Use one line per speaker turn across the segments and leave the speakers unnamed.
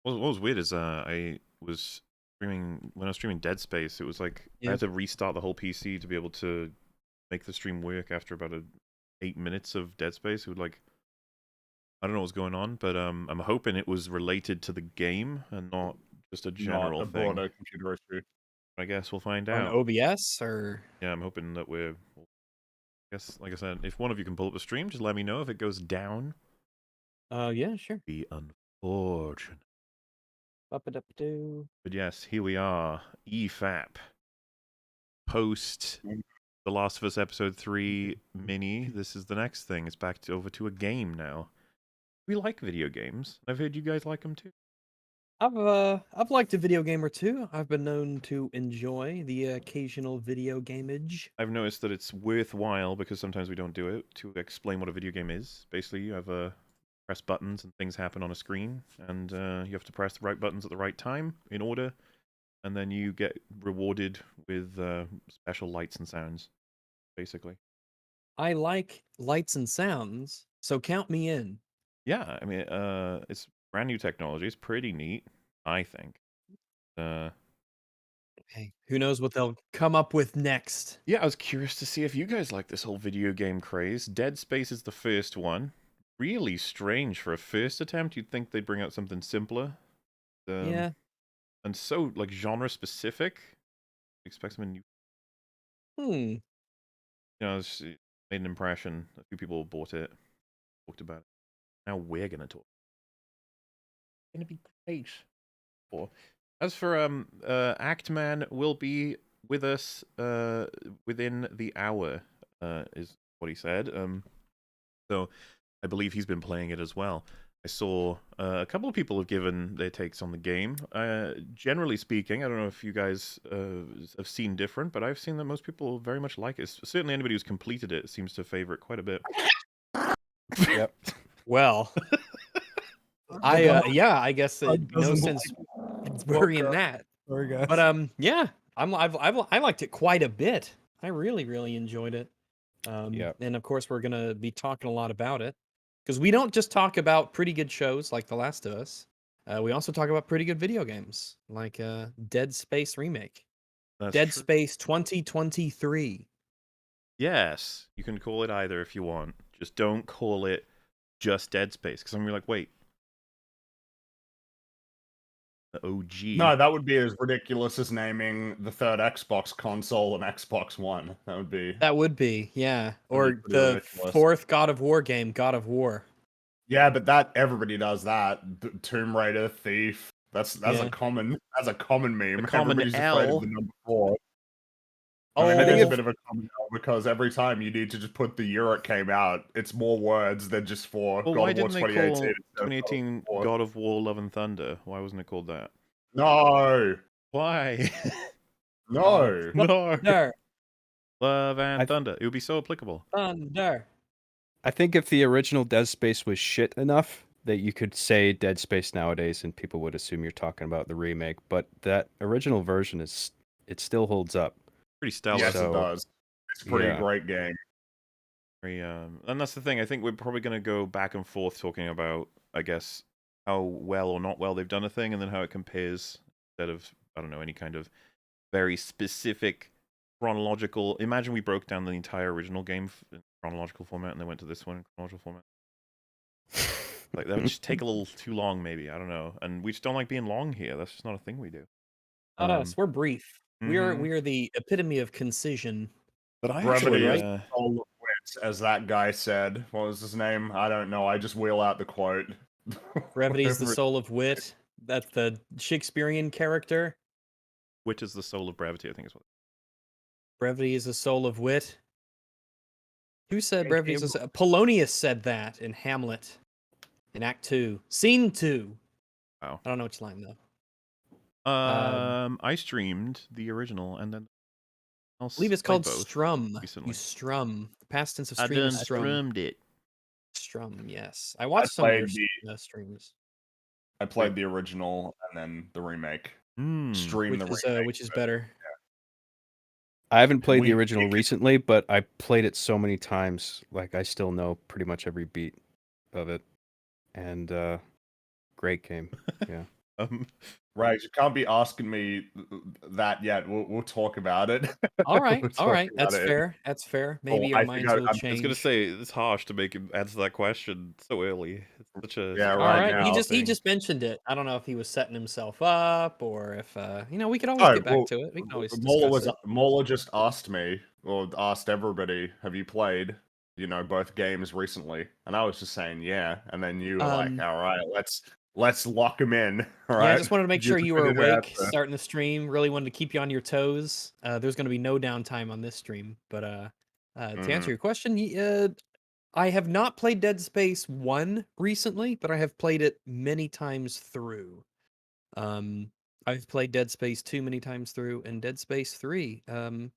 What was weird is I was streaming when I was streaming Dead Space. It was like I
Yeah.
had to restart the whole PC to be able to make the stream work after about 8 minutes of Dead Space. It would like I don't know what's going on, but I'm hoping it was related to the game and not just a general
Not a
thing.
broader computer issue.
I guess we'll find
On
out.
OBS or
Yeah, I'm hoping that we're. I guess, like I said, if one of you can pull up the stream, just let me know if it goes down.
yeah, sure.
Be unfortunate.
Up-a-dup-a-doo.
But yes, here we are. EFAP. Post The Last of Us Episode 3 mini. This is the next thing. It's back over to a game now. We like video games. I've heard you guys like them too.
I've liked a video game or two. I've been known to enjoy the occasional video gameage.
I've noticed that it's worthwhile, because sometimes we don't do it, to explain what a video game is. Basically, you have press buttons and things happen on a screen, and you have to press the right buttons at the right time in order, and then you get rewarded with special lights and sounds, basically.
I like lights and sounds, so count me in.
Yeah, I mean, it's brand new technology. It's pretty neat, I think.
Hey, who knows what they'll come up with next?
Yeah, I was curious to see if you guys like this whole video game craze. Dead Space is the first one. Really strange for a first attempt. You'd think they'd bring out something simpler.
Yeah.
And so, like, genre specific. Expect something new. You know, it made an impression. A few people bought it, talked about it. Now we're gonna talk. It's gonna be great. As for Actman will be with us within the hour, is what he said. So I believe he's been playing it as well. I saw a couple of people have given their takes on the game. Generally speaking, I don't know if you guys have seen different, but I've seen that most people very much like it. Certainly anybody who's completed it seems to favor it quite a bit.
Yep.
Well, I guess no sense worrying that.
Sorry, guys.
But yeah, I liked it quite a bit. I really enjoyed it. And of course we're gonna be talking a lot about it, because we don't just talk about pretty good shows like The Last of Us. We also talk about pretty good video games like Dead Space Remake, Dead Space 2023.
Yes, you can call it either if you want. Just don't call it just Dead Space, because I'm gonna be like, wait. The OG.
No, that would be as ridiculous as naming the third Xbox console an Xbox One. That would be,
yeah. Or the
ridiculous.
fourth God of War game, God of War.
Yeah, but everybody does that. Tomb Raider, Thief. That's a common meme.
The common
Everybody's afraid
L.
of the number 4.
Oh,
I think it's a bit of a common L, because every time you need to just put the year it came out, it's more words than just for
Well,
God
why
of War
didn't they call
2018.
2018 God of War Love and Thunder? Why wasn't it called that?
No.
Why?
No.
Thunder.
Love and Thunder. It would be so applicable.
Thunder.
I think if the original Dead Space was shit enough that you could say Dead Space nowadays and people would assume you're talking about the remake, but that original version it still holds up.
Pretty stellar.
Yes, it does. It's a pretty great game.
And that's the thing. I think we're probably going to go back and forth talking about, I guess, how well or not well they've done a thing, and then how it compares, instead of, I don't know, any kind of very specific chronological. Imagine we broke down the entire original game in chronological format and then went to this one in chronological format. Like, that would just take a little too long, maybe. I don't know. And we just don't like being long here. That's just not a thing we do.
Not us. We're brief. We are the epitome of concision.
But I
Brevity
actually,
is soul of wit, as that guy said. What was his name? I don't know. I just wheel out the quote.
Brevity is the soul of wit. That's the Shakespearean character.
Wit is the soul of brevity, I think is what.
Brevity is the soul of wit. Who said brevity is the soul? Polonius said that in Hamlet, in Act 2, Scene 2.
Wow.
I don't know which line though.
I streamed the original, and then
I believe it's called Strum.
Recently.
You strum. The past tense of
I
stream
done
is strum.
strummed it.
Strum, yes. I watched some of your streams.
I played the original and then the remake. Stream the remake.
Which is better?
I haven't played the original recently, but I played it so many times, like I still know pretty much every beat of it. And great game. Yeah.
Right, you can't be asking me that yet. We'll talk about it.
All right,
We'll
all
talk
right.
about
That's
it.
fair. That's fair.
Oh,
Maybe our
I think
minds will
I was gonna
change.
say it's harsh to make him answer that question so early. It's such a
Yeah,
All
right
right.
now.
He
thing.
just mentioned it. I don't know if he was setting himself up or if we could always
Oh,
get back
well,
to it. We can always
Mola
discuss it.
Mola just asked me, or asked everybody, have you played, both games recently? And I was just saying, yeah. And then you were like, all right, let's lock him in. All
Yeah, I
right.
just wanted to make
Your
sure you were
definitive
awake
answer.
starting the stream. Really wanted to keep you on your toes. There's going to be no downtime on this stream. But to answer your question, I have not played Dead Space 1 recently, but I have played it many times through. I've played Dead Space 2 many times through, and Dead Space 3. I'm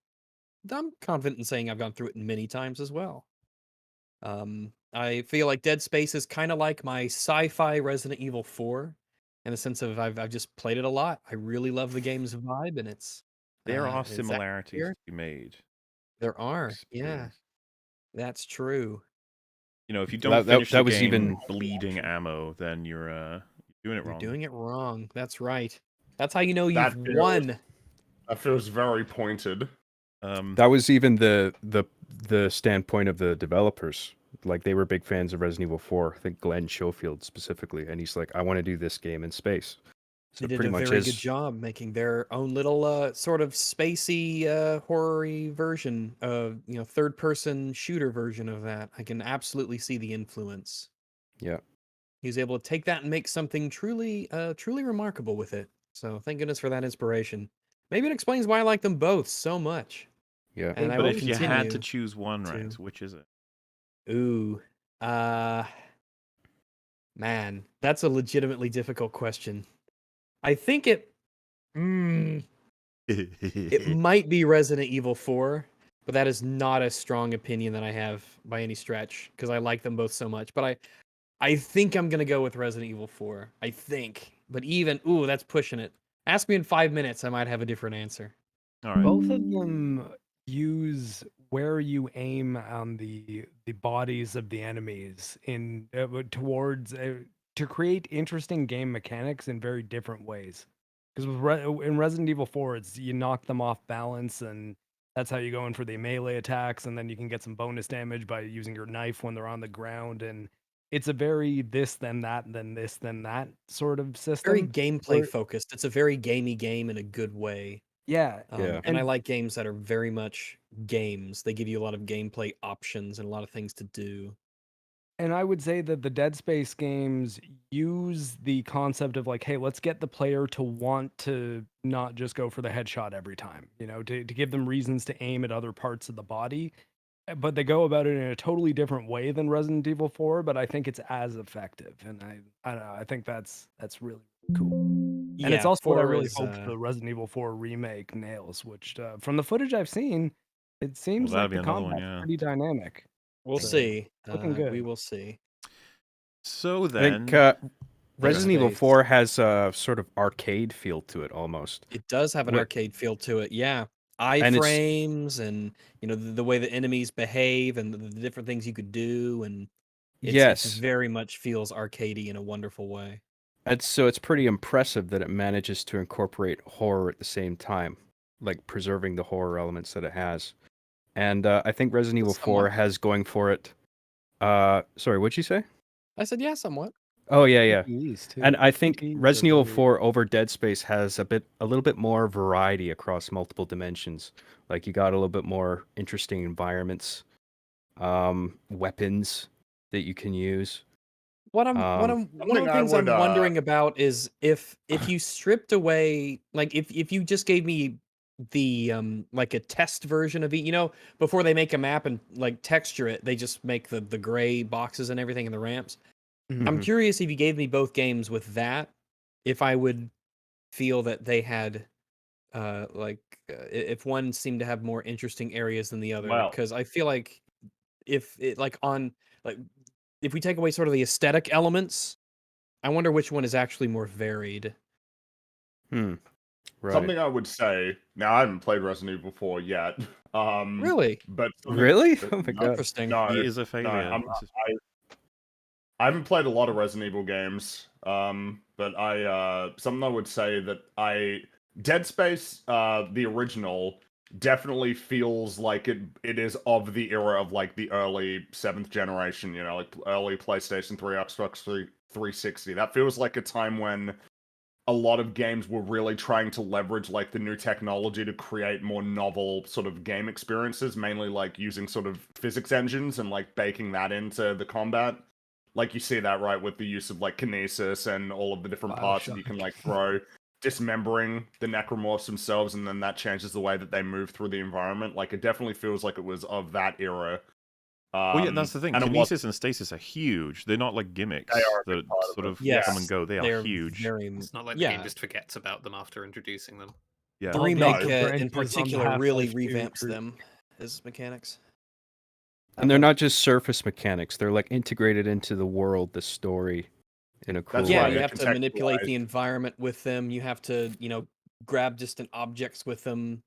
confident in saying I've gone through it many times as well. I feel like Dead Space is kind of like my sci-fi Resident Evil 4, in the sense of I've just played it a lot. I really love the game's vibe, and
There are
it's
similarities
atmosphere.
to be made.
There are, yeah,
Experience.
that's true.
If you don't finish
that
the
was
game
even
bleeding ammo, then you're doing it
You're
wrong.
doing it wrong. That's right. That's how you know
That
you've
feels-
won.
That feels very pointed.
that was even the standpoint of the developers. Like, they were big fans of Resident Evil 4. I think Glenn Schofield specifically, and he's like, I want to do this game in space. So
They did
pretty
a
much
very good job making their own little sort of spacey horror-y version of third-person shooter version of that. I can absolutely see the influence.
Yeah.
He was able to take that and make something truly remarkable with it. So thank goodness for that inspiration. Maybe it explains why I like them both so much.
Yeah.
And I
But
will
if you had to
continue
choose one,
to-
right, which is it?
Ooh. Man, that's a legitimately difficult question. I think it might be Resident Evil 4, but that is not a strong opinion that I have by any stretch, because I like them both so much. But I think I'm gonna go with Resident Evil 4. I think. But that's pushing it. Ask me in 5 minutes, I might have a different answer.
All right.
Both of them use where you aim on the bodies of the enemies in towards to create interesting game mechanics in very different ways. Because in Resident Evil 4, it's you knock them off balance, and that's how you go in for the melee attacks, and then you can get some bonus damage by using your knife when they're on the ground. And it's a very this then that then this then that sort of system.
Very gameplay focused. It's a very gamey game in a good way.
Yeah.
And I like games that are very much games. They give you a lot of gameplay options and a lot of things to do.
And I would say that the Dead Space games use the concept of like, hey, let's get the player to want to not just go for the headshot every time, to give them reasons to aim at other parts of the body. But they go about it in a totally different way than Resident Evil 4, but I think it's as effective. And I don't know, I think that's really cool. And it's also what I really hope the Resident Evil 4 remake nails, which from the footage I've seen, it seems like the combat's pretty dynamic.
We'll see.
Looking good.
We will see.
So then,
I think Resident Evil 4 has a sort of arcade feel to it almost.
It does have an arcade feel to it, yeah. Iframes and the way the enemies behave and the different things you could do, and it very much feels arcadey in a wonderful way.
And so it's pretty impressive that it manages to incorporate horror at the same time, like preserving the horror elements that it has. And I think Resident Evil 4 has going for it. Sorry, what'd you say?
I said, yeah, somewhat.
Oh, yeah. And I think Resident Evil 4 over Dead Space has a little bit more variety across multiple dimensions. Like, you got a little bit more interesting environments, weapons that you can use.
One of the things I'm wondering about is if you stripped away, like if you just gave me the like a test version of it, before they make a map and like texture it, they just make the gray boxes and everything in the ramps.
Mm-hmm.
I'm curious if you gave me both games with that, if I would feel that they had if one seemed to have more interesting areas than the other, because I feel like if we take away sort of the aesthetic elements, I wonder which one is actually more varied.
Right.
Something I would say, now I haven't played Resident Evil 4 yet.
Really?
But
really? Oh my god.
Interesting.
No,
he is a failure.
No, I haven't played a lot of Resident Evil games, but something I would say that Dead Space, the original, definitely feels like it is of the era of like the early 7th generation, you know, like early PlayStation 3, Xbox 360. That feels like a time when a lot of games were really trying to leverage like the new technology to create more novel sort of game experiences, mainly like using sort of physics engines and like baking that into the combat. Like you see that right with the use of like kinesis and all of the different parts that you can like throw, dismembering the necromorphs themselves, and then that changes the way that they move through the environment. Like it definitely feels like it was of that era.
Well, yeah, that's the thing.
And
Kinesis and stasis are huge. They're not like gimmicks that sort of come and go. They are huge.
It's not like the game just forgets about them after introducing them.
Yeah.
The remake in particular really revamps them as mechanics.
And they're not just surface mechanics. They're like integrated into the world, the story, in a cool way.
Yeah, you have to manipulate the environment with them. You have to, grab distant objects with them.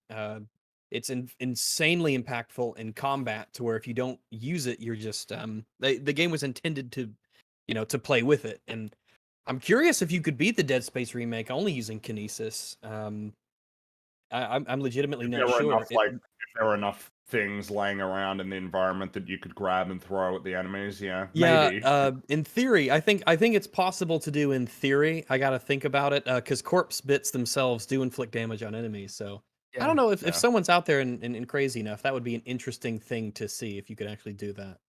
It's insanely impactful in combat to where if you don't use it, you're just the game was intended to, to play with it. And I'm curious if you could beat the Dead Space remake only using kinesis. I'm legitimately not sure.
If there were enough things laying around in the environment that you could grab and throw at the enemies, maybe.
In theory, I think it's possible to do in theory. I got to think about it because corpse bits themselves do inflict damage on enemies. So I don't know if someone's out there and crazy enough, that would be an interesting thing to see if you could actually do that.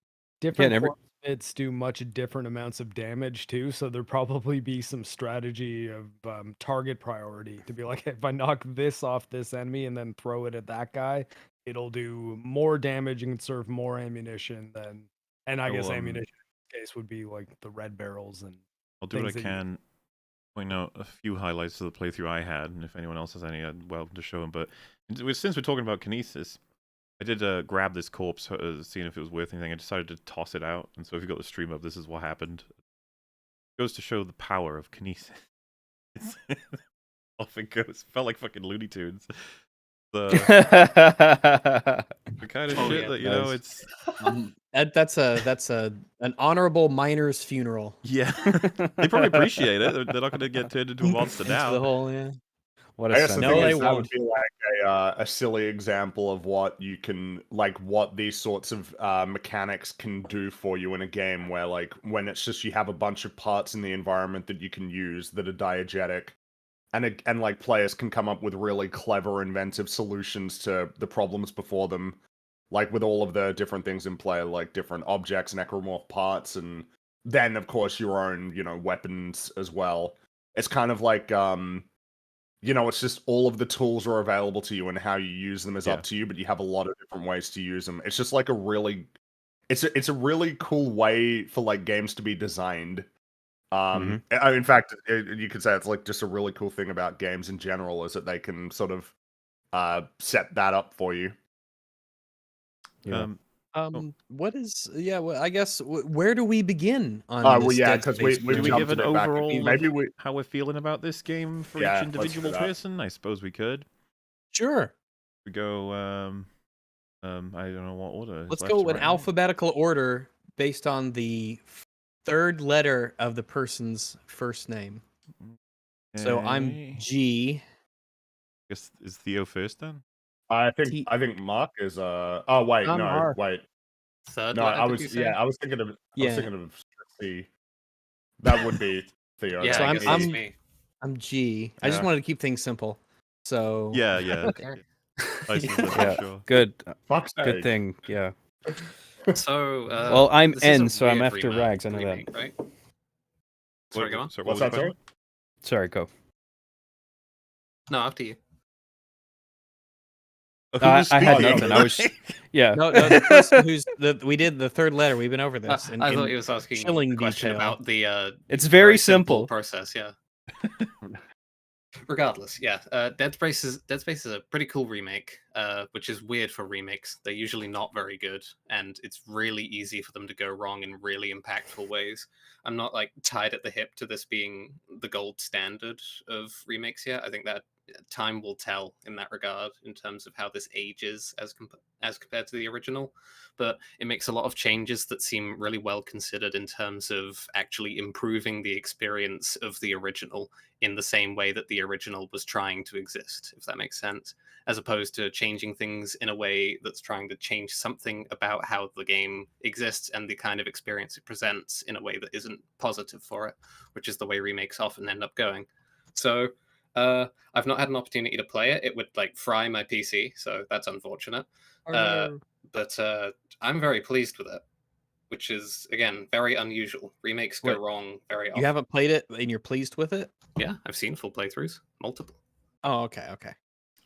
Different corpse bits do much different amounts of damage too, so there'd probably be some strategy of target priority to be like, if I knock this off this enemy and then throw it at that guy, it'll do more damage and conserve more ammunition than, and I guess ammunition in this case would be like the red barrels and.
I'll do what I can. Point out a few highlights of the playthrough I had, and if anyone else has any, I'd welcome to show them. But since we're talking about kinesis, I did grab this corpse, seeing if it was worth anything. I decided to toss it out, and so if you got the stream up, this is what happened. It goes to show the power of kinesis. Off it goes. Felt like fucking Looney Tunes. The kind of shit that
it's an honorable miner's funeral.
Yeah, they probably appreciate it. They're not going to get turned into a monster now.
The whole
What a that would be like a silly example of what you can what these sorts of mechanics can do for you in a game where when it's just you have a bunch of parts in the environment that you can use that are diegetic. And players can come up with really clever, inventive solutions to the problems before them, with all of the different things in play, like different objects, necromorph parts, and then of course your own, weapons as well. It's kind of like, it's just all of the tools are available to you, and how you use them is up to you. But you have a lot of different ways to use them. It's just like it's a really cool way for games to be designed. In fact, you could say it's just a really cool thing about games in general is that they can sort of set that up for you.
What is I guess where do we begin on this?
Because we
give an overall how we're feeling about this game for each individual person. I suppose we could.
Sure.
We go I don't know what order.
Let's go in alphabetical order based on the third letter of the person's first name. Okay. So I'm G.
I guess is Theo first then?
I think Marc is wait.
Third
no, I was thinking of C. That would be Theo.
Yeah,
so I'm G. I just wanted to keep things simple. So
yeah.
Sure. Good.
Fuck's sake.
Good thing. Yeah.
So
well, I'm N, so I'm after Rags. I know that.
Right? Sorry, go on.
What's that?
Sorry, go.
No, after you.
I had nothing. I was,
No, the person we did the third letter. We've been over this.
I thought he was asking a question about the.
It's very simple
process. Yeah. Regardless, Dead Space is a pretty cool remake, which is weird for remakes. They're usually not very good, and it's really easy for them to go wrong in really impactful ways. I'm not tied at the hip to this being the gold standard of remakes yet. I think that time will tell in that regard in terms of how this ages as compared to the original. But it makes a lot of changes that seem really well considered in terms of actually improving the experience of the original in the same way that the original was trying to exist, if that makes sense, as opposed to changing things in a way that's trying to change something about how the game exists and the kind of experience it presents in a way that isn't positive for it, which is the way remakes often end up going. So I've not had an opportunity to play it. It would like fry my PC, so that's unfortunate. But I'm very pleased with it, which is again very unusual. Remakes go wrong very often.
You haven't played it and you're pleased with it?
Yeah, I've seen full playthroughs, multiple.
Oh, okay.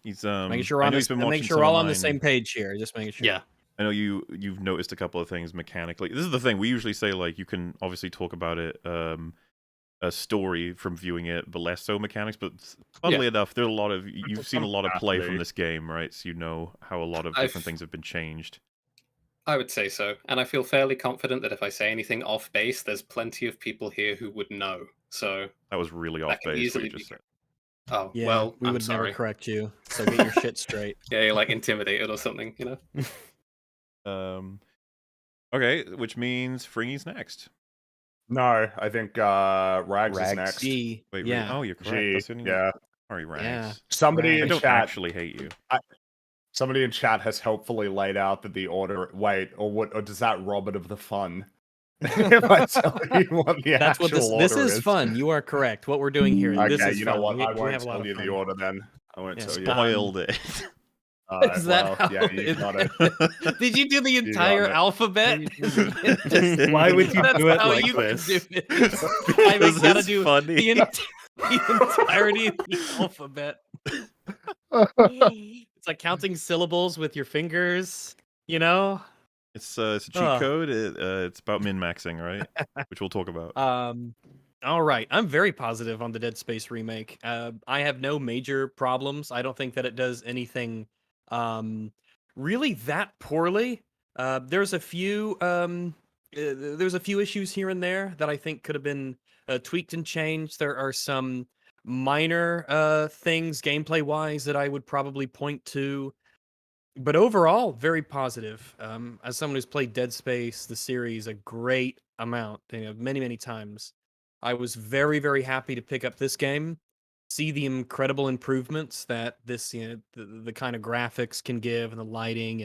He's
making sure we're on make sure we're all on the same page here. Just making sure.
Yeah.
I know you've noticed a couple of things mechanically. This is the thing we usually say, like, you can obviously talk about it a story from viewing it, but less so mechanics. But oddly enough, there are a lot of you've seen a lot of play from this game, right? So you know how a lot of different things have been changed.
I would say so, and I feel fairly confident that if I say anything off base, there's plenty of people here who would know. So
that was really off base. What you just said.
Oh,
yeah,
well,
we would never correct you. So get your shit straight.
Yeah, you're like intimidated or something, you
know. Okay, which means Fringy's next.
No, I think Rags is next.
G.
Wait,
yeah.
Oh, you're correct.
G. Yeah.
Sorry, Rags.
Yeah.
Somebody in
don't
chat
actually hate you.
Somebody in chat has helpfully laid out that the order. Wait, or does that rob it of the fun? If I tell you what the
That's what this is. Fun. You are correct. What we're doing here.
Okay,
this is
you know
fun.
what? I
we
won't
have a lot
tell
of
you
fun.
the order then. I won't tell you.
Spoiled it.
Is that how
yeah, you got it.
Did you do the entire alphabet?
Why would you do it like
this?
I gotta do the entirety of the alphabet. It's like counting syllables with your fingers, you know?
It's a cheat code. It's about min-maxing, right? Which we'll talk about.
All right. I'm very positive on the Dead Space remake. I have no major problems. I don't think that it does anything really that poorly. There's a few issues here and there that I think could have been tweaked and changed. There are some minor things gameplay wise that I would probably point to, but overall very positive. As someone who's played Dead Space the series a great amount, many times, I was very, very happy to pick up this game, see the incredible improvements that this, the kind of graphics can give, and the lighting,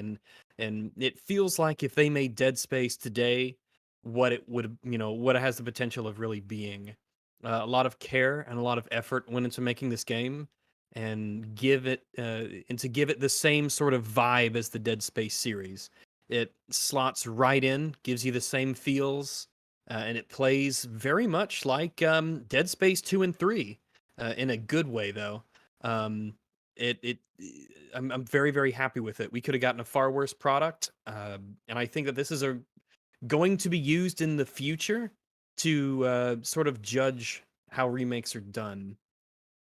and it feels like if they made Dead Space today, what it would, what it has the potential of really being. A lot of care and a lot of effort went into making this game, and to give it the same sort of vibe as the Dead Space series. It slots right in, gives you the same feels, and it plays very much like Dead Space 2 and 3. In a good way, though. I'm very, very happy with it. We could have gotten a far worse product, and I think that this is going to be used in the future to sort of judge how remakes are done.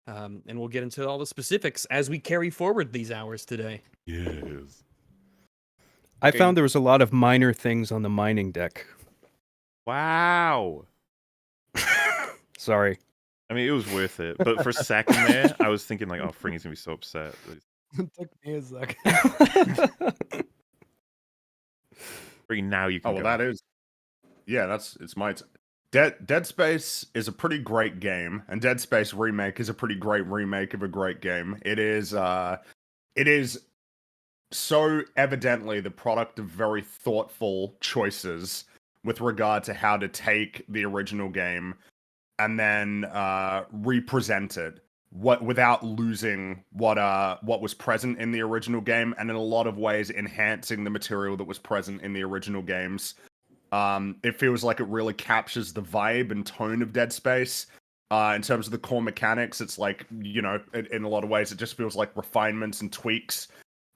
And we'll get into all the specifics as we carry forward these hours today.
Yes.
I found there was a lot of minor things on the mining deck.
Wow.
Sorry.
I mean, it was worth it, but for a second there, I was thinking like, "Oh, Fringy's gonna be so upset."
It took me a second.
Fringy, now you can.
Oh, well, that is. Yeah, it's my. Dead Space is a pretty great game, and Dead Space Remake is a pretty great remake of a great game. It is so evidently the product of very thoughtful choices with regard to how to take the original game and then represent it without losing what was present in the original game, and in a lot of ways enhancing the material that was present in the original games. It feels like it really captures the vibe and tone of Dead Space. In terms of the core mechanics, it's like, in a lot of ways, it just feels like refinements and tweaks.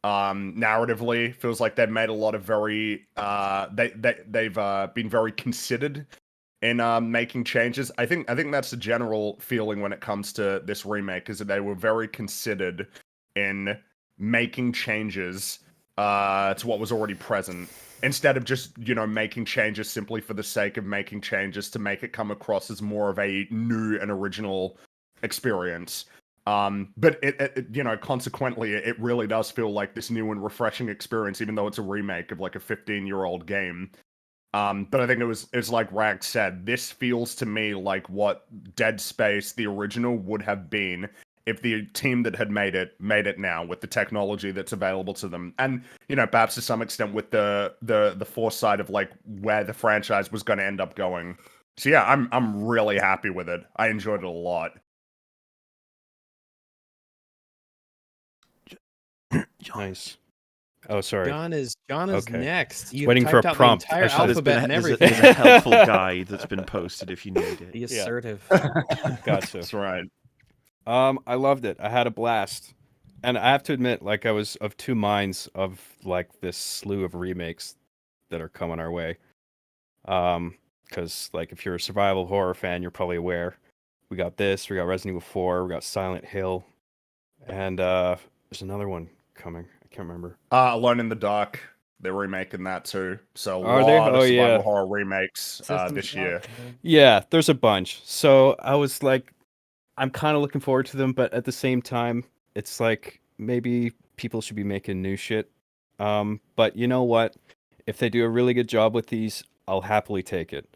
Narratively, feels like they've made a lot of very they've been very considered in making changes. I think that's the general feeling when it comes to this remake, is that they were very considered in making changes to what was already present, instead of just making changes simply for the sake of making changes to make it come across as more of a new and original experience. But consequently, it really does feel like this new and refreshing experience, even though it's a remake of like a 15-year-old game. But I think it's like Rag said, this feels to me like what Dead Space, the original, would have been if the team that had made it now with the technology that's available to them, and perhaps to some extent with the foresight of like where the franchise was going to end up going. So yeah, I'm really happy with it. I enjoyed it a lot.
Nice. Oh, sorry.
John is okay. Next.
You've waiting for a prompt.
The entire alphabet and everything.
There's a helpful guide that's been posted if you need it.
The assertive.
Gotcha.
That's right.
I loved it. I had a blast. And I have to admit, like, I was of two minds of like this slew of remakes that are coming our way. Because like if you're a survival horror fan, you're probably aware. We got this, we got Resident Evil 4, we got Silent Hill, and there's another one coming. I can't remember.
Alone in the Dark. They're remaking that too. So a
Are
lot
they?
of
Oh,
survival
yeah.
horror remakes this year.
Yeah, there's a bunch. So I was like, I'm kind of looking forward to them, but at the same time, it's like maybe people should be making new shit. But you know what? If they do a really good job with these, I'll happily take it.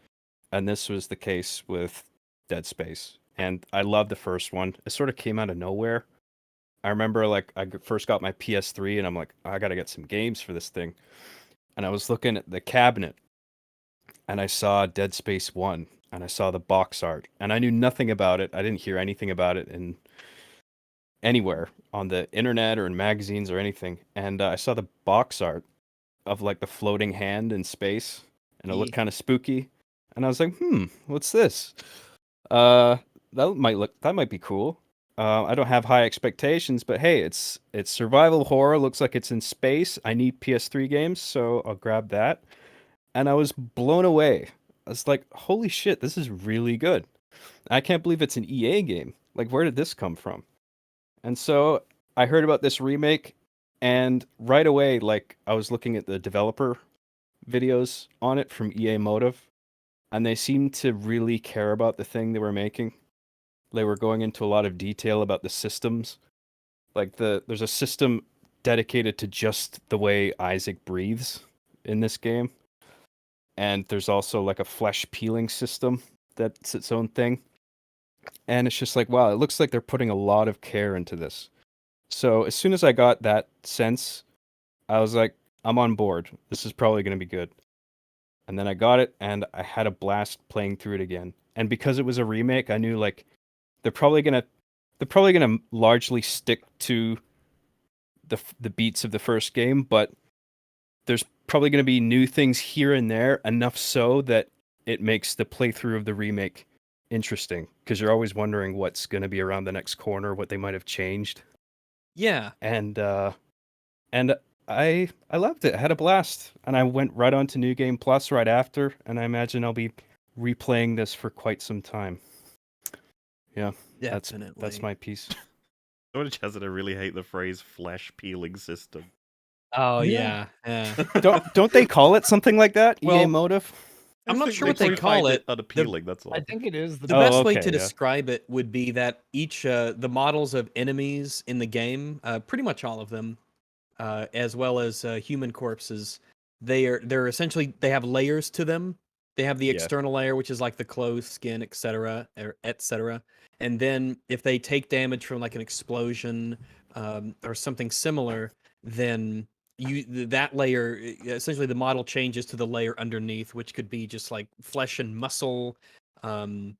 And this was the case with Dead Space. And I love the first one. It sort of came out of nowhere. I remember like I first got my PS3 and I'm like, I gotta get some games for this thing. And I was looking at the cabinet and I saw Dead Space 1 and I saw the box art and I knew nothing about it. I didn't hear anything about it in anywhere on the internet or in magazines or anything. And I saw the box art of like the floating hand in space and it looked kind of spooky. And I was like, what's this? That might be cool. I don't have high expectations, but hey, it's survival horror. Looks like it's in space. I need PS3 games, so I'll grab that. And I was blown away. I was like, holy shit, this is really good. I can't believe it's an EA game. Like, where did this come from? And so I heard about this remake, and right away, like, I was looking at the developer videos on it from EA Motive, and they seemed to really care about the thing they were making. They were going into a lot of detail about the systems. Like there's a system dedicated to just the way Isaac breathes in this game. And there's also like a flesh peeling system that's its own thing. And it's just like, wow, it looks like they're putting a lot of care into this. So as soon as I got that sense, I was like, I'm on board. This is probably going to be good. And then I got it and I had a blast playing through it again. And because it was a remake, I knew like they're probably gonna largely stick to the beats of the first game, but there's probably gonna be new things here and there, enough so that it makes the playthrough of the remake interesting, because you're always wondering what's gonna be around the next corner, what they might have changed.
Yeah.
And I loved it. I had a blast, and I went right on to New Game Plus right after, and I imagine I'll be replaying this for quite some time. Yeah, that's my piece.
Someone just said I really hate the phrase flesh peeling system.
Oh yeah.
Don't they call it something like that?
Well,
EA Motive?
I'm not sure what they call it.
Unappealing, that's all.
I think it is
the best way to describe it would be that each the models of enemies in the game, pretty much all of them, as well as human corpses, they're essentially, they have layers to them. They have the external layer, which is like the clothes, skin, etc. And then if they take damage from like an explosion or something similar, then that layer, essentially the model changes to the layer underneath, which could be just like flesh and muscle, and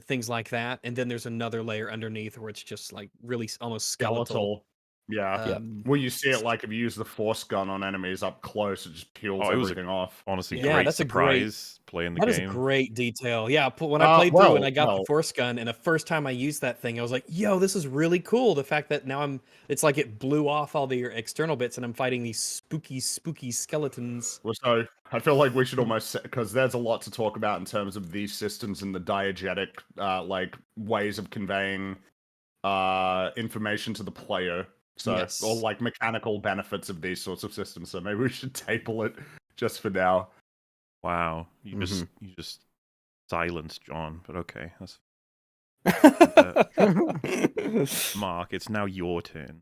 things like that. And then there's another layer underneath where it's just like really almost skeletal.
Yeah. Well, you see it like if you use the force gun on enemies up close, it just peels everything off.
Honestly, great
that's
surprise playing the game.
That is a great detail. Yeah, when I played through and I got the force gun, and the first time I used that thing, I was like, yo, this is really cool. The fact that now it's like it blew off all the external bits and I'm fighting these spooky skeletons.
Well, so I feel like we should almost, because there's a lot to talk about in terms of these systems and the diegetic like ways of conveying information to the player. So, or like mechanical benefits of these sorts of systems. So maybe we should table it just for now.
Wow, you just silenced John, but okay. Mark, it's now your turn.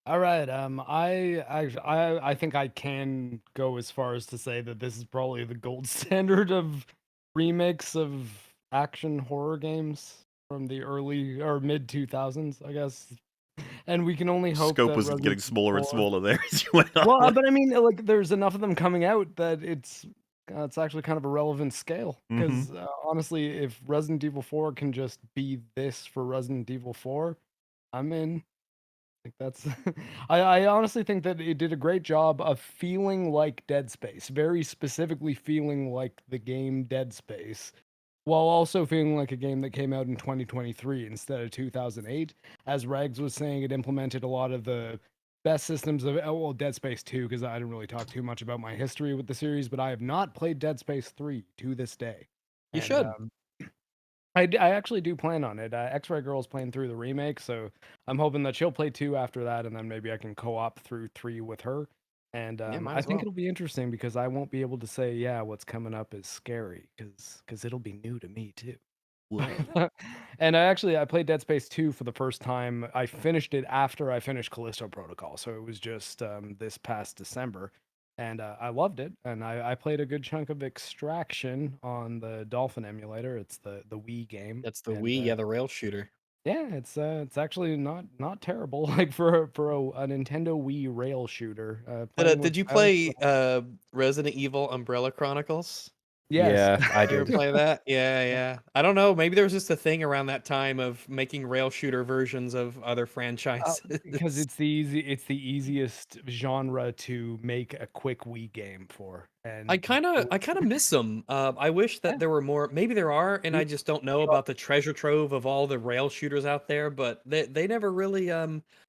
All right. I think I can go as far as to say that this is probably the gold standard of remakes of action horror games from the early or mid 2000s, I guess. And we can only hope
Scope
that
was getting
Resident
smaller and
4
smaller there as you went on.
Well, but I mean, like, there's enough of them coming out that it's actually kind of a relevant scale. Because honestly, if Resident Evil 4 can just be this for Resident Evil 4, I'm in. Like that's, I honestly think that it did a great job of feeling like Dead Space, very specifically feeling like the game Dead Space, while also feeling like a game that came out in 2023 instead of 2008. As Rags was saying, it implemented a lot of the best systems of Dead Space 2, because I didn't really talk too much about my history with the series, but I have not played Dead Space 3 to this day.
You should.
I actually do plan on it. X-Ray Girl's playing through the remake, so I'm hoping that she'll play 2 after that, and then maybe I can co-op through 3 with her. And I think it'll be interesting because I won't be able to say, yeah, what's coming up is scary, because it'll be new to me too. And I played Dead Space 2 for the first time. I finished it after I finished Callisto Protocol, so it was just this past December. And I loved it, and I played a good chunk of Extraction on the Dolphin emulator. It's the Wii game.
That's the Wii, yeah, the rail shooter.
Yeah, it's actually not terrible. Like for a Nintendo Wii rail shooter.
Did you play Resident Evil Umbrella Chronicles?
Yes.
Yeah, I
You ever
did.
play that? Yeah. I don't know. Maybe there was just a thing around that time of making rail shooter versions of other franchises.
Because it's the easiest genre to make a quick Wii game for. And
I kind of miss them. I wish that there were more. Maybe there are, and I just don't know about the treasure trove of all the rail shooters out there. But they never really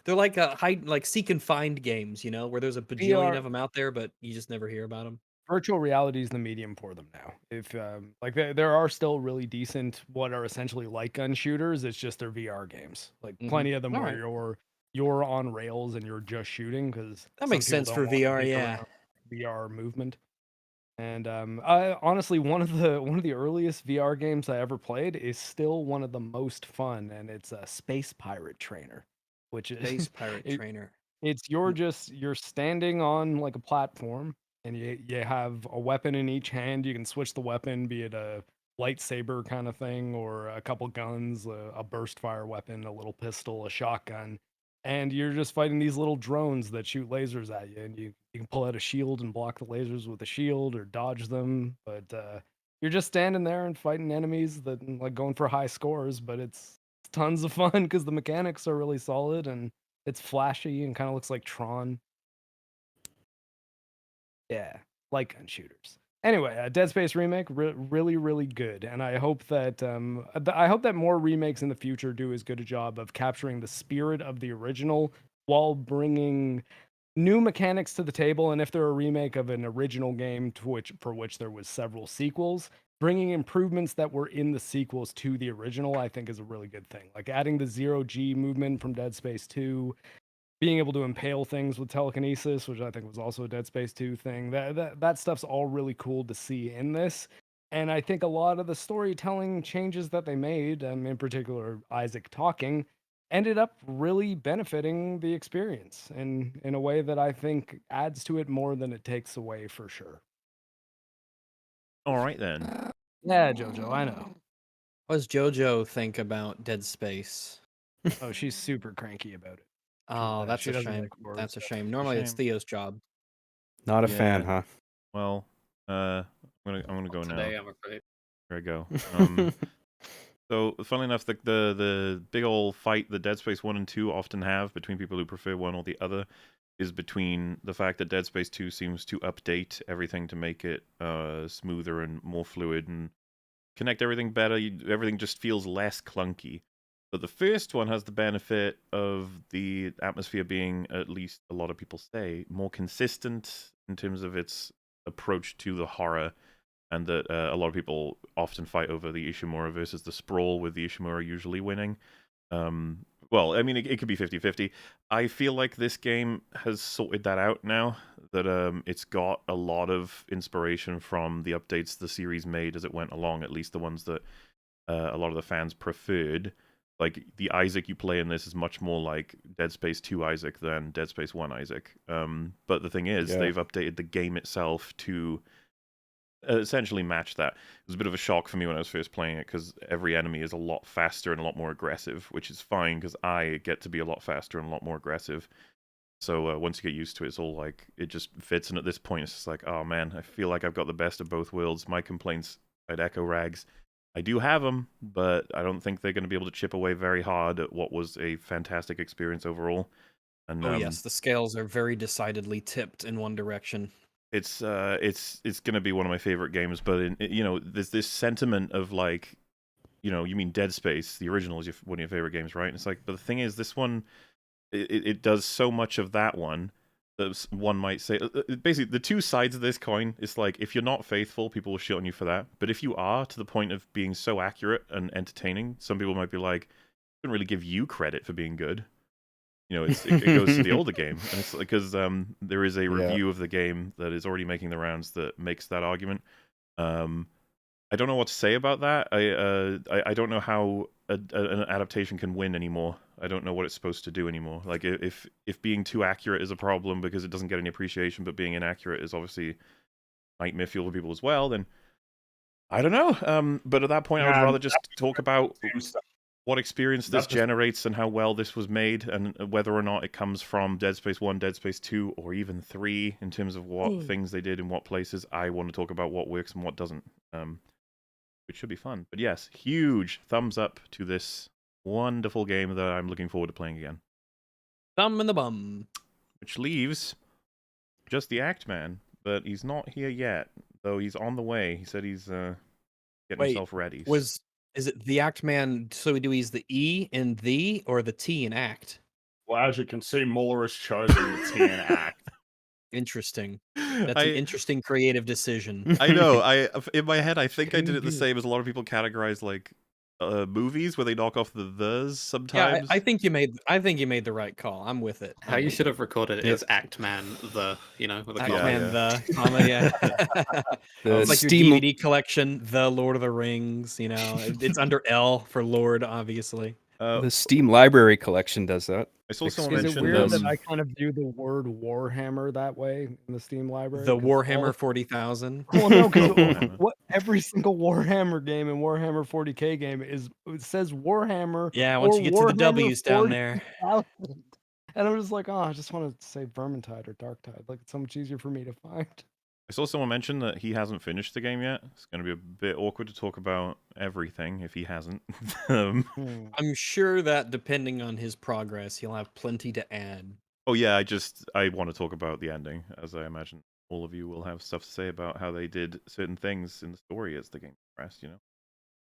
they're like like seek and find games, you know, where there's a bajillion of them out there, but you just never hear about them.
Virtual reality is the medium for them now. If like there are still really decent what are essentially light gun shooters, it's just their VR games. Like plenty of them where you're on rails and you're just shooting, because
that makes sense for VR. Yeah,
VR movement. And I honestly, one of the earliest VR games I ever played is still one of the most fun, and it's a Space Pirate Trainer, which is
Space Pirate Trainer.
It's you're standing on like a platform, and you have a weapon in each hand. You can switch the weapon, be it a lightsaber kind of thing, or a couple guns, a burst fire weapon, a little pistol, a shotgun, and you're just fighting these little drones that shoot lasers at you, and you can pull out a shield and block the lasers with a shield or dodge them, but you're just standing there and fighting enemies that like going for high scores, but it's tons of fun because the mechanics are really solid and it's flashy and kind of looks like Tron. Yeah, light gun shooters. Anyway, Dead Space remake, really, really good, and I hope that more remakes in the future do as good a job of capturing the spirit of the original while bringing new mechanics to the table. And if they're a remake of an original game for which there was several sequels, bringing improvements that were in the sequels to the original, I think is a really good thing. Like adding the 0G movement from Dead Space 2, being able to impale things with telekinesis, which I think was also a Dead Space 2 thing. That stuff's all really cool to see in this. And I think a lot of the storytelling changes that they made, in particular Isaac talking, ended up really benefiting the experience in a way that I think adds to it more than it takes away, for sure.
All right then.
Yeah, Jojo, I know.
What does Jojo think about Dead Space?
Oh, she's super cranky about it.
Oh, that's a shame. That's a shame. Normally, it's Theo's job.
Not a fan, huh?
Well, I'm gonna go now.
Today, I'm afraid.
There I go. So, funnily enough, the big old fight that Dead Space 1 and 2 often have between people who prefer one or the other is between the fact that Dead Space 2 seems to update everything to make it smoother and more fluid and connect everything better. Everything just feels less clunky. But the first one has the benefit of the atmosphere being, at least a lot of people say, more consistent in terms of its approach to the horror, and that a lot of people often fight over the Ishimura versus the Sprawl, with the Ishimura usually winning. Well, I mean, it could be 50-50. I feel like this game has sorted that out now, that it's got a lot of inspiration from the updates the series made as it went along, at least the ones that a lot of the fans preferred. Like, the Isaac you play in this is much more like Dead Space 2 Isaac than Dead Space 1 Isaac. But the thing is, they've updated the game itself to essentially match that. It was a bit of a shock for me when I was first playing it, because every enemy is a lot faster and a lot more aggressive, which is fine, because I get to be a lot faster and a lot more aggressive. So once you get used to it, it's all like, it just fits, and at this point, it's just like, oh man, I feel like I've got the best of both worlds. My complaints, I'd echo Rags. I do have them, but I don't think they're going to be able to chip away very hard at what was a fantastic experience overall. And,
yes, the scales are very decidedly tipped in one direction.
It's going to be one of my favorite games, but there's this sentiment of like, you mean Dead Space, the original is one of your favorite games, right? And it's like, but the thing is, this one, it does so much of that one. One might say, basically, the two sides of this coin, it's like, if you're not faithful, people will shit on you for that. But if you are, to the point of being so accurate and entertaining, some people might be like, I don't really give you credit for being good. It goes to the older game. And it's because there is a review of the game that is already making the rounds that makes that argument. I don't know what to say about that. I don't know how an adaptation can win anymore. I don't know what it's supposed to do anymore. Like, if being too accurate is a problem because it doesn't get any appreciation, but being inaccurate is obviously nightmare fuel for people as well, then I don't know. But at that point, I would rather just talk about what experience this generates and how well this was made, and whether or not it comes from Dead Space 1, Dead Space 2, or even 3 in terms of what things they did in what places. I want to talk about what works and what doesn't, which should be fun. But yes, huge thumbs up to this wonderful game that I'm looking forward to playing again.
Thumb in the bum.
Which leaves just the Act Man, but he's not here yet, though he's on the way. He said he's getting himself ready.
Is it the Act Man? So we do use the E in the or the T in Act?
Well, as you can see, Muller has chosen the T in Act.
Interesting. That's an interesting creative decision.
I know. In my head, I think I did it the same as a lot of people categorize like movies where they knock off the thes sometimes.
Yeah, I think you made the right call. I'm with it.
How you should have recorded it is Act Man with a
Act Man the it's like
Steam...
your DVD collection, The Lord of the Rings. It's under L for Lord, obviously.
The Steam Library Collection does that.
I saw someone mention
Is it weird that I kind of view the word Warhammer that way in the Steam Library?
The Warhammer 40,000.
Well, no, because every single Warhammer game and Warhammer 40K game it says Warhammer.
Yeah, once you get to the W's down there.
And I'm just like, I just want to say Vermintide or Darktide. Like, it's so much easier for me to find.
I saw someone mention that he hasn't finished the game yet. It's going to be a bit awkward to talk about everything if he hasn't.
I'm sure that depending on his progress, he'll have plenty to add.
Oh yeah, I want to talk about the ending, as I imagine all of you will have stuff to say about how they did certain things in the story as the game progressed,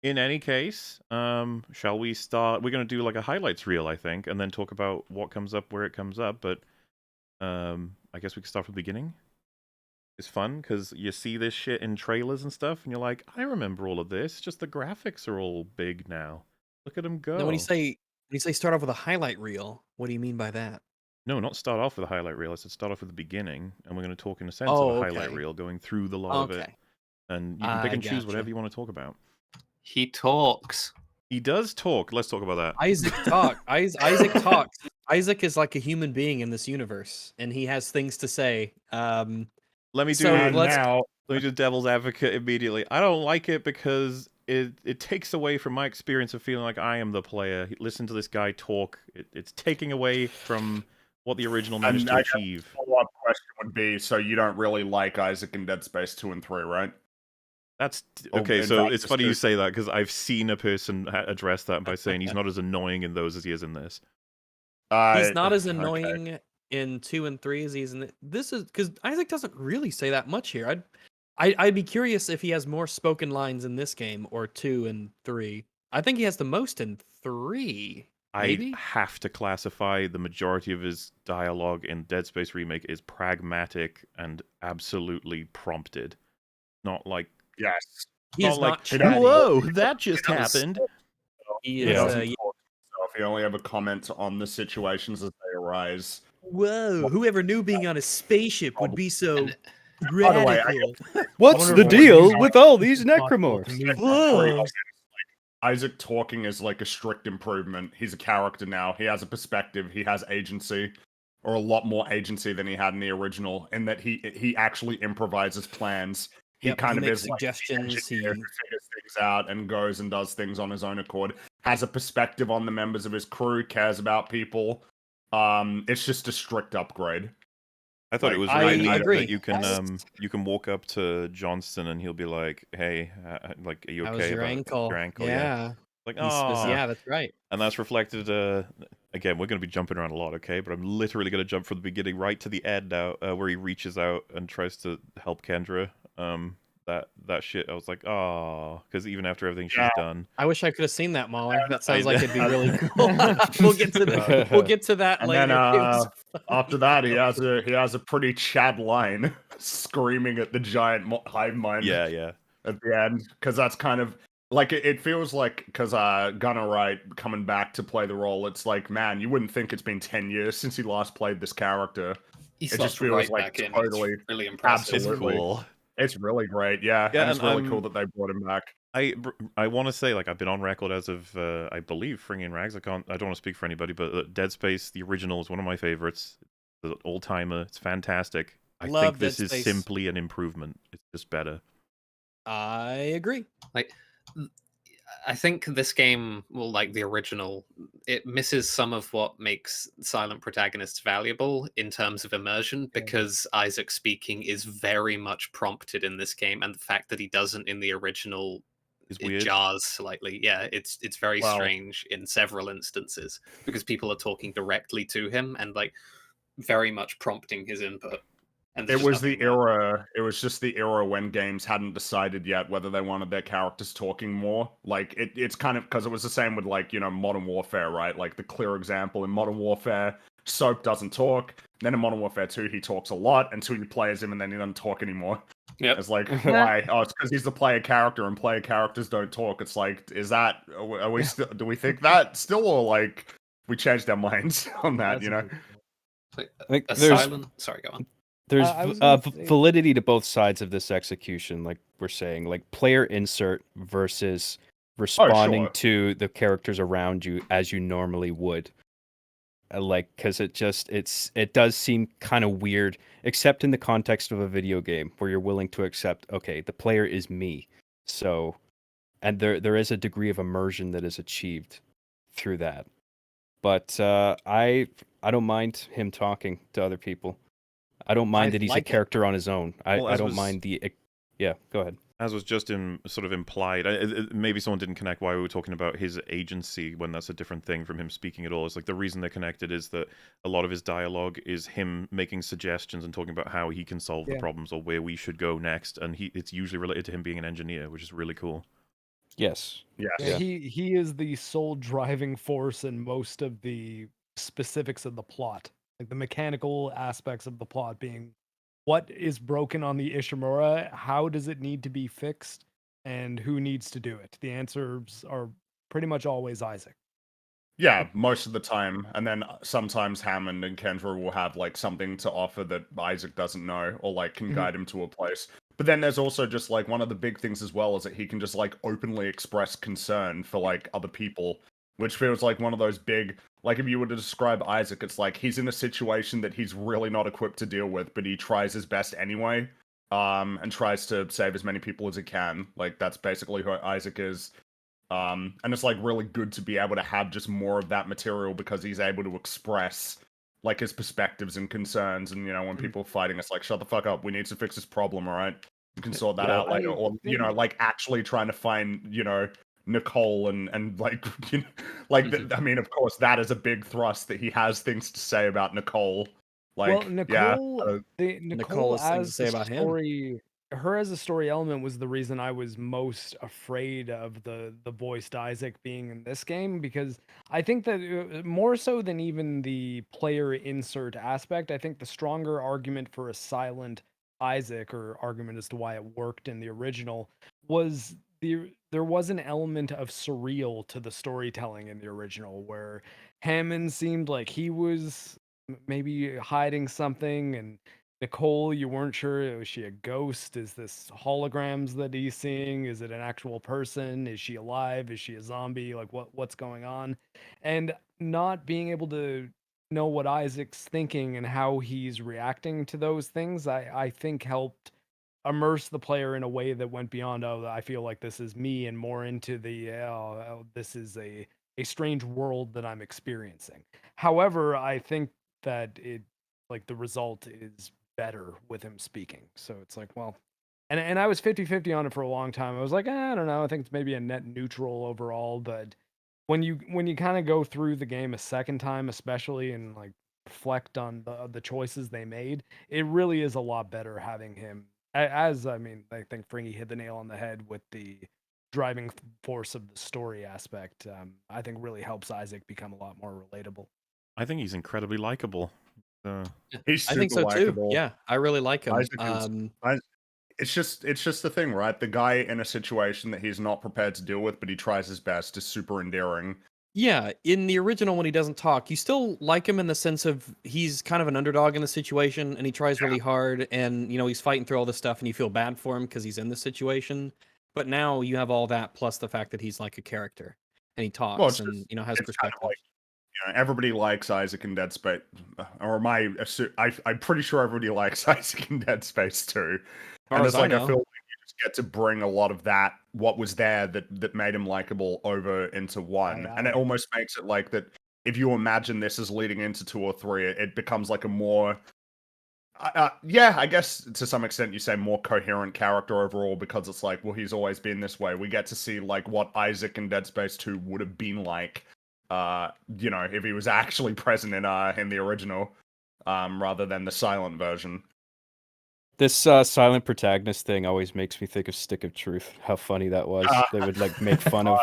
In any case, shall we start? We're going to do like a highlights reel, I think, and then talk about what comes up where it comes up, but I guess we can start from the beginning. It's fun because you see this shit in trailers and stuff, and you're like, I remember all of this. Just the graphics are all big now. Look at them go.
Now, when you say start off with a highlight reel, what do you mean by that?
No, not start off with a highlight reel. I said start off with the beginning, and we're going to talk in a sense of a highlight reel, going through the lot of it, and you can pick and choose whatever you want to talk about.
He talks.
He does talk. Let's talk about that.
Isaac talks. Isaac talks. Isaac is like a human being in this universe, and he has things to say.
Let me do devil's advocate immediately. I don't like it because it takes away from my experience of feeling like I am the player. Listen to this guy talk. It's taking away from what the original managed to achieve.
The follow-up question would be, so you don't really like Isaac in Dead Space 2 and 3, right?
That's okay. So it's funny you say that because I've seen a person address that by saying he's not as annoying in those as he is in this.
He's not as annoying in 2 and 3 as he is in this is because Isaac doesn't really say that much here. I'd be curious if he has more spoken lines in this game or 2 and 3. I think he has the most in 3. Maybe?
I have to classify the majority of his dialogue in Dead Space Remake is pragmatic and absolutely prompted. Not like
he's not like
whoa, that just happened.
He only ever comments on the situations as they arise.
Whoa, whoever knew being on a spaceship would be so radical.
What's the deal with all these necromorphs?
Isaac talking is like a strict improvement. He's a character now. He has a perspective. He has agency, or a lot more agency than he had in the original. In that he actually improvises plans. He kind of
makes
is like the
suggestions.
engineer who figures things out and goes and does things on his own accord. Has a perspective on the members of his crew. Cares about people. It's just a strict upgrade.
I thought it was really neat that you can walk up to Johnston and he'll be like, "Hey, like, are you okay
How's your
about
ankle?
your ankle?"
Yeah.
Like,
yeah, that's right.
And that's reflected. Again, we're going to be jumping around a lot, okay? But I'm literally going to jump from the beginning right to the end now, where he reaches out and tries to help Kendra. That shit, I was like, oh, because even after everything she's done,
I wish I could have seen that, Mahler. That sounds like it'd be really cool. We'll get to that
and
later.
Then, after that, he has a pretty Chad line screaming at the giant hive mind.
Yeah.
At the end, because that's kind of like it feels like, because Gunnar Wright coming back to play the role. It's like, man, you wouldn't think it's been 10 years since he last played this character.
He
it just feels
right
like
back
totally
in. It's really impressive.
Absolutely.
It's cool.
It's really great, yeah. And it's really cool that they brought him back.
I want to say, like, I've been on record as of I believe Fringing Rags. I don't want to speak for anybody, but Dead Space, the original, is one of my favorites. The old timer, it's fantastic. I think this is simply an improvement. It's just better.
I agree.
Like, I think this game, well, like the original, it misses some of what makes silent protagonists valuable in terms of immersion, because Isaac speaking is very much prompted in this game, and the fact that he doesn't in the original, it jars slightly. Yeah, it's very strange in several instances, because people are talking directly to him and like very much prompting his input. And
it was the era. It was just the era when games hadn't decided yet whether they wanted their characters talking more. Like it's kind of, because it was the same with, like, Modern Warfare, right? Like the clear example in Modern Warfare, Soap doesn't talk. Then in Modern Warfare 2, he talks a lot until you play as him, and then he doesn't talk anymore.
Yeah,
it's like, why? Oh, it's because he's the player character, and player characters don't talk. It's like, is that? Are we still? Do we think that still, or like we changed our minds on that?
Like silent. Sorry, go on.
There's validity to both sides of this execution, like we're saying, like player insert versus responding to the characters around you as you normally would. Like, because it does seem kind of weird, except in the context of a video game where you're willing to accept, okay, the player is me. So, and there is a degree of immersion that is achieved through that. But I don't mind him talking to other people. I don't mind that he's a character on his own. I don't mind the... Yeah, go ahead.
As was just sort of implied, maybe someone didn't connect why we were talking about his agency when that's a different thing from him speaking at all. It's like the reason they're connected is that a lot of his dialogue is him making suggestions and talking about how he can solve the problems or where we should go next, and it's usually related to him being an engineer, which is really cool.
Yes.
Yeah. He is the sole driving force in most of the specifics of the plot. Like the mechanical aspects of the plot being what is broken on the Ishimura, how does it need to be fixed, and who needs to do it? The answers are pretty much always Isaac.
Yeah, most of the time. And then sometimes Hammond and Kendra will have like something to offer that Isaac doesn't know, or like can guide him to a place. But then there's also just like one of the big things as well is that he can just like openly express concern for like other people, which feels like one of those big, like if you were to describe Isaac, it's like he's in a situation that he's really not equipped to deal with, but he tries his best anyway, and tries to save as many people as he can. Like that's basically who Isaac is. And it's like really good to be able to have just more of that material, because he's able to express like his perspectives and concerns. And when people are fighting, it's like, shut the fuck up, we need to fix this problem, all right? You can sort that out later. Or like actually trying to find Nicole and like I mean, of course, that is a big thrust that he has things to say about Nicole. Like,
Nicole,
Nicole has things to say about
him. Her as a story element was the reason I was most afraid of the voiced Isaac being in this game, because I think that more so than even the player insert aspect, I think the stronger argument for a silent Isaac, or argument as to why it worked in the original, was there was an element of surreal to the storytelling in the original, where Hammond seemed like he was maybe hiding something, and Nicole, you weren't sure, was she a ghost? Is this holograms that he's seeing? Is it an actual person? Is she alive? Is she a zombie? Like what's going on? And not being able to know what Isaac's thinking and how he's reacting to those things, I think helped immerse the player in a way that went beyond, oh, I feel like this is me, and more into the, this is a strange world that I'm experiencing. However, I think that like the result is better with him speaking. So it's like, well, and I was 50-50 on it for a long time. I was like, I don't know. I think it's maybe a net neutral overall, but when you kind of go through the game a second time, especially, and like reflect on the choices they made, it really is a lot better having him as, I mean, I think Fringy hit the nail on the head with the driving force of the story aspect. I think really helps Isaac become a lot more relatable.
I think he's incredibly likable.
He's super
I think so
likable.
too. Yeah, I really like him.
It's just the thing, right? The guy in a situation that he's not prepared to deal with, but he tries his best, is super endearing.
Yeah, in the original, when he doesn't talk, you still like him in the sense of he's kind of an underdog in the situation, and he tries really hard, and he's fighting through all this stuff, and you feel bad for him because he's in this situation. But now you have all that plus the fact that he's like a character, and he talks, and has perspective.
Kind of like, everybody likes Isaac in Dead Space, or I'm pretty sure everybody likes Isaac in Dead Space too. And it's like I feel like you just get to bring a lot of that, what was there that made him likable, over into one, and it almost makes it like that. If you imagine this as leading into 2 or 3, it becomes like a more, I guess to some extent you say more coherent character overall, because it's like, well, he's always been this way. We get to see like what Isaac in Dead Space 2 would have been like, if he was actually present in the original, rather than the silent version.
This silent protagonist thing always makes me think of Stick of Truth. How funny that was. They would like make fun of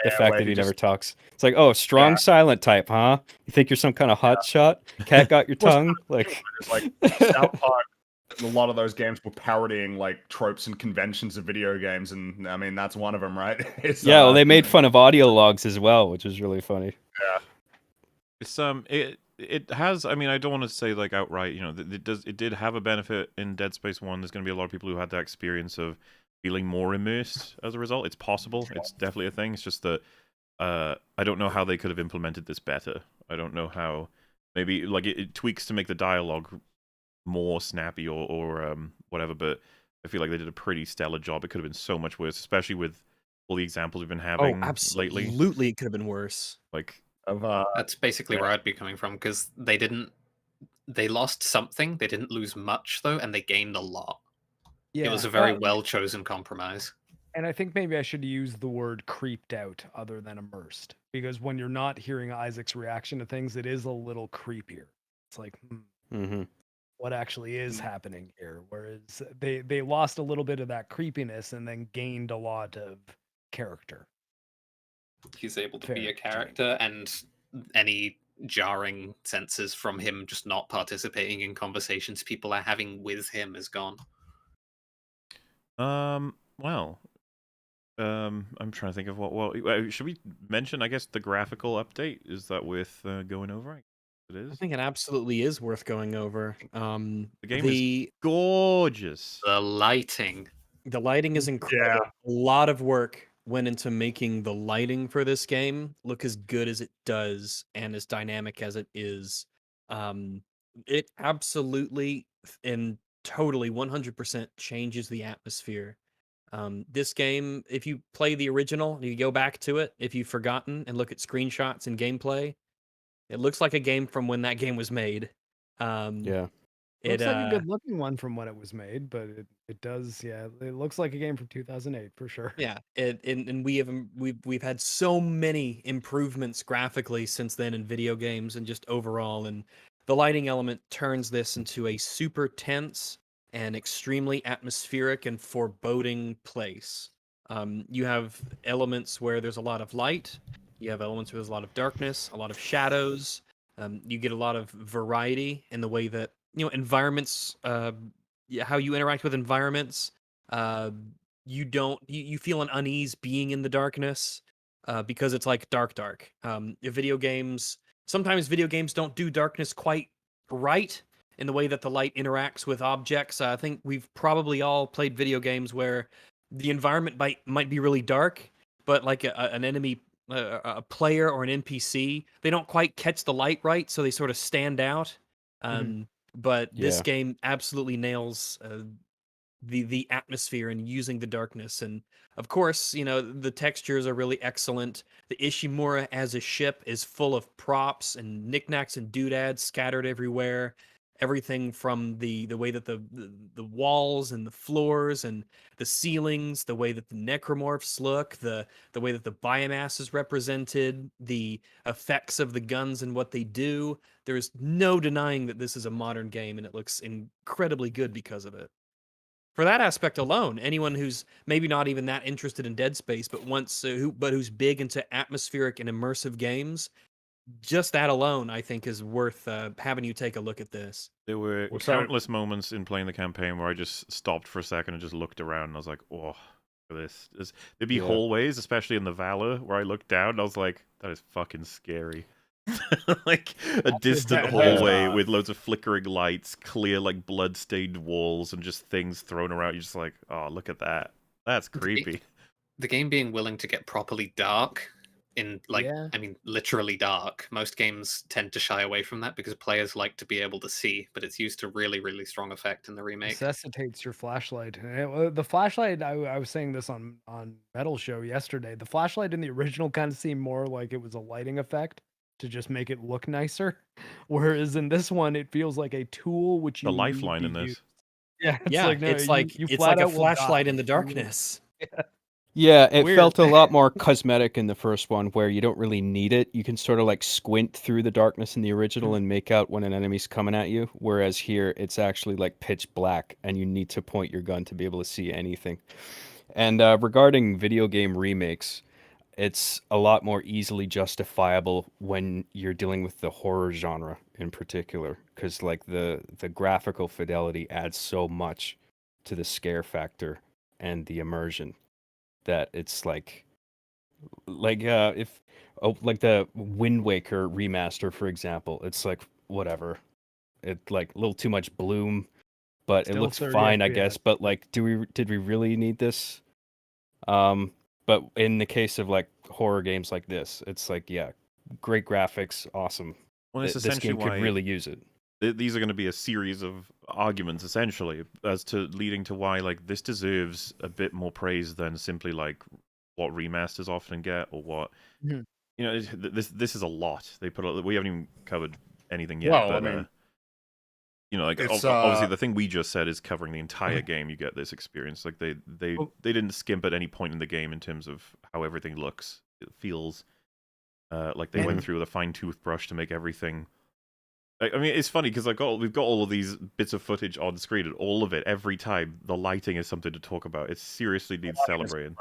the fact that he never talks. It's like, oh, strong silent type, huh? You think you're some kind of hot shot? Cat got your tongue? Like
South Park, a lot of those games were parodying like tropes and conventions of video games, and I mean that's one of them, right?
Well, they made fun of audio logs as well, which was really funny.
Yeah.
It's it has, I mean, I don't want to say like outright, it did have a benefit in Dead Space 1. There's going to be a lot of people who had that experience of feeling more immersed as a result. It's possible. It's definitely a thing. It's just that I don't know how they could have implemented this better. I don't know how. Maybe like it tweaks to make the dialogue more snappy or whatever, but I feel like they did a pretty stellar job. It could have been so much worse, especially with all the examples we've been having lately.
Absolutely, it could have been worse.
Like,
that's basically where I'd be coming from, because they lost something. They didn't lose much though, and they gained a lot. It was a very well chosen compromise.
And I think maybe I should use the word creeped out other than immersed, because when you're not hearing Isaac's reaction to things, it is a little creepier. It's like, what actually is happening here? Whereas they lost a little bit of that creepiness and then gained a lot of character.
He's able to be a character, and any jarring senses from him just not participating in conversations people are having with him is gone.
Well, I'm trying to think of what should we mention? I guess the graphical update, is that worth going over? It is.
I think it absolutely is worth going over.
The game is gorgeous.
The lighting
is incredible. A lot of work went into making the lighting for this game look as good as it does and as dynamic as it is. It absolutely and totally 100% changes the atmosphere. This game, if you play the original, you go back to it, if you've forgotten and look at screenshots and gameplay, it looks like a game from when that game was made.
It looks like a good looking one from when it was made, but it does, it looks like a game from 2008 for sure.
Yeah, and we've had so many improvements graphically since then in video games and just overall, and the lighting element turns this into a super tense and extremely atmospheric and foreboding place. You have elements where there's a lot of light, you have elements where there's a lot of darkness, a lot of shadows. You get a lot of variety in the way that environments, how you interact with environments. You feel an unease being in the darkness because it's like dark. Sometimes video games don't do darkness quite right, in the way that the light interacts with objects. I think we've probably all played video games where the environment might be really dark, but like an enemy, a player or an NPC, they don't quite catch the light right, so they sort of stand out. But this game absolutely nails the atmosphere and using the darkness. And of course, the textures are really excellent. The Ishimura as a ship is full of props and knickknacks and doodads scattered everywhere. Everything from the way that the walls and the floors and the ceilings, the way that the necromorphs look, the way that the biomass is represented, the effects of the guns and what they do. There's no denying that this is a modern game, and it looks incredibly good because of it. For that aspect alone, anyone who's maybe not even that interested in Dead Space, but who's big into atmospheric and immersive games, just that alone, I think, is worth having you take a look at this.
There were countless moments in playing the campaign where I just stopped for a second and just looked around, and I was like, "Oh, look at this!" There'd be hallways, especially in the Valor, where I looked down, and I was like, "That is fucking scary." Like a distant hallway with loads of flickering lights, clear like blood-stained walls, and just things thrown around. You're just like, "Oh, look at that! That's creepy."
The game being willing to get properly dark. I mean, literally dark. Most games tend to shy away from that because players like to be able to see, but it's used to really, really strong effect in the remake.
Necessitates your flashlight. The flashlight, I was saying this on Metal Show yesterday. The flashlight in the original kind of seemed more like it was a lighting effect to just make it look nicer, whereas in this one, it feels like a tool which you
the lifeline in this.
Use. Yeah,
it's like a flashlight in the darkness.
Yeah, it felt a lot more cosmetic in the first one, where you don't really need it. You can sort of like squint through the darkness in the original and make out when an enemy's coming at you, whereas here it's actually like pitch black and you need to point your gun to be able to see anything. And regarding video game remakes, it's a lot more easily justifiable when you're dealing with the horror genre in particular, because like the graphical fidelity adds so much to the scare factor and the immersion that it's like if like the Wind Waker remaster, for example, it's like whatever, it's like a little too much bloom, but it looks fine, I guess. But like, did we really need this? But in the case of like horror games like this, it's like, yeah, great graphics, awesome.
Well, it's
this
essentially
game could really use it.
These are going to be a series of arguments, essentially, as to leading to why like this deserves a bit more praise than simply like what remasters often get, or what this is a lot. They put we haven't even covered anything yet.
Well,
but,
I mean,
like obviously the thing we just said is covering the entire game. You get this experience. Like they didn't skimp at any point in the game in terms of how everything looks, it feels. Like they went through with a fine-tooth brush to make everything. I mean, it's funny because we've got all of these bits of footage on screen, and all of it, every time, the lighting is something to talk about. It seriously needs celebrating.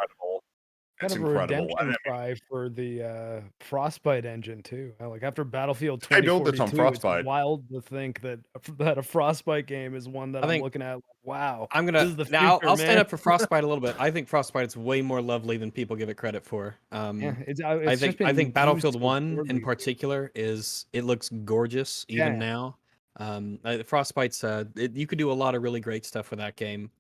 It's
kind of a
incredible.
redemption cry for the Frostbite engine too. Like after Battlefield
I built this
2042,
on Frostbite.
it's wild to think that a Frostbite game is one that I'm looking at. Like, wow,
I'm
this is
gonna
the
now.
future,
I'll stand
man.
up for Frostbite a little bit. I think Frostbite's way more lovely than people give it credit for. I think Battlefield 1 in particular it looks gorgeous even now. Frostbite's you could do a lot of really great stuff with that game.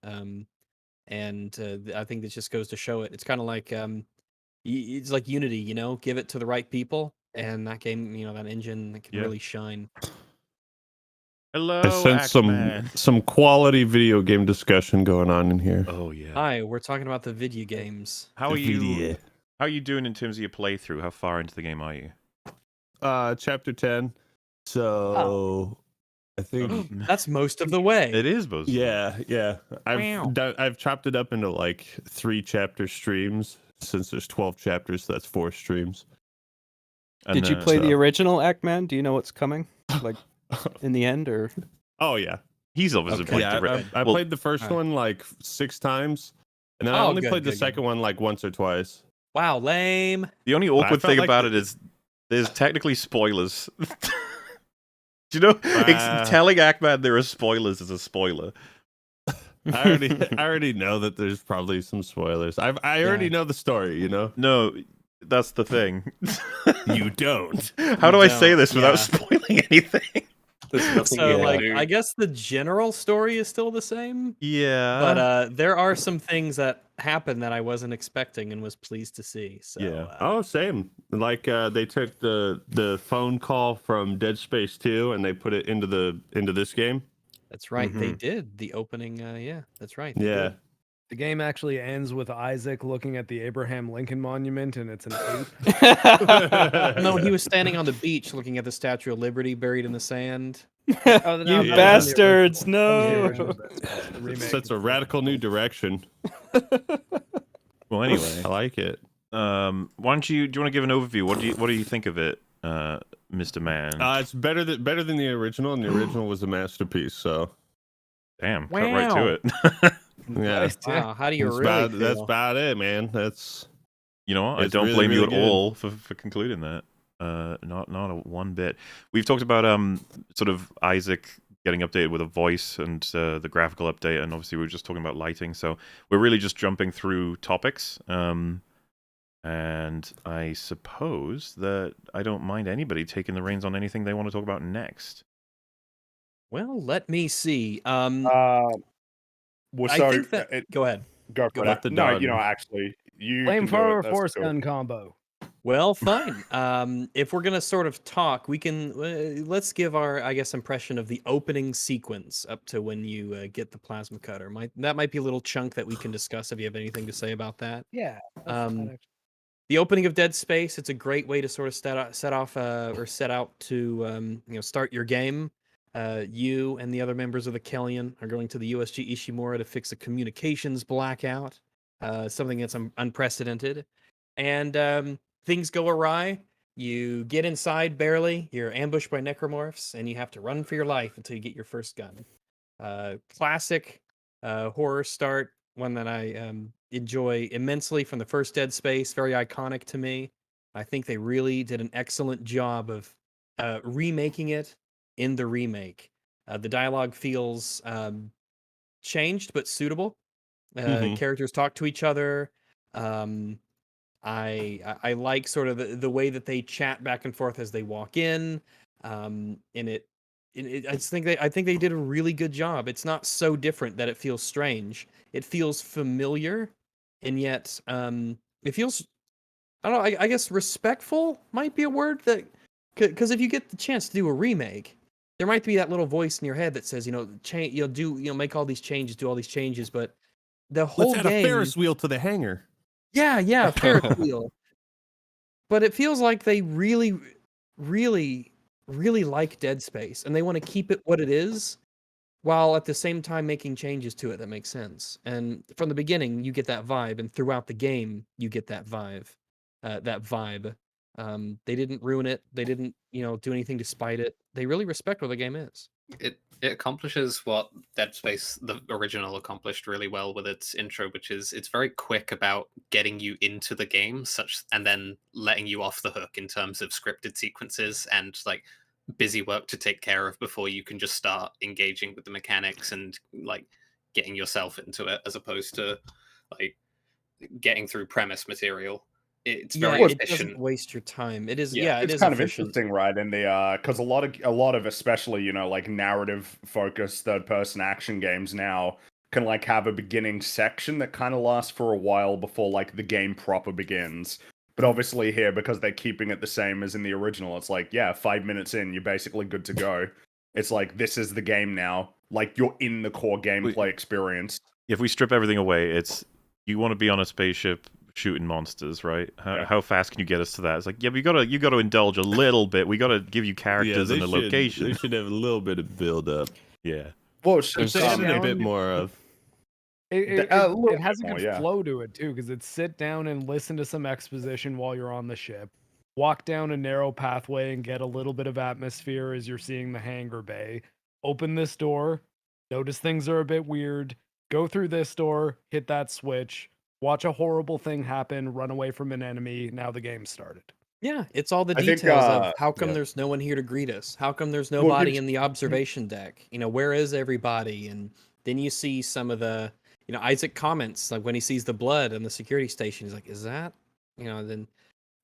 And I think this just goes to show it. It's kind of like it's like Unity, give it to the right people, and that game, that engine that can really shine.
Hello,
I sense some quality video game discussion going on in here.
Oh yeah.
Hi, we're talking about the video games.
How are you doing in terms of your playthrough? How far into the game are you?
Chapter 10. So I think
that's most of the way.
It is most.
Yeah. I've chopped it up into like 3 chapter streams, since there's 12 chapters, so that's 4 streams.
Did you play the original Ackman? Do you know what's coming? Like in the end, or?
Oh yeah,
he's obviously played.
I played the first one like 6 times, and then I only played the second one like once or twice.
Wow, lame.
The only awkward thing about it is there's technically spoilers. Do you know? Telling Ackman there are spoilers is a spoiler.
I already know that there's probably some spoilers. I already know the story,
No, that's the thing.
You don't.
How do I say this without spoiling anything?
So like, I guess the general story is still the same.
Yeah.
But there are some things that happen that I wasn't expecting and was pleased to see. So
yeah. Same. Like they took the phone call from Dead Space 2 and they put it into this game.
That's right. They did the opening. Yeah, that's right.
Yeah.
The game actually ends with Isaac looking at the Abraham Lincoln Monument, and it's an ape.
No, he was standing on the beach looking at the Statue of Liberty buried in the sand.
You bastards! No.
That's a radical new direction.
Well, anyway,
I like it.
Why don't you? Do you want to give an overview? What do you think of it, Mr. Man?
It's better than the original, and the original was a masterpiece. So,
damn, cut right to it.
Yeah.
Wow, how do you
feel?
That's
about it, man. That's
I don't blame you at all for concluding that. Not a one bit. We've talked about sort of Isaac getting updated with a voice and the graphical update, and obviously we were just talking about lighting. So we're really just jumping through topics. And I suppose that I don't mind anybody taking the reins on anything they want to talk about next.
Well, let me see.
Well,
I
so
think that. Go ahead.
Go for it. No, actually, you
flamethrower force gun combo.
Well, fine. If we're gonna sort of talk, we can let's give our, I guess, impression of the opening sequence up to when you get the plasma cutter. That might be a little chunk that we can discuss if you have anything to say about that.
Yeah.
The opening of Dead Space. It's a great way to sort of set out to start your game. You and the other members of the Kellion are going to the USG Ishimura to fix a communications blackout, something that's unprecedented. And things go awry. You get inside barely. You're ambushed by necromorphs, and you have to run for your life until you get your first gun. Classic horror start, one that I enjoy immensely from the first Dead Space. Very iconic to me. I think they really did an excellent job of remaking it in the remake. The dialogue feels changed but suitable. Characters talk to each other. I like sort of the way that they chat back and forth as they walk in. I think they did a really good job. It's not so different that it feels strange. It feels familiar, and yet it feels, I don't know, I guess respectful might be a word, that because if you get the chance to do a remake, there might be that little voice in your head that says, make all these changes, do all these changes, but the whole
Let's add
game,
a Ferris wheel to the hangar.
Yeah, Ferris wheel. But it feels like they really, really, really like Dead Space, and they want to keep it what it is, while at the same time making changes to it that make sense. And from the beginning, you get that vibe, and throughout the game, you get that vibe. They didn't ruin it. They didn't, do anything to spite it. They really respect what the game is.
It accomplishes what Dead Space, the original, accomplished really well with its intro, which is it's very quick about getting you into the game, and then letting you off the hook in terms of scripted sequences and like busy work to take care of before you can just start engaging with the mechanics and like getting yourself into it, as opposed to like getting through premise material. It's very efficient.
It doesn't waste your time. It is,
it's kind of interesting, right? In the because a lot of especially like narrative focused third person action games now can like have a beginning section that kind of lasts for a while before like the game proper begins. But obviously here, because they're keeping it the same as in the original, it's like 5 minutes in, you're basically good to go. It's like, this is the game now. Like, you're in the core gameplay experience.
If we strip everything away, it's you want to be on a spaceship shooting monsters, right? How fast can you get us to that? It's like, you gotta indulge a little bit. We gotta give you characters and a location.
They should have a little bit of build up.
Yeah.
Well,
there's a bit more of.
It has a good flow to it too, because it's sit down and listen to some exposition while you're on the ship, walk down a narrow pathway and get a little bit of atmosphere as you're seeing the hangar bay, open this door, notice things are a bit weird, go through this door, hit that switch, watch a horrible thing happen, run away from an enemy. Now the game started.
Yeah, it's all the details of how come there's no one here to greet us? How come there's nobody in the observation deck? Where is everybody? And then you see some of the, Isaac comments, like when he sees the blood on the security station, he's like, is that? Then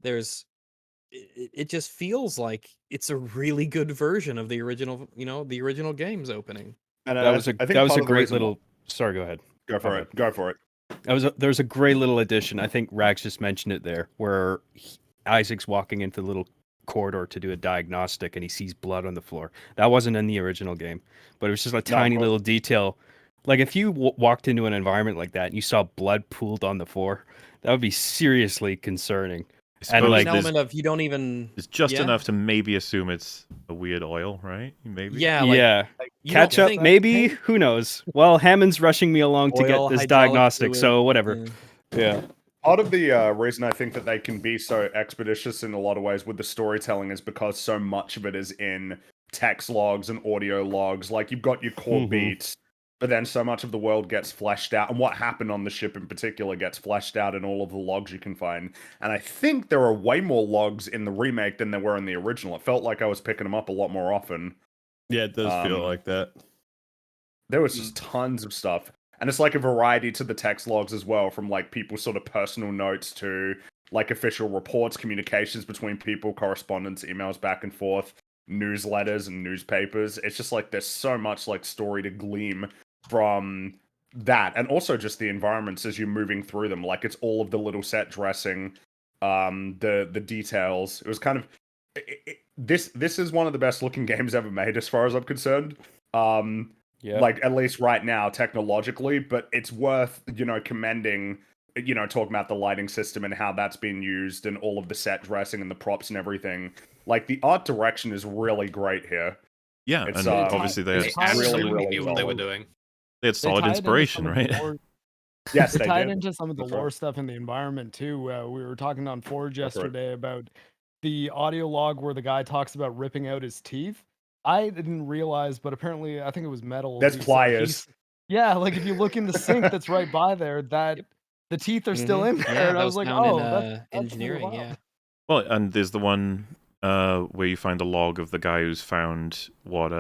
there's it just feels like it's a really good version of the original, the original game's opening.
And
that was a great little. Sorry, go ahead.
Go for it. Go for it.
There's a great little addition. I think Rags just mentioned it there, where Isaac's walking into the little corridor to do a diagnostic, and he sees blood on the floor. That wasn't in the original game, but it was just a tiny little detail. Like if you walked into an environment like that and you saw blood pooled on the floor, that would be seriously concerning.
And like an element of you don't even.
It's just enough to maybe assume it's a weird oil, right? Maybe.
Yeah.
Like ketchup, maybe. Who knows? Well, Hammond's rushing me along to get this diagnostic, so whatever. Yeah.
Part of the reason I think that they can be so expeditious in a lot of ways with the storytelling is because so much of it is in text logs and audio logs. Like you've got your core beats, but then so much of the world gets fleshed out, and what happened on the ship in particular gets fleshed out in all of the logs you can find. And I think there are way more logs in the remake than there were in the original. It felt like I was picking them up a lot more often.
Yeah, it does feel like that.
There was just tons of stuff. And it's like a variety to the text logs as well, from like people's sort of personal notes to like official reports, communications between people, correspondence, emails back and forth, newsletters and newspapers. It's just like there's so much like story to glean from that, and also just the environments as you're moving through them. Like it's all of the little set dressing, the details. It was kind of this is one of the best looking games ever made as far as I'm concerned. Like at least right now technologically, but it's worth commending, talking about the lighting system and how that's been used and all of the set dressing and the props and everything. Like the art direction is really great here.
Yeah,
it's,
and obviously they
absolutely knew what they were doing.
They had solid inspiration, right?
Yes,
they tied
did.
into some of the lore stuff in the environment too. We were talking on Forge yesterday about the audio log where the guy talks about ripping out his teeth. I didn't realize, but apparently I think it was metal.
That's pliers.
Yeah, like if you look in the sink that's right by there, that the teeth are still in there. And I was like, oh, that's
engineering, yeah.
Well, and there's the one where you find the log of the guy who's found what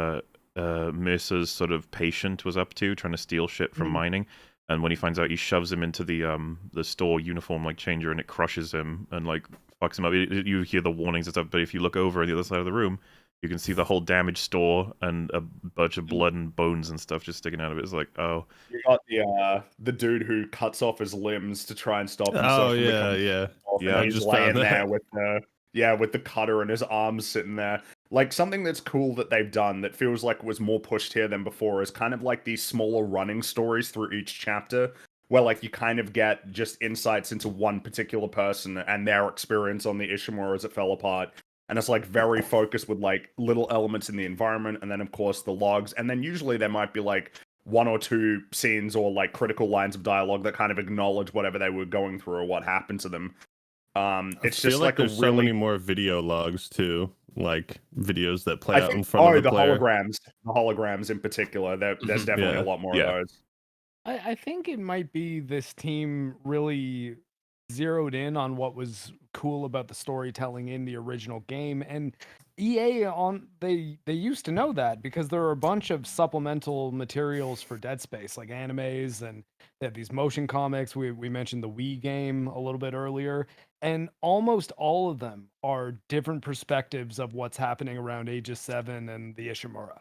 Mercer's sort of patient was up to, trying to steal shit from mining. And when he finds out, he shoves him into the store uniform like changer, and it crushes him and like fucks him up. You hear the warnings and stuff, but if you look over on the other side of the room, you can see the whole damaged store and a bunch of blood and bones and stuff just sticking out of it. It's like, oh.
You got the dude who cuts off his limbs to try and stop himself.
Oh yeah.
He's laying there with the cutter and his arms sitting there. Like something that's cool that they've done that feels like it was more pushed here than before is kind of like these smaller running stories through each chapter, where like you kind of get just insights into one particular person and their experience on the Ishimura as it fell apart. And it's like very focused with like little elements in the environment, and then of course the logs, and then usually there might be like one or two scenes or like critical lines of dialogue that kind of acknowledge whatever they were going through or what happened to them. It's just like
there's so many more video logs too, like videos that play out in front of the player.
The holograms in particular. There's definitely a lot more of those.
I think it might be this team really zeroed in on what was cool about the storytelling in the original game, and EA they used to know that because there are a bunch of supplemental materials for Dead Space, like animes, and they have these motion comics. We mentioned the Wii game a little bit earlier, and almost all of them are different perspectives of what's happening around Aegis 7 and the Ishimura.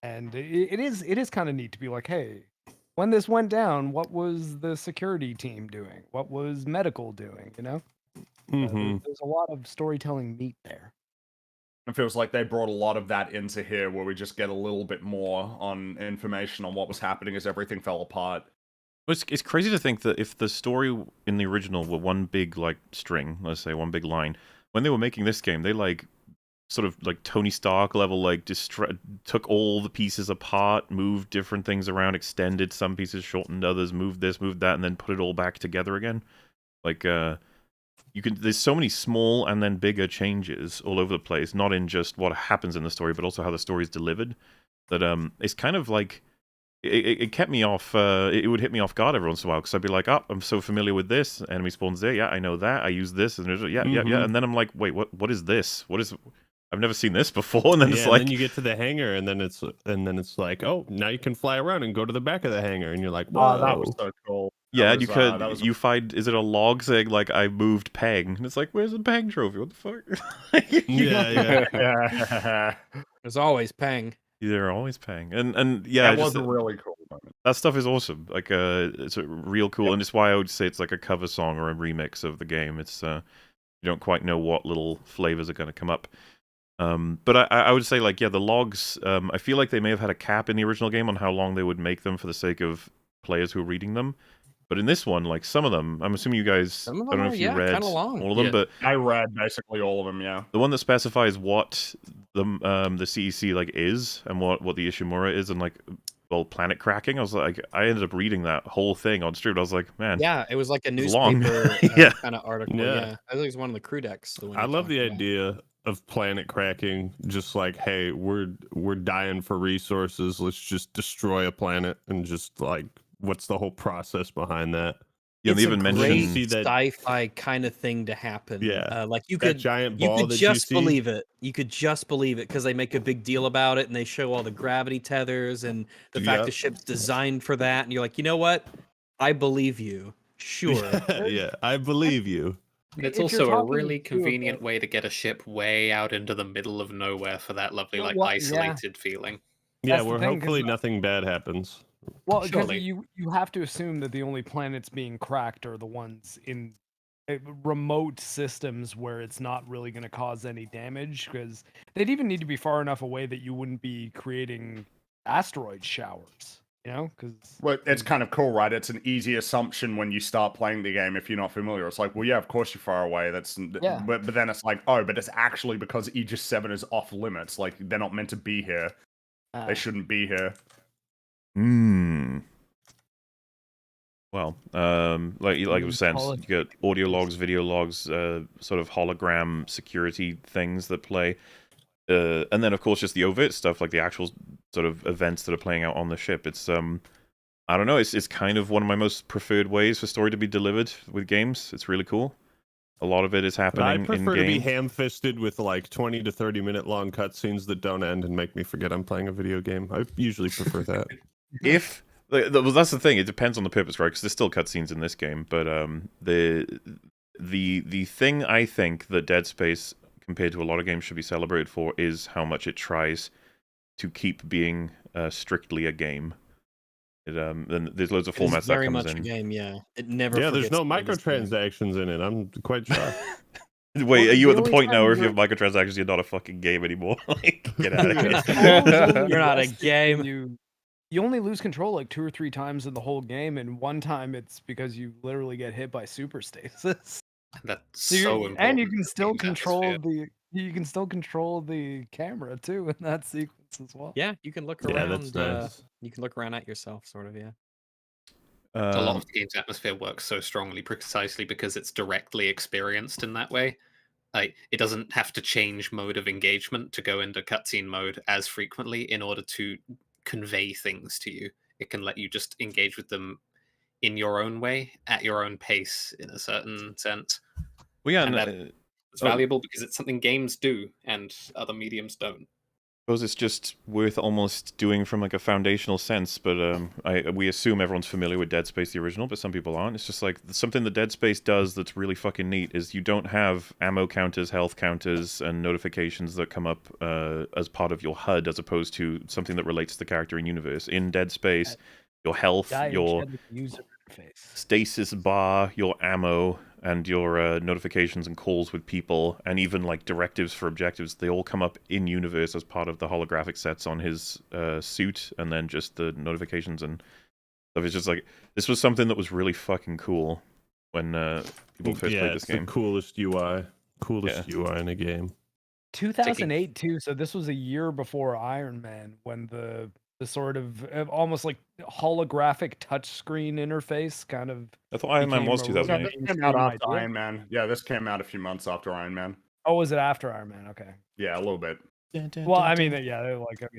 And it is kind of neat to be like, hey, when this went down, what was the security team doing? What was medical doing? There's a lot of storytelling meat there.
It feels like they brought a lot of that into here, where we just get a little bit more on information on what was happening as everything fell apart.
It's crazy to think that if the story in the original were one big like string, let's say one big line, when they were making this game, they like sort of like Tony Stark level, like took all the pieces apart, moved different things around, extended some pieces, shortened others, moved this, moved that, and then put it all back together again. Like there's so many small and then bigger changes all over the place, not in just what happens in the story, but also how the story is delivered. That it's kind of like it kept me off. It would hit me off guard every once in a while, because I'd be like, "Oh, I'm so familiar with this. Enemy spawns there. Yeah, I know that. I use this, and yeah, and then I'm like, "Wait, what is this? What is?" I've never seen this before. And then it's
and
like,
then you get to the hangar, and then it's like, oh, now you can fly around and go to the back of the hangar, and you're like, whoa,
that was so cool.
Yeah,
was,
you could.
that was
you find, is it a log saying like I moved Peng? And it's like, where's the Peng trophy? What the fuck?
yeah.
There's always Peng.
They're always Peng, and yeah,
that was a really cool moment.
That stuff is awesome. Like, it's a real cool, and it's why I would say it's like a cover song or a remix of the game. It's you don't quite know what little flavors are going to come up. But I would say, like, yeah, the logs. I feel like they may have had a cap in the original game on how long they would make them for the sake of players who are reading them. But in this one, like, some of them, I'm assuming you guys, I don't know if you read all of them, but
I read basically all of them. Yeah,
the one that specifies what the CEC like is and what the Ishimura is, and like, well, planet cracking. I was like, I ended up reading that whole thing on stream. I was like, man,
yeah, it was like a
long.
newspaper
Yeah.
kind of article. Yeah, I think it was one of the crew decks.
I love the idea of planet cracking. Just like, hey, we're dying for resources. Let's just destroy a planet, and just like, what's the whole process behind that?
Yeah,
it's
they even mentioned
sci-fi kind of thing to happen.
Yeah,
like you
that
could
giant ball
you could
that
just
you see?
believe it. You could just believe it because they make a big deal about it, and they show all the gravity tethers and the fact the ship's designed for that. And you're like, you know what? I believe you. Sure.
Yeah, I believe you.
It's also a really convenient way to get a ship way out into the middle of nowhere for that lovely, like, isolated feeling.
Yeah, where hopefully nothing bad happens.
Well, because you have to assume that the only planets being cracked are the ones in remote systems where it's not really going to cause any damage, because they'd even need to be far enough away that you wouldn't be creating asteroid showers, you know?
Well, it's kind of cool, right? It's an easy assumption when you start playing the game if you're not familiar. It's like, well, yeah, of course you're far away. But then it's like, oh, but it's actually because Aegis 7 is off limits. Like, they're not meant to be here. They shouldn't be here.
Well, like it was said, you get audio logs, video logs, sort of hologram security things that play, and then of course just the overt stuff, like the actual sort of events that are playing out on the ship. It's I don't know, it's kind of one of my most preferred ways for story to be delivered with games. It's really cool. A lot of it is happening in game.
I prefer to be ham-fisted with like 20 to 30 minute long cutscenes that don't end and make me forget I'm playing a video game. I usually prefer that.
Well, that's the thing. It depends on the purpose, right? Because there's still cutscenes in this game, but the thing I think that Dead Space, compared to a lot of games, should be celebrated for is how much it tries to keep being strictly a game. Then there's loads of formats that comes in.
Very much a game, yeah. It never.
Yeah, there's no microtransactions in it. I'm quite shocked.
Wait, are you at the point now where if you have microtransactions, you're not a fucking game anymore? Like, get out of here.
You're not a game.
You only lose control like 2 or 3 times in the whole game, and one time it's because you literally get hit by super stasis.
That's so important.
And you can still control the camera too in that sequence as well.
Yeah, you can look around.
That's nice.
You can look around at yourself, sort of. Yeah.
A lot of the game's atmosphere works so strongly precisely because it's directly experienced in that way. Like, it doesn't have to change mode of engagement to go into cutscene mode as frequently in order to convey things to you. It can let you just engage with them in your own way, at your own pace, in a certain sense.
Well, yeah,
and it's valuable because it's something games do and other mediums don't.
I suppose it's just worth almost doing from like a foundational sense, but we assume everyone's familiar with Dead Space the original, but some people aren't. It's just like something that Dead Space does that's really fucking neat is you don't have ammo counters, health counters, and notifications that come up as part of your HUD, as opposed to something that relates to the character in universe. In Dead Space, your health, your stasis bar, your ammo, and your notifications and calls with people, and even like directives for objectives, they all come up in universe as part of the holographic sets on his suit, and then just the notifications and stuff. It's just like, this was something that was really fucking cool when people first played this game.
The coolest UI in a game.
2008 too, so this was a year before Iron Man, when the sort of almost like holographic touchscreen interface kind of.
I thought Iron Man was 2008.
This came out after Iron Man. Yeah, this came out a few months after Iron Man.
Oh, was it after Iron Man? Okay.
Yeah, a little bit.
Well, I mean,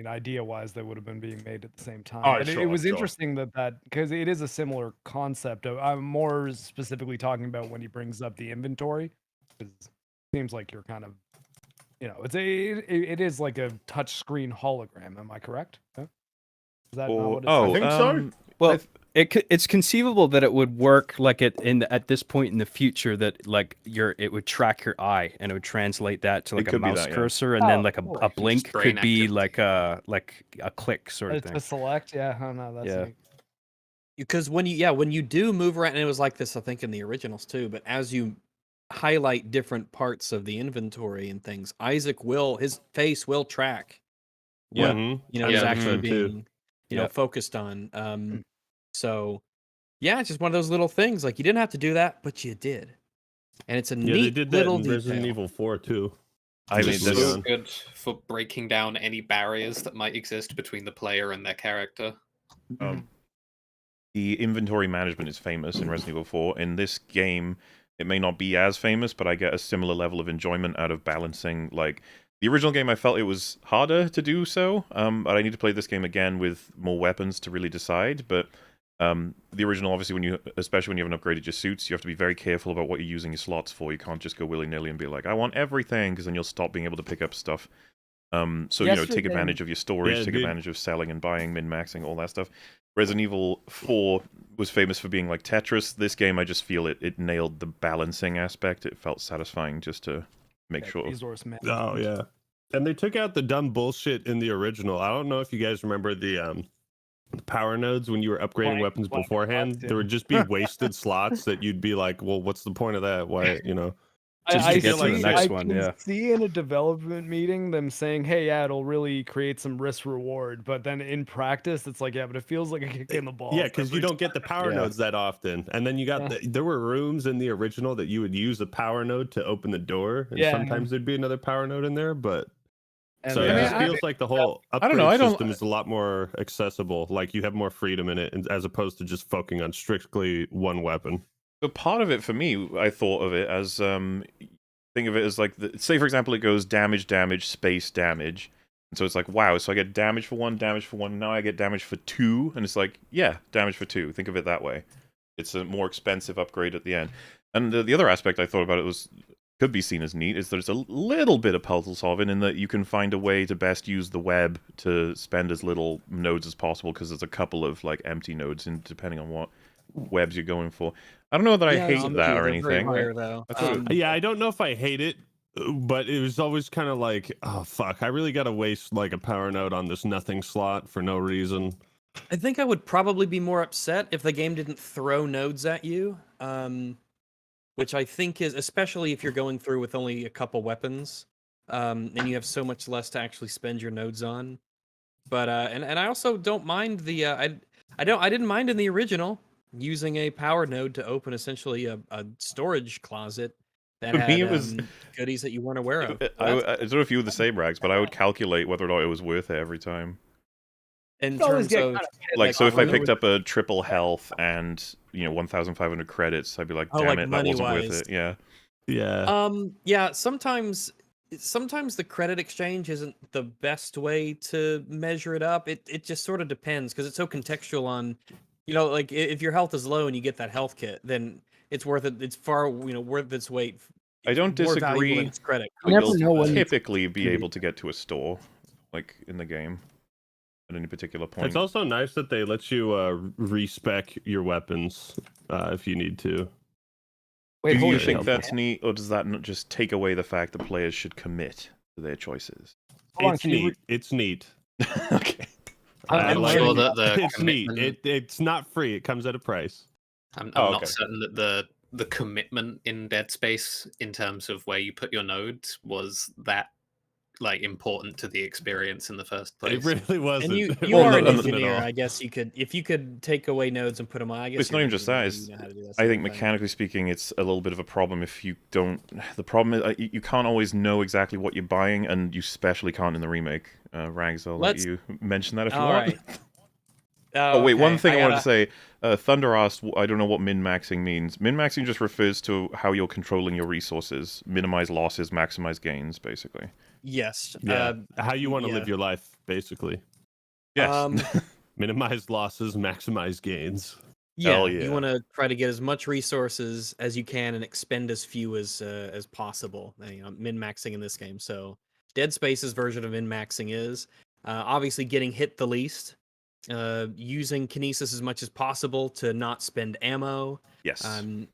idea-wise, they would have been being made at the same time.
Oh,
but it was interesting that because it is a similar concept. I'm more specifically talking about when he brings up the inventory. It seems like you're kind of it is like a touch screen hologram. Am I correct? Huh? Is that not
Or
what it's
I think so.
Well, it's conceivable that it would work like at this point in the future that like it would track your eye and it would translate that to like a
could be
mouse
that, yeah.
cursor, and then like a
cool.
blink
Just brain
could be
activity.
like a click sort of
It's
thing.
a select, yeah. Oh no, that's
Yeah.
neat.
Because when you do move around, and it was like this, I think, in the originals too. But as you highlight different parts of the inventory and things, his face will track what
Mm-hmm.
is
Yeah,
actually
too.
being
Yeah.
focused on. So yeah, it's just one of those little things. Like you didn't have to do that, but you did, and it's a
Yeah, they
neat
did that
little
in Resident
detail.
Evil 4 too.
I mean,
Just
Just
so
Leon.
good for breaking down any barriers that might exist between the player and their character.
The inventory management is famous in Resident Evil 4. In this game, it may not be as famous, but I get a similar level of enjoyment out of balancing. Like the original game, I felt it was harder to do so, but I need to play this game again with more weapons to really decide. But the original, obviously, especially when you haven't upgraded your suits, you have to be very careful about what you're using your slots for. You can't just go willy-nilly and be like, I want everything, because then you'll stop being able to pick up stuff. So, take advantage of your storage, take advantage of selling and buying, min-maxing, all that stuff. Resident Evil 4 was famous for being like Tetris. This game, I just feel it nailed the balancing aspect. It felt satisfying just to make sure.
Resource management.
Oh yeah, and they took out the dumb bullshit in the original. I don't know if you guys remember the power nodes when you were upgrading weapons beforehand. There would just be wasted slots that you'd be like, well, what's the point of that? Why,
I
get to the next one,
can
yeah.
see in a development meeting them saying, "Hey, yeah, it'll really create some risk reward," but then in practice, it's like, yeah, but it feels like a kick in the balls.
Yeah, because you
every
don't get the power
Yeah.
nodes that often, and then you got there were rooms in the original that you would use a power node to open the door, and sometimes there'd be another power node in there, but.
And
So
then-
it just feels like the whole
I don't know,
upgrade system is a lot more accessible. Like you have more freedom in it, as opposed to just focusing on strictly one weapon.
But part of it, for me, I thought of it as, think of it as like, say for example, it goes damage, damage, space, damage. And so it's like, wow, so I get damage for 1, now I get damage for 2, and it's like, yeah, damage for 2. Think of it that way. It's a more expensive upgrade at the end. And the other aspect I thought about it could be seen as neat, is that it's a little bit of puzzle solving in that you can find a way to best use the web to spend as little nodes as possible, because there's a couple of like empty nodes, and depending on what webs you're going for. I don't know that I hate that or anything.
Rare, though.
Yeah, I don't know if I hate it, but it was always kind of like, oh fuck, I really got to waste like a power node on this nothing slot for no reason.
I think I would probably be more upset if the game didn't throw nodes at you, which I think is, especially if you're going through with only a couple weapons, and you have so much less to actually spend your nodes on. But and I also don't mind the I didn't mind in the original using a power node to open essentially a storage closet that had
me, it was
goodies that you weren't aware of.
I don't know if you were the same, Rags, but I would calculate whether or not it was worth it every time.
In terms of
like, so if I picked up a triple health and 1,500 credits, I'd be like, damn it, that wasn't worth it. Yeah.
Yeah. Sometimes the credit exchange isn't the best way to measure it up. It just sort of depends, because it's so contextual on, like if your health is low and you get that health kit, then it's worth it. It's far worth its weight.
I don't disagree.
Its credit.
You'll typically be able to get to a store, like in the game, at any particular point.
It's also nice that they let you respec your weapons if you need to.
Do you think that's neat, or does that not just take away the fact that players should commit to their choices?
It's neat. It's neat.
Okay.
I'm sure that
it's neat. It's not free. It comes at a price.
I'm not certain that the commitment in Dead Space in terms of where you put your nodes was that like important to the experience in the first place.
It really wasn't.
And you are an engineer, I guess if you could take away nodes and put them on. I guess
it's not even just that. I think mechanically speaking, it's a little bit of a problem if you don't. The problem is you can't always know exactly what you're buying, and you especially can't in the remake. Rags, I'll let you mention that if you want.
Right.
Oh wait, one thing I wanted to say. Thunder asked, I don't know what min-maxing means. Min-maxing just refers to how you're controlling your resources. Minimize losses, maximize gains, basically.
Yes.
Yeah. How you want to live your life, basically.
Yes.
Minimize losses, maximize gains.
Yeah, you want to try to get as much resources as you can and expend as few as possible. Min-maxing in this game. So Dead Space's version of min-maxing is. Obviously getting hit the least. Using kinesis as much as possible to not spend ammo.
Yes.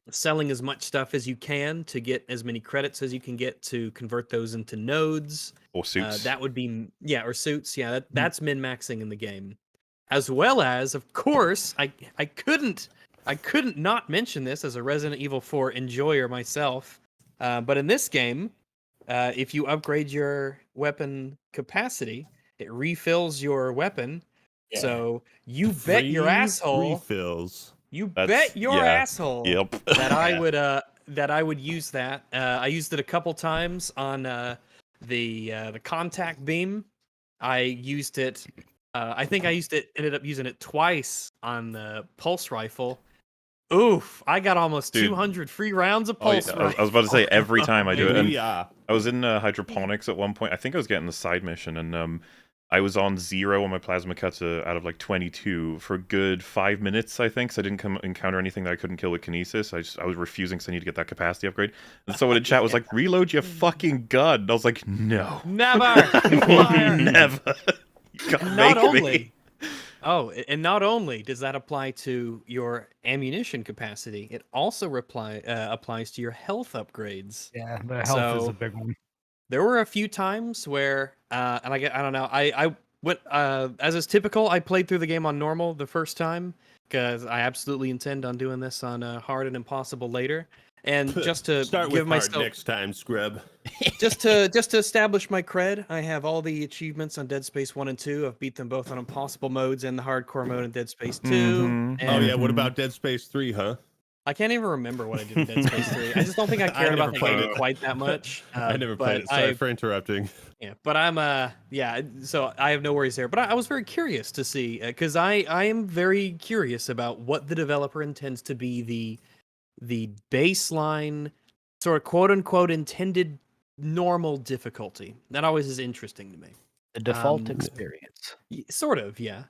Selling as much stuff as you can to get as many credits as you can get to convert those into nodes.
Or suits.
That would be, or suits. Yeah, that's min-maxing in the game. As well as, of course, I couldn't not mention this as a Resident Evil 4 enjoyer myself. But in this game, if you upgrade your weapon capacity, it refills your weapon. Yeah. So you bet your asshole
refills.
You bet your asshole that I would use that. I used it a couple times on the contact beam. I used it. I think I ended up using it twice on the pulse rifle. Oof! I got almost 200 free rounds of pulse rifle.
I was about to say every time I do it. And I was in hydroponics at one point. I think I was getting the side mission, and I was on 0 on my plasma cutter out of like 22 for a good 5 minutes, I think. So I didn't encounter anything that I couldn't kill with kinesis. I was refusing because I need to get that capacity upgrade. And someone in chat was like, "Reload your fucking gun." And I was like, "No,
never,
never." You can't make me.
Oh, and not only does that apply to your ammunition capacity, it also applies to your health upgrades.
Yeah, the health is a big one.
There were a few times where, and I don't know, I went, as is typical, I played through the game on normal the first time, because I absolutely intend on doing this on hard and impossible later. And just to
start
give
with
myself
hard next time, scrub.
just to establish my cred, I have all the achievements on Dead Space 1 and 2. I've beat them both on impossible modes and the hardcore mode in Dead Space 2.
Mm-hmm.
Oh yeah, what about Dead Space 3, huh?
I can't even remember what I did in Dead Space 3. I just don't think I cared about the game quite that much.
I never played it. Sorry for interrupting.
Yeah, but I'm so I have no worries there. But I was very curious to see, because I am very curious about what the developer intends to be the baseline sort of quote unquote intended normal difficulty. That always is interesting to me.
The default experience.
Sort of, yeah.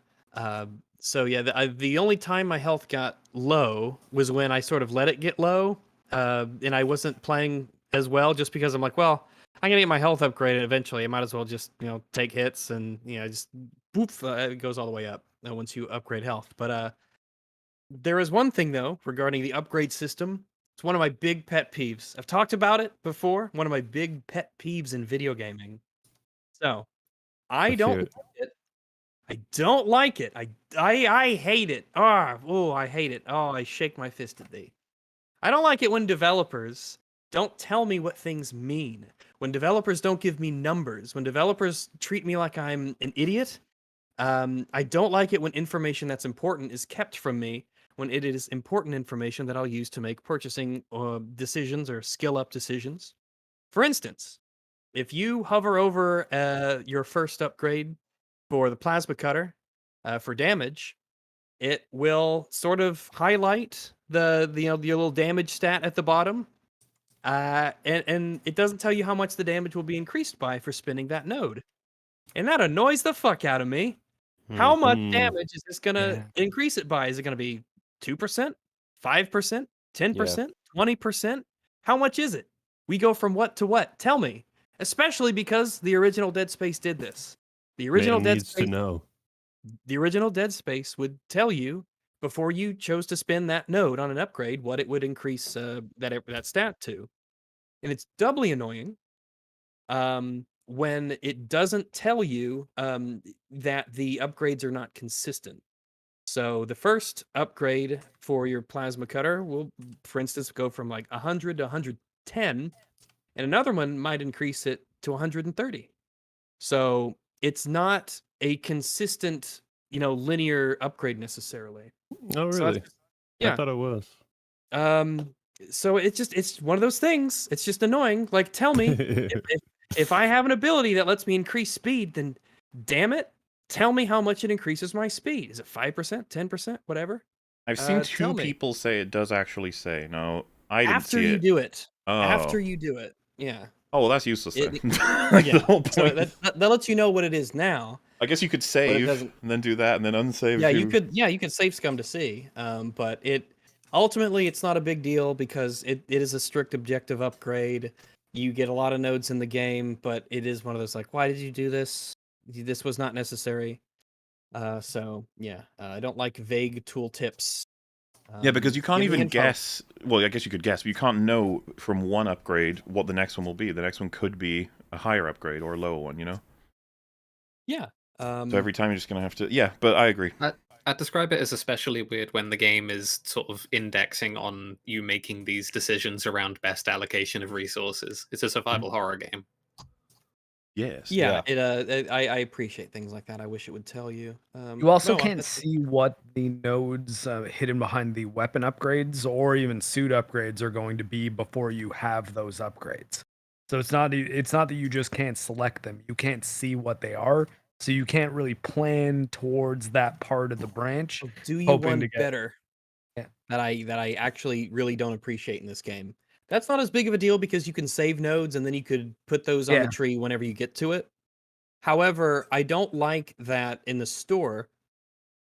So yeah, the only time my health got low was when I sort of let it get low, and I wasn't playing as well, just because I'm like, well, I'm gonna get my health upgraded eventually. I might as well just take hits and just poof, it goes all the way up once you upgrade health. But there is one thing though regarding the upgrade system. It's one of my big pet peeves. I've talked about it before. One of my big pet peeves in video gaming. So I don't like it. I don't like it. I hate it. I hate it. Oh, I shake my fist at thee. I don't like it when developers don't tell me what things mean. When developers don't give me numbers. When developers treat me like I'm an idiot. I don't like it when information that's important is kept from me, when it is important information that I'll use to make purchasing decisions or skill up decisions. For instance, if you hover over your first upgrade for the plasma cutter for damage, it will sort of highlight the little damage stat at the bottom, and it doesn't tell you how much the damage will be increased by for spinning that node, and that annoys the fuck out of me. How much damage is this gonna increase it by? Is it gonna be 2%, 5%, 10%, 20%? How much is it? We go from what to what? Tell me. Especially because the original Dead Space did this. The original Dead Space
to know.
The original Dead Space would tell you before you chose to spin that node on an upgrade what it would increase that stat to. And it's doubly annoying when it doesn't tell you that the upgrades are not consistent. So the first upgrade for your plasma cutter will, for instance, go from like 100 to 110, and another one might increase it to 130. So it's not a consistent, linear upgrade necessily.
Oh, really?
Yeah.
I thought it was.
So it's one of those things. It's just annoying. Like, tell me if I have an ability that lets me increase speed, then damn it, tell me how much it increases my speed. Is it 5%, 10%, whatever?
I've seen two people say it does actually say. No, I didn't
after
see
you
it.
do it.
Oh.
After you do it. Yeah.
Oh, well, that's useless then.
Yeah. So that lets you know what it is now.
I guess you could save and then do that and then unsave.
Yeah, you could save scum to see. But ultimately it's not a big deal because it is a strict objective upgrade. You get a lot of nodes in the game, but it is one of those like, why did you do this? This was not necessary. So yeah, I don't like vague tooltips.
Yeah, because you can't
give me
even
info.
guess. Well, I guess you could guess, but you can't know from one upgrade what the next one will be. The next one could be a higher upgrade or a lower one, you know?
Yeah.
So every time you're just going to have to... Yeah, but I agree.
I'd describe it as especially weird when the game is sort of indexing on you making these decisions around best allocation of resources. It's a survival horror game.
Yes.
Yeah, it. I appreciate things like that. I wish it would tell you.
You also
no,
can't see what the nodes hidden behind the weapon upgrades or even suit upgrades are going to be before you have those upgrades. So it's not that you just can't select them. You can't see what they are, so you can't really plan towards that part of the branch.
Do you want better? Yeah. That I actually really don't appreciate in this game. That's not as big of a deal because you can save nodes and then you could put those on the tree whenever you get to it. However, I don't like that in the store,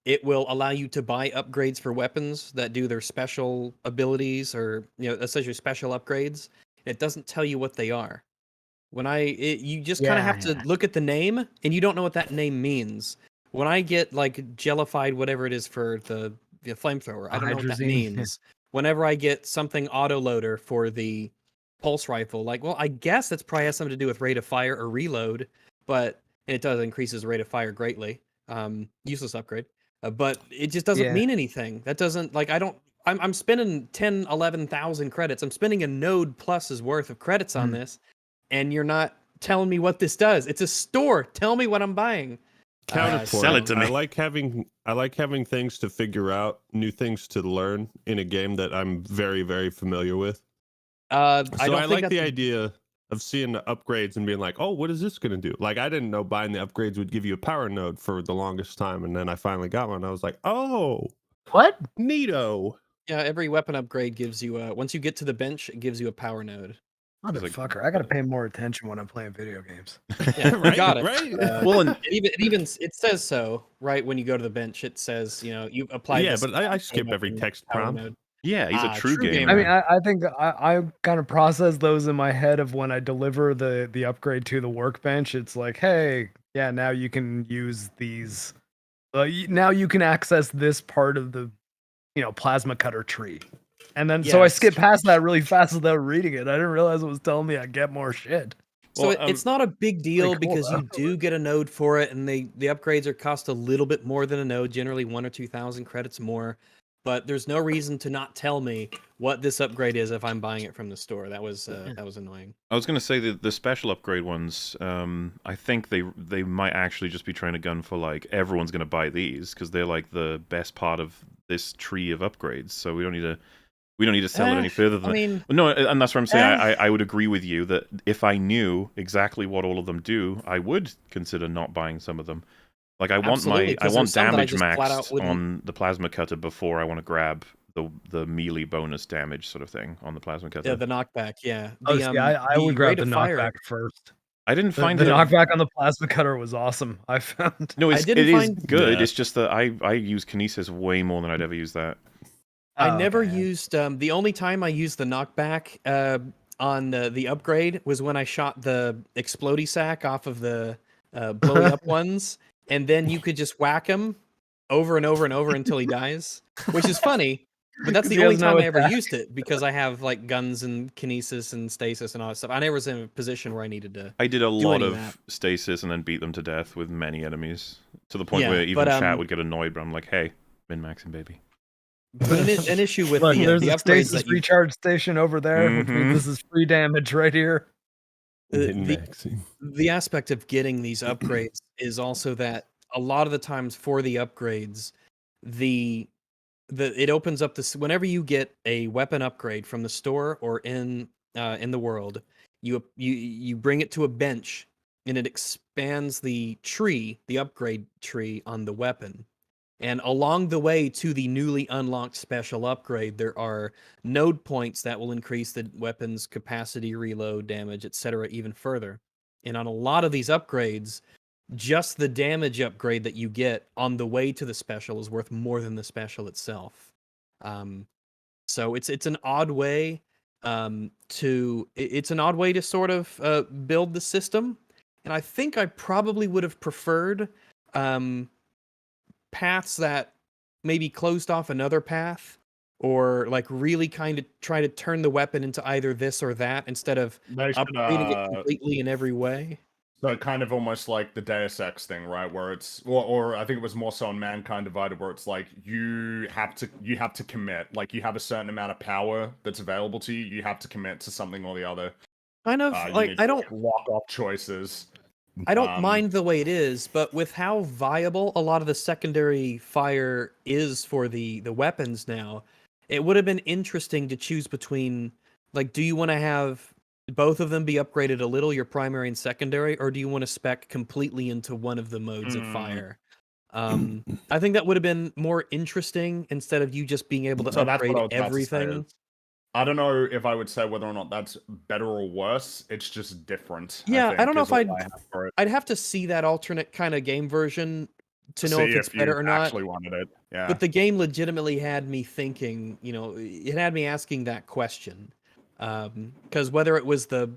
it will allow you to buy upgrades for weapons that do their special abilities or, essentially special upgrades. It doesn't tell you what they are. You just kind of have to look at the name and you don't know what that name means. When I get like jellified, whatever it is for the flamethrower, I don't know what that means. Whenever I get something auto-loader for the pulse rifle, like, well, I guess that's probably has something to do with rate of fire or reload, but it does increases rate of fire greatly. Useless upgrade. But it just doesn't mean anything. That doesn't, like, I'm spending 10, 11,000 credits. I'm spending a node plus's worth of credits on this, and you're not telling me what this does. It's a store. Tell me what I'm buying.
Sell it to me.
I like having things to figure out, new things to learn in a game that I'm very, very familiar with. I like the idea of seeing the upgrades and being like, oh, what is this going to do? Like, I didn't know buying the upgrades would give you a power node for the longest time, and then I finally got one. I was like, oh,
what?
Neato.
Yeah, every weapon upgrade gives you once you get to the bench, it gives you a power node.
Motherfucker, I gotta pay more attention when I'm playing video games.
Yeah,
right,
you got it.
Right.
Well, and it says so, right? When you go to the bench, it says, you apply.
Yeah, but I skip every text prompt.
Node.
Yeah, he's a true gamer.
I mean, I think I kind of process those in my head of when I deliver the upgrade to the workbench. It's like, hey, yeah, now you can use these. Now you can access this part of the, plasma cutter tree. And then, so I skipped past that really fast without reading it. I didn't realize it was telling me I'd get more shit.
So it's not a big deal because you do get a node for it, and the upgrades cost a little bit more than a node, generally 1,000 or 2,000 credits more. But there's no reason to not tell me what this upgrade is if I'm buying it from the store. That was annoying.
I was going to say that the special upgrade ones, I think they might actually just be trying to gun for like everyone's going to buy these because they're like the best part of this tree of upgrades. So we don't need to sell it any further than that. No, and that's what I'm saying. I would agree with you that if I knew exactly what all of them do, I would consider not buying some of them. Like I want damage maxed on the plasma cutter before I want to grab the melee bonus damage sort of thing on the plasma cutter.
Yeah, the knockback. Yeah.
I would grab the knockback first.
I didn't find
the knockback on the plasma cutter was awesome. I found.
No, it is good. It's just that I use kinesis way more than I'd ever use that.
I never used the only time I used the knockback on the upgrade was when I shot the explodey sack off of the blowing up ones, and then you could just whack him over and over and over until he dies, which is funny. But that's the only time I ever used it because I have like guns and kinesis and stasis and all that stuff. I never was in a position where I needed to.
I did a lot of stasis and then beat them to death with many enemies to the point where even chat would get annoyed. But I'm like, hey, min-maxing, baby.
But an issue with
there's
the
a stasis recharge station over there.
Mm-hmm.
Which means this is free damage right here.
The aspect of getting these upgrades is also that a lot of the times for the upgrades, it opens up this whenever you get a weapon upgrade from the store or in the world, you bring it to a bench and it expands the upgrade tree on the weapon. And along the way to the newly unlocked special upgrade, there are node points that will increase the weapon's capacity, reload, damage, etc. even further. And on a lot of these upgrades, just the damage upgrade that you get on the way to the special is worth more than the special itself. So it's an odd way It's an odd way to sort of build the system, and I think I probably would have preferred paths that maybe closed off another path, or like really kind of try to turn the weapon into either this or that instead of upgrading it completely in every way.
So kind of almost like the Deus Ex thing, right? Where it's, or I think it was more so on Mankind Divided, where it's like you have to commit. Like you have a certain amount of power that's available to you. You have to commit to something or the other.
Kind of like I don't
lock off choices.
I don't mind the way it is, but with how viable a lot of the secondary fire is for the weapons now, it would have been interesting to choose between, like, do you want to have both of them be upgraded a little, your primary and secondary, or do you want to spec completely into one of the modes of fire? I think that would have been more interesting instead of you just being able to upgrade everything.
I don't know if I would say whether or not that's better or worse. It's just different.
Yeah, I don't know if I'd have to see that alternate kind of game version to know if it's better or not.
Actually wanted it. Yeah.
But the game legitimately had me thinking, it had me asking that question. Because whether it was the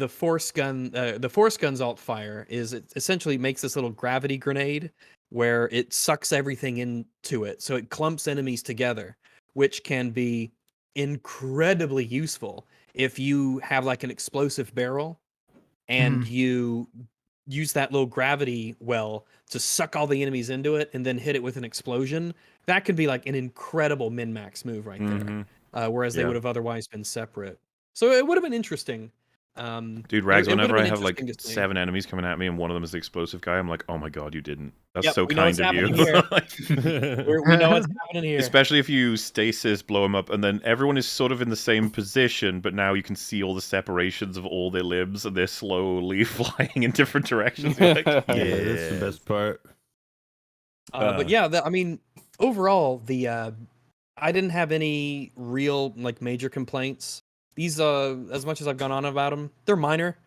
force gun's alt fire is, it essentially makes this little gravity grenade where it sucks everything into it. So it clumps enemies together, which can be incredibly useful if you have like an explosive barrel and you use that little gravity well to suck all the enemies into it and then hit it with an explosion. That could be like an incredible min-max move right there. Whereas they would have otherwise been separate. So it would have been interesting.
Dude, Rags, whenever I have like 7 enemies coming at me and one of them is the explosive guy, I'm like, oh my god, you didn't. That's so kind of you.
We know what's happening here.
Especially if you stasis, blow them up, and then everyone is sort of in the same position, but now you can see all the separations of all their limbs, and they're slowly flying in different directions. Like,
yeah, that's the best part.
But yeah, I mean, overall, I didn't have any real like major complaints. These, as much as I've gone on about them, they're minor.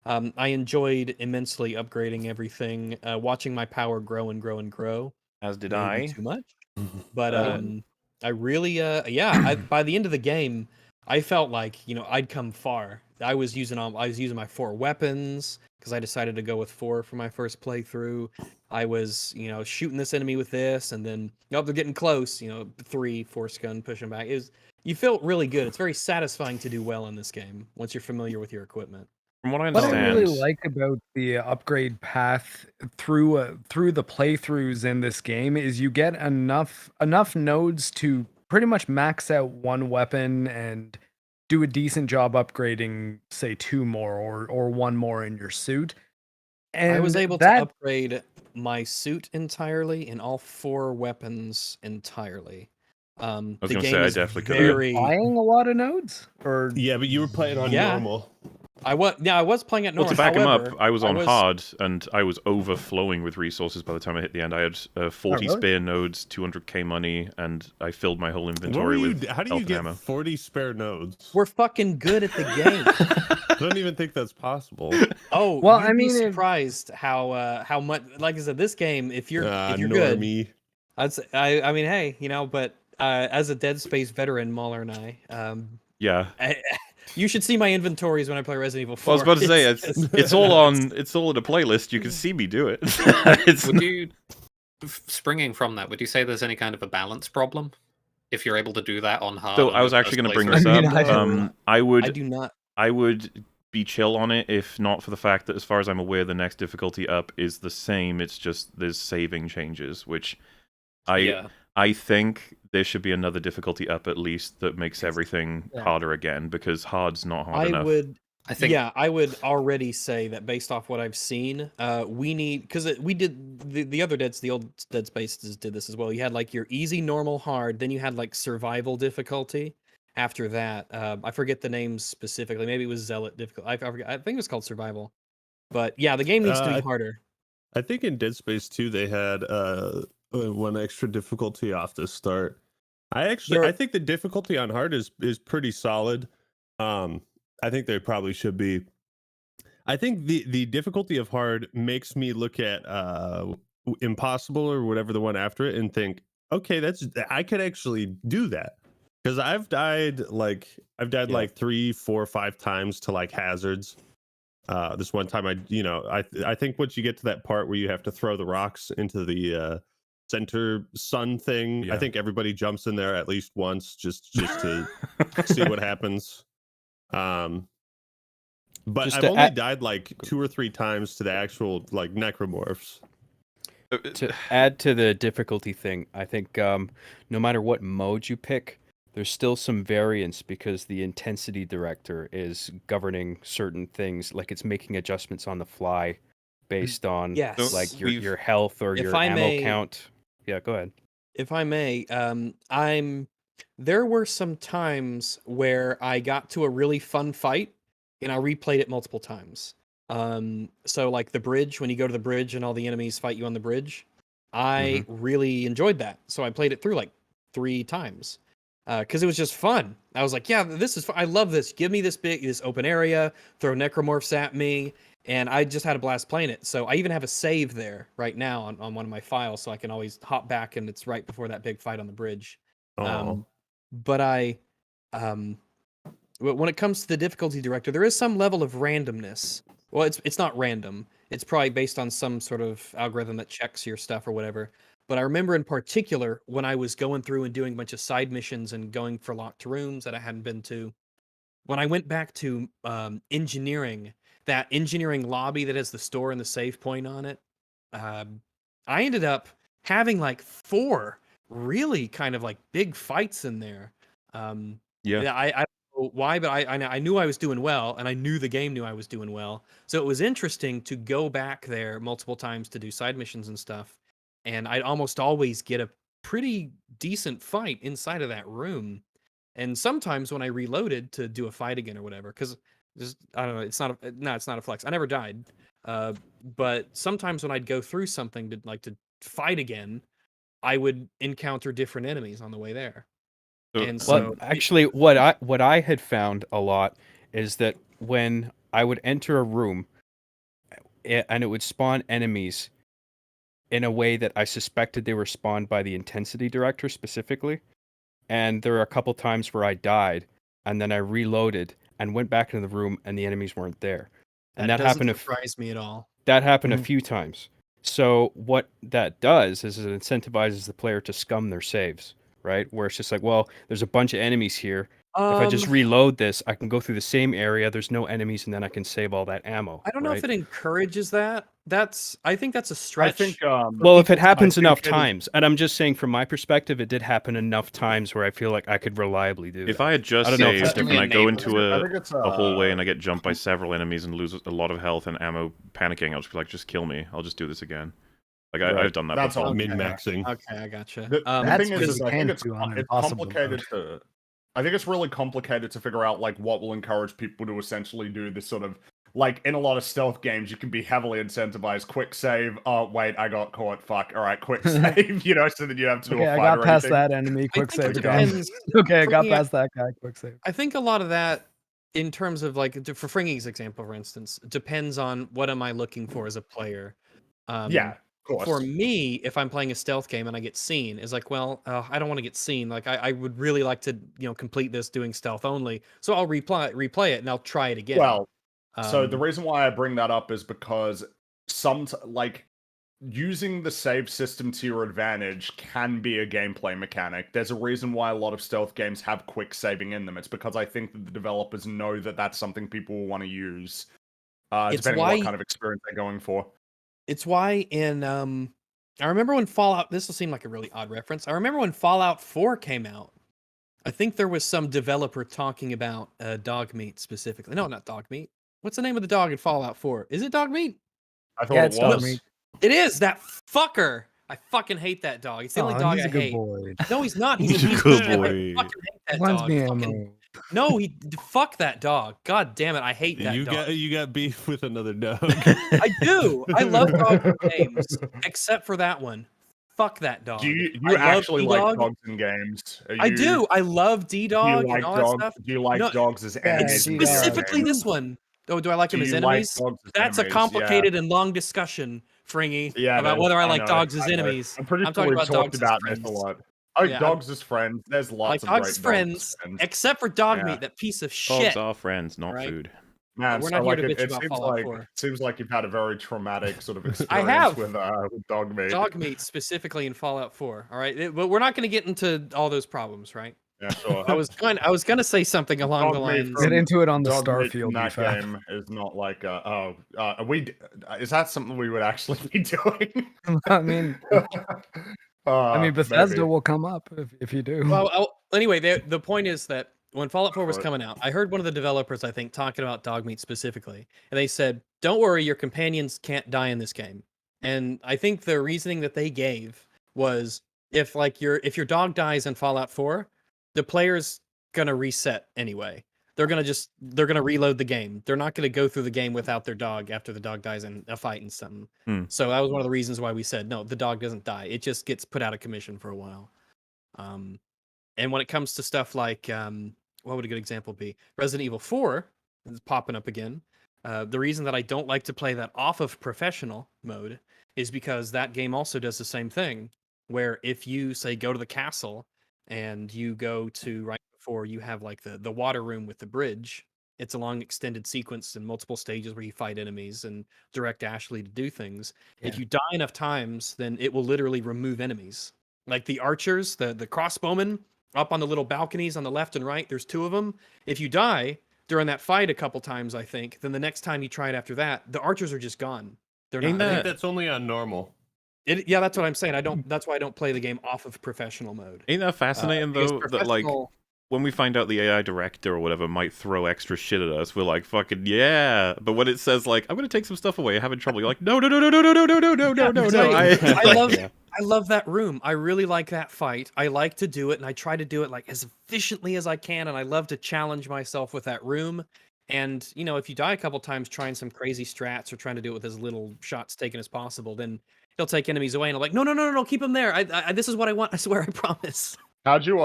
I enjoyed immensely upgrading everything, watching my power grow and grow and grow.
As did
Maybe
I.
too much. But I really, by the end of the game, I felt like, I'd come far. I was using my 4 weapons because I decided to go with 4 for my first playthrough. I was, shooting this enemy with this, and then, they're getting close. 3 force gun pushing back. You feel really good. It's very satisfying to do well in this game once you're familiar with your equipment.
From what I understand,
what I really like about the upgrade path through the playthroughs in this game is you get enough nodes to pretty much max out one weapon and do a decent job upgrading, say 2 more or 1 more in your suit. And
I was able to upgrade my suit entirely and all 4 weapons entirely.
I was going to say, I definitely could.
Were you buying a lot of nodes? Or
yeah, but you were playing on normal.
I was playing at normal.
Well, to back him up, I was on hard, and I was overflowing with resources by the time I hit the end. I had 40 spare nodes, 200k money, and I filled my whole inventory with
how do you get
ammo.
40 spare nodes?
We're fucking good at the game.
I don't even think that's possible.
Oh, well, I mean, surprised how much. Like I said, this game, if you're good, I mean, hey, but as a Dead Space veteran, Mahler and I, you should see my inventories when I play Resident Evil 4.
Well, I was about to say, it's all in a playlist. You can see me do it.
Would you, springing from that, would you say there's any kind of a balance problem if you're able to do that on hard?
So I was actually going to bring this up. I would be chill on it if not for the fact that, as far as I'm aware, the next difficulty up is the same. It's just there's saving changes, which I think there should be another difficulty up at least that makes everything harder again, because hard's not hard enough.
I would already say that based off what I've seen, we need, because we did the other the old Dead Spaces did this as well. You had like your easy, normal, hard, then you had like survival difficulty. After that, I forget the names specifically. Maybe it was Zealot difficulty. I think it was called survival. But yeah, the game needs to be harder.
I think in Dead Space 2 they had 1 extra difficulty off the start. I think the difficulty on hard is pretty solid. I think they probably should be. I think the difficulty of hard makes me look at impossible or whatever the one after it and think, okay, I could actually do that, Because I've died like 3, 4, 5 times to like hazards. This one time I think once you get to that part where you have to throw the rocks into the center sun thing, I think everybody jumps in there at least once just to see what happens. But I've only died like 2 or 3 times to the actual like necromorphs.
To add to the difficulty thing, I think no matter what mode you pick, there's still some variance because the intensity director is governing certain things, like it's making adjustments on the fly based on like your health or your ammo count. Yeah, go ahead.
If I may, there were some times where I got to a really fun fight and I replayed it multiple times. So like the bridge, when you go to the bridge and all the enemies fight you on the bridge, I really enjoyed that. So I played it through like 3 times. Because it was just fun. I was like, yeah, this is fun. I love this. Give me this open area, throw necromorphs at me, and I just had a blast playing it. So I even have a save there right now on one of my files, so I can always hop back, and it's right before that big fight on the bridge. But when it comes to the difficulty director, there is some level of randomness. Well, it's not random. It's probably based on some sort of algorithm that checks your stuff or whatever. But I remember in particular when I was going through and doing a bunch of side missions and going for locked rooms that I hadn't been to, when I went back to engineering, that engineering lobby that has the store and the save point on it, I ended up having like 4 really kind of like big fights in there. I don't know why, but I knew I was doing well, and I knew the game knew I was doing well. So it was interesting to go back there multiple times to do side missions and stuff. And I'd almost always get a pretty decent fight inside of that room. And sometimes when I reloaded to do a fight again or whatever, because I don't know, it's not a flex. I never died. But sometimes when I'd go through something to fight again, I would encounter different enemies on the way there. And so
actually what I had found a lot is that when I would enter a room and it would spawn enemies in a way that I suspected they were spawned by the intensity director specifically. And there were a couple times where I died and then I reloaded and went back into the room and the enemies weren't there. And that
doesn't surprise me at all.
That happened a few times. So what that does is it incentivizes the player to scum their saves, right? Where it's just like, well, there's a bunch of enemies here. If I just reload this, I can go through the same area. There's no enemies, and then I can save all that ammo.
I don't know if it encourages that. I think that's a stretch.
I think, well, if it happens enough times, and I'm just saying from my perspective, it did happen enough times where I feel like I could reliably do.
If I had just saved and I go into a hallway and I get jumped by several enemies and lose a lot of health and ammo, panicking, I'll just be like, just kill me. I'll just do this again. Like I've done that.
That's
before.
all min-maxing.
Okay, I gotcha.
The thing is I think it's complicated to. I think it's really complicated to figure out like what will encourage people to essentially do this sort of like in a lot of stealth games you can be heavily incentivized. Quick save. Oh wait, I got caught. Fuck. All right, quick save. So then you have to do a fight.
I got past that enemy. Quick save. Okay, I got past that guy. Quick save.
I think a lot of that, in terms of like for Fringy's example, for instance, depends on what am I looking for as a player.
Yeah.
For me, if I'm playing a stealth game and I get seen, it's like, well, I don't want to get seen. Like, I would really like to, complete this doing stealth only. So I'll replay it and I'll try it again.
Well, so the reason why I bring that up is because using the save system to your advantage can be a gameplay mechanic. There's a reason why a lot of stealth games have quick saving in them. It's because I think that the developers know that that's something people will want to use, depending on what kind of experience they're going for.
It's why in I remember when Fallout, this will seem like a really odd reference. I remember when Fallout 4 came out. I think there was some developer talking about dog meat specifically. No, not dog meat. What's the name of the dog in Fallout 4? Is it dog meat?
I thought it was.
Dog meat.
It is, that fucker. I fucking hate that dog. It's the only dog I hate.
Boy.
No, he's not.
He's a good boy.
I fucking hate that dog. No, fuck that dog. God damn it, I hate that dog.
You got beef with another dog.
I do. I love dog games, except for that one. Fuck that dog.
Do you actually like dogs in games?
I do. I love D-Dog and all that stuff.
Do you like dogs as enemies?
Specifically this one. Oh, do I like them as enemies? That's a complicated and long discussion, Fringy, about whether I like dogs as enemies.
I'm pretty sure we've talked about this a lot. Oh,
Yeah,
dogs as friends. There's lots
like
of
dogs
great
as
dogs
friends,
as friends.
except for dog
Yeah.
meat, that piece of
Dogs
shit.
are friends, not
right?
food.
Man,
We're
so
not here
like
to bitch
it
about
seems
Fallout
like
4.
you've had a very traumatic sort of
I
experience
have.
with dog meat.
Dog meat specifically in Fallout 4. All right, but we're not going to get into all those problems, right?
Yeah, sure.
I was going to say something along the lines.
Get into it on the
dog meat
Starfield
in that
EFAP.
game is not like is that something we would actually be doing?
I mean, Bethesda
maybe.
will come up if you do.
Well, anyway, the point is that when Fallout 4 was coming out, I heard one of the developers, I think, talking about dog meat specifically, and they said, "Don't worry, your companions can't die in this game." And I think the reasoning that they gave was if your dog dies in Fallout 4, the player's gonna reset anyway. They're gonna reload the game. They're not gonna go through the game without their dog after the dog dies in a fight and something. So that was one of the reasons why we said no, the dog doesn't die. It just gets put out of commission for a while. And when it comes to stuff like what would a good example be? Resident Evil 4 is popping up again. The reason that I don't like to play that off of professional mode is because that game also does the same thing, where if you say go to the castle and you go to right before you have like the water room with the bridge, it's a long extended sequence and multiple stages where you fight enemies and direct Ashley to do things.
Yeah.
If you die enough times, then it will literally remove enemies. Like the archers, the crossbowmen up on the little balconies on the left and right, there's 2 of them. If you die during that fight a couple times, I think, then the next time you try it after that, the archers are just gone. They're not.
I think that's only on normal.
Yeah, that's what I'm saying. That's why I don't play the game off of professional mode.
Ain't that fascinating though? That like when we find out the AI director or whatever might throw extra shit at us, we're like, fucking yeah. But when it says like, I'm gonna take some stuff away, having trouble, you're like, no.
I love that room. I really like that fight. I like to do it, and I try to do it like as efficiently as I can, and I love to challenge myself with that room. And you know, if you die a couple times trying some crazy strats or trying to do it with as little shots taken as possible, then he'll take enemies away, and I'm like, no, keep them there. I this is what I want. I swear, I promise.
How'd you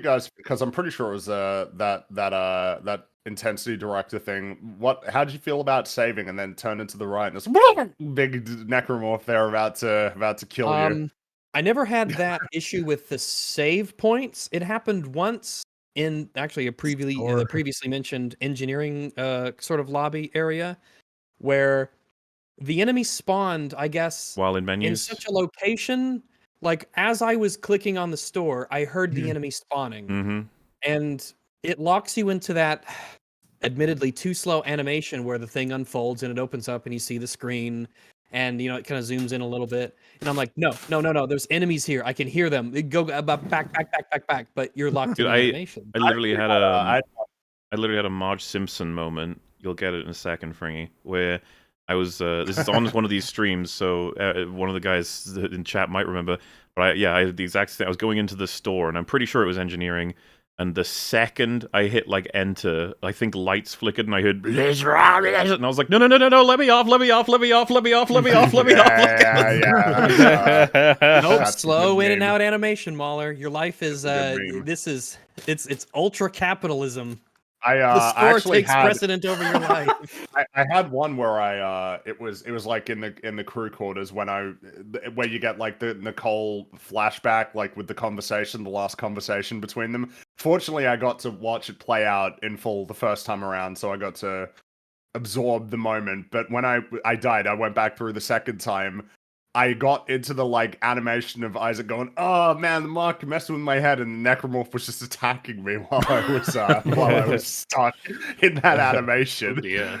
guys? Because I'm pretty sure it was that intensity director thing. How'd you feel about saving and then turn into the right and it's big necromorph there about to kill you?
I never had that issue with the save points. It happened once in actually the previously mentioned engineering sort of lobby area where the enemy spawned, I guess,
while in menus
in such a location. Like, as I was clicking on the store, I heard the enemy spawning. And it locks you into that, admittedly, too slow animation where the thing unfolds and it opens up and you see the screen and, you know, it kind of zooms in a little bit. And I'm like, no, there's enemies here. I can hear them. Go back, but you're locked in animation.
I literally had a Marge Simpson moment. You'll get it in a second, Fringy, where I was, this is on one of these streams, so one of the guys in chat might remember, but I had the exact thing. I was going into the store, and I'm pretty sure it was engineering, and the second I hit, like, enter, I think lights flickered, and I heard, and I was like, no, let me off.
Nope, slow in and out animation, Mauler. Your life is, it's ultra capitalism. The store takes precedent over your life.
I had one where it was like in the crew quarters where you get like the Nicole flashback, like with the last conversation between them. Fortunately, I got to watch it play out in full the first time around, so I got to absorb the moment. But when I died, I went back through the second time. I got into the like animation of Isaac going, "Oh man, the Mark messing with my head," and the necromorph was just attacking me while I was stuck in that animation.
Yeah.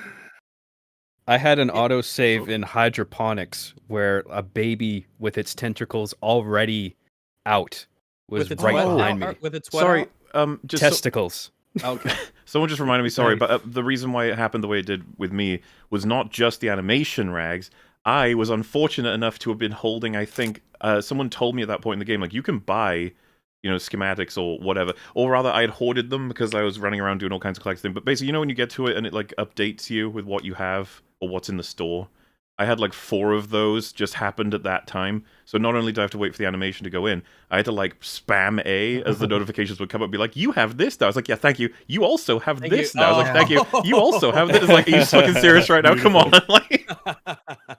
I had an autosave in hydroponics where a baby with its tentacles already out was right behind me.
With its
sorry,
just testicles.
Okay.
Someone just reminded me. Sorry, but the reason why it happened the way it did with me was not just the animation rags. I was unfortunate enough to have been holding, I think, someone told me at that point in the game, like, you can buy, you know, schematics or whatever. Or rather, I had hoarded them because I was running around doing all kinds of collecting things. But basically, you know when you get to it and it, like, updates you with what you have or what's in the store? I had like 4 of those just happened at that time. So not only did I have to wait for the animation to go in, I had to like spam A as the notifications would come up, be like, "You have this now." I was like, "Yeah, thank you. You also have this now." I was like, "Thank you. You also have this." Like, are you fucking serious right now? Come on. Like,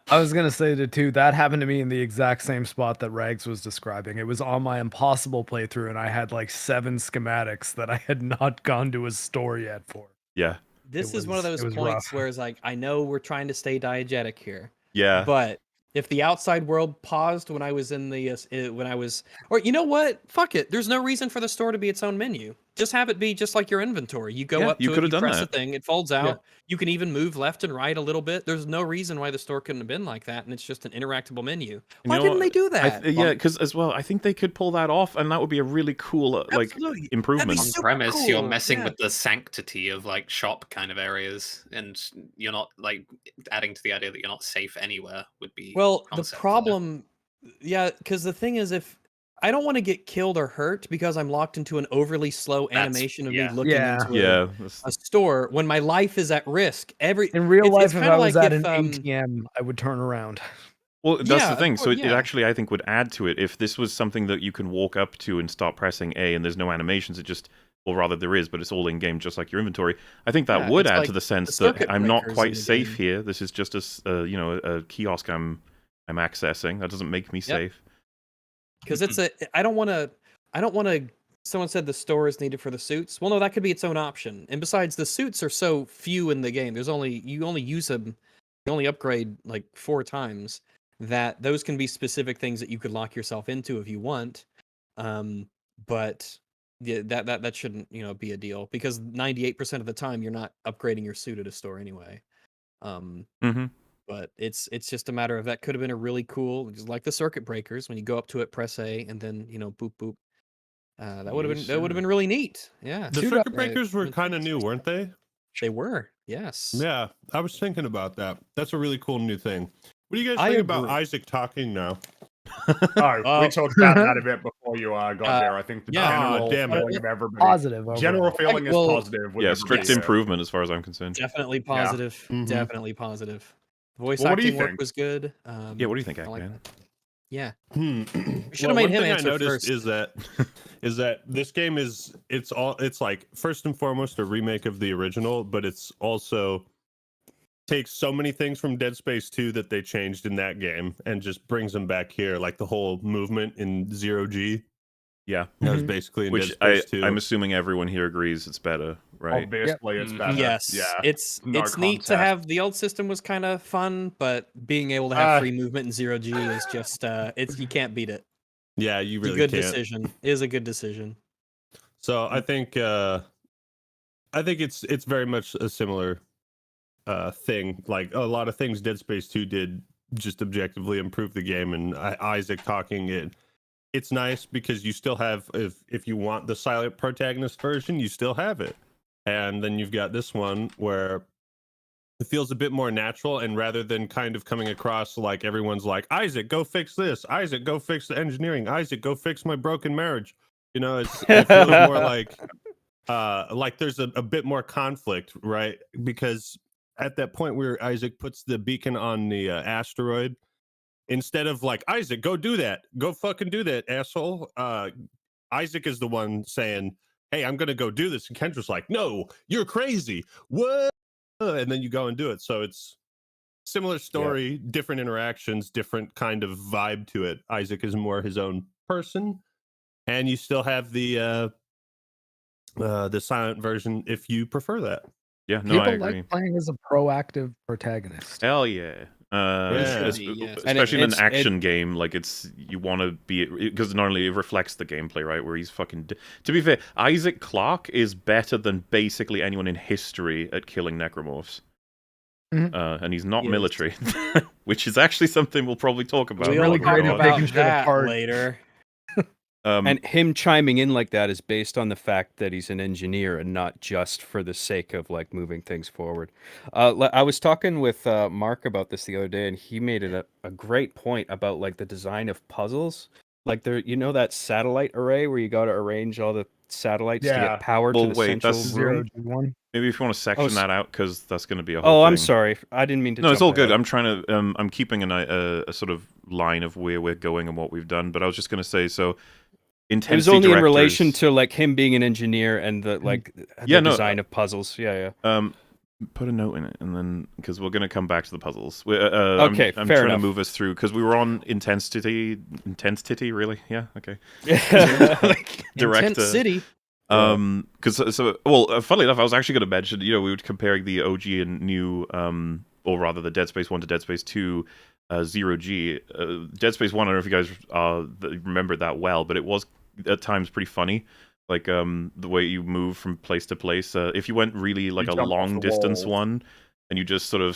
I was gonna say too, that happened to me in the exact same spot that Rags was describing. It was on my Impossible playthrough, and I had like 7 schematics that I had not gone to a store yet for.
yeah.
This is one of those points where it's like, I know we're trying to stay diegetic here.
Yeah.
But if the outside world paused when I was in the or you know what? Fuck it. There's no reason for the store to be its own menu. Just have it be just like your inventory. You go up to it, you press a thing, it folds out. Yeah. You can even move left and right a little bit. There's no reason why the store couldn't have been like that, and it's just an interactable menu. Why didn't they do that?
Yeah, because as well, I think they could pull that off, and that would be a really cool like improvement.
On premise, cool. You're messing with the sanctity of like shop kind of areas, and you're not like adding to the idea that you're not safe anywhere would be.
Well, the problem, because the thing is, if I don't want to get killed or hurt because I'm locked into an overly slow animation of me looking into a store when my life is at risk. In real life, if I was at an
ATM, I would turn around.
Well, that's the thing. So it actually, I think, would add to it. If this was something that you can walk up to and start pressing A and there's no animations, it just, well, rather there is, but it's all in-game, just like your inventory. I think that would add to the sense that I'm not quite safe here. This is just a kiosk I'm accessing. That doesn't make me safe.
Because it's I don't want to. Someone said the store is needed for the suits. Well, no, that could be its own option. And besides, the suits are so few in the game. You only use them. You only upgrade like 4 times. That those can be specific things that you could lock yourself into if you want. But yeah, that shouldn't be a deal because 98% of the time you're not upgrading your suit at a store anyway. But it's just a matter of that could have been a really cool, just like the circuit breakers. When you go up to it, press A, and then boop boop. That would have been really neat. Yeah,
the circuit breakers were kind of new, weren't they?
They were. Yes.
Yeah, I was thinking about that. That's a really cool new thing. What do you guys think about Isaac talking now?
We talked about that a bit before you got there. I think the general feeling of everybody.
Positive.
General feeling is positive.
Yeah, strict improvement as far as I'm concerned.
Definitely positive. Definitely positive. Voice acting work was good.
What do you think, Ackman?
Yeah. We should have made him answer first.
Is that this game it's like first and foremost a remake of the original, but it's also takes so many things from Dead Space 2 that they changed in that game and just brings them back here, like the whole movement in 0G.
Yeah,
that was basically in Dead Space 2.
I'm assuming everyone here agrees it's better, right?
Obviously, it's better.
Yes, it's neat to have. The old system was kind of fun, but being able to have free movement in 0G is just you can't beat it.
Yeah, you really
can't.
It
is a good decision.
So I think it's very much a similar thing. Like a lot of things Dead Space 2 did just objectively improve the game, and Isaac talking it's nice because you still have, if you want the silent protagonist version, you still have it. And then you've got this one where it feels a bit more natural, and rather than kind of coming across like everyone's like, Isaac, go fix this. Isaac, go fix the engineering. Isaac, go fix my broken marriage. It feels more like there's a bit more conflict, right? Because at that point where Isaac puts the beacon on the asteroid, instead of like, Isaac, go do that. Go fucking do that, asshole. Isaac is the one saying, hey, I'm going to go do this. And Kendra's like, no, you're crazy. What? And then you go and do it. So it's similar story, different interactions, different kind of vibe to it. Isaac is more his own person. And you still have the silent version if you prefer that.
Yeah, no,
People
I agree.
like playing as a proactive protagonist.
Hell yeah. Especially in an action game, like you want to be, because not only it reflects the gameplay, right? Where he's fucking. To be fair, Isaac Clarke is better than basically anyone in history at killing necromorphs, and he's not military, which is actually something we'll probably talk about.
We'll talk about that later.
And him chiming in like that is based on the fact that he's an engineer and not just for the sake of like moving things forward. I was talking with Marc about this the other day, and he made it a great point about like the design of puzzles. Like that satellite array where you got to arrange all the satellites to get power to the central room.
Maybe if you want to section that out, because that's going to be a whole thing.
I'm sorry. I didn't mean to.
No, it's all good. I'm trying to. I'm keeping a sort of line of where we're going and what we've done. But I was just going to say, so intensity. It was
only in relation to like him being an engineer and the design of puzzles. Yeah.
Put a note in it, and then because we're going to come back to the puzzles.
Okay,
I'm
fair
trying
enough.
to move us through because we were on intensity, really. Yeah. Okay.
Director. Intense City.
Because funnily enough, I was actually going to mention, we were comparing the OG and new, or rather the Dead Space 1 to Dead Space 2, Zero G. Dead Space 1, I don't know if you guys remember that well, but it was at times pretty funny. Like the way you move from place to place. If you went really like a long distance one, and you just sort of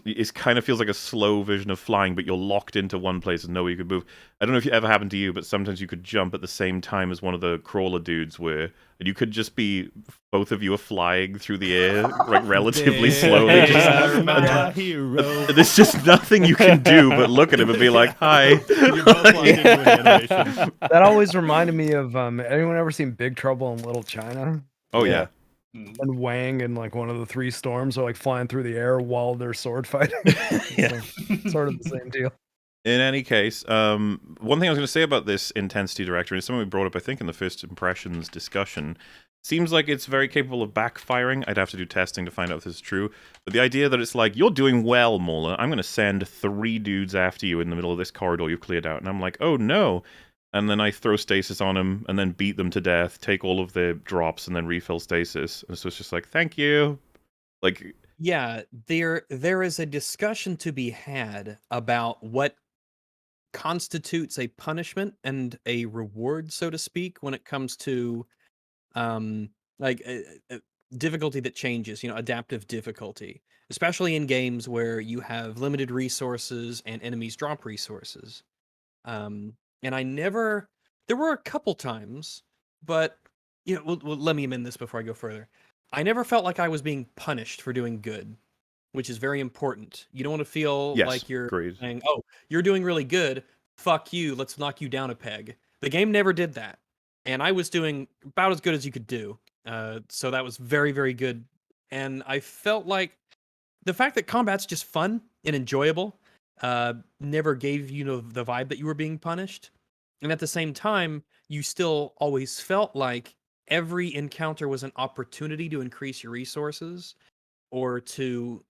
it kind of feels like a slow vision of flying, but you're locked into one place and nowhere you could move. I don't know if it ever happened to you, but sometimes you could jump at the same time as one of the crawler dudes were, and you could just be, both of you are flying through the air, like relatively slowly. There's just nothing you can do but look at him and be like, hi.
That always reminded me of, anyone ever seen Big Trouble in Little China?
Oh, yeah.
And Wang and like one of the 3 storms are like flying through the air while they're sword fighting.
Yeah.
So, sort of the same deal.
In any case, one thing I was going to say about this intensity director, and it's something we brought up, I think, in the first impressions discussion. Seems like it's very capable of backfiring. I'd have to do testing to find out if this is true. But the idea that it's like, you're doing well, Mola. I'm going to send 3 dudes after you in the middle of this corridor you've cleared out. And I'm like, oh no. And then I throw stasis on them, and then beat them to death, take all of their drops, and then refill stasis. And so it's just like, thank you. Like,
yeah, there is a discussion to be had about what constitutes a punishment and a reward, so to speak, when it comes to difficulty that changes, adaptive difficulty, especially in games where you have limited resources and enemies drop resources. And there were a couple times, but, let me amend this before I go further. I never felt like I was being punished for doing good, which is very important. You don't want to feel like you're saying, oh, you're doing really good, fuck you, let's knock you down a peg. The game never did that. And I was doing about as good as you could do. So that was very, very good. And I felt like the fact that combat's just fun and enjoyable never gave you the vibe that you were being punished. And at the same time, you still always felt like every encounter was an opportunity to increase your resources or to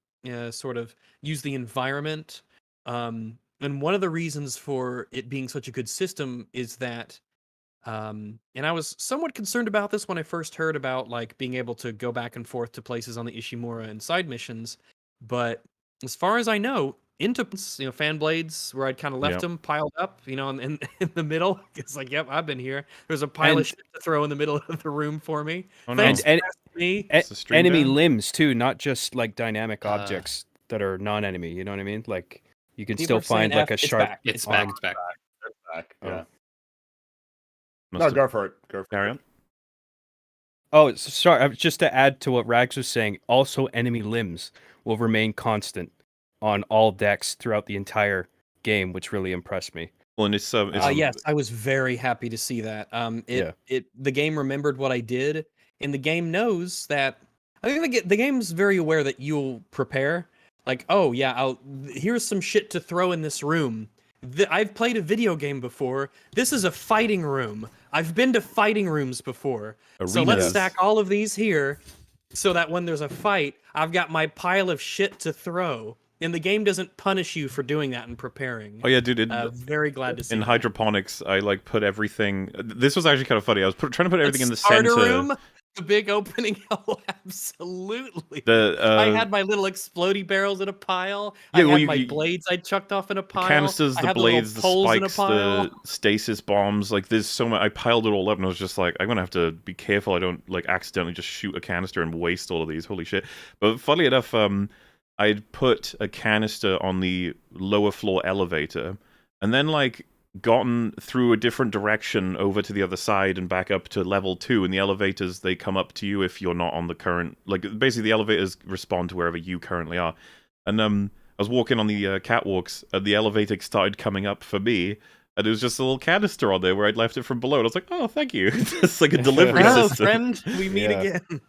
sort of use the environment. And one of the reasons for it being such a good system is that, and I was somewhat concerned about this when I first heard about like being able to go back and forth to places on the Ishimura and side missions. But as far as I know, into fan blades where I'd kind of left them piled up, in the middle. It's like, yep, I've been here. There's a pile of shit to throw in the middle of the room for me.
Oh, no.
Enemy limbs too, not just like dynamic objects that are non-enemy. You know what I mean? Like you can still find like a sharp.
It's back.
Yeah. No, go for it.
Carry on.
Oh, sorry. Just to add to what Rags was saying, also enemy limbs will remain constant on all decks throughout the entire game, which really impressed me.
Well, and it's
yes, I was very happy to see that. The game remembered what I did, and the game knows that. I think the game's very aware that you'll prepare. Like, oh yeah, here's some shit to throw in this room. I've played a video game before. This is a fighting room. I've been to fighting rooms before. Arenas. So let's stack all of these here, so that when there's a fight, I've got my pile of shit to throw. And the game doesn't punish you for doing that and preparing.
Oh yeah, dude!
Very glad to see.
In hydroponics, I like put everything. This was actually kind of funny. I was trying to put everything in the center.
Room, the big opening. Oh, absolutely. I had my little explodey barrels in a pile. I had my blades I chucked off in a pile.
Canisters, the blades, the spikes, the stasis bombs. Like there's so much. I piled it all up, and I was just like, I'm gonna have to be careful I don't like accidentally just shoot a canister and waste all of these. Holy shit! But funnily enough, I'd put a canister on the lower floor elevator, and then like gotten through a different direction over to the other side and back up to level 2. And the elevators, they come up to you if you're not on the current. Like basically, the elevators respond to wherever you currently are. And I was walking on the catwalks, and the elevator started coming up for me. And there was just a little canister on there where I'd left it from below. And I was like, oh, thank you. It's like a delivery
Hello,
system.
friend. We meet again.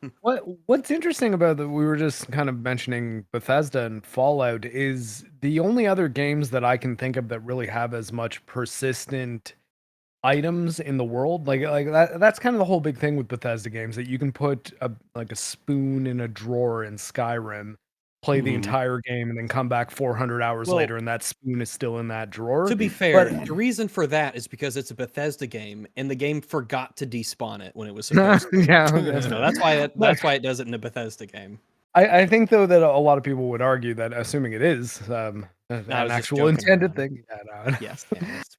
What's interesting about that, we were just kind of mentioning Bethesda and Fallout, is the only other games that I can think of that really have as much persistent items in the world. Like that's kind of the whole big thing with Bethesda games, that you can put a spoon in a drawer in Skyrim, play the entire game, and then come back 400 hours later and that spoon is still in that drawer.
To be fair, the reason for that is because it's a Bethesda game and the game forgot to despawn it when it was supposed to. So that's why it does it in a Bethesda game.
I think though that a lot of people would argue that, assuming it is an actual intended thing. Yeah, no.
Yes,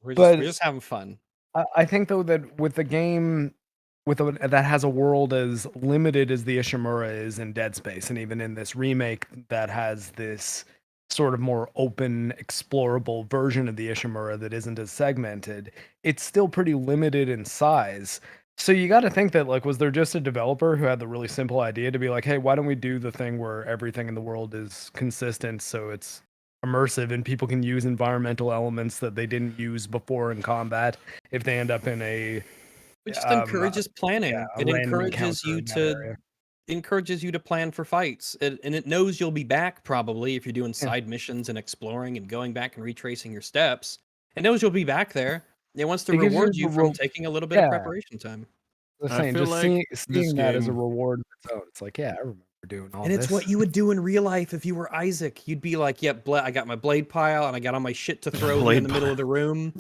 we're just having fun.
I think though that with the game that has a world as limited as the Ishimura is in Dead Space, and even in this remake that has this sort of more open, explorable version of the Ishimura that isn't as segmented, it's still pretty limited in size. So you got to think that, like, was there just a developer who had the really simple idea to be like, hey, why don't we do the thing where everything in the world is consistent, so it's immersive and people can use environmental elements that they didn't use before in combat if they end up in a...
It just encourages planning. It encourages you to plan for fights, and it knows you'll be back probably if you're doing side missions and exploring and going back and retracing your steps. It knows you'll be back there. It wants to reward you from taking a little bit of preparation time.
I feel like seeing that as a reward of its own. It's like, yeah, I remember doing all this.
And it's what you would do in real life if you were Isaac. You'd be like, yep, I got my blade pile and I got all my shit to throw in the middle of the room.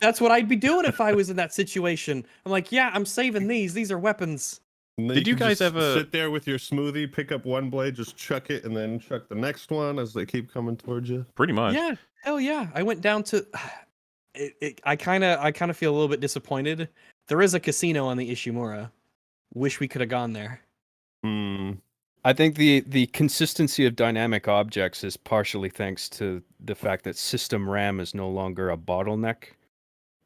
That's what I'd be doing if I was in that situation. I'm like, yeah, I'm saving these. These are weapons.
Did you guys ever sit there with your smoothie, pick up one blade, just chuck it, and then chuck the next one as they keep coming towards you?
Pretty much.
Yeah, hell yeah. I went down to... I kind of feel a little bit disappointed. There is a casino on the Ishimura. Wish we could have gone there.
I think the consistency of dynamic objects is partially thanks to the fact that system RAM is no longer a bottleneck.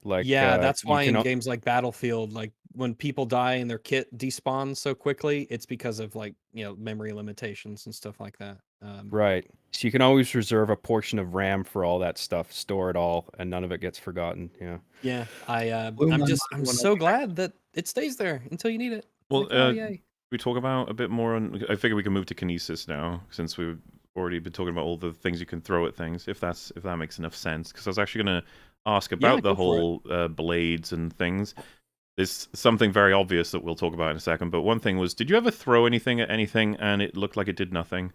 Like,
that's why in games like Battlefield, like when people die and their kit despawns so quickly, it's because of memory limitations and stuff like that.
Right. So you can always reserve a portion of RAM for all that stuff, store it all, and none of it gets forgotten. Yeah.
Yeah. I'm so glad that it stays there until you need it.
Well, we talk about a bit more on. I figure we can move to kinesis now, since we've already been talking about all the things you can throw at things. If that makes enough sense, because I was actually going to ask about the whole blades and things. There's something very obvious that we'll talk about in a second. But one thing was, did you ever throw anything at anything and it looked like it did nothing?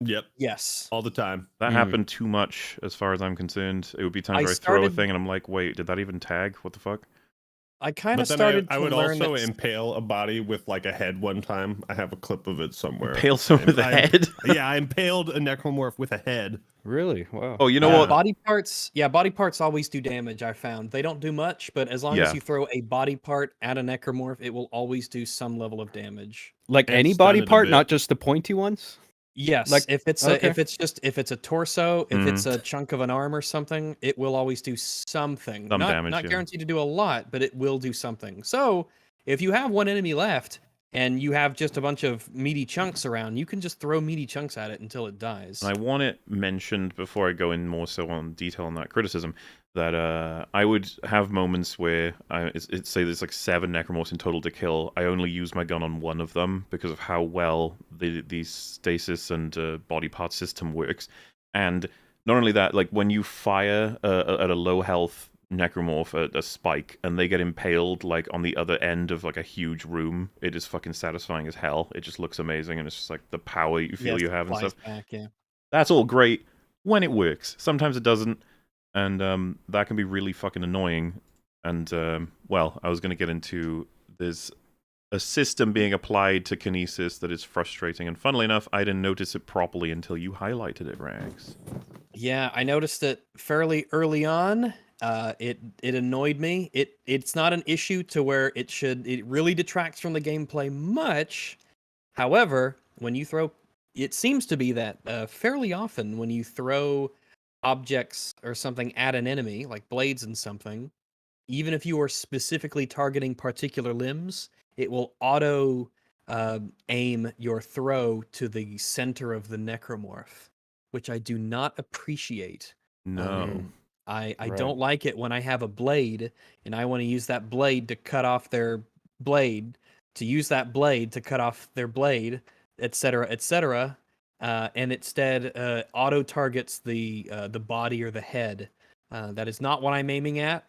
Yep.
Yes.
All the time.
That happened too much, as far as I'm concerned. It would be times where I throw a thing and I'm like, wait, did that even tag? What the fuck?
I kind of started
I would also impale a body with like a head one time. I have a clip of it somewhere.
Impale someone with a head?
Yeah, I impaled a necromorph with a head.
Really? Wow.
Oh, you know what?
Body parts always do damage, I found. They don't do much, but as long as you throw a body part at a necromorph, it will always do some level of damage.
Like any body part, not just the pointy ones?
Yes, like if it's a torso, if it's a chunk of an arm or something, it will always do something.
Some damage,
not guaranteed to do a lot, but it will do something. So if you have one enemy left and you have just a bunch of meaty chunks around, you can just throw meaty chunks at it until it dies.
And I want it mentioned before I go in more so on detail on that criticism, that I would have moments where say there's like 7 necromorphs in total to kill. I only use my gun on one of them because of how well the stasis and body part system works. And not only that, like when you fire at a low health necromorph at a spike and they get impaled like on the other end of like a huge room, it is fucking satisfying as hell. It just looks amazing, and it's just like the power you feel you have and stuff. That's all great when it works. Sometimes it doesn't. And that can be really fucking annoying. And, well, I was going to get into there's a system being applied to kinesis that is frustrating. And funnily enough, I didn't notice it properly until you highlighted it, Rags.
Yeah, I noticed it fairly early on. It annoyed me. It's not an issue to where it really detracts from the gameplay much. However, when you throw... It seems to be that fairly often when you throw objects or something at an enemy, like blades and something, even if you are specifically targeting particular limbs, it will auto aim your throw to the center of the necromorph, which I do not appreciate.
No.
I
Right.
don't like it when I have a blade and I want to use that blade to cut off their blade, to use that blade to cut off their blade, etc., etc. And instead auto targets the body or the head. That is not what I'm aiming at.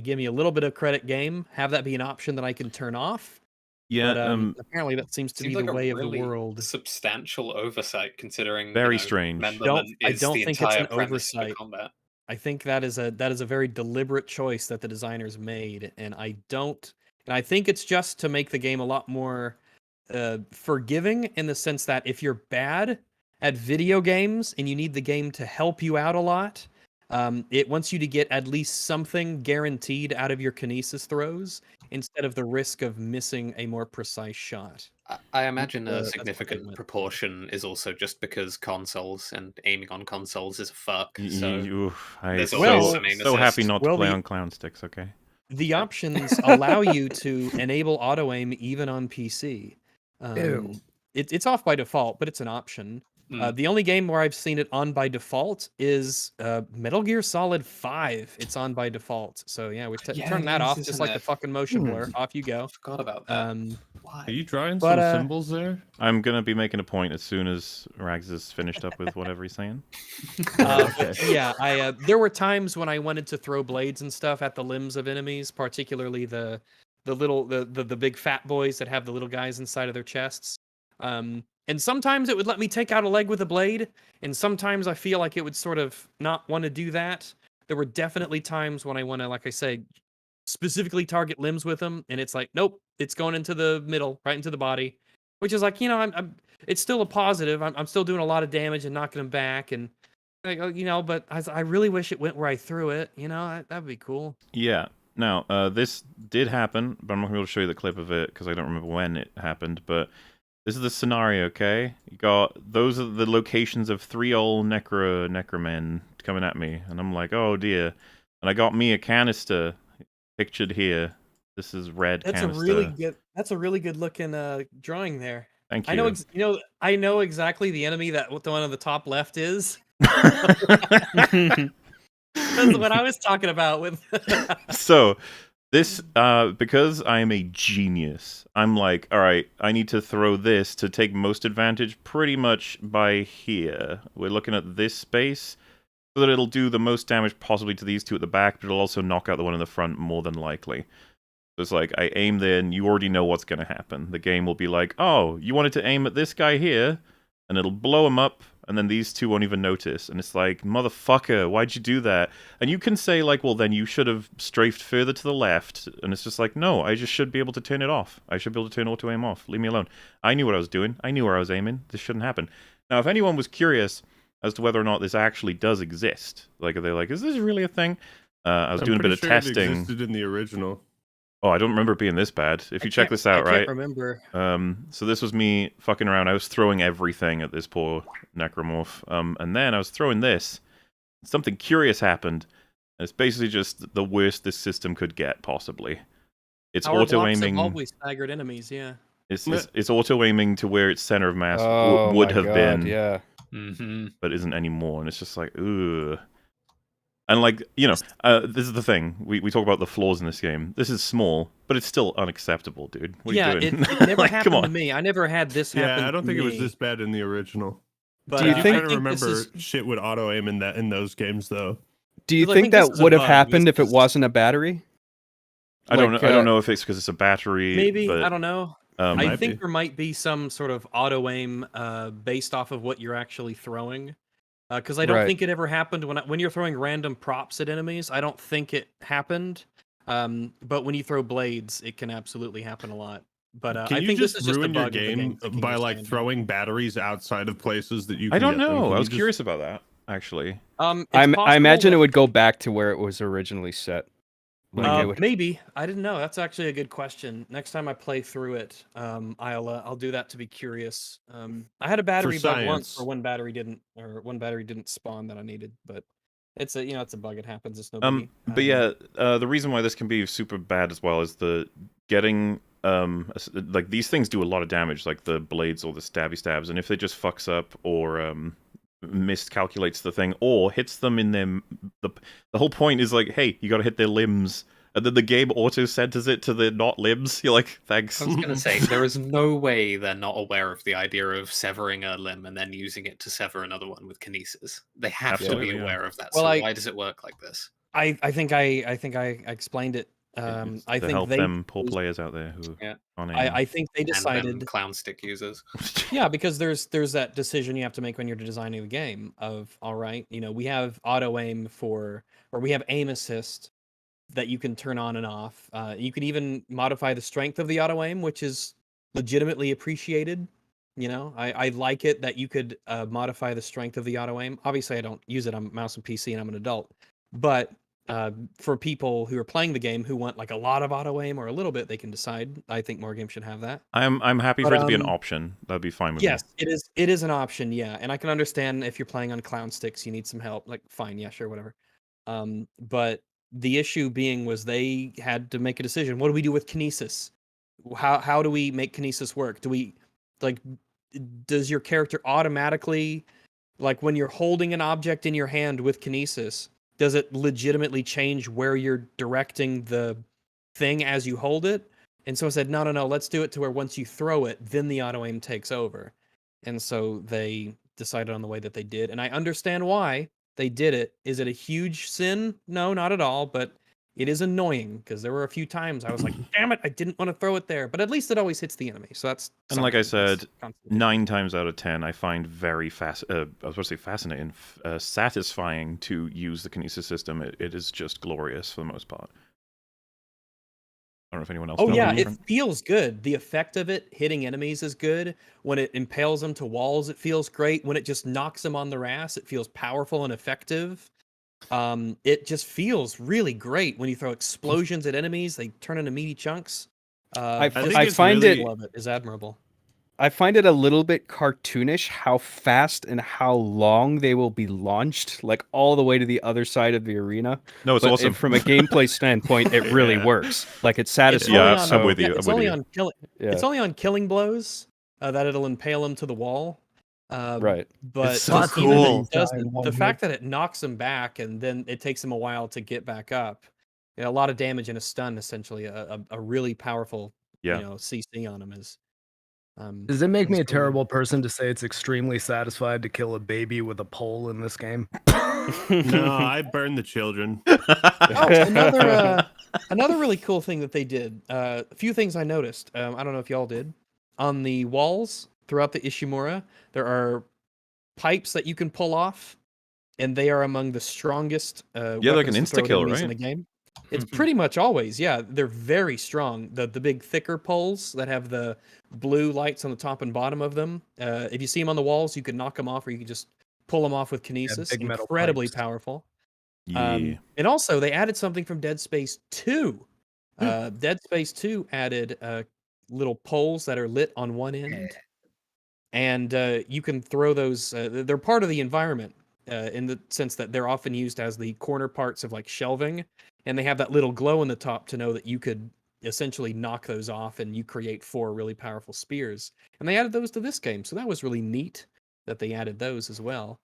Give me a little bit of credit, game. Have that be an option that I can turn off.
Yeah,
But apparently that seems to
Seems
be
like
the way
a
of the
really
world.
substantial oversight, considering
very strange.
Memberment
I
is
don't
the
think it's
entire
an
premise of the
oversight.
combat.
I think that is a very deliberate choice that the designers made, and I think it's just to make the game a lot more forgiving, in the sense that if you're bad at video games and you need the game to help you out a lot, it wants you to get at least something guaranteed out of your kinesis throws, instead of the risk of missing a more precise shot.
I imagine a
That's what they
significant
meant.
proportion is also just because consoles and aiming on consoles is a fuck.
I'm
there's
so,
always some aim
so happy
assist.
not to play on clown sticks, okay?
The options allow you to enable auto aim even on PC. It's off by default, but it's an option. The only game where I've seen it on by default is Metal Gear Solid 5. It's on by default. So yeah, we turn that off, just like the fucking motion blur. Off you go.
Forgot about that.
Why? Are you drawing some symbols there?
I'm gonna be making a point as soon as Rags is finished up with whatever he's saying.
Yeah, there were times when I wanted to throw blades and stuff at the limbs of enemies, particularly the big fat boys that have the little guys inside of their chests. And sometimes it would let me take out a leg with a blade, and sometimes I feel like it would sort of not want to do that. There were definitely times when I want to, like I say, specifically target limbs with them, and it's like, nope, it's going into the middle, right into the body, which is like, it's still a positive. I'm still doing a lot of damage and knocking them back, and but I really wish it went where I threw it. That'd be cool.
Yeah. Now, this did happen, but I'm not going to be able to show you the clip of it because I don't remember when it happened, but this is the scenario, okay? Those are the locations of 3 old necromen coming at me, and I'm like, oh dear. And I got me a canister pictured here. This is red canister.
That's a really good looking drawing there.
Thank you.
I know exactly the enemy that the one on the top left is. That's what I was talking about with.
So, this, because I am a genius, I'm like, all right, I need to throw this to take most advantage pretty much by here. We're looking at this space so that it'll do the most damage possibly to these two at the back, but it'll also knock out the one in the front more than likely. So it's like, I aim there and you already know what's going to happen. The game will be like, oh, you wanted to aim at this guy here, and it'll blow him up, and then these two won't even notice. And it's like, motherfucker, why'd you do that? And you can say, like, well, then you should have strafed further to the left. And it's just like, no, I just should be able to turn it off. I should be able to turn auto-aim off. Leave me alone. I knew what I was doing. I knew where I was aiming. This shouldn't happen. Now, if anyone was curious as to whether or not this actually does exist, like, are they like, is this really a thing? I was doing a bit of testing.
It existed in the original.
Oh, I don't remember it being this bad. If you check this out, right? I
can't remember.
So this was me fucking around. I was throwing everything at this poor necromorph. And then I was throwing this. Something curious happened. And it's basically just the worst this system could get, possibly. It's auto-aiming.
Always staggered enemies, yeah.
It's auto-aiming to where its center of mass would have been. Yeah. But isn't anymore. And it's just like, ugh. And like, this is the thing. We talk about the flaws in this game. This is small, but it's still unacceptable, dude. What are you doing?
It never
like,
happened to me. I never had this happen.
Yeah, I don't think
it
was this bad in the original.
But
do you think? I remember shit would auto aim in those games though.
Do you think that would have happened if it wasn't a battery?
I don't know. I don't know if it's because it's a battery.
Maybe,
but,
I don't know. I think there might be some sort of auto aim based off of what you're actually throwing. Because I don't think it ever happened when you're throwing random props at enemies. I don't think it happened. But when you throw blades, it can absolutely happen a lot. But I think this is just a bug
your game by like throwing batteries outside of places that you.
I don't know. I was curious about that actually.
I imagine it would go back to where it was originally set.
Maybe. I didn't know. That's actually a good question. Next time I play through it, I'll do that to be curious. I had a battery bug once, where one battery didn't spawn that I needed, but it's a bug. It happens. It's no biggie.
But yeah, the reason why this can be super bad as well is the getting like these things do a lot of damage, like the blades or the stabby stabs, and if they just fucks up or miscalculates the thing or hits them in their the whole point is like, hey, you got to hit their limbs, and then the game auto centers it to the not limbs. You're like, thanks.
I was going to say, there is no way they're not aware of the idea of severing a limb and then using it to sever another one with kinesis. They have to be aware of that. Well, so why does it work like this?
I think I explained it. I think
help
they
them poor players out there who
I think they decided,
and clown stick users.
Yeah, because there's that decision you have to make when you're designing the game of, all right, we have auto aim or we have aim assist that you can turn on and off. You can even modify the strength of the auto aim, which is legitimately appreciated. I like it that you could modify the strength of the auto aim. Obviously, I don't use it on mouse and PC, and I'm an adult. But for people who are playing the game who want like a lot of auto aim or a little bit, they can decide. I think more games should have that.
I'm happy for it to be an option. That'd be fine with me.
Yes, it is an option. Yeah, and I can understand if you're playing on clown sticks, you need some help. Like, fine, yeah, sure, whatever. But the issue being was they had to make a decision. What do we do with kinesis? How do we make kinesis work? Do we does your character automatically, like when you're holding an object in your hand with kinesis, does it legitimately change where you're directing the thing as you hold it? And so I said, no, let's do it to where once you throw it, then the auto aim takes over. And so they decided on the way that they did. And I understand why they did it. Is it a huge sin? No, not at all. But it is annoying because there were a few times I was like, damn it, I didn't want to throw it there. But at least it always hits the enemy. So that's...
And like I said, 9 times out of 10, I find very fascinating, satisfying to use the kinesis system. It is just glorious for the most part. I don't know if anyone else.
Oh yeah, it feels good. The effect of it hitting enemies is good. When it impales them to walls, it feels great. When it just knocks them on their ass, it feels powerful and effective. It just feels really great when you throw explosions at enemies. They turn into meaty chunks.
I find it
is admirable.
I find it a little bit cartoonish how fast and how long they will be launched, like all the way to the other side of the arena.
No, it's awesome.
From a gameplay standpoint, it really works. Like it's satisfying.
I'm with you.
It's only on killing blows that it'll impale them to the wall.
Right.
But
it's so cool.
The fact that it knocks them back and then it takes them a while to get back up. A lot of damage in a stun, essentially. A really powerful CC on them is.
Does it make me a terrible person to say it's extremely satisfied to kill a baby with a pole in this game?
No, I burn the children.
Another really cool thing that they did. A few things I noticed. I don't know if y'all did. On the walls throughout the Ishimura, there are pipes that you can pull off, and they are among the strongest.
Like an insta kill, right?
In the game. It's pretty much always, yeah. They're very strong. The big thicker poles that have the blue lights on the top and bottom of them. If you see them on the walls, you can knock them off, or you can just pull them off with kinesis.
Big metal
Incredibly
pipes.
powerful.
Yeah.
And also, they added something from Dead Space 2. Dead Space 2 added little poles that are lit on one end, and you can throw those. They're part of the environment in the sense that they're often used as the corner parts of like shelving. And they have that little glow in the top to know that you could essentially knock those off and you create 4 really powerful spears. And they added those to this game. So that was really neat that they added those as well.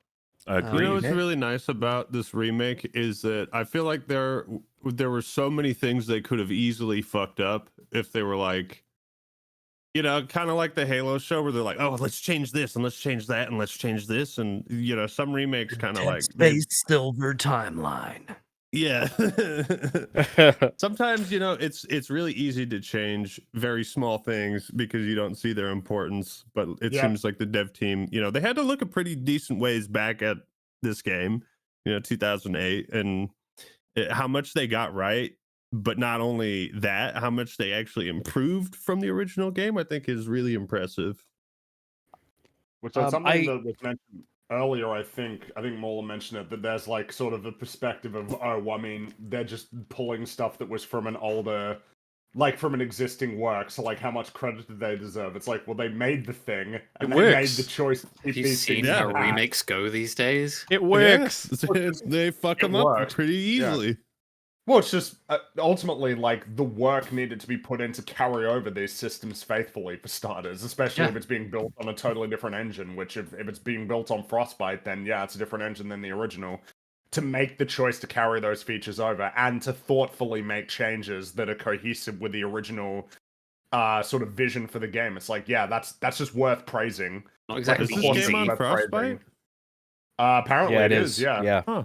You know what's really nice about this remake is that I feel like there were so many things they could have easily fucked up if they were like, kind of like the Halo show where they're like, oh, let's change this and let's change that and let's change this. And, some remakes kind of like...
Space Silver Timeline.
Yeah. Sometimes, it's really easy to change very small things because you don't see their importance. But it seems like the dev team, they had to look a pretty decent ways back at this game, 2008, and how much they got right. But not only that, how much they actually improved from the original game, I think is really impressive.
Which is something that was mentioned earlier. I think Mola mentioned it, that there's like sort of a perspective of, they're just pulling stuff that was from an older, like from an existing work. So like, how much credit do they deserve? It's like, well, they made the thing and they made the choice.
Have you seen how remakes go these days?
It works.
Yeah. They fuck them up pretty easily.
Well, it's just ultimately like the work needed to be put in to carry over these systems faithfully for starters, especially if it's being built on a totally different engine, which if it's being built on Frostbite, then yeah, it's a different engine than the original. To make the choice to carry those features over and to thoughtfully make changes that are cohesive with the original sort of vision for the game. It's like, yeah, that's just worth praising.
Not exactly
Is this game on Frostbite?
Apparently
Yeah,
it is. Yeah.
Huh.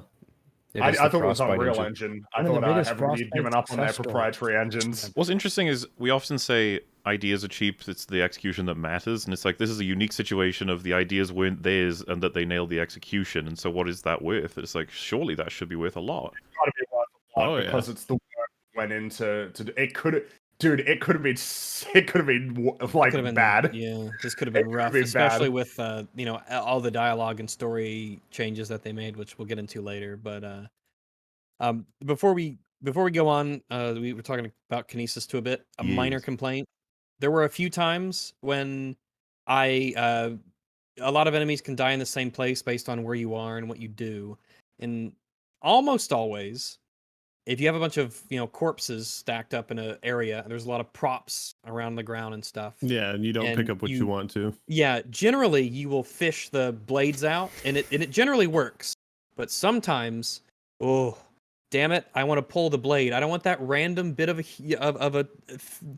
I thought it was on Unreal Engine. I thought everybody had given up on their proprietary engines.
What's interesting is we often say ideas are cheap, it's the execution that matters, and it's like this is a unique situation of the ideas weren't theirs and that they nailed the execution, and so what is that worth? It's like, surely that should be worth a lot.
It's got to be worth a lot because it's the work that went into it could dude, it could have been like bad.
Yeah, this could have been rough, especially with you know, all the dialogue and story changes that they made, which we'll get into later. But before we go on, we were talking about Kinesis to a bit. A minor complaint. There were a few times when a lot of enemies can die in the same place based on where you are and what you do, and almost always, if you have a bunch of, you know, corpses stacked up in an area, there's a lot of props around the ground and stuff.
Yeah, and you don't pick up what you want to.
Yeah, generally you will fish the blades out, and it generally works. But sometimes, oh, damn it, I want to pull the blade. I don't want that random bit of a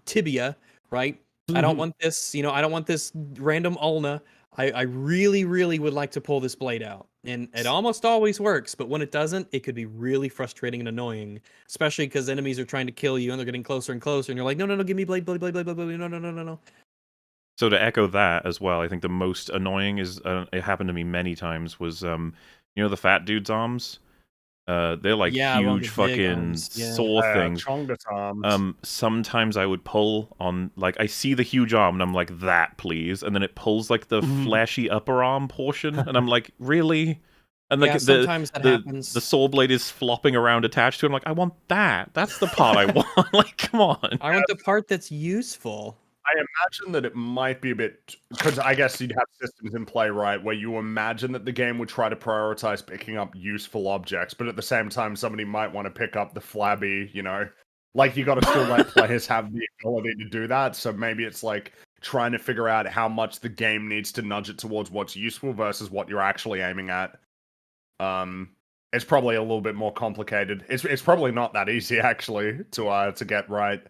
tibia, right? I don't want this, you know, I don't want this random ulna. I really, really would like to pull this blade out. And it almost always works, but when it doesn't, it could be really frustrating and annoying, especially because enemies are trying to kill you and they're getting closer and closer, and you're like, no, give me blade, no.
So to echo that as well, I think the most annoying is, it happened to me many times, was, you know, the fat dude's arms? They're like huge fucking saw things. Sometimes I would pull on, like, I see the huge arm and I'm like, that please, and then it pulls like the flashy upper arm portion, and I'm like, really? And like
sometimes that happens.
The saw blade is flopping around attached to it. I'm like, I want that. That's the part I want. Like, come on.
I want the part that's useful.
I imagine that it might be a bit, because I guess you'd have systems in play, right, where you imagine that the game would try to prioritize picking up useful objects, but at the same time, somebody might want to pick up the flabby, you know, like you got to still let players have the ability to do that. So maybe it's like trying to figure out how much the game needs to nudge it towards what's useful versus what you're actually aiming at. It's probably a little bit more complicated. It's probably not that easy actually to get right.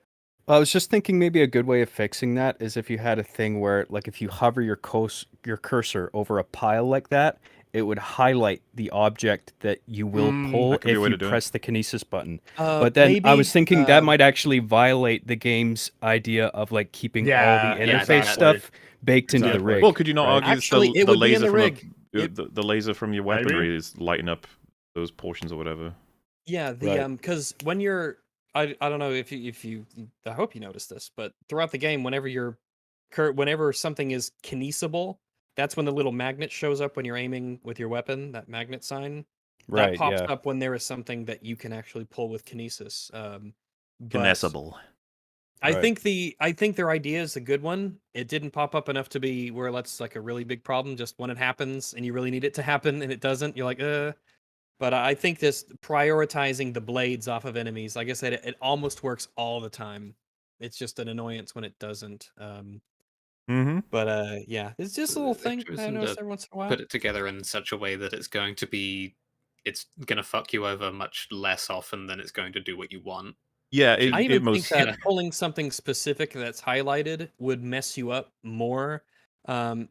Well, I was just thinking maybe a good way of fixing that is if you had a thing where, like, if you hover your cursor over a pile like that, it would highlight the object that you will pull if you press the Kinesis button. But then maybe, I was thinking that might actually violate the game's idea of, like, keeping all the interface stuff baked into the rig.
Well, could you not argue
actually,
the laser from the laser from your weaponry is lighting up those portions or whatever?
Yeah, because when you're, I don't know if you I hope you noticed this, but throughout the game, whenever something is kinesable, that's when the little magnet shows up when you're aiming with your weapon. That magnet sign that pops up when there is something that you can actually pull with kinesis.
Kinesable.
I think their idea is a good one. It didn't pop up enough to be where that's like a really big problem. Just when it happens and you really need it to happen and it doesn't, you're like, But I think this prioritizing the blades off of enemies, like I said, it almost works all the time. It's just an annoyance when it doesn't. But yeah, it's just a little thing I notice every once in a while.
Put it together in such a way that it's going to fuck you over much less often than it's going to do what you want.
Yeah,
I even think that pulling something specific that's highlighted would mess you up more,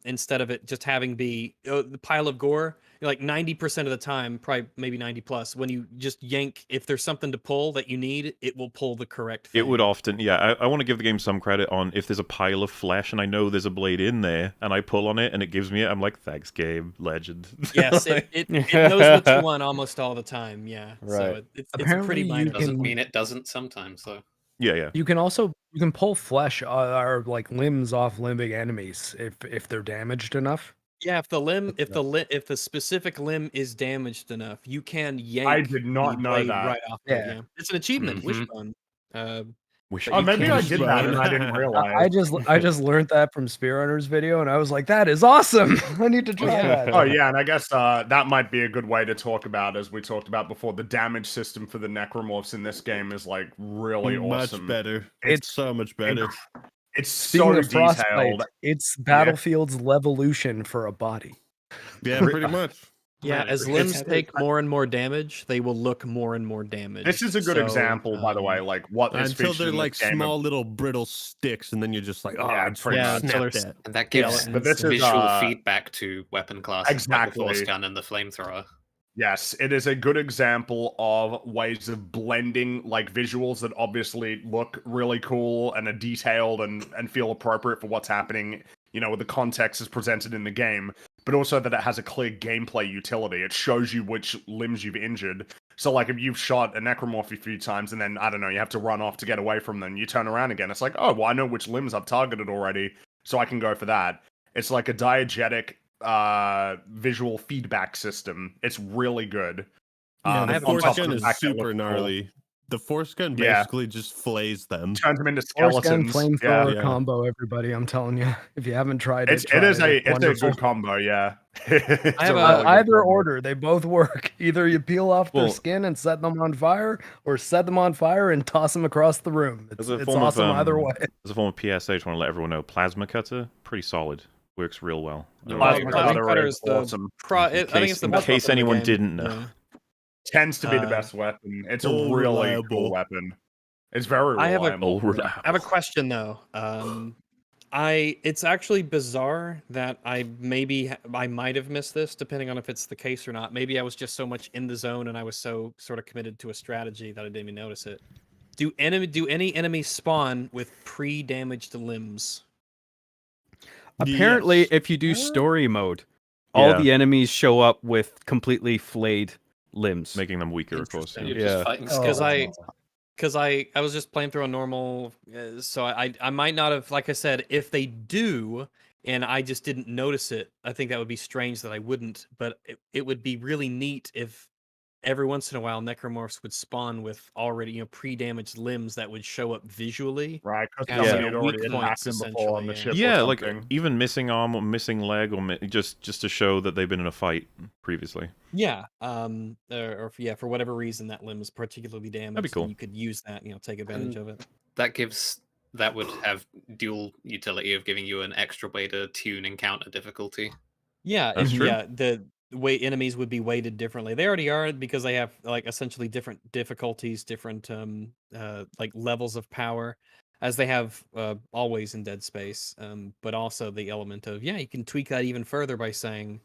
instead of it just having be the pile of gore. Like 90% of the time, probably maybe 90 plus, when you just yank, if there's something to pull that you need, it will pull the correct thing.
It would often, I want to give the game some credit on if there's a pile of flesh and I know there's a blade in there and I pull on it and it gives me it, I'm like, thanks game, legend.
Yes, it knows what you want almost all the time, yeah.
Right.
So it's a pretty minor.
Doesn't mean it doesn't sometimes, though.
Yeah.
You can pull flesh or like limbs off limbing enemies if they're damaged enough.
Yeah, if the specific limb is damaged enough, you can yank.
I did not know that.
Right off. Yeah, it's an achievement. Wishbone.
Oh, maybe I did that and I didn't realize.
I just learned that from Spearrunner's video, and I was like, that is awesome. I need to try that.
Oh yeah, and I guess that might be a good way to talk about, as we talked about before, the damage system for the necromorphs in this game is like really awesome.
Much better. It's so much better.
It's
Speaking
so
of Frostbite,
detailed.
it's Battlefield's Levolution for a body.
Yeah, pretty much.
Yeah, as limbs take more and more damage, they will look more and more damaged.
This is a good example, by the way, like what is
until they're like small little brittle sticks, and then you're just like, oh,
yeah,
snap that.
And that gives visual feedback to weapon classes,
exactly.
like the force gun and the flamethrower.
Yes, it is a good example of ways of blending like visuals that obviously look really cool and are detailed and feel appropriate for what's happening, you know, with the context is presented in the game, but also that it has a clear gameplay utility. It shows you which limbs you've injured. So like if you've shot a necromorph a few times and then, I don't know, you have to run off to get away from them, you turn around again, it's like, oh, well, I know which limbs I've targeted already, so I can go for that. It's like a diegetic visual feedback system. It's really good.
The force gun is super gnarly. Cool. The force gun basically just flays them.
Turns them into skeletons.
Force gun flamethrower combo, everybody. I'm telling you, if you haven't tried it,
it's a good combo. Yeah.
I have either order. They both work. Either you peel off their skin and set them on fire, or set them on fire and toss them across the room. It's awesome either way.
As a form of PSA, I just want to let everyone know, plasma cutter, pretty solid. Works real well.
Plasma cutter is awesome.
In case anyone didn't know.
Tends to be the best weapon. It's a really cool weapon. It's very reliable.
I have a question though. It's actually bizarre that I might have missed this, depending on if it's the case or not. Maybe I was just so much in the zone and I was so sort of committed to a strategy that I didn't even notice it. Do any enemies spawn with pre-damaged limbs?
Apparently, if you do story mode, all the enemies show up with completely flayed limbs,
making them weaker, of course.
Yeah, because I was just playing through a normal, so I might not have, like I said, if they do and I just didn't notice it, I think that would be strange that I wouldn't. But it would be really neat if every once in a while necromorphs would spawn with already pre-damaged limbs that would show up visually.
Right,
like even missing arm or missing leg, or just to show that they've been in a fight previously.
Yeah, or for whatever reason that limb is particularly damaged.
That'd be cool.
You could use that, take advantage of it.
That would have dual utility of giving you an extra way to tune encounter difficulty.
Yeah, that's true. Yeah, the way enemies would be weighted differently. They already are, because they have like essentially different difficulties, different like levels of power, as they have always in Dead Space. But also the element of you can tweak that even further by saying,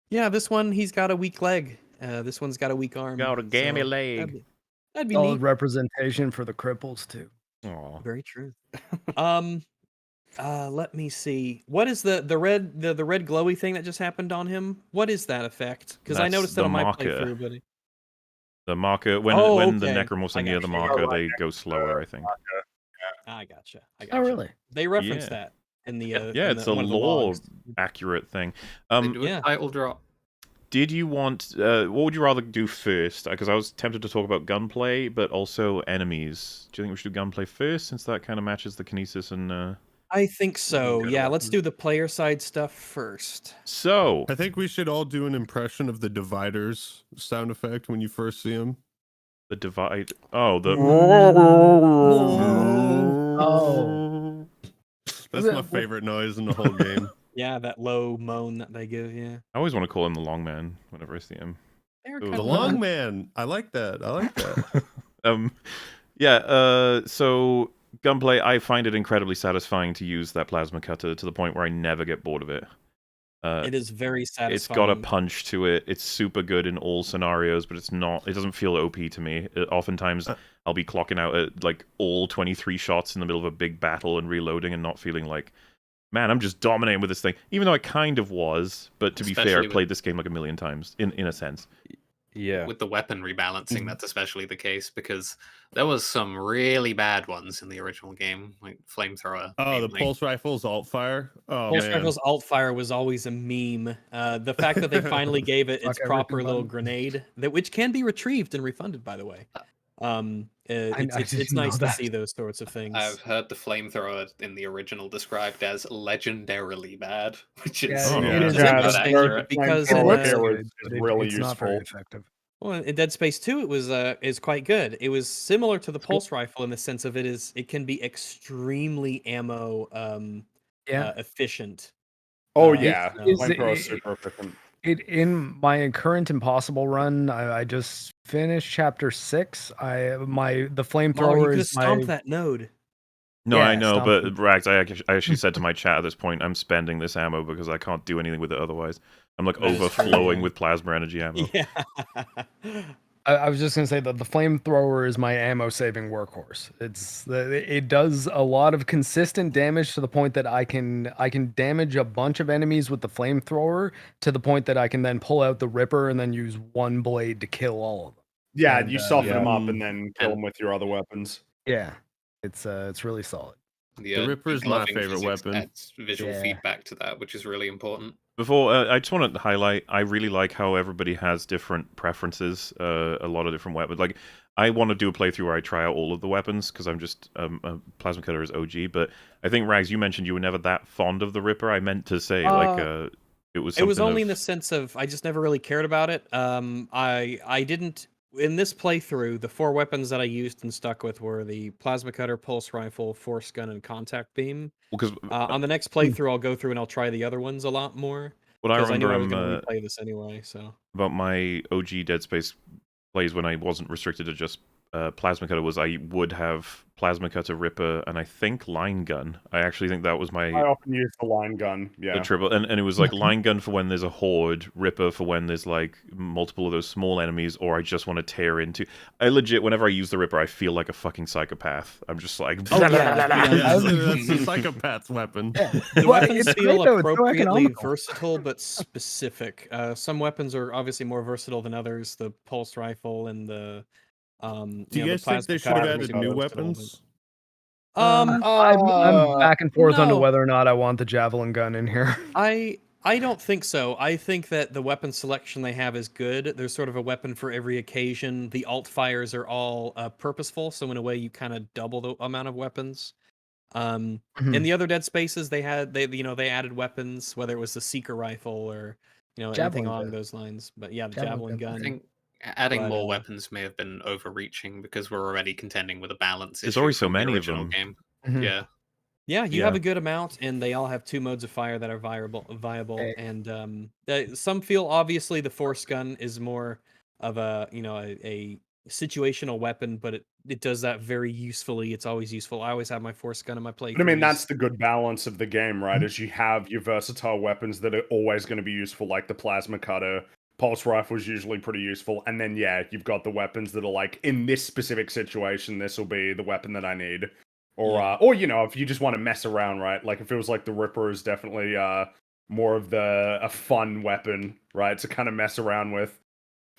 this one he's got a weak leg. This one's got a weak arm.
Got a gammy leg.
That'd be
solid
neat.
Representation for the cripples too.
Aww.
Very true. Let me see. What is the red glowy thing that just happened on him? What is that effect? Because I noticed that on my playthrough, but
the marker when the necromorphs are near the marker, they go slower. I think.
I gotcha.
Oh, really?
They reference that in the
it's a lore accurate thing.
Title drop.
Did you want? What would you rather do first? Because I was tempted to talk about gunplay, but also enemies. Do you think we should do gunplay first, since that kind of matches the kinesis and?
I think so. Yeah, let's do the player side stuff first.
So
I think we should all do an impression of the dividers sound effect when you first see them.
The divide. Oh, the.
Oh.
That's my favorite noise in the whole game.
Yeah, that low moan that they give. Yeah.
I always want to call him the long man whenever I see him.
The long man. I like that.
So gunplay, I find it incredibly satisfying to use that plasma cutter to the point where I never get bored of it.
It is very satisfying.
It's got a punch to it. It's super good in all scenarios, but it doesn't feel OP to me. Oftentimes, I'll be clocking out at like all 23 shots in the middle of a big battle and reloading and not feeling like, man, I'm just dominating with this thing. Even though I kind of was, but to be fair, I played this game like a million times, in a sense.
Yeah.
With the weapon rebalancing, that's especially the case, because there was some really bad ones in the original game, like flamethrower.
Oh, the pulse rifles alt fire. Oh,
pulse rifles alt fire was always a meme. The fact that they finally gave it its proper little grenade, which can be retrieved and refunded, by the way. It's nice to see those sorts of things.
I've heard the flamethrower in the original described as legendarily bad, which is
interesting because
it's really useful.
Not very effective.
Well, in Dead Space 2, it was is quite good. It was similar to the pulse rifle in the sense of it can be extremely ammo efficient.
Oh yeah, flamethrower is super efficient.
In my current Impossible run, I just finished chapter 6. The flamethrower
is stomp that node.
No, I know, but Rags, I actually said to my chat at this point, I'm spending this ammo because I can't do anything with it otherwise. I'm like overflowing with plasma energy ammo.
Yeah.
I was just gonna say that the flamethrower is my ammo saving workhorse. It does a lot of consistent damage to the point that I can damage a bunch of enemies with the flamethrower to the point that I can then pull out the Ripper and then use one blade to kill all of them.
Yeah, you soften them up and then kill them with your other weapons.
Yeah, it's really solid.
The Ripper is my favorite weapon.
Adds visual feedback to that, which is really important.
Before, I just want to highlight, I really like how everybody has different preferences, a lot of different weapons. Like, I want to do a playthrough where I try out all of the weapons, because I'm just, Plasma Cutter is OG, but I think, Rags, you mentioned you were never that fond of the Ripper. I meant to say, it was
only in the sense of, I just never really cared about it. I didn't... In this playthrough, the 4 weapons that I used and stuck with were the Plasma Cutter, Pulse Rifle, Force Gun, and Contact Beam.
Because
on the next playthrough, I'll go through and I'll try the other ones a lot more.
What I remember,
I was going to replay this anyway. So
about my OG Dead Space plays when I wasn't restricted to just Plasma Cutter was I would have Plasma Cutter, Ripper, and I think Line Gun. I actually think that was my...
I often use the Line Gun, yeah.
The triple, and it was like Line Gun for when there's a horde, Ripper for when there's like multiple of those small enemies, or I just want to tear into... I legit, whenever I use the Ripper, I feel like a fucking psychopath. I'm just like...
Oh, that's a psychopath's weapon.
Yeah. The weapons feel appropriately versatile, but specific. Some weapons are obviously more versatile than others. The Pulse Rifle and the...
do you guys think they should have added new weapons?
I'm back and forth on whether or not I want the javelin gun in here.
I don't think so. I think that the weapon selection they have is good. There's sort of a weapon for every occasion. The alt fires are all purposeful, so in a way you kind of double the amount of weapons. In the other Dead Spaces, they added weapons, whether it was the Seeker Rifle or anything along those lines. But yeah, the javelin gun.
I think adding more weapons may have been overreaching because we're already contending with a balance.
There's already so many of them.
Game.
Yeah, you have a good amount, and they all have 2 modes of fire that are viable. And some feel obviously the Force Gun is more of a situational weapon, but it does that very usefully. It's always useful. I always have my Force Gun in my play.
But I mean, that's the good balance of the game, right? Is you have your versatile weapons that are always going to be useful, like the Plasma Cutter. Pulse Rifle is usually pretty useful, and then you've got the weapons that are like, in this specific situation, this will be the weapon that I need. Or if you just want to mess around, right? Like, it feels like the Ripper is definitely more of a fun weapon, right? To kind of mess around with.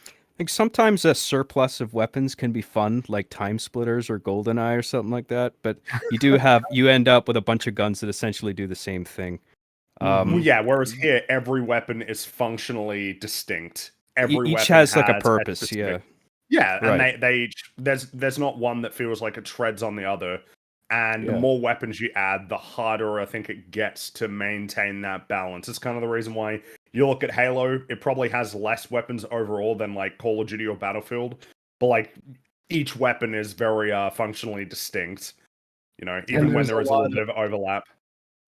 I think sometimes a surplus of weapons can be fun, like Time Splitters or GoldenEye or something like that. But you end up with a bunch of guns that essentially do the same thing.
Whereas here, every weapon is functionally distinct.
Each has like a purpose,
Yeah,
right.
And they each there's not one that feels like it treads on the other. And the more weapons you add, the harder I think it gets to maintain that balance. It's kind of the reason why you look at Halo, it probably has less weapons overall than like Call of Duty or Battlefield. But like each weapon is very functionally distinct. Even when there is a little bit of overlap.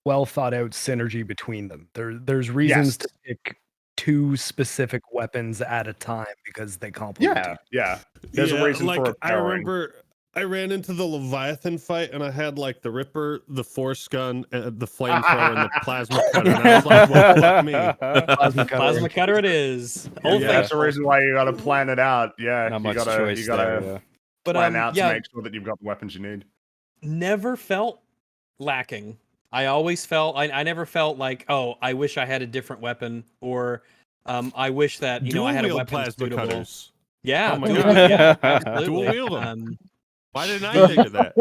Well thought out synergy between them. There's reasons to pick 2 specific weapons at a time because they complement.
Yeah. There's a reason for it.
I remember I ran into the Leviathan fight and I had like the Ripper, the Force Gun, the Flamethrower, and the Plasma Cutter. And I was like, well, fuck me.
Plasma Cutter it is.
That's the reason why you gotta plan it out. Yeah,
not much choice. You gotta
plan out to make sure that you've got the weapons you need.
Never felt lacking. I always felt I never felt like, oh, I wish I had a different weapon, or I wish that I had a weapon suitable.
Cutters.
Yeah,
dual wield them. Why didn't I think of that?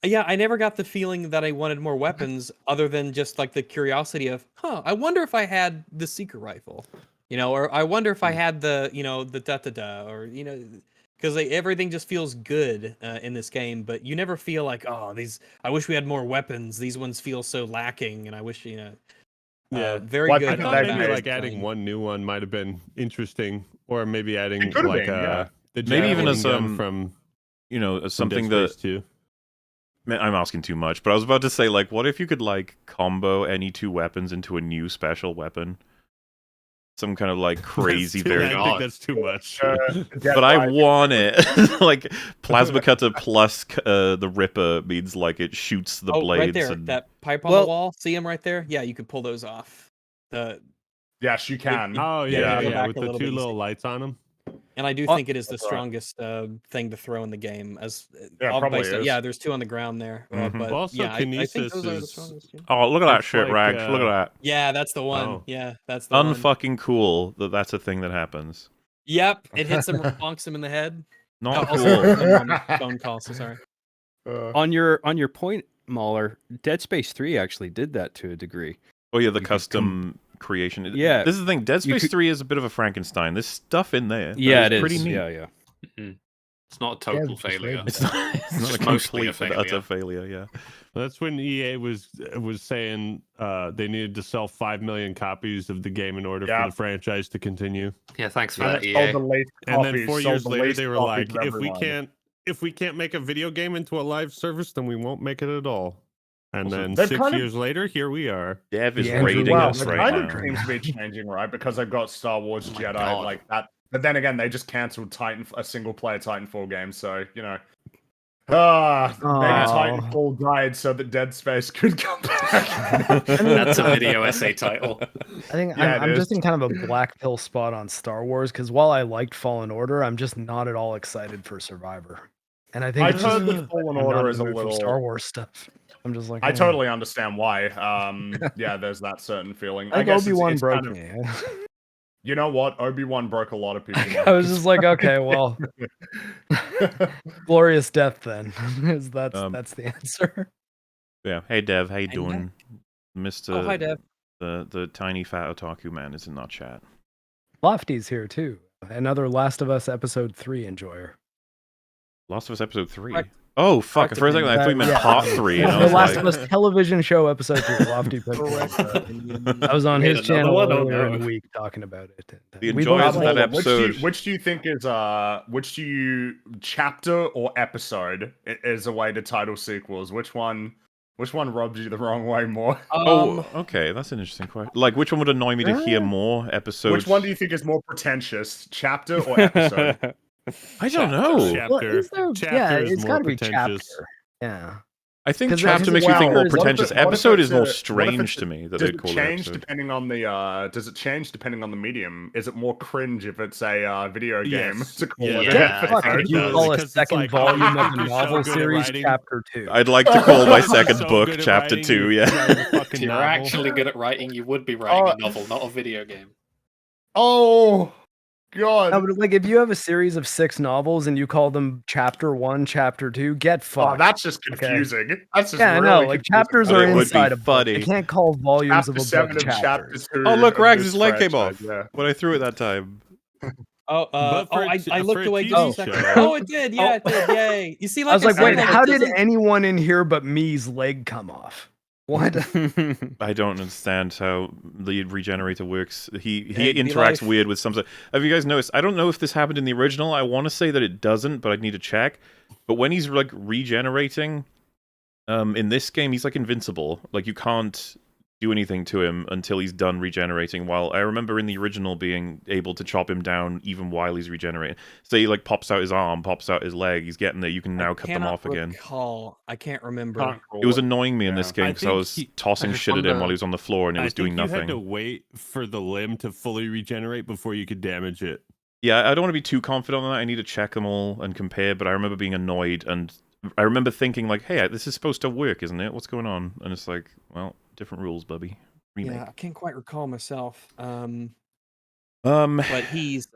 Yeah, I never got the feeling that I wanted more weapons, other than just like the curiosity of, I wonder if I had the Seeker Rifle, or I wonder if I had the the da-da-da, or because everything just feels good in this game, but you never feel like, oh, I wish we had more weapons. These ones feel so lacking, and I wish,
Yeah,
very good.
I thought maybe like
design.
adding one new one might have been interesting, or maybe adding
It could have
like
been, yeah.
the
Maybe even
javelin
as
gun from
as something
Dead
that
Space 2.
Man, I'm asking too much, but I was about to say, like, what if you could like combo any two weapons into a new special weapon? Some kind of like crazy variant.
I think that's too much.
But I want it. Like plasma cutter plus the Ripper means like it shoots the blades.
Right there, that pipe on the wall. See him right there? Yeah, you can pull those off.
Yes, you can.
Oh yeah, with
a
the
little
two
bit
little
easy.
lights on them.
And I do think it is the strongest thing to throw in the game.
Probably is.
Yeah, there's two on the ground there. But
also,
yeah, I think
Kinesis
those are the
is.
strongest. Yeah.
Oh, look at that shit,
like,
Rags. Look at that.
Yeah, that's the one.
Oh.
Yeah, that's the one.
Unfucking cool that that's a thing that happens.
Yep, it hits him, bonks him in the head.
Not
Also,
cool.
phone call. So sorry.
On your point, Mauler, Dead Space 3 actually did that to a degree.
Oh yeah, the custom creation.
Yeah,
this is the thing. Dead Space 3 is a bit of a Frankenstein. There's stuff in there.
Yeah, it is.
Pretty neat.
Yeah.
It's not a total failure.
It's not a
mostly a
complete
failure.
utter failure. Yeah.
That's when EA was saying they needed to sell 5 million copies of the game in order for the franchise to continue.
Yeah, thanks for that, EA.
And then 4 years later, they were like, if we can't make a video game into a live service, then we won't make it at all. And then 6 years later, here we are.
Dev is raiding us right now.
It kind of seems to be changing, right? Because they've got Star Wars Jedi like that. But then again, they just cancelled a single-player Titanfall game, so, maybe Titanfall died so that Dead Space could come back.
That's a video essay title.
I think I'm just in kind of a black pill spot on Star Wars, because while I liked Fallen Order, I'm just not at all excited for Survivor. And I think
I've heard that Fallen Order is a little
Star Wars stuff. I'm just like,
I totally understand why. Yeah, there's that certain feeling.
I guess Obi-Wan broke me.
You know what? Obi-Wan broke a lot of people.
I was just like, okay, well, glorious death then. That's the answer.
Yeah. Hey Dev, how you doing, Mr.
Oh, hi Dev.
The tiny fat otaku man is in our chat.
Lofty's here too. Another Last of Us episode 3 enjoyer.
Last of Us episode 3. Oh fuck! For a second, I thought you meant
yeah.
part 3.
The Last of Us television show episode 3. Lofty picked I was on his channel earlier in the week talking about it.
The enjoyers of that episode.
Which do you think is which do you chapter or episode is a way to title sequels? Which one rubs you the wrong way more?
Oh, okay, that's an interesting question. Like, which one would annoy me to hear more? Episodes.
Which one do you think is more pretentious, chapter or episode?
I don't know.
Chapter.
It's got to be chapter. Yeah.
I think chapter makes you think more pretentious. Episode is more strange to me that they'd call it episode.
Depending on the does it change depending on the medium? Is it more cringe if it's a video game to call it
If you call a second volume of a novel series chapter 2.
I'd like to call my second book chapter 2, yeah.
If you're actually good at writing, you would be writing a novel, not a video game.
Oh God.
No, but like if you have a series of 6 novels and you call them chapter 1, chapter 2, get fucked.
Oh, that's just confusing. Okay. That's just
I know. Like chapters are inside a book.
funny.
You can't call volumes
chapter
of a
7
book
and
chapters.
Chapter 2
Oh look, Rags' leg came
franchise,
off when I threw it that time.
I looked away just a second. Oh, it did. Yeah, it did. Yay. You see, like
I was like,
said,
wait, how did
doesn't...
anyone in here but me's leg come off? What?
I don't understand how the regenerator works. He interacts weird with some. Have you guys noticed? I don't know if this happened in the original. I want to say that it doesn't, but I'd need to check. But when he's like regenerating, in this game, he's like invincible. Like you can't do anything to him until he's done regenerating. While I remember in the original being able to chop him down even while he's regenerating. So he like pops out his arm, pops out his leg. He's getting there. You can now cut them off again.
I can't remember.
It was annoying me in this game because I was tossing shit at him while he was on the floor and it was doing nothing.
You had to wait for the limb to fully regenerate before you could damage it.
Yeah, I don't want to be too confident on that. I need to check them all and compare. But I remember being annoyed and I remember thinking like, "Hey, this is supposed to work, isn't it? What's going on?" And it's like, well, different rules, Bubby. Remake.
Yeah, I can't quite recall myself. But he's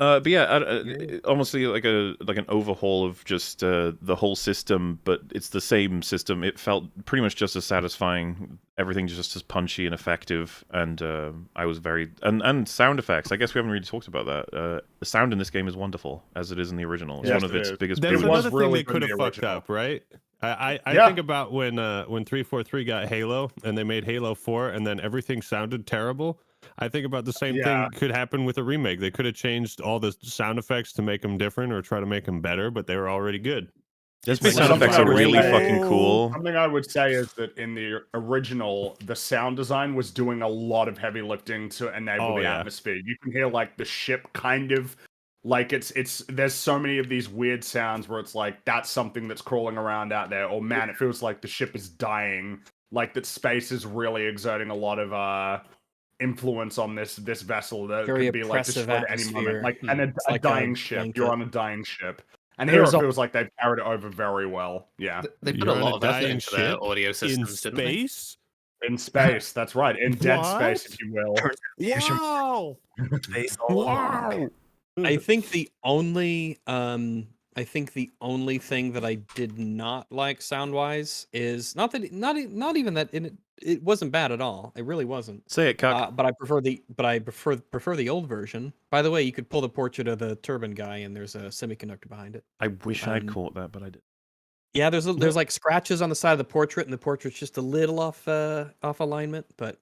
But yeah, almost like an overhaul of just the whole system, but it's the same system. It felt pretty much just as satisfying. Everything just as punchy and effective, and I was very and sound effects. I guess we haven't really talked about that. The sound in this game is wonderful, as it is in the original. It's one of its biggest.
That's
brilliance.
another thing they could have fucked up, right? I think about when 343 got Halo and they made Halo 4 and then everything sounded terrible. I think about the same thing could happen with a remake. They could have changed all the sound effects to make them different or try to make them better, but they were already good.
Sound effects are really fucking cool.
Something I would say is that in the original, the sound design was doing a lot of heavy lifting to enable the atmosphere. You can hear like the ship kind of like it's there's so many of these weird sounds where it's like that's something that's crawling around out there, or man, it feels like the ship is dying. Like that space is really exerting a lot of influence on this vessel that
Very
could be like destroyed at any moment. Like and a dying ship. You're on a dying ship. And here it feels like they've carried it over very well. Yeah.
They put a lot of effort into their audio systems, didn't they?
In space, that's right. In dead space, if you will.
Wow.
Space all
wow. I think the only thing that I did not like sound wise is not even that it wasn't bad at all. It really wasn't.
Say it, Cuck.
But I prefer the old version. By the way, you could pull the portrait of the turban guy, and there's a semiconductor behind it.
I wish I'd caught that, but I did.
Yeah, there's like scratches on the side of the portrait, and the portrait's just a little off alignment, but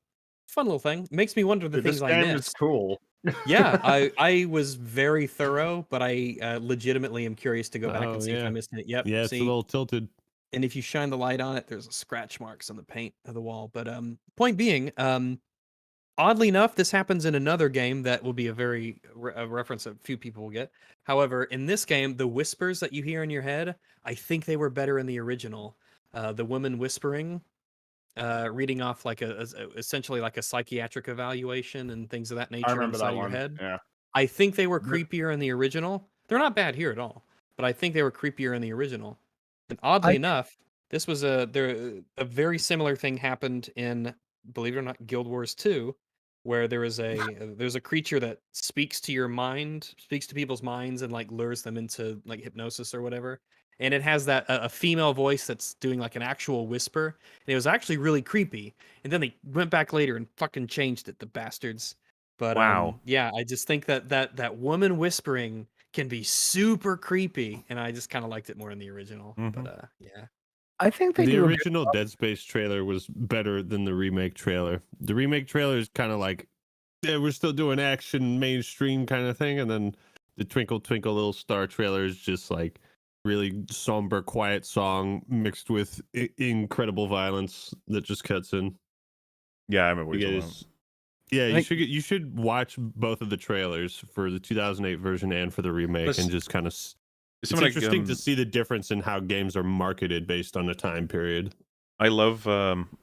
fun little thing. It makes me wonder the things I missed.
This game is cool.
Yeah, I was very thorough, but I legitimately am curious to go back and see if I missed it. Yep.
Yeah, it's a little tilted.
And if you shine the light on it, there's a scratch marks on the paint of the wall. But point being, oddly enough, this happens in another game that will be a reference a few people will get. However, in this game, the whispers that you hear in your head, I think they were better in the original. The woman whispering, reading off like essentially like a psychiatric evaluation and things of that nature.
I remember
inside
that one.
Your head.
Yeah.
I think they were creepier in the original. They're not bad here at all, but I think they were creepier in the original. And oddly enough, this was a very similar thing happened in, believe it or not, Guild Wars 2, where there's a creature that speaks to your mind, speaks to people's minds, and like lures them into like hypnosis or whatever. And it has that a female voice that's doing like an actual whisper, and it was actually really creepy. And then they went back later and fucking changed it, the bastards. But
wow,
yeah, I just think that woman whispering can be super creepy, and I just kind of liked it more in the original.
Mm-hmm.
But yeah,
I think
the original Dead Space trailer was better than the remake trailer. The remake trailer is kind of like, yeah, we're still doing action mainstream kind of thing, and then the Twinkle Twinkle Little Star trailer is just like really somber, quiet song mixed with incredible violence that just cuts in.
Yeah, I remember what you're talking about.
Yeah, you should watch both of the trailers for the 2008 version and for the remake, and just kind of. It's interesting to see the difference in how games are marketed based on a time period.
I love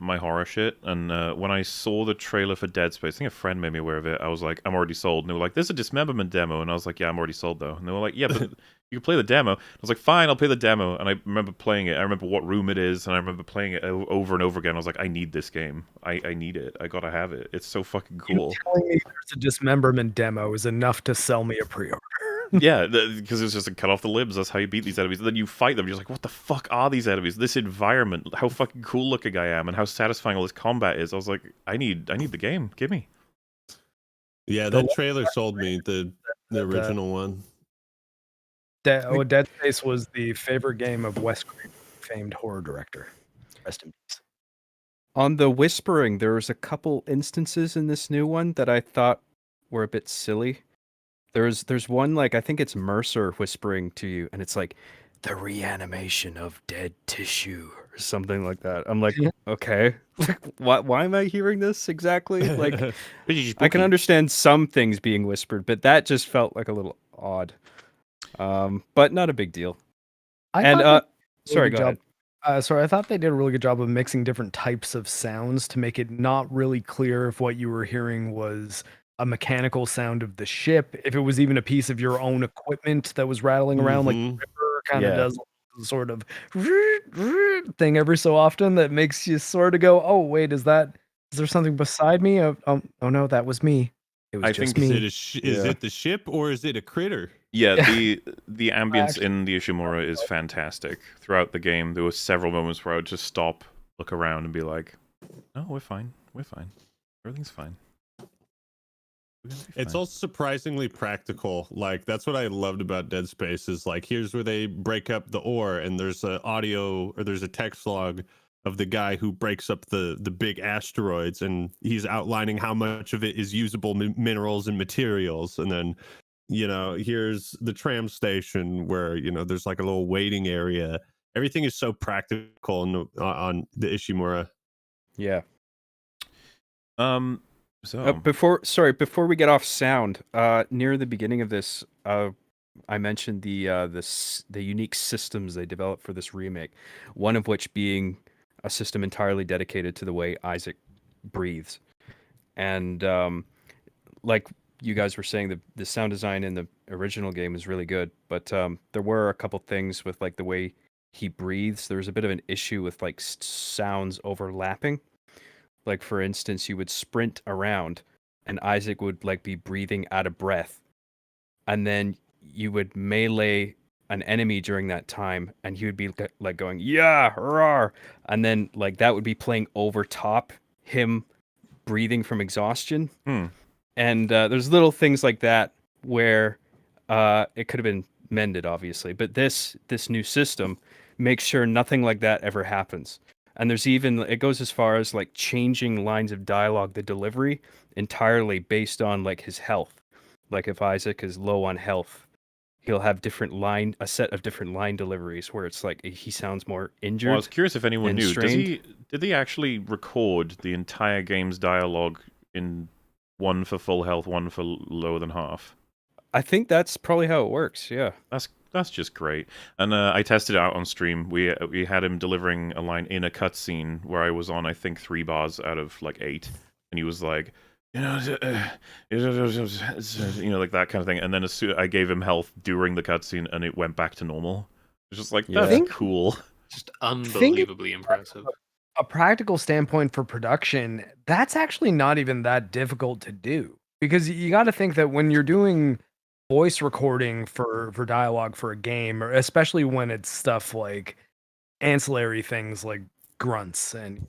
my horror shit, and when I saw the trailer for Dead Space, I think a friend made me aware of it. I was like, I'm already sold. And they were like, there's a dismemberment demo, and I was like, yeah, I'm already sold though. And they were like, yeah, but you can play the demo. I was like, fine, I'll play the demo. And I remember playing it. I remember what room it is, and I remember playing it over and over again. I was like, I need this game. I need it. I gotta have it. It's so fucking cool.
You telling me there's a dismemberment demo is enough to sell me a pre-order.
Yeah, because it's just a cut off the libs. That's how you beat these enemies. And then you fight them. You're just like, what the fuck are these enemies? This environment, how fucking cool looking I am, and how satisfying all this combat is. I was like, I need the game. Give me.
Yeah, that trailer sold me, the original one.
Dead Space was the favorite game of Wes Craven, famed horror director. Rest in peace.
On the whispering, there was a couple instances in this new one that I thought were a bit silly. There's one, like, I think it's Mercer whispering to you, and it's like, the reanimation of dead tissue, or something like that. I'm like, okay, why am I hearing this exactly? Like, I can understand some things being whispered, but that just felt like a little odd. But not a big deal. Sorry, go ahead.
Sorry, I thought they did a really good job of mixing different types of sounds to make it not really clear if what you were hearing was a mechanical sound of the ship, if it was even a piece of your own equipment that was rattling around, like the Ripper kind of does sort of thing every so often that makes you sort of go, oh wait, is there something beside me? Oh no, that was me. It was just
Is
me.
is it the ship or is it a critter?
Yeah, the ambience in the Ishimura is fantastic. Throughout the game, there were several moments where I would just stop, look around, and be like, "No, we're fine. We're fine. Everything's fine."
It's all surprisingly practical. Like, that's what I loved about Dead Space is like, here's where they break up the ore, and there's a audio or there's a text log of the guy who breaks up the big asteroids, and he's outlining how much of it is usable minerals and materials. And then, you know, here's the tram station where, you know, there's like a little waiting area. Everything is so practical on the Ishimura.
Yeah.
So
before we get off sound, near the beginning of this, I mentioned the unique systems they developed for this remake. One of which being a system entirely dedicated to the way Isaac breathes, and like you guys were saying, the sound design in the original game is really good, but there were a couple things with like the way he breathes. There was a bit of an issue with like sounds overlapping. Like, for instance, you would sprint around and Isaac would like be breathing out of breath. And then you would melee an enemy during that time and he would be like going, yeah, roar. And then like that would be playing over top him breathing from exhaustion. And there's little things like that where it could have been mended, obviously. But this new system makes sure nothing like that ever happens. And there's even, it goes as far as like changing lines of dialogue, the delivery entirely based on like his health. Like if Isaac is low on health, he'll have a set of different line deliveries where it's like he sounds more injured.
Well, I was curious if anyone knew.
Strained.
Did he actually record the entire game's dialogue in one for full health, one for lower than half?
I think that's probably how it works. Yeah.
That's just great. And I tested it out on stream. We had him delivering a line in a cutscene where I was on, I think, 3 bars out of like 8, and he was like, you know, like that kind of thing. And then as soon I gave him health during the cutscene, and it went back to normal. It's just like that's cool.
Just unbelievably impressive.
A practical standpoint for production, that's actually not even that difficult to do, because you got to think that when you're doing voice recording for dialogue for a game, or especially when it's stuff like ancillary things like grunts and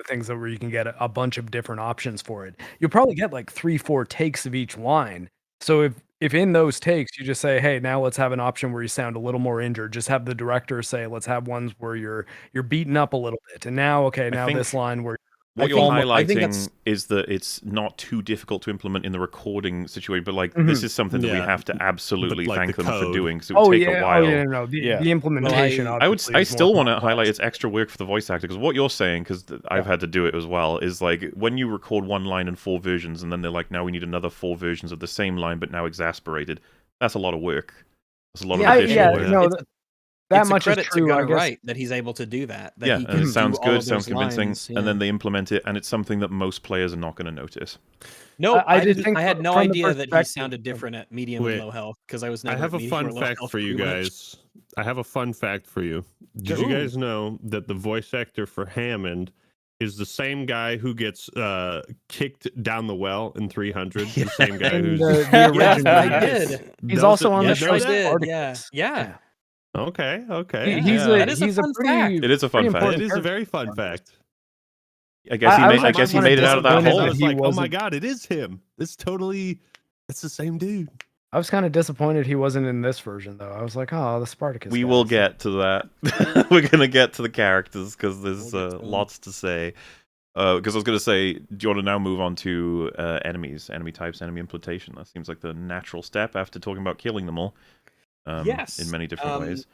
things that where you can get a bunch of different options for it, you'll probably get like 3-4 takes of each line. So if in those takes you just say, hey, now let's have an option where you sound a little more injured, just have the director say, let's have ones where you're beaten up a little bit, and now this line where
what you're highlighting is that it's not too difficult to implement in the recording situation, but like this is something that we have to absolutely thank them for doing, because it would take a while.
The implementation.
I still want to highlight it's extra work for the voice actor, because what you're saying, because I've had to do it as well, is like when you record one line in 4 versions, and then they're like, now we need another 4 versions of the same line, but now exasperated. That's a lot of work. That's a lot of additional work.
No, that
it's
much
a credit
is true,
to
I guess.
Gutter that he's able to do that.
And it sounds good, sounds convincing,
lines,
and then they implement it, and it's something that most players are not going to notice.
No,
I did think
I had no
from the
idea that he
perspective
sounded different at medium and low health, because I was never.
I have
at
a
medium
fun
or low
fact
health
for you
pretty much.
guys. I have a fun fact for you. Did you guys know that the voice actor for Hammond is the same guy who gets kicked down the well in 300? The same guy who's
the original.
I did.
He's also on the
Yes,
show.
I did. Yeah.
Okay.
He's
a
a
fun fact.
It is a fun fact.
It is a very fun fact.
I guess he made it out of that hole.
I was like, oh my god, it is him. It's the same dude.
I was kind of disappointed he wasn't in this version, though. I was like, oh, the Spartacus.
We
guys.
will get to that. We're going to get to the characters, because there's lots to say. Because I was going to say, do you want to now move on to enemies, enemy types, enemy implementation? That seems like the natural step after talking about killing them all.
Yes.
In many different ways.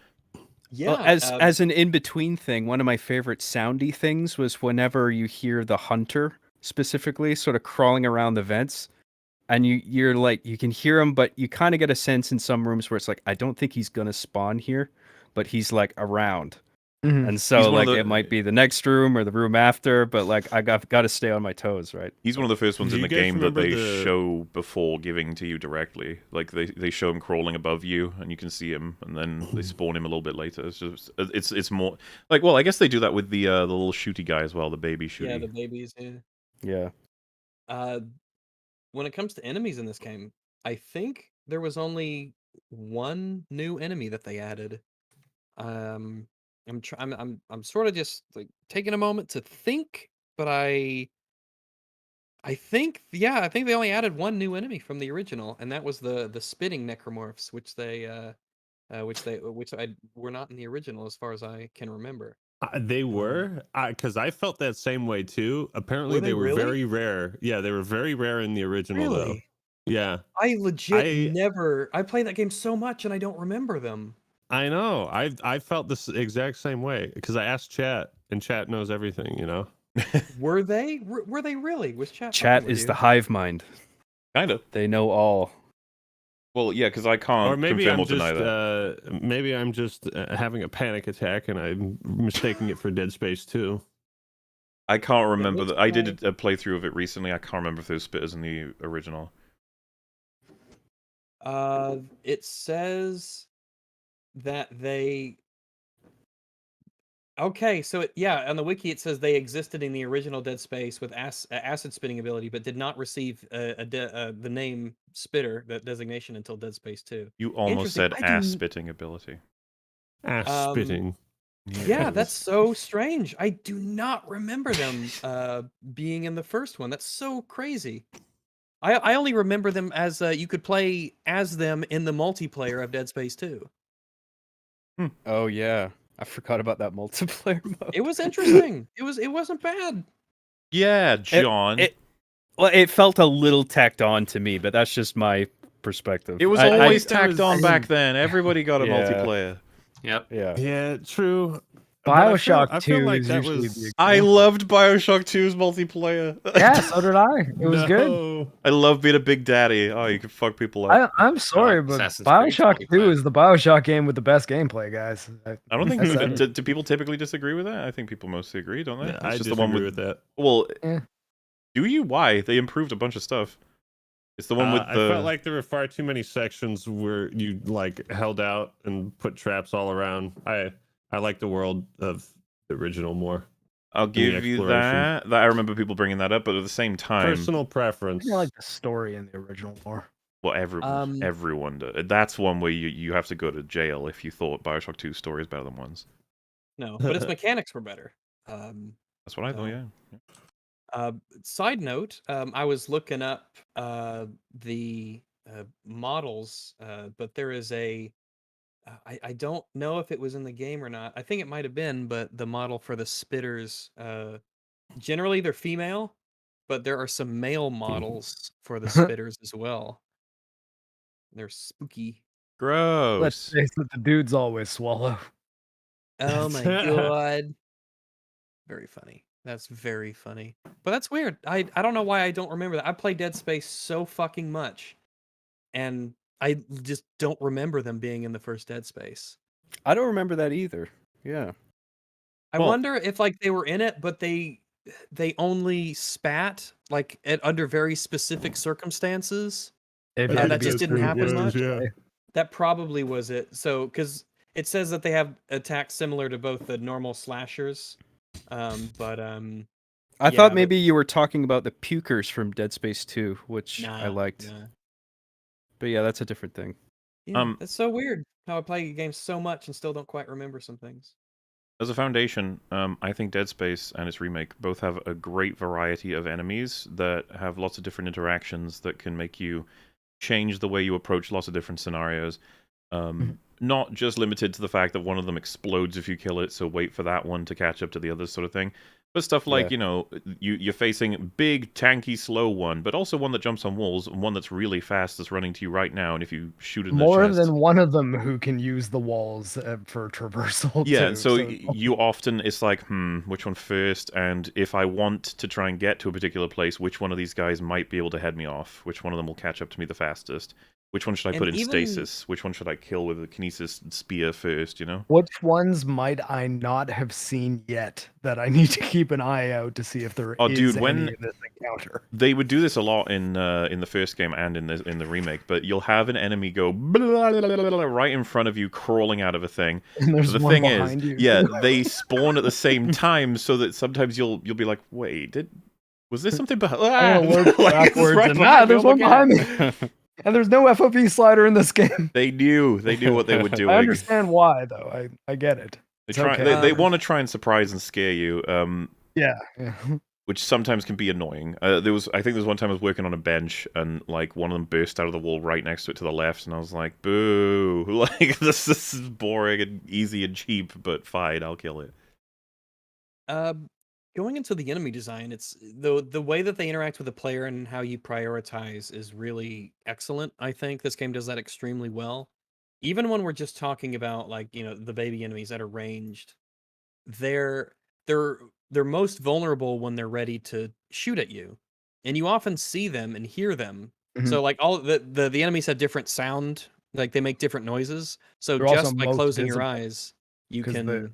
Yeah.
Well, as an in-between thing, one of my favorite soundy things was whenever you hear the hunter specifically sort of crawling around the vents, and you're like, you can hear him, but you kind of get a sense in some rooms where it's like, I don't think he's going to spawn here, but he's like around.
Mm-hmm.
And so like it might be the next room or the room after, but like I got to stay on my toes, right?
He's one of the first ones in the game that they show before giving to you directly. Like they show him crawling above you, and you can see him, and then they spawn him a little bit later. It's just it's more like, well, I guess they do that with the little shooty guy as well, the baby shooty.
Yeah, the babies.
Yeah.
when it comes to enemies in this game, I think there was only one new enemy that they added. I'm sort of just like taking a moment to think, but I think I think they only added one new enemy from the original, and that was the spitting necromorphs, which were not in the original as far as I can remember.
They were, because I felt that same way too. Apparently, they were
really?
very rare. Yeah, they were very rare in the original, though.
Really?
Yeah,
I legit never. I played that game so much, and I don't remember them.
I know. I felt this exact same way because I asked chat, and chat knows everything. You know.
Were they? Were they really? Was chat?
Chat is the hive mind.
Kind of.
They know all.
Well, yeah, because I can't
Or maybe
confirm
I'm
or deny that.
just maybe I'm just having a panic attack, and I'm mistaking it for Dead Space 2.
I can't remember that. I did a playthrough of it recently. I can't remember if those spitters in the original.
It says that they. Okay, so on the wiki it says they existed in the original Dead Space with acid spitting ability, but did not receive the name Spitter, that designation, until Dead Space 2.
You almost said ass spitting ability.
Ass spitting.
Yeah, that's so strange. I do not remember them being in the first one. That's so crazy. I only remember them as you could play as them in the multiplayer of Dead Space 2.
Oh yeah. I forgot about that multiplayer mode.
It was interesting. It wasn't bad.
Yeah, John.
It felt a little tacked on to me, but that's just my perspective.
It was always tacked on back then. Everybody got a multiplayer.
Yep.
Yeah, true.
BioShock 2
like
is
that
usually
was...
the
I loved BioShock 2's multiplayer.
Yeah, so did I. It was good.
I love being a big daddy. Oh, you can fuck people up.
I'm sorry, but BioShock 2 is the BioShock game with the best gameplay, guys.
I don't think do people typically disagree with that? I think people mostly agree, don't they?
Yeah, I just disagree with that.
Well, do you? Why? They improved a bunch of stuff. It's the one with the...
I felt like there were far too many sections where you like held out and put traps all around. I like the world of the original more.
I'll give you that. I remember people bringing that up, but at the same time,
personal preference.
I like the story in the original more.
Well, everyone does. That's one where you have to go to jail if you thought BioShock 2's story is better than one's.
No, but its mechanics were better.
That's what I thought. Yeah.
Side note, I was looking up the models, but there is a. I don't know if it was in the game or not. I think it might have been, but the model for the spitters, generally they're female, but there are some male models for the spitters as well. They're spooky.
Gross.
Let's face it, the dudes always swallow.
Oh my god. Very funny. That's very funny. But that's weird. I don't know why I don't remember that. I played Dead Space so fucking much. And I just don't remember them being in the first Dead Space.
I don't remember that either. Yeah.
I wonder if like they were in it, but they only spat like under very specific circumstances. That just didn't happen much.
Yeah.
That probably was it. So because it says that they have attacks similar to both the normal slashers, I
thought maybe you were talking about the pukers from Dead Space 2, which I liked.
Nah.
But yeah, that's a different thing.
Yeah, it's so weird how I play games so much and still don't quite remember some things.
As a foundation, I think Dead Space and its remake both have a great variety of enemies that have lots of different interactions that can make you change the way you approach lots of different scenarios. Not just limited to the fact that one of them explodes if you kill it, so wait for that one to catch up to the others sort of thing. But stuff like, you know, you're facing big, tanky, slow one, but also one that jumps on walls, and one that's really fast that's running to you right now, and if you shoot it in the chest...
More than one of them who can use the walls for traversal,
yeah,
too,
so you often, it's like, which one first? And if I want to try and get to a particular place, which one of these guys might be able to head me off? Which one of them will catch up to me the fastest? Which one should I put in stasis? Which one should I kill with a kinesis spear first, you know?
Which ones might I not have seen yet that I need to keep an eye out to see if there is any in this encounter?
They would do this a lot in the first game and in the remake, but you'll have an enemy go blah, blah, blah, blah, right in front of you, crawling out of a thing.
And there's
the
one
thing
behind
is,
you.
yeah, they spawn at the same time, so that sometimes you'll be like, wait, Was there something behind?
I'm gonna look backwards and there's one behind me. And there's no FOV slider in this game.
They knew what they were doing.
I understand why, though. I get it.
They want to try and surprise and scare you.
Yeah.
Which sometimes can be annoying. I think there was one time I was working on a bench and like one of them burst out of the wall right next to it to the left, and I was like, "Boo! Like this is boring and easy and cheap, but fine, I'll kill it."
Going into the enemy design, it's the way that they interact with the player and how you prioritize is really excellent. I think this game does that extremely well. Even when we're just talking about like, the baby enemies that are ranged, they're most vulnerable when they're ready to shoot at you. And you often see them and hear them. So like all the enemies have different sound, like they make different noises. So
They're
just by closing your eyes, you can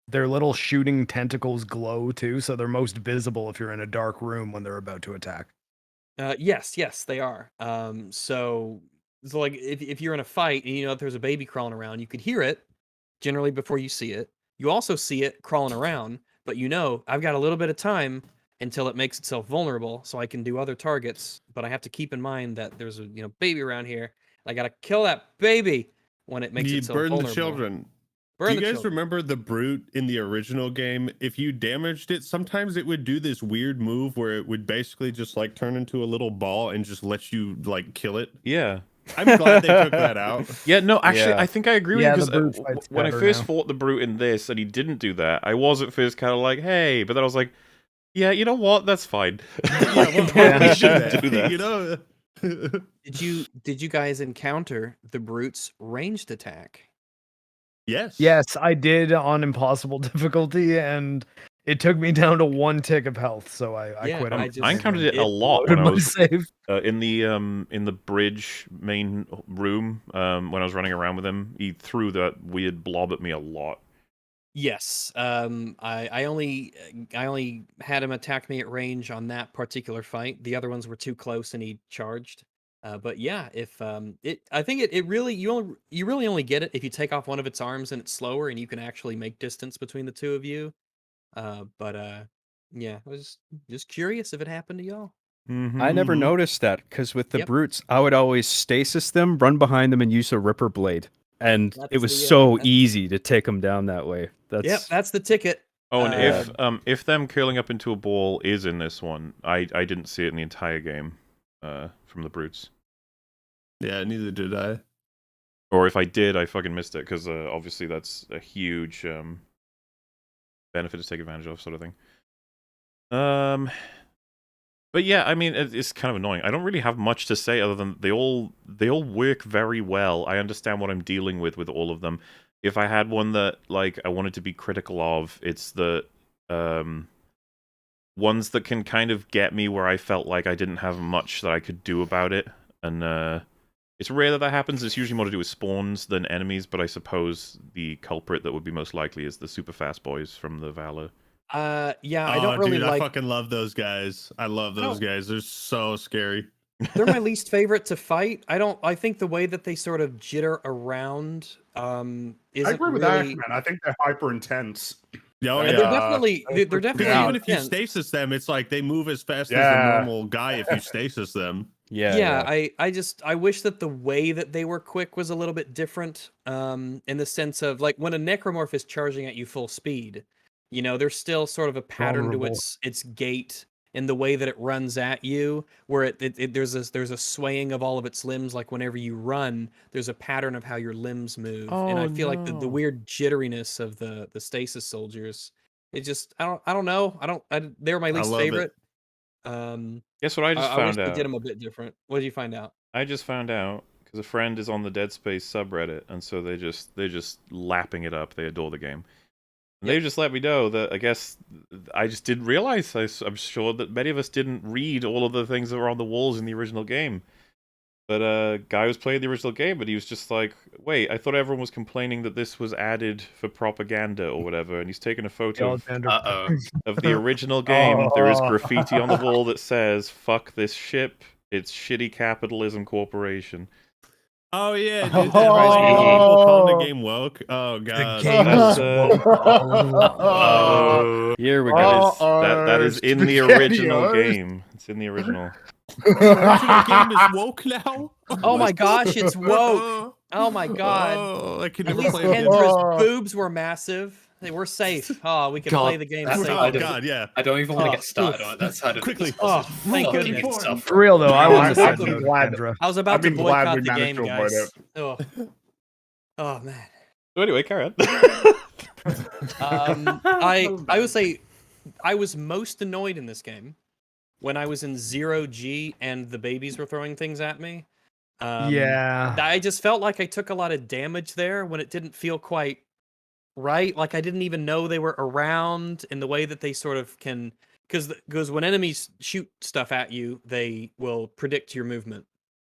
their little shooting tentacles glow too, so they're most visible if you're in a dark room when they're about to attack.
Yes, they are. So like if you're in a fight and if there's a baby crawling around, you could hear it generally before you see it. You also see it crawling around, but I've got a little bit of time until it makes itself vulnerable, so I can do other targets. But I have to keep in mind that there's a baby around here. I gotta kill that baby when it makes itself vulnerable.
You burn the children. Do you guys remember the brute in the original game? If you damaged it, sometimes it would do this weird move where it would basically just like turn into a little ball and just let you like kill it.
Yeah.
I'm glad they took that out.
Yeah, no, actually, I think I agree with you because when I first
now.
fought the brute in this and he didn't do that, I was at first kind of like, hey, but then I was like, yeah, you know what? That's fine.
We shouldn't do that.
Did you guys encounter the brute's ranged attack?
Yes, I did on impossible difficulty, and it took me down to 1 tick of health, so I quit.
I encountered it a lot when I was in the bridge main room when I was running around with him. He threw that weird blob at me a lot.
Yes, I only had him attack me at range on that particular fight. The other ones were too close, and he charged. But yeah, if I think it really you really only get it if you take off one of its arms and it's slower, and you can actually make distance between the two of you. Yeah, I was just curious if it happened to y'all.
I never noticed that because with the brutes, I would always stasis them, run behind them, and use a ripper blade, and it was so easy to take them down that way.
That's the ticket.
Oh, and if them curling up into a ball is in this one, I didn't see it in the entire game from the brutes.
Yeah, neither did I.
Or if I did, I fucking missed it because obviously that's a huge benefit to take advantage of, sort of thing. But yeah, I mean, it's kind of annoying. I don't really have much to say other than they all work very well. I understand what I'm dealing with all of them. If I had one that like I wanted to be critical of, it's the ones that can kind of get me where I felt like I didn't have much that I could do about it, and it's rare that happens. It's usually more to do with spawns than enemies, but I suppose the culprit that would be most likely is the super fast boys from the Valor.
Yeah, I don't really like.
I fucking love those guys. I love those guys. They're so scary.
They're my least favorite to fight. I think the way that they sort of jitter around isn't
I agree with
really...
that, man. I think they're hyper intense.
Oh,
yeah. They're definitely
even if you stasis them, it's like they move as fast as a normal guy if you stasis them.
Yeah. I wish that the way that they were quick was a little bit different. In the sense of like when a necromorph is charging at you full speed, there's still sort of a pattern to its gait in the way that it runs at you, where there's a swaying of all of its limbs. Like whenever you run, there's a pattern of how your limbs move, and I feel like the weird jitteriness of the stasis soldiers. It just I don't know. They're my least favorite.
Guess what I just found
wish
out?
They did them a bit different. What did you find out?
I just found out because a friend is on the Dead Space subreddit, and so they're just lapping it up. They adore the game. And they just let me know that I guess I just didn't realize. I'm sure that many of us didn't read all of the things that were on the walls in the original game. But a guy was playing the original game, but he was just like, wait, I thought everyone was complaining that this was added for propaganda or whatever, and he's taking a photo of the original game. There is graffiti on the wall that says, fuck this ship, it's shitty capitalism corporation.
Oh yeah, dude, that reminds me of people calling the game woke. Oh god,
The game is
Here we
That
go.
is that is in the original game. It's in the original.
The original game is woke now.
Oh my gosh, it's woke. Oh my god.
Oh, I can
At
never
least
play it again.
Kendra's boobs were massive. They were safe. Oh, we could
God,
play the game
that's
safe.
side
Oh
of
god, yeah.
I don't even want to
Oh,
get started on it. That side of
Quickly.
it.
Oh, thank
Fucking
goodness.
stuff.
For real though, I
No,
was
I'm
a
glad-
Kendra.
I was about
I've
to
been glad
boycott
we
the
managed
game,
to avoid
guys. Oh. Oh man.
So anyway, carry on.
I would say I was most annoyed in this game when I was in 0G and the babies were throwing things at me.
Yeah.
I just felt like I took a lot of damage there when it didn't feel quite right. Like I didn't even know they were around in the way that they sort of can, because when enemies shoot stuff at you, they will predict your movement.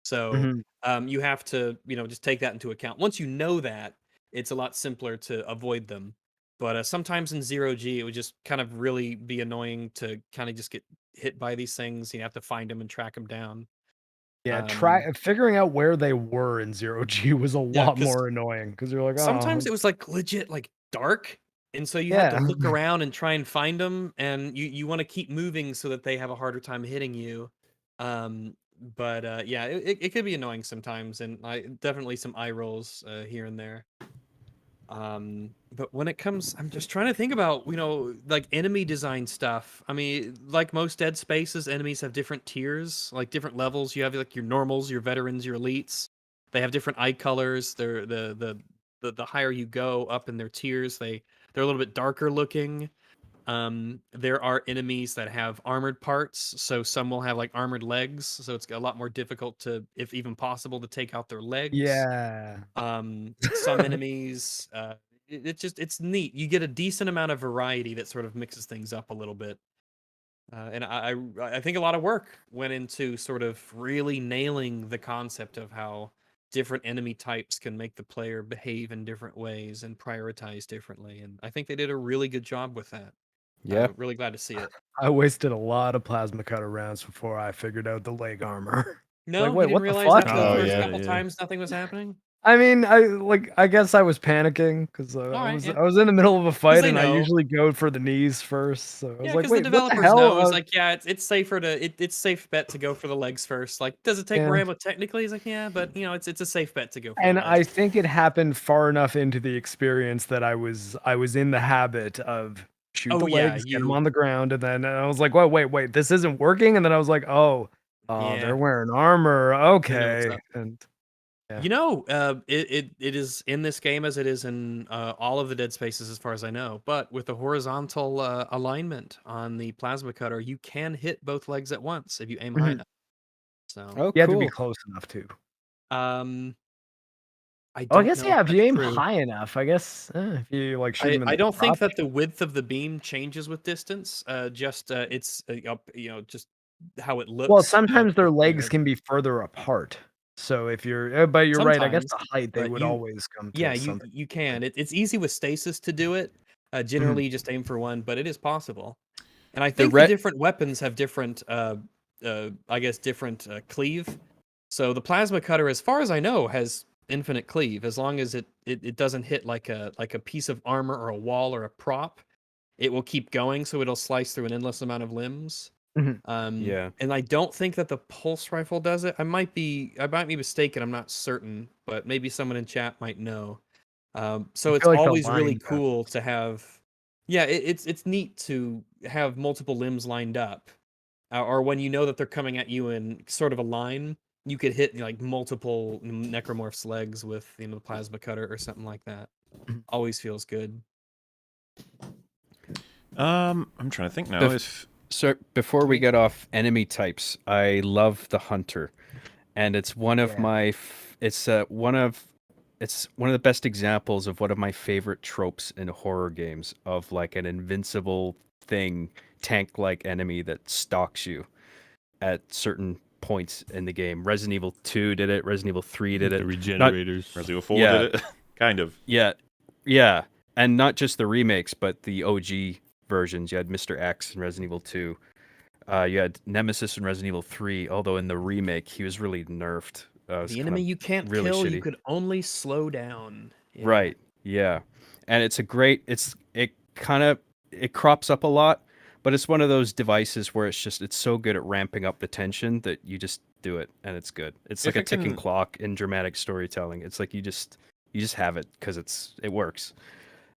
So you have to, just take that into account. Once you know that, it's a lot simpler to avoid them. But sometimes in 0G, it would just kind of really be annoying to kind of just get hit by these things. You have to find them and track them down.
Yeah, figuring out where they were in 0G was a lot more annoying because you're like, oh.
Sometimes it was like legit like dark, and so you had to look around and try and find them, and you want to keep moving so that they have a harder time hitting you. But yeah, it could be annoying sometimes, and definitely some eye rolls here and there. But when it comes, I'm just trying to think about, like enemy design stuff. I mean, like most Dead Spaces, enemies have different tiers, like different levels. You have like your normals, your veterans, your elites. They have different eye colors. They're the higher you go up in their tiers, they're a little bit darker looking. There are enemies that have armored parts, so some will have like armored legs, so it's a lot more difficult to, if even possible, to take out their legs.
Yeah.
Some enemies, it's neat. You get a decent amount of variety that sort of mixes things up a little bit. And I think a lot of work went into sort of really nailing the concept of how different enemy types can make the player behave in different ways and prioritize differently. And I think they did a really good job with that.
Yeah.
I'm really glad to see it.
I wasted a lot of plasma cutter rounds before I figured out the leg armor.
No,
Like, wait,
you didn't
what the
realize
fuck?
after the
Oh,
first
yeah,
couple
yeah.
times nothing was happening?
I mean, I guess I was panicking because
Alright, yeah.
I was in the middle of a fight
they
and I
know.
usually go for the knees first. So I was
Yeah,
like,
because the
wait, what the
developers
hell?
know. It's like, yeah, it's safer it's safe bet to go for the legs first. Like, does it take
Yeah.
more ammo technically? He's like, yeah, but it's a safe bet to go for
And
the
I
legs.
think it happened far enough into the experience that I was in the habit of shoot
Oh,
the
yeah,
legs, get them on the ground, and then I was like, wait, this isn't working. And then I was like, oh,
Yeah.
they're wearing armor.
They know what's
Okay.
up.
And yeah.
It is in this game as it is in all of the Dead Spaces, as far as I know. But with the horizontal alignment on the plasma cutter, you can hit both legs at once if you aim high enough. So,
Oh,
You have to be
cool.
close enough too.
I
Oh, I
don't
guess
know
yeah.
if
If you
that's
aim
true.
high enough, I guess if you like shoot them in
I
the
don't think
crop-
that the width of the beam changes with distance. It's up, just how it looks.
Well, sometimes
to
their
the
legs
player.
can be further apart. So if you're, but you're right. I guess
Sometimes,
the height they
but
would
you-
always come to.
Yeah, you
something.
you can. It's easy with stasis to do it. Generally, you just aim for one, but it is possible. And I think the different weapons have different, I guess, different cleave. So the plasma cutter, as far as I know, has infinite cleave. As long as it doesn't hit like a piece of armor or a wall or a prop, it will keep going. So it'll slice through an endless amount of limbs.
Yeah.
And I don't think that the pulse rifle does it. I might be mistaken. I'm not certain, but maybe someone in chat might know. So
I
it's
feel like the
always really
line does.
cool to have. Yeah, it's neat to have multiple limbs lined up, or when you know that they're coming at you in sort of a line, you could hit like multiple necromorphs' legs with the plasma cutter or something like that. Always feels good.
I'm trying to think now.
So before we get off enemy types, I love the hunter, and it's one of my it's one of the best examples of one of my favorite tropes in horror games, of like an invincible thing, tank-like enemy that stalks you at certain points in the game. Resident Evil 2 did it. Resident Evil 3 did it.
The regenerators.
Resident Evil 4 did it. Kind of.
Yeah, and not just the remakes, but the OG versions. You had Mr. X in Resident Evil 2. You had Nemesis in Resident Evil 3, although in the remake he was really nerfed
The enemy you can't
really
kill,
shitty.
you could only slow down. Yeah.
Right. Yeah. And it crops up a lot, but it's one of those devices where it's so good at ramping up the tension that you just do it and it's good. It's like a ticking clock in dramatic storytelling. It's like you just have it because it works.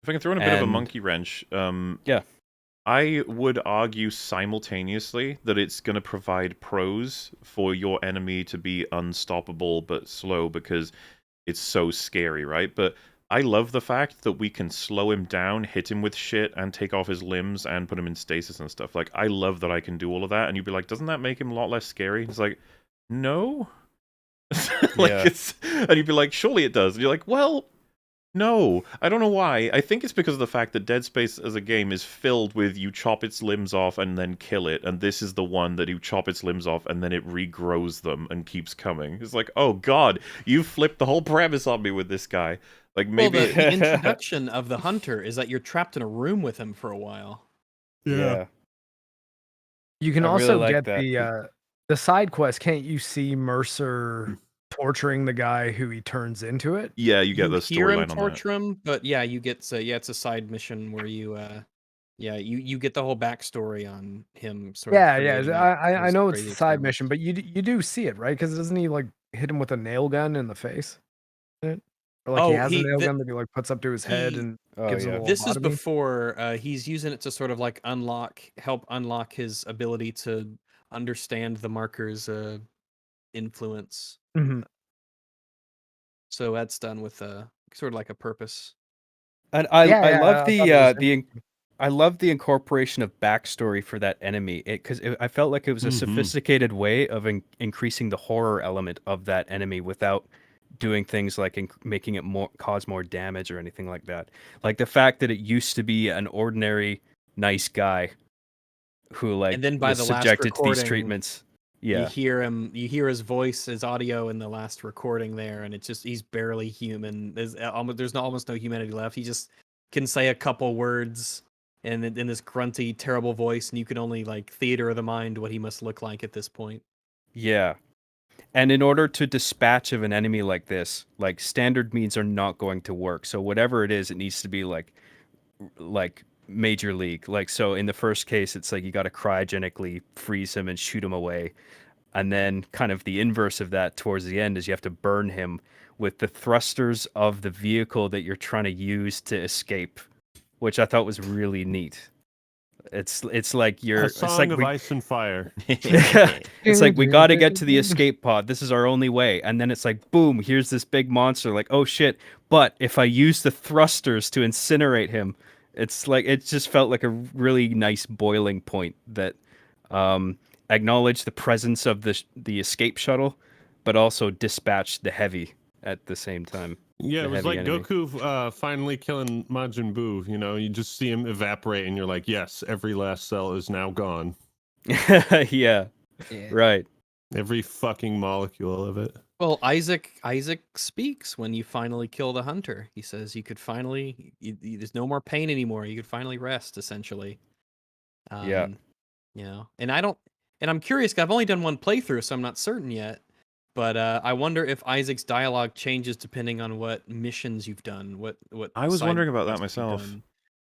If I can throw in a bit of a monkey wrench,
yeah.
I would argue simultaneously that it's going to provide pros for your enemy to be unstoppable but slow because it's so scary, right? But I love the fact that we can slow him down, hit him with shit, and take off his limbs and put him in stasis and stuff. Like, I love that I can do all of that, and you'd be like, doesn't that make him a lot less scary? It's like, no. And you'd be like, surely it does. And you're like, well, no. I don't know why. I think it's because of the fact that Dead Space as a game is filled with you chop its limbs off and then kill it, and this is the one that you chop its limbs off and then it regrows them and keeps coming. It's like, oh god, you flipped the whole premise on me with this guy. Like, maybe
the introduction of the hunter is that you're trapped in a room with him for a while.
Yeah.
You can also get the side quest. Can't you see Mercer torturing the guy who he turns into it?
Yeah, you get the storyline on that.
Torture him, but yeah, you get it's a side mission where you you get the whole backstory on him.
I know it's a side mission, but you do see it, right? Because doesn't he like hit him with a nail gun in the face? Or like he has a nail gun that he like puts up to his head and gives him a little
This is
lobotomy?
before he's using it to sort of like help unlock his ability to understand the marker's influence.
Mm-hmm.
So that's done with sort of like a purpose.
And I love the incorporation of backstory for that enemy. Because I felt like it was a sophisticated way of increasing the horror element of that enemy without doing things like making it cause more damage or anything like that. Like the fact that it used to be an ordinary nice guy who
and then by
was subjected to these treatments. Yeah,
you hear his voice, his audio in the last recording there, and it's just he's barely human. There's almost no humanity left. He just can say a couple words and in this grunty, terrible voice, and you can only like theater of the mind what he must look like at this point.
Yeah. And in order to dispatch of an enemy like this, like standard means are not going to work. So whatever it is, it needs to be like major league. Like, so in the first case, it's like you got to cryogenically freeze him and shoot him away. And then kind of the inverse of that towards the end is you have to burn him with the thrusters of the vehicle that you're trying to use to escape, which I thought was really neat. It's like
it's like Ice and Fire.
It's like we got to get to the escape pod. This is our only way. And then it's like, boom, here's this big monster. Like, oh shit! But if I use the thrusters to incinerate him, it's like it just felt like a really nice boiling point that acknowledged the presence of the escape shuttle, but also dispatched the heavy at the same time.
Yeah, it was like enemy. Goku finally killing Majin Buu. You know, you just see him evaporate, and you're like, yes, every last cell is now gone.
yeah, right.
Every fucking molecule of it.
Well, Isaac speaks when you finally kill the hunter. He says you could finally, there's no more pain anymore. You could finally rest, essentially.
Yeah.
You know, and I'm curious. I've only done one playthrough, so I'm not certain yet. But I wonder if Isaac's dialogue changes depending on what missions you've done. What
I was wondering about that myself.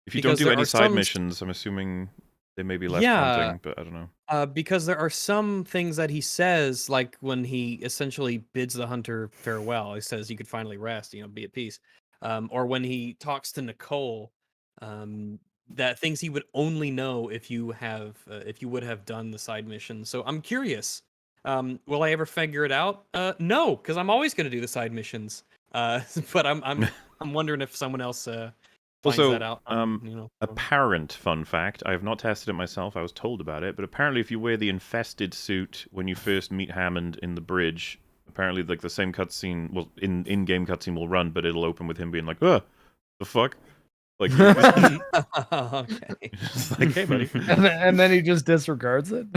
If you don't do any side missions, I'm assuming they may be left hunting, but I don't know.
Because there are some things that he says, like when he essentially bids the hunter farewell. He says you could finally rest, be at peace. Or when he talks to Nicole, that things he would only know if you would have done the side mission. So I'm curious. Will I ever figure it out? No, because I'm always going to do the side missions. But I'm wondering if someone else finds that out.
Apparent fun fact: I have not tested it myself. I was told about it, but apparently, if you wear the infested suit when you first meet Hammond in the bridge, apparently, like the same cutscene, in-game cutscene will run, but it'll open with him being like, "The fuck." Like,
okay.
like, hey, buddy,
and then he just disregards it.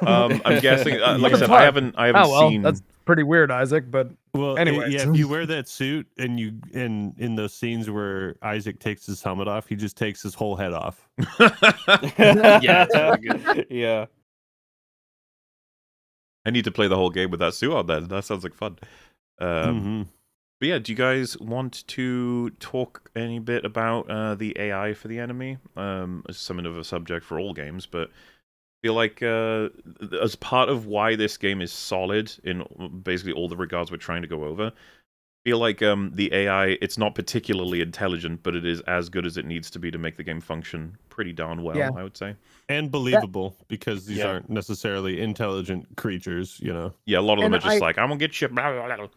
I'm guessing. Like I said, I haven't seen.
That's pretty weird, Isaac. But anyway,
yeah, if you wear that suit and in those scenes where Isaac takes his helmet off, he just takes his whole head off.
Yeah, that's really good.
Yeah.
I need to play the whole game with that suit on. Then that sounds like fun. But yeah, do you guys want to talk any bit about the AI for the enemy? It's something of a subject for all games, but I feel like as part of why this game is solid in basically all the regards we're trying to go over, I feel like the AI, it's not particularly intelligent, but it is as good as it needs to be to make the game function pretty darn well, I would say.
And believable, because these aren't necessarily intelligent creatures, you know?
Yeah, a lot of them are just like, I'm gonna get you, blah, blah, blah.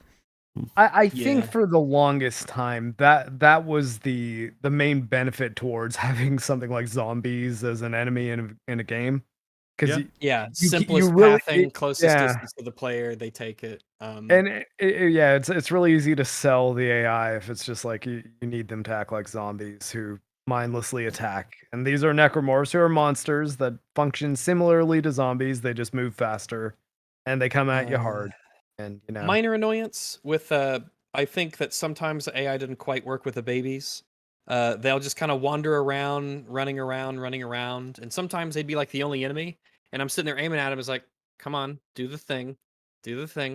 I think for the longest time that was the main benefit towards having something like zombies as an enemy in a game, because
simplest pathing, closest distance to the player, they take it.
And it's really easy to sell the AI if it's just like you need them to act like zombies who mindlessly attack, and these are necromorphs who are monsters that function similarly to zombies. They just move faster and they come at you hard. And
minor annoyance with I think that sometimes the AI didn't quite work with the babies. They'll just kind of wander around, running around, and sometimes they'd be like the only enemy, and I'm sitting there aiming at him. It's like, come on, do the thing,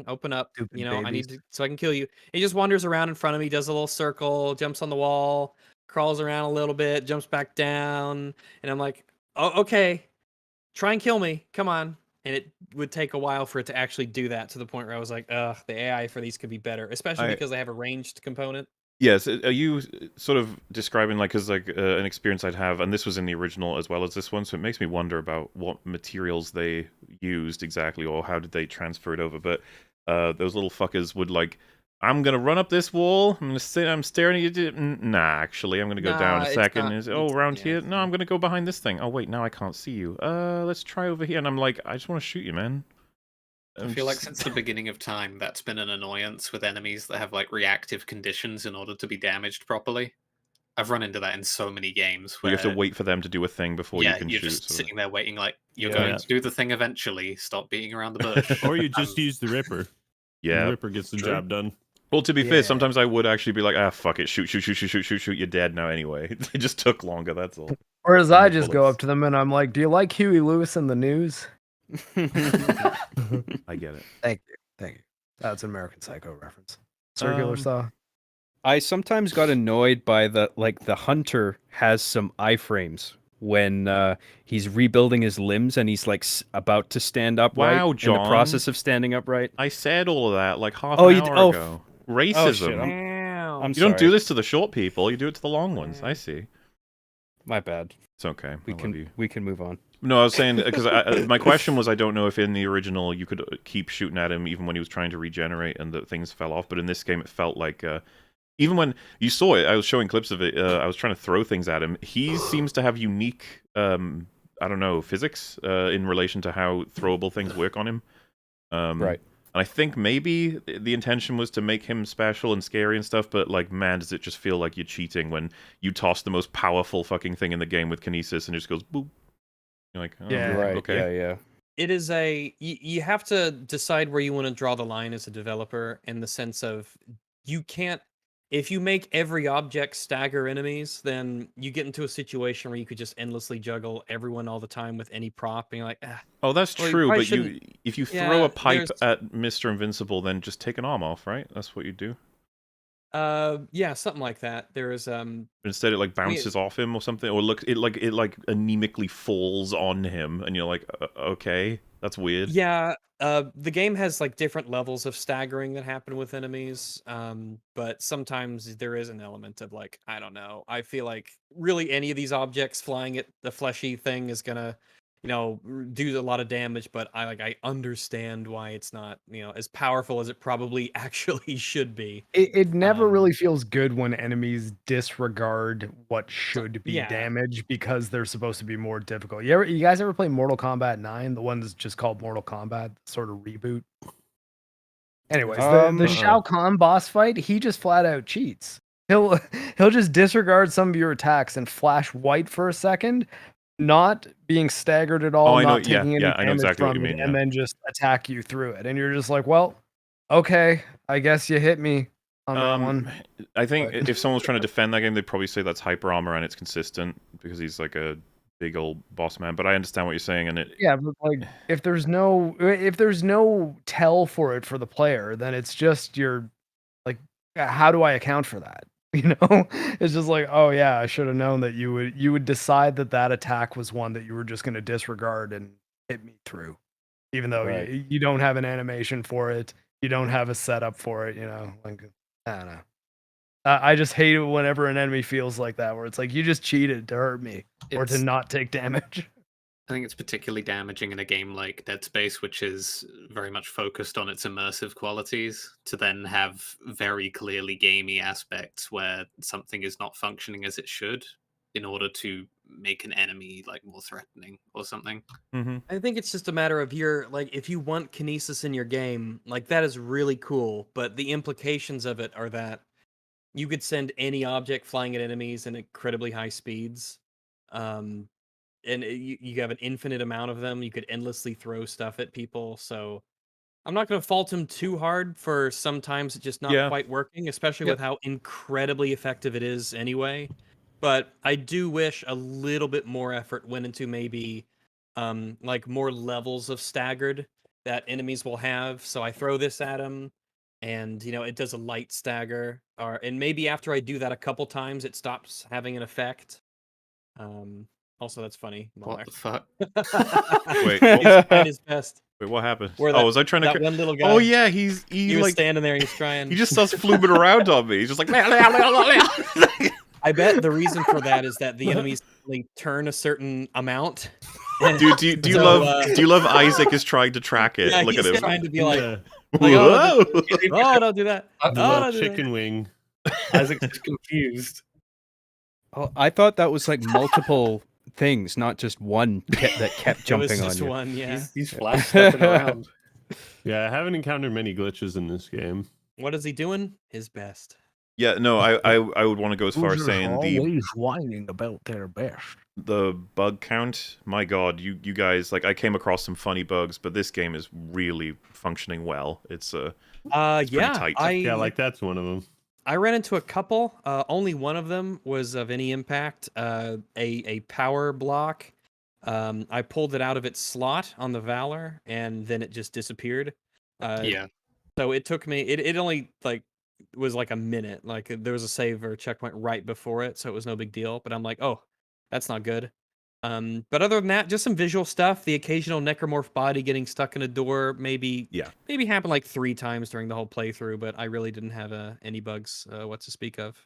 open up.
Stupid
I
babies.
need to, so I can kill you. He just wanders around in front of me, does a little circle, jumps on the wall, crawls around a little bit, jumps back down, and I'm like, oh, okay, try and kill me, come on. And it would take a while for it to actually do that, to the point where I was like, ugh, the AI for these could be better, especially because they have a ranged component.
Yes, are you sort of describing like as like an experience I'd have, and this was in the original as well as this one, so it makes me wonder about what materials they used exactly, or how did they transfer it over. But those little fuckers would like, I'm gonna run up this wall. I'm staring at you. Nah, actually, I'm gonna go down a second. Around here? No, I'm gonna go behind this thing. Oh wait, now I can't see you. Let's try over here. And I'm like, I just want to shoot you, man.
I feel like since the beginning of time, that's been an annoyance with enemies that have like reactive conditions in order to be damaged properly. I've run into that in so many games.
Where you have to wait for them to do a thing before you can shoot.
You're just sitting there waiting, like, you're going to do the thing eventually. Stop beating around the bush.
Or you just use the Ripper.
Yeah,
the Ripper gets the job done.
Well, to be fair, sometimes I would actually be like, fuck it, shoot, you're dead now anyway. It just took longer, that's all.
Whereas I just go up to them and I'm like, do you like Huey Lewis in the news?
I get it.
Thank you. That's an American Psycho reference. Circular saw.
I sometimes got annoyed by the hunter has some iframes when he's rebuilding his limbs and he's like about to stand upright.
Wow, John.
In the process of standing upright.
I said all of that like half an hour ago. Racism.
I'm
you
sorry.
don't do this to the short people. You do it to the long ones. I see.
My bad.
It's okay.
We can move on.
No, I was saying because my question was, I don't know if in the original you could keep shooting at him even when he was trying to regenerate and that things fell off. But in this game, it felt like even when you saw it, I was showing clips of it. I was trying to throw things at him. He seems to have unique, I don't know, physics in relation to how throwable things work on him.
Right.
And I think maybe the intention was to make him special and scary and stuff, but like, man, does it just feel like you're cheating when you toss the most powerful fucking thing in the game with kinesis and it just goes boop. You're like, oh,
right.
Okay.
Yeah.
It is you have to decide where you want to draw the line as a developer, in the sense of you can't, if you make every object stagger enemies, then you get into a situation where you could just endlessly juggle everyone all the time with any prop, and you're like,
oh, that's true, but if you throw a pipe at Mr. Invincible, then just take an arm off, right? That's what you do.
Yeah, something like that. There is
instead it like bounces off him or something, or it anemically falls on him, and you're like, okay, that's weird.
Yeah, the game has like different levels of staggering that happen with enemies, but sometimes there is an element of like, I don't know. I feel like really any of these objects flying at the fleshy thing is gonna, do a lot of damage, but I understand why it's not, as powerful as it probably actually should be.
It never really feels good when enemies disregard what should be damage because they're supposed to be more difficult. You guys ever play Mortal Kombat 9? The one that's just called Mortal Kombat, sort of reboot. Anyways, the Shao Kahn boss fight, he just flat out cheats. He'll just disregard some of your attacks and flash white for a second, not being staggered at all, not taking any damage from it, and then just attack you through it. And you're just like, well, okay, I guess you hit me on that one.
I think if someone was trying to defend that game, they'd probably say that's hyper armor and it's consistent because he's like a big old boss man. But I understand what you're saying, and
yeah, but like if there's no tell for it for the player, then it's just your like how do I account for that? You know, it's just like, oh yeah, I should have known that you would decide that attack was one that you were just going to disregard and hit me through, even though you don't have an animation for it, you don't have a setup for it. You know, like I don't know. I just hate it whenever an enemy feels like that, where it's like you just cheated to hurt me or to not take damage.
I think it's particularly damaging in a game like Dead Space, which is very much focused on its immersive qualities, to then have very clearly gamey aspects where something is not functioning as it should in order to make an enemy like more threatening or something.
Mm-hmm. I think it's just a matter of if you want kinesis in your game, like that is really cool, but the implications of it are that you could send any object flying at enemies at incredibly high speeds. And you have an infinite amount of them. You could endlessly throw stuff at people. So I'm not going to fault him too hard for sometimes it just not quite working, especially with how incredibly effective it is anyway. But I do wish a little bit more effort went into maybe like more levels of staggered that enemies will have. So I throw this at him and it does a light stagger, and maybe after I do that a couple times it stops having an effect. Also, that's funny.
What the fuck?
Wait,
he's trying his best.
Wait, what happened?
That,
was I trying to?
That one little guy.
Oh yeah, he
was
like
standing there. He's trying.
He just starts fluming around on me. He's just like.
I bet the reason for that is that the enemies only turn a certain amount.
Dude, do you love Isaac is trying to track it?
Yeah,
Look at him.
He's trying to be like,
whoa!
Don't do that.
Don't chicken wing.
Isaac's confused.
Oh, I thought that was like multiple things, not just one that kept jumping on you.
One, yeah.
He's flash stepping around.
Yeah, I haven't encountered many glitches in this game.
What is he doing? His best.
Yeah, no, I would want to go as far as saying
always whining about their best.
The bug count. My God, you guys, like I came across some funny bugs, but this game is really functioning well. It's tight.
Yeah, like that's one of them.
I ran into a couple. Only one of them was of any impact. A power block. I pulled it out of its slot on the Valor, and then it just disappeared. So it took me. It only was like a minute. Like there was a save or checkpoint right before it, so it was no big deal. But I'm like, oh, that's not good. But other than that, just some visual stuff. The occasional necromorph body getting stuck in a door, maybe happened like 3 times during the whole playthrough. But I really didn't have any bugs what to speak of.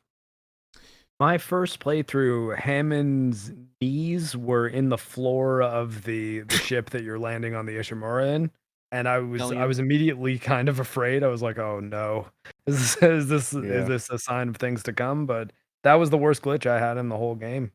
My first playthrough, Hammond's knees were in the floor of the ship that you're landing on the Ishimura in. And I was immediately kind of afraid. I was like, "Oh no, is this a sign of things to come?" But that was the worst glitch I had in the whole game.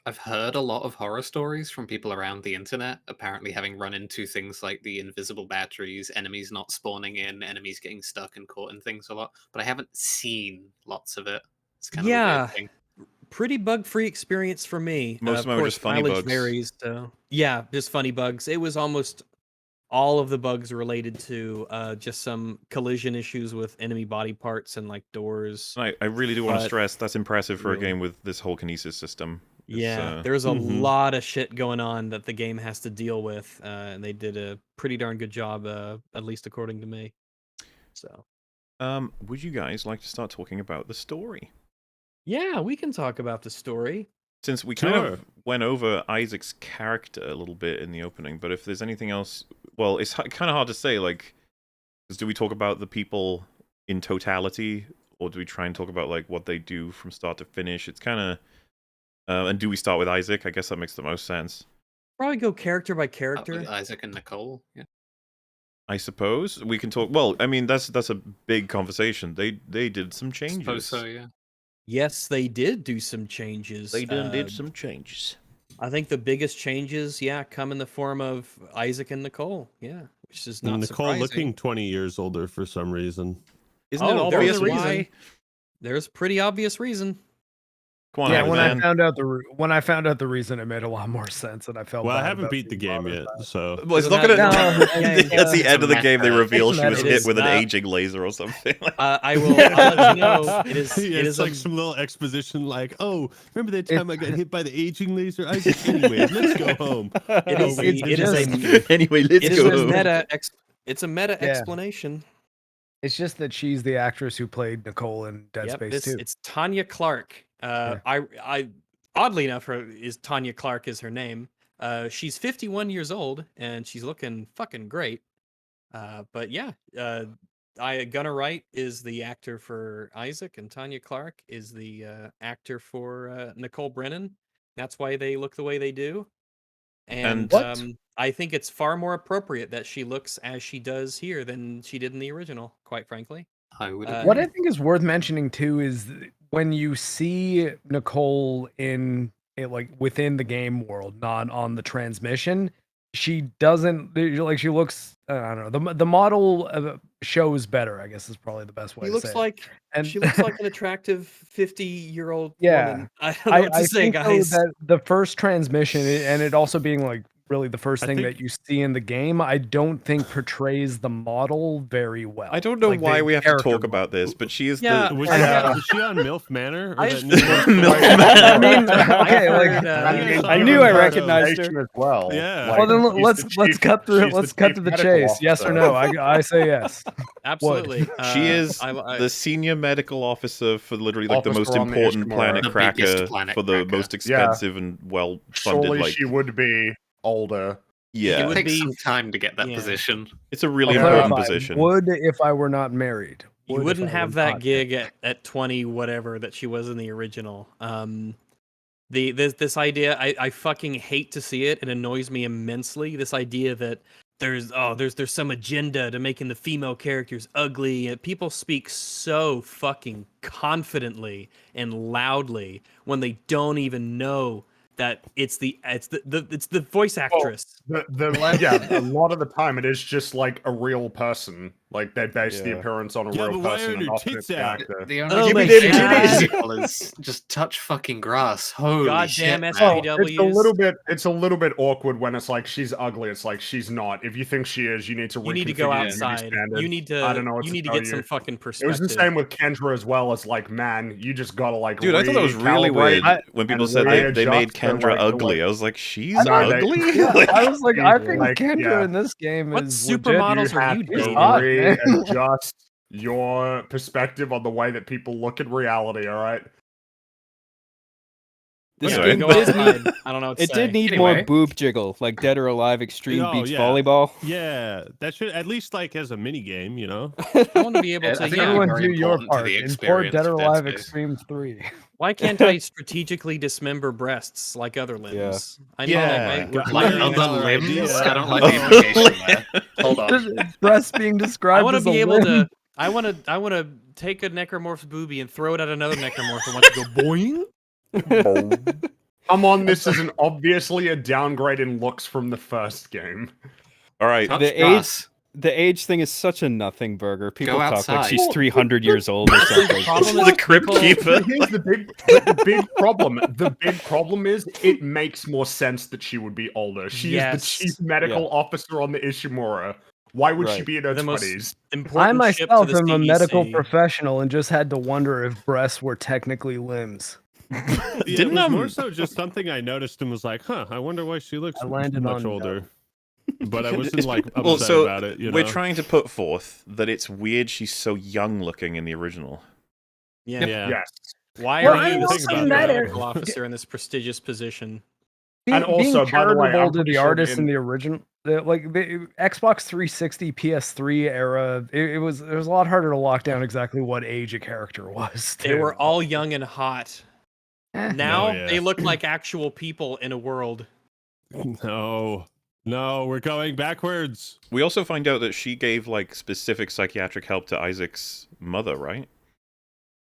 I've heard a lot of horror stories from people around the internet, apparently having run into things like the invisible batteries, enemies not spawning in, enemies getting stuck and caught in things a lot. But I haven't seen lots of it. It's kind of a weird thing.
Pretty bug-free experience for me.
Most of them were just funny bugs.
Varies, so yeah, just funny bugs. It was almost all of the bugs related to just some collision issues with enemy body parts and like doors.
I really do want to stress that's impressive for a game with this whole kinesis system.
There's a lot of shit going on that the game has to deal with, and they did a pretty darn good job, at least according to me. So,
would you guys like to start talking about the story?
Yeah, we can talk about the story.
Since we kind of went over Isaac's character a little bit in the opening, but if there's anything else, well, it's kind of hard to say. Like, do we talk about the people in totality, or do we try and talk about like what they do from start to finish? It's kind of, and do we start with Isaac? I guess that makes the most sense.
Probably go character by character.
With Isaac and Nicole, yeah.
I suppose we can talk. Well, I mean that's a big conversation. They did some changes.
I suppose so, yeah.
Yes, they did do some changes.
They did some changes.
I think the biggest changes, come in the form of Isaac and Nicole. Yeah, which is not
Nicole
surprising.
looking 20 years older for some reason.
Isn't it obvious why?
There's a pretty obvious reason.
Come on,
Yeah, when I
man.
found out the reason, it made a lot more sense, and I felt.
Well, I
bad
haven't
about
beat the
being
game yet,
bothered by it.
so.
Well, it's
Isn't
not gonna.
that-
At the
It's
end
a
of the game, they
meta.
reveal
It's
she was
meta.
hit
It
with an
is,
aging laser or something.
I'll let you know. It is.
Yeah,
It
it's
is
like
a,
some little exposition, like, "Oh, remember that time I got hit by the aging laser? Anyway, let's go home."
It is.
wait,
It is
just-
a.
Anyway, let's
It is
go
a
home.
meta. It's a meta
Yeah.
explanation.
It's just that she's the actress who played Nicole in Dead
Yep,
Space 2.
it's Tanya Clark. I oddly enough, is Tanya Clark is her name. She's 51 years old and she's looking fucking great. But yeah, Gunnar Wright is the actor for Isaac, and Tanya Clark is the actor for Nicole Brennan. That's why they look the way they do. And I think it's far more appropriate that she looks as she does here than she did in the original, quite frankly.
I would
What I think is worth mentioning too is when you see Nicole in it, like within the game world, not on the transmission, she doesn't like she looks. I don't know. The model shows better. I guess is probably the best way
She
to
looks
say
like
it. And
she looks like an attractive 50-year-old
Yeah.
woman. I don't know what to say,
think though
guys.
that the first transmission and it also being like really the first
I
thing
think-
that you see in the game, I don't think portrays the model very well.
I don't know
Like,
why
the
we have to
character
talk
model.
about this, but she is
Yeah,
the.
Was,
Yeah.
was she on MILF Manor? Or
I
that
just-
new-
MILF
I mean,
I've
okay, like
heard,
I knew I recognized her.
As well.
Yeah.
Like,
well, then
she's
let's
the
let's
chief-
cut through.
she's
Let's
the
cut
chief
to the
medical
chase. Yes or
officer.
no? I say yes.
Absolutely.
She is
I-
the senior medical officer for literally like the most
Officer on the
important
Ishimura.
planet
The biggest
cracker
planet
for the
cracker.
most expensive and well-funded.
Surely
Like,
she would be older.
yeah,
It would
It takes
be-
some time to get that
yeah.
position.
it's a really
I'll
important
clarify,
position.
Would if I were not married.
You
Would if
wouldn't
I
have
were
that
not
gig at 20 whatever that she was in the original. This idea, I fucking hate to see it. It annoys me immensely. This idea that there's some agenda to making the female characters ugly. People speak so fucking confidently and loudly when they don't even know that it's the voice actress.
Yeah, a lot of the time it is just like a real person. Like they base the
Yeah.
appearance on a
Yeah,
real
but why
person,
aren't
and
her
often
tits
it's the
out?
actor.
The
Oh
only
my
thing
God.
is just touch fucking grass. Holy
Goddamn
shit, man.
SPWs.
It's a little bit awkward when it's like she's ugly. It's like she's not. If you think she is, you need to
You need to go
reconfigure your
outside.
standard.
You need to.
I don't know what
You
to
need to
tell
get some
you.
fucking
It
perspective.
was the same with Kendra as well. As like, man, you just gotta like.
Dude, I thought that was really
recalibrate
weird when people
and
said they made
readjust to,
Kendra
like, the
ugly.
way-
I was like, she's
No, they-
ugly?
Yeah,
Like,
I was like, I think
like,
Kendra
yeah.
in this game
What
is
supermodels
legit.
are
have
you
to
dating?
hot, man.
readjust your perspective on the way that people look at reality. All right.
This
Anyway.
game
Go
did
outside.
need,
I don't know what to
it
say.
did need more
Anyway.
boob jiggle, like Dead or Alive Extreme
Oh,
Beach
yeah.
Volleyball.
Yeah, that should at least like as a mini game, you know.
I want to be able
Yeah,
to.
I think
Yeah.
it'd be
Everyone
very
do your
important to
part.
the
Import
experience
Dead or
of Dead
Alive
Space.
Extreme 3.
Why can't I strategically dismember breasts like other limbs? I know,
Yeah.
right? We're
Like
clearing
other
another
limbs?
idea.
I don't like the implication there. Hold on.
Breast being described
I want
as
to be
a
able
limb.
to. I want to take a necromorph's boobie and throw it at another necromorph and watch it go boing.
Come on, this is obviously a downgrade in looks from the first game.
all right.
Touch
The
grass.
The age thing is such a nothing burger. People talk like
outside.
she's 300 years old or something.
problem
The crypt
people-
keeper.
Here's the big problem. The big problem is it makes more sense that she would be older. She is
Yes.
the chief medical officer on the Ishimura. Why would she
Right.
be in her
The most
20s?
Important
I
ship to
myself
the
am a medical
CEC.
professional and just had to wonder if breasts were technically limbs.
Yeah,
Didn't,
it was more
um,
so just something I noticed and was like, huh, I wonder why she looks
I landed
much
on no.
older. But I wasn't like upset
Well, so
about it. You know?
we're trying to put forth that it's weird she's so young looking in the original.
Yeah.
Yeah.
Yes.
Why
Well,
are
I
you
also
the senior
matter.
medical officer in this prestigious position?
And also,
being
by the way, I'm
charitable to
pretty
the
sure
artists in
in-
the original, the Xbox 360, PS3 era, it was a lot harder to lock down exactly what age a character was.
They
too.
were all young and hot.
Eh.
Now
yeah.
they look like actual people in a world.
No, we're going backwards.
We also find out that she gave like specific psychiatric help to Isaac's mother, right?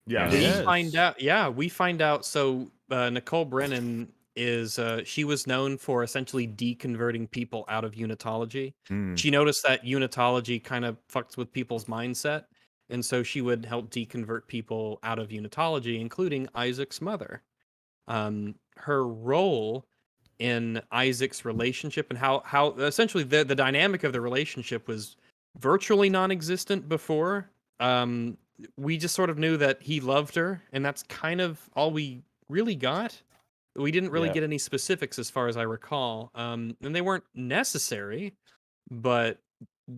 Yeah.
We
Yes.
find out. Yeah, we find out. So Nicole Brennan is she was known for essentially deconverting people out of unitology.
Hmm.
She noticed that unitology kind of fucks with people's mindset, and so she would help deconvert people out of unitology, including Isaac's mother. her role in Isaac's relationship and how essentially the dynamic of the relationship was virtually non-existent before. We just sort of knew that he loved her, and that's kind of all we really got. We didn't really get any specifics as far as I recall, and they weren't necessary, but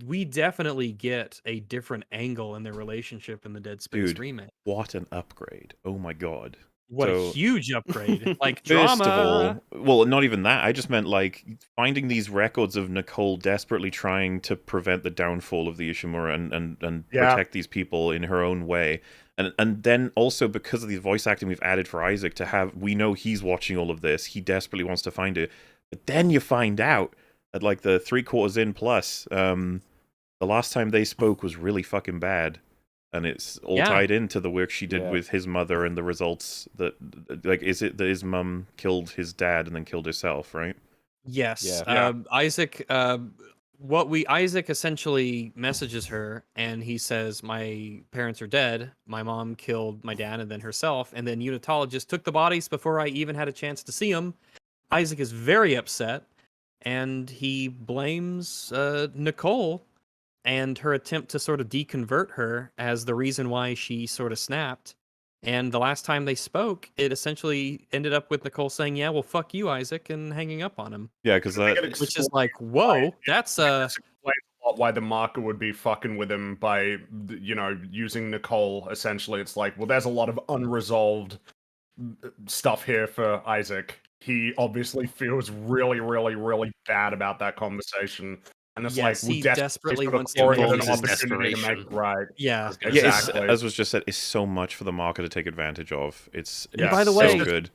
we definitely get a different angle in their relationship in the Dead Space remake.
What an upgrade. Oh my god.
What a huge upgrade. Like,
first
drama.
of all, well, not even that. I just meant, like, finding these records of Nicole desperately trying to prevent the downfall of the Ishimura and protect these people in her own way. And then also, because of the voice acting we've added for Isaac, to have, we know he's watching all of this. He desperately wants to find it. But then you find out at, like, the 3/4 in plus, the last time they spoke was really fucking bad. And it's all tied into the work she did with his mother and the results that, like, is it that his mum killed his dad and then killed herself, right?
Yes. Isaac, Isaac essentially messages her and he says, my parents are dead. My mom killed my dad and then herself. And then Unitologist took the bodies before I even had a chance to see them. Isaac is very upset and he blames Nicole and her attempt to sort of deconvert her as the reason why she sort of snapped. And the last time they spoke, it essentially ended up with Nicole saying, yeah, well, fuck you, Isaac, and hanging up on him.
Yeah, because that...
Which is like, whoa, that's...
explains a lot why the marker would be fucking with him by, you know, using Nicole, essentially. It's like, well, there's a lot of unresolved stuff here for Isaac. He obviously feels really, really, really bad about that conversation. And it's like,
he desperately wants to
make an opportunity to make it right.
Yeah,
exactly.
As was just said, it's so much for the market to take advantage of. It's
by the way,
so good.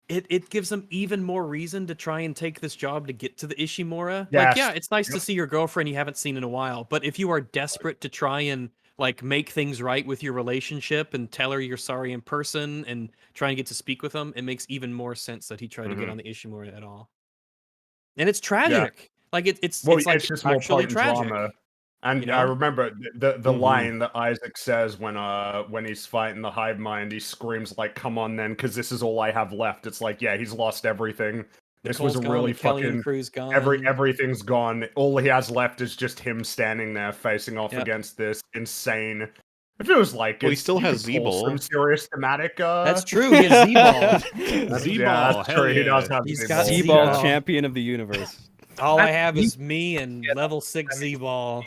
It gives them even more reason to try and take this job to get to the Ishimura.
Yes.
Like, yeah, it's nice to see your girlfriend you haven't seen in a while, but if you are desperate to try and like make things right with your relationship and tell her you're sorry in person and try and get to speak with them, it makes even more sense that he tried to get on the Ishimura at all. And it's tragic. Yeah. Like it's like
just
actually
more
tragic.
drama. And
you know?
I remember the line that Isaac says when he's fighting the hive mind, he screams like, "Come on, then, because this is all I have left." It's like, yeah, he's lost everything. This was a really fucking everything's gone. All he has left is just him standing there facing off against this insane. It feels like
he still has Z-Ball.
Some serious thematic.
That's true. He has Z-Ball.
Z-Ball. That's true. He does have
He's
Z-Ball.
got
Z-Ball, champion of the universe.
All I have is me and level 6 Z-Ball.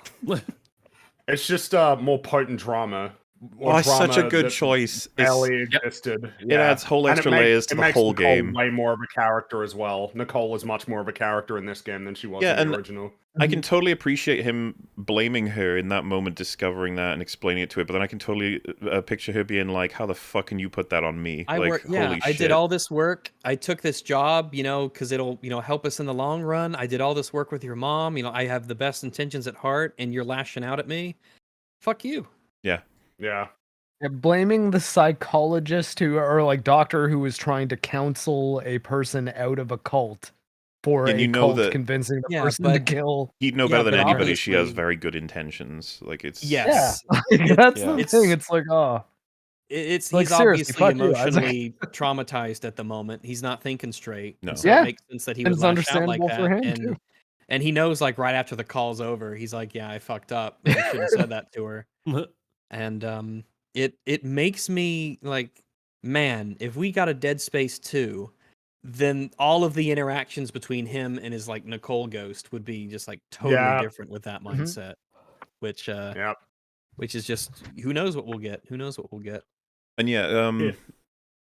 It's just more potent drama.
Oh, it's such a good choice.
Barely existed.
It adds whole extra layers to the whole game.
Way more of a character as well. Nicole is much more of a character in this game than she was in the original.
I can totally appreciate him blaming her in that moment, discovering that and explaining it to her. But then I can totally picture her being like, "How the fuck can you put that on me?" Holy shit.
I did all this work. I took this job, you know, because it'll, you know, help us in the long run. I did all this work with your mom. You know, I have the best intentions at heart, and you're lashing out at me. Fuck you.
Yeah.
Yeah.
Blaming the psychologist or like doctor who was trying to counsel a person out of a cult for a cult convincing the person to kill.
He'd know better than anybody. She has very good intentions. Like it's
yes,
that's the thing. It's like
he's obviously emotionally traumatized at the moment. He's not thinking straight.
No,
so it makes sense that he would lash out like that. For him and he knows, like, right after the call's over, he's like, "Yeah, I fucked up. I should have said that to her." And it makes me like, man, if we got a Dead Space 2, then all of the interactions between him and his like Nicole ghost would be just like totally different with that mindset. Which which is just, who knows what we'll get.
And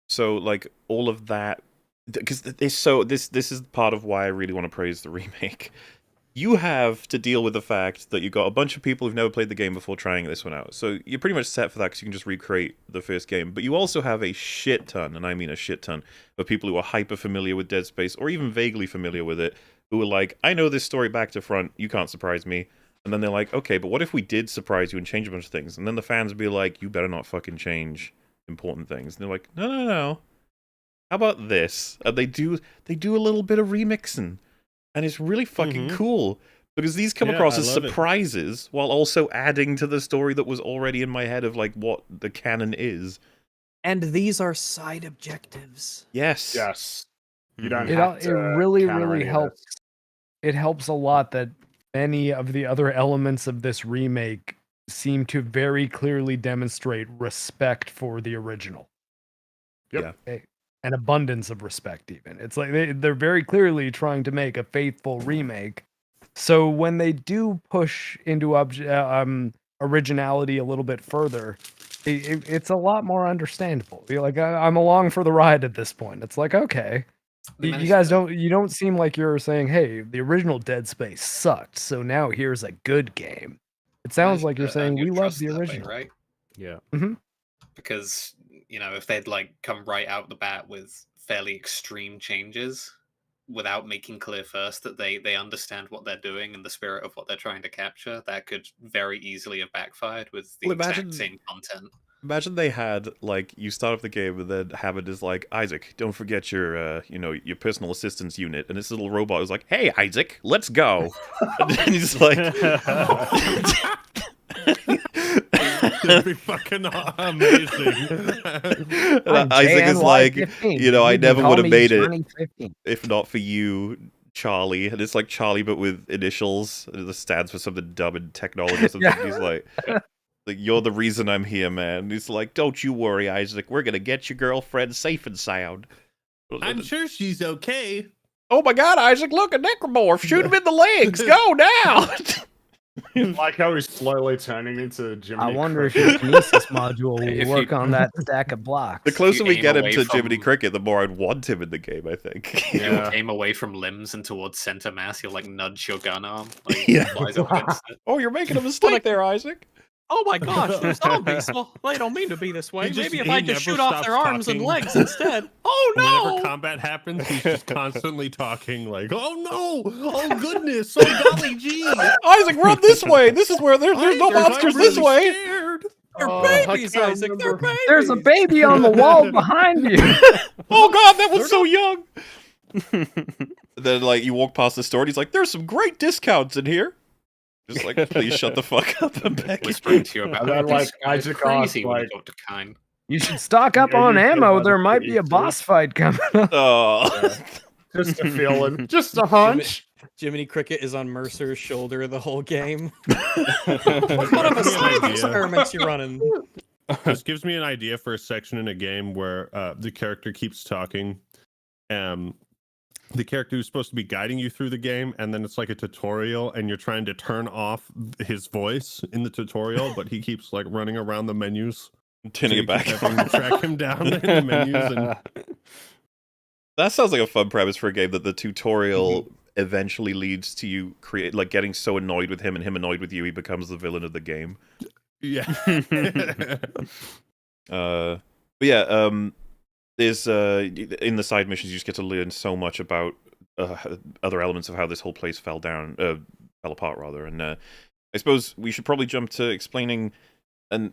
so like all of that, because this is part of why I really want to praise the remake. You have to deal with the fact that you've got a bunch of people who've never played the game before trying this one out. So you're pretty much set for that because you can just recreate the first game. But you also have a shit ton, and I mean a shit ton, of people who are hyper familiar with Dead Space, or even vaguely familiar with it, who are like, I know this story back to front, you can't surprise me. And then they're like, okay, but what if we did surprise you and change a bunch of things? And then the fans would be like, you better not fucking change important things. And they're like, no. How about this? And they do a little bit of remixing. And it's really fucking cool, because these come across as surprises while also adding to the story that was already in my head of like what the canon is.
And these are side objectives.
Yes.
Yes. You don't
It
have to
really
counter any of
helps.
this.
It helps a lot that many of the other elements of this remake seem to very clearly demonstrate respect for the original.
Yep.
An abundance of respect, even. It's like they're very clearly trying to make a faithful remake. So when they do push into originality a little bit further, it's a lot more understandable. Like I'm along for the ride at this point. It's like, okay, you guys don't seem like you're saying, hey, the original Dead Space sucked, so now here's a good game. It sounds like you're saying we love the original,
right?
Yeah.
Mm-hmm.
Because if they'd like come right out the bat with fairly extreme changes without making clear first that they understand what they're doing and the spirit of what they're trying to capture, that could very easily have backfired with the exact same content.
Imagine they had, like, you start off the game and then Hammond is like, Isaac, don't forget your, your personal assistance unit. And this little robot is like, hey, Isaac, let's go. And then he's like...
That'd be fucking amazing.
Isaac is like, 15. I never would have made it if not for you, Charlie. And it's like Charlie, but with initials. It stands for something dumb in technology or something. He's like, you're the reason I'm here, man. He's like, don't you worry, Isaac. We're gonna get your girlfriend safe and sound.
I'm sure she's okay.
Oh my God, Isaac! Look, a necromorph. Shoot him in the legs. Go now.
Like how he's slowly turning into Jiminy
I wonder
Cricket.
if your Kinesis module will work on that stack of blocks.
The closer we get him to Jiminy Cricket, the more I'd want him in the game, I think.
You aim away from limbs and towards center mass, you'll like nudge your gun arm. Like,
oh, you're making a mistake there, Isaac.
Oh my gosh, they're zombies. Well, they don't mean to be this way. Maybe if I just shoot off their arms and legs instead. Oh no!
Whenever combat happens, he's just constantly talking like, "Oh no! Oh goodness! Oh golly gee!
Isaac, run this way! This is where there's no monsters this way!"
Scared.
They're babies, Isaac. They're babies.
There's a baby on the wall behind you.
Oh God, that was so young. Then, like, you walk past the store, and he's like, "There's some great discounts in here." Just like, please shut the fuck up and back.
Whispering to you about
And then, like, Isaac
crazy
asked,
when
like,
you got to kind.
You should stock up on ammo. There might be a boss fight coming up.
Oh.
Just a feeling. Just a hunch.
Jiminy Cricket is on Mercer's shoulder the whole game. What kind of a science experiments you running?
This gives me an idea for a section in a game where the character keeps talking. The character who's supposed to be guiding you through the game, and then it's like a tutorial, and you're trying to turn off his voice in the tutorial, but he keeps like running around the menus,
turning it back,
having to track him down in the menus. And...
That sounds like a fun premise for a game, that the tutorial eventually leads to you getting so annoyed with him and him annoyed with you, he becomes the villain of the game.
Yeah.
But yeah, there's in the side missions you just get to learn so much about other elements of how this whole place fell apart rather. And I suppose we should probably jump to explaining. And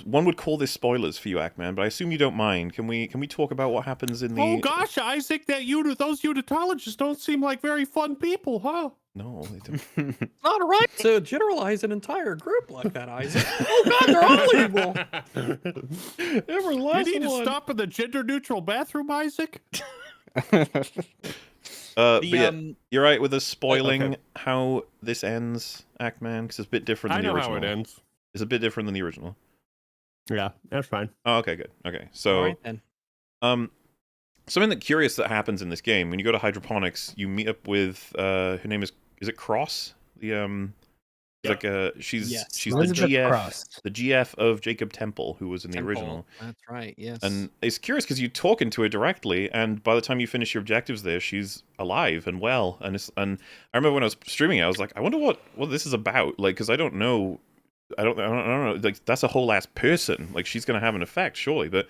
one would call this spoilers for you, Ackman, but I assume you don't mind. Can we talk about what happens in the?
Oh gosh, Isaac, those unitologists don't seem like very fun people, huh?
No, they don't.
Not right to generalize an entire group like that, Isaac. Oh God, they're all evil.
You need to stop in the gender-neutral bathroom, Isaac.
But yeah, you're right with us spoiling how this ends, Ackman, because it's a bit different than the original.
I know how it ends.
It's a bit different than the original.
Yeah, that's fine.
Oh, okay, good. Okay, so
all right, then.
Something curious that happens in this game when you go to hydroponics, you meet up with her name is it Cross? The like she's the GF of Jacob Temple, who was in the original.
That's right. Yes.
And it's curious because you talk into her directly, and by the time you finish your objectives there, she's alive and well. And I remember when I was streaming, I was like, I wonder what this is about, like, because I don't know. I don't know. Like, that's a whole ass person. Like, she's gonna have an effect, surely. But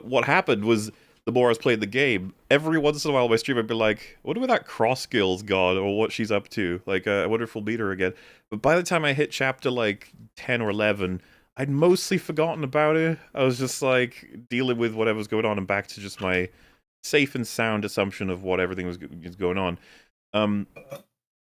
what happened was, the more I was playing the game, every once in a while my stream I'd be like, I wonder where that cross skill's gone, or what she's up to. Like, I wonder if we'll beat her again. But by the time I hit chapter like 10 or 11, I'd mostly forgotten about her. I was just like dealing with whatever's going on and back to just my safe and sound assumption of what everything was going on.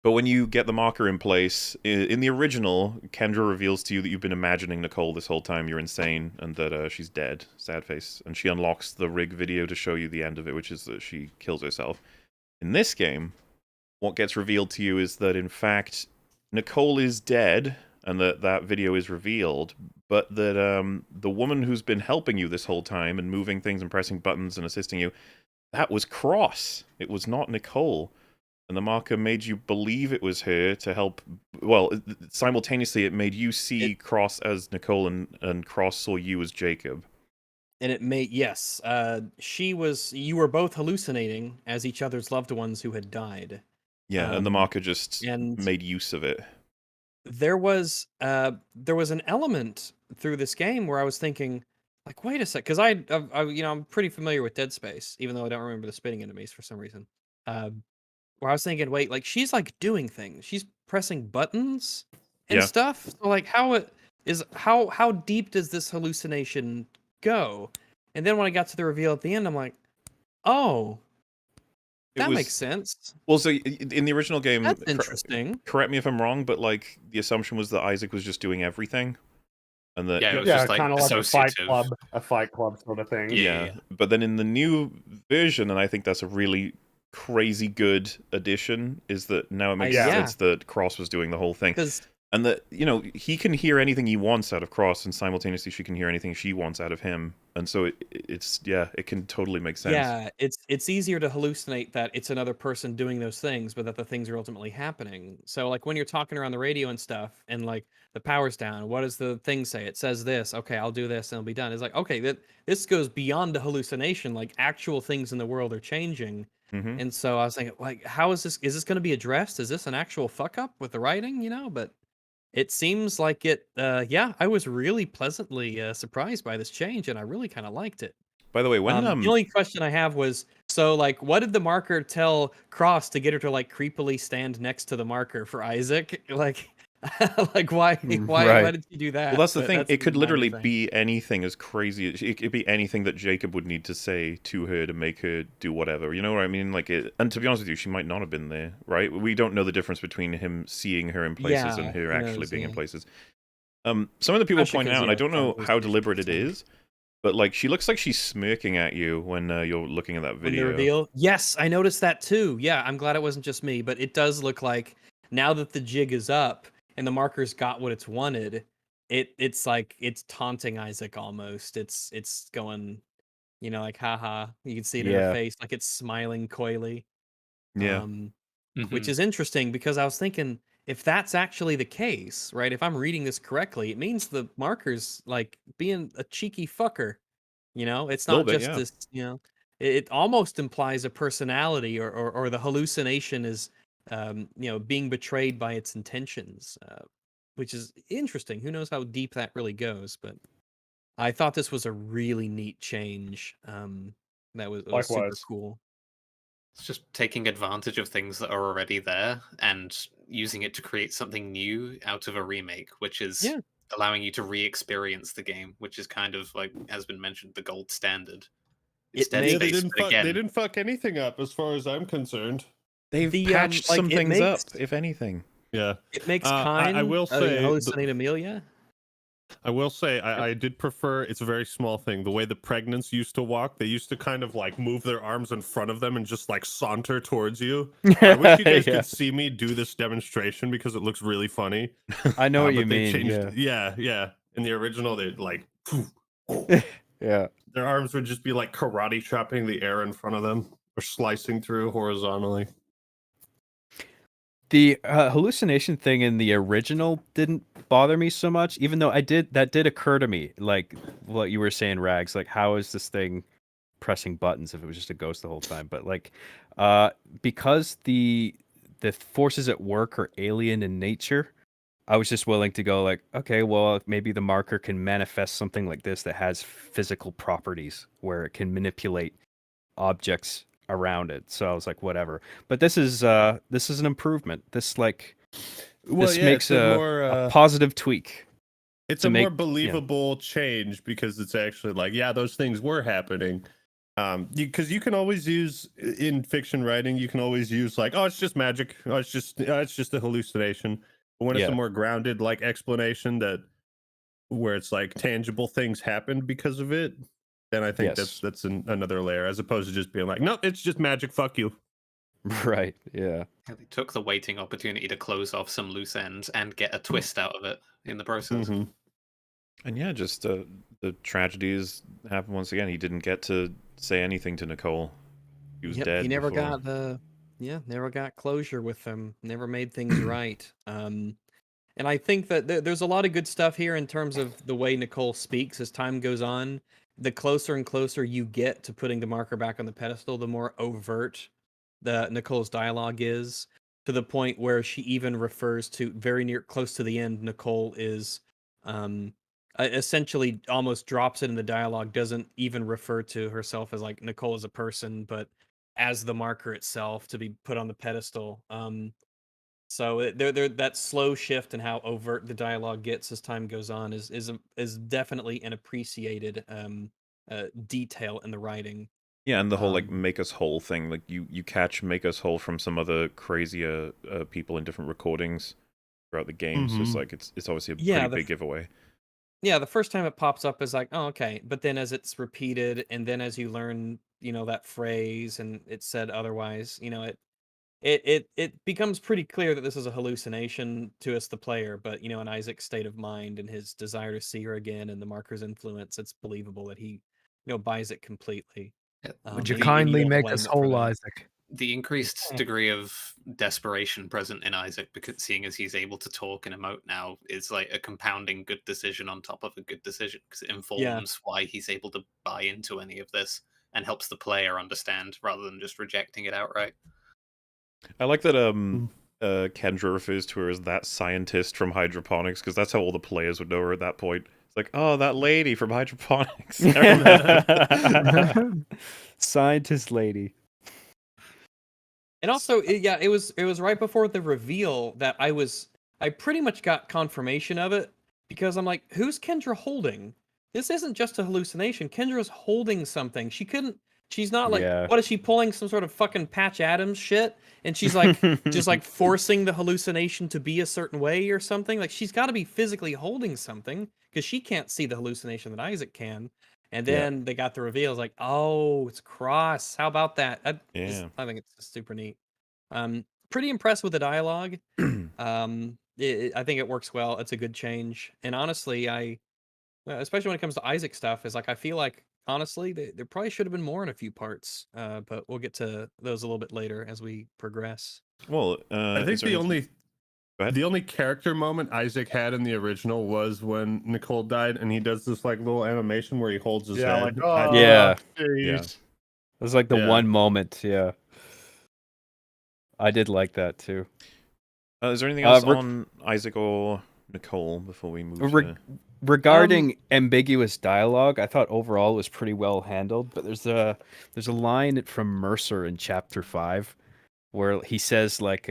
But when you get the marker in place, in the original, Kendra reveals to you that you've been imagining Nicole this whole time. You're insane, and that she's dead. Sad face. And she unlocks the rig video to show you the end of it, which is that she kills herself. In this game, what gets revealed to you is that, in fact, Nicole is dead, and that video is revealed, but that the woman who's been helping you this whole time and moving things and pressing buttons and assisting you, that was Cross. It was not Nicole. And the marker made you believe it was her to help. Well, simultaneously, it made you see Cross as Nicole, and Cross saw you as Jacob.
And it made you were both hallucinating as each other's loved ones who had died.
Yeah, and the marker just made use of it.
There was an element through this game where I was thinking, like, wait a sec, because I'm pretty familiar with Dead Space, even though I don't remember the spitting enemies for some reason. Where I was thinking, wait, like, she's like doing things, she's pressing buttons and stuff. So, like, how deep does this hallucination go? And then when I got to the reveal at the end, I'm like, oh, that makes sense.
Well, so in the original game,
that's interesting.
Correct me if I'm wrong, but like the assumption was that Isaac was just doing everything, and that
it was just like kind of like a fight club sort of thing.
Yeah, but then in the new version, and I think that's a really crazy good addition, is that now it makes sense that Cross was doing the whole thing. And that, he can hear anything he wants out of Cross, and simultaneously she can hear anything she wants out of him. And so it can totally make sense.
Yeah, it's easier to hallucinate that it's another person doing those things, but that the things are ultimately happening. So, like, when you're talking around the radio and stuff, and like the power's down, what does the thing say? It says this. Okay, I'll do this, and it'll be done. It's like, okay, this goes beyond the hallucination. Like, actual things in the world are changing.
Mm-hmm.
And so I was thinking, like, how is this? Is this going to be addressed? Is this an actual fuck up with the writing? But it seems like it. I was really pleasantly surprised by this change, and I really kind of liked it.
By the way, when
the only question I have was, so, like, what did the marker tell Cross to get her to, like, creepily stand next to the marker for Isaac? Like, like, why did you do that?
Well, that's the thing. It could literally be anything as crazy. It could be anything that Jacob would need to say to her to make her do whatever. You know what I mean? Like, and to be honest with you, she might not have been there, right? We don't know the difference between him seeing her in places and her actually being in places. Some of the people point out, and I don't know how deliberate it is, but, like, she looks like she's smirking at you when you're looking at that video.
The reveal? Yes, I noticed that too. Yeah, I'm glad it wasn't just me, but it does look like, now that the jig is up and the marker's got what it's wanted, it's like it's taunting Isaac almost. It's going, like, haha. You can see it in her face, like it's smiling coyly.
Yeah.
Which is interesting, because I was thinking, if that's actually the case, right? If I'm reading this correctly, it means the marker's like being a cheeky fucker. It's not just this. It almost implies a personality, or the hallucination is, being betrayed by its intentions, which is interesting. Who knows how deep that really goes? But I thought this was a really neat change. That was super cool.
It's just taking advantage of things that are already there and using it to create something new out of a remake, which is allowing you to re-experience the game, which is kind of, like, has been mentioned, the gold standard.
They didn't fuck anything up as far as I'm concerned.
They've patched some things up, if anything.
Yeah.
It makes I will say hallucinate Amelia.
I will say I did prefer, it's a very small thing, the way the pregnants used to walk. They used to kind of, like, move their arms in front of them and just, like, saunter towards you. I wish you guys could see me do this demonstration, because it looks really funny.
I know what you mean.
Yeah. In the original, they'd, like,
yeah,
their arms would just be like karate chopping the air in front of them, or slicing through horizontally.
The hallucination thing in the original didn't bother me so much, even though that did occur to me, like what you were saying, Rags, like, how is this thing pressing buttons if it was just a ghost the whole time? But, like, because the forces at work are alien in nature, I was just willing to go, like, okay, well, maybe the marker can manifest something like this that has physical properties where it can manipulate objects around it. So I was like, whatever. But this is an improvement. This, like, makes a positive tweak.
It's a more believable change, because it's actually like, those things were happening. Because you can always use in fiction writing, you can always use like, oh, it's just magic, oh, it's just a hallucination. But when it's a more grounded like explanation that where it's like tangible things happened because of it, then I think that's another layer, as opposed to just being like, no, it's just magic, fuck you.
Right. Yeah.
They took the waiting opportunity to close off some loose ends and get a twist out of it in the process.
And yeah, just the tragedies happened once again. He didn't get to say anything to Nicole. He was dead.
He never
before.
got never got closure with them. Never made things right. And I think that there's a lot of good stuff here in terms of the way Nicole speaks as time goes on. The closer and closer you get to putting the marker back on the pedestal, the more overt Nicole's dialogue is, to the point where she even refers to close to the end. Nicole is essentially almost drops it in the dialogue, doesn't even refer to herself as like Nicole as a person, but as the marker itself to be put on the pedestal. So that slow shift in how overt the dialogue gets as time goes on is definitely an appreciated detail in the writing.
Yeah, and the whole like make us whole thing, like you catch make us whole from some other crazier people in different recordings throughout the game. So it's like it's obviously a pretty big giveaway.
Yeah, the first time it pops up is like, oh, okay, but then as it's repeated, and then as you learn, that phrase, and it's said otherwise, it becomes pretty clear that this is a hallucination to us, the player. But in Isaac's state of mind and his desire to see her again and the marker's influence, it's believable that he buys it completely.
Would you kindly make us whole, Isaac?
The increased degree of desperation present in Isaac, because seeing as he's able to talk and emote now, is like a compounding good decision on top of a good decision, because it informs why he's able to buy into any of this and helps the player understand rather than just rejecting it outright.
I like that Kendra refers to her as that scientist from hydroponics, because that's how all the players would know her at that point. It's like, oh, that lady from hydroponics.
Scientist lady.
And also, it was right before the reveal that I pretty much got confirmation of it, because I'm like, who's Kendra holding? This isn't just a hallucination. Kendra's holding something. She's not like, what is she pulling, some sort of fucking Patch Adams shit? And she's like, just like forcing the hallucination to be a certain way or something. Like, she's got to be physically holding something, because she can't see the hallucination that Isaac can. And then they got the reveal. It's like, oh, it's Cross. How about that? I think it's just super neat. Pretty impressed with the dialogue. I think it works well. It's a good change. And honestly, especially when it comes to Isaac stuff, is like, I feel like, honestly, there probably should have been more in a few parts. But we'll get to those a little bit later as we progress.
Well,
I think the only character moment Isaac had in the original was when Nicole died, and he does this like little animation where he holds his head.
Like, oh,
yeah.
Geez.
It was like the one moment. Yeah, I did like that too.
Is there anything else on Isaac or Nicole before we move?
Regarding ambiguous dialogue, I thought overall it was pretty well handled. But there's a line from Mercer in Chapter 5 where he says like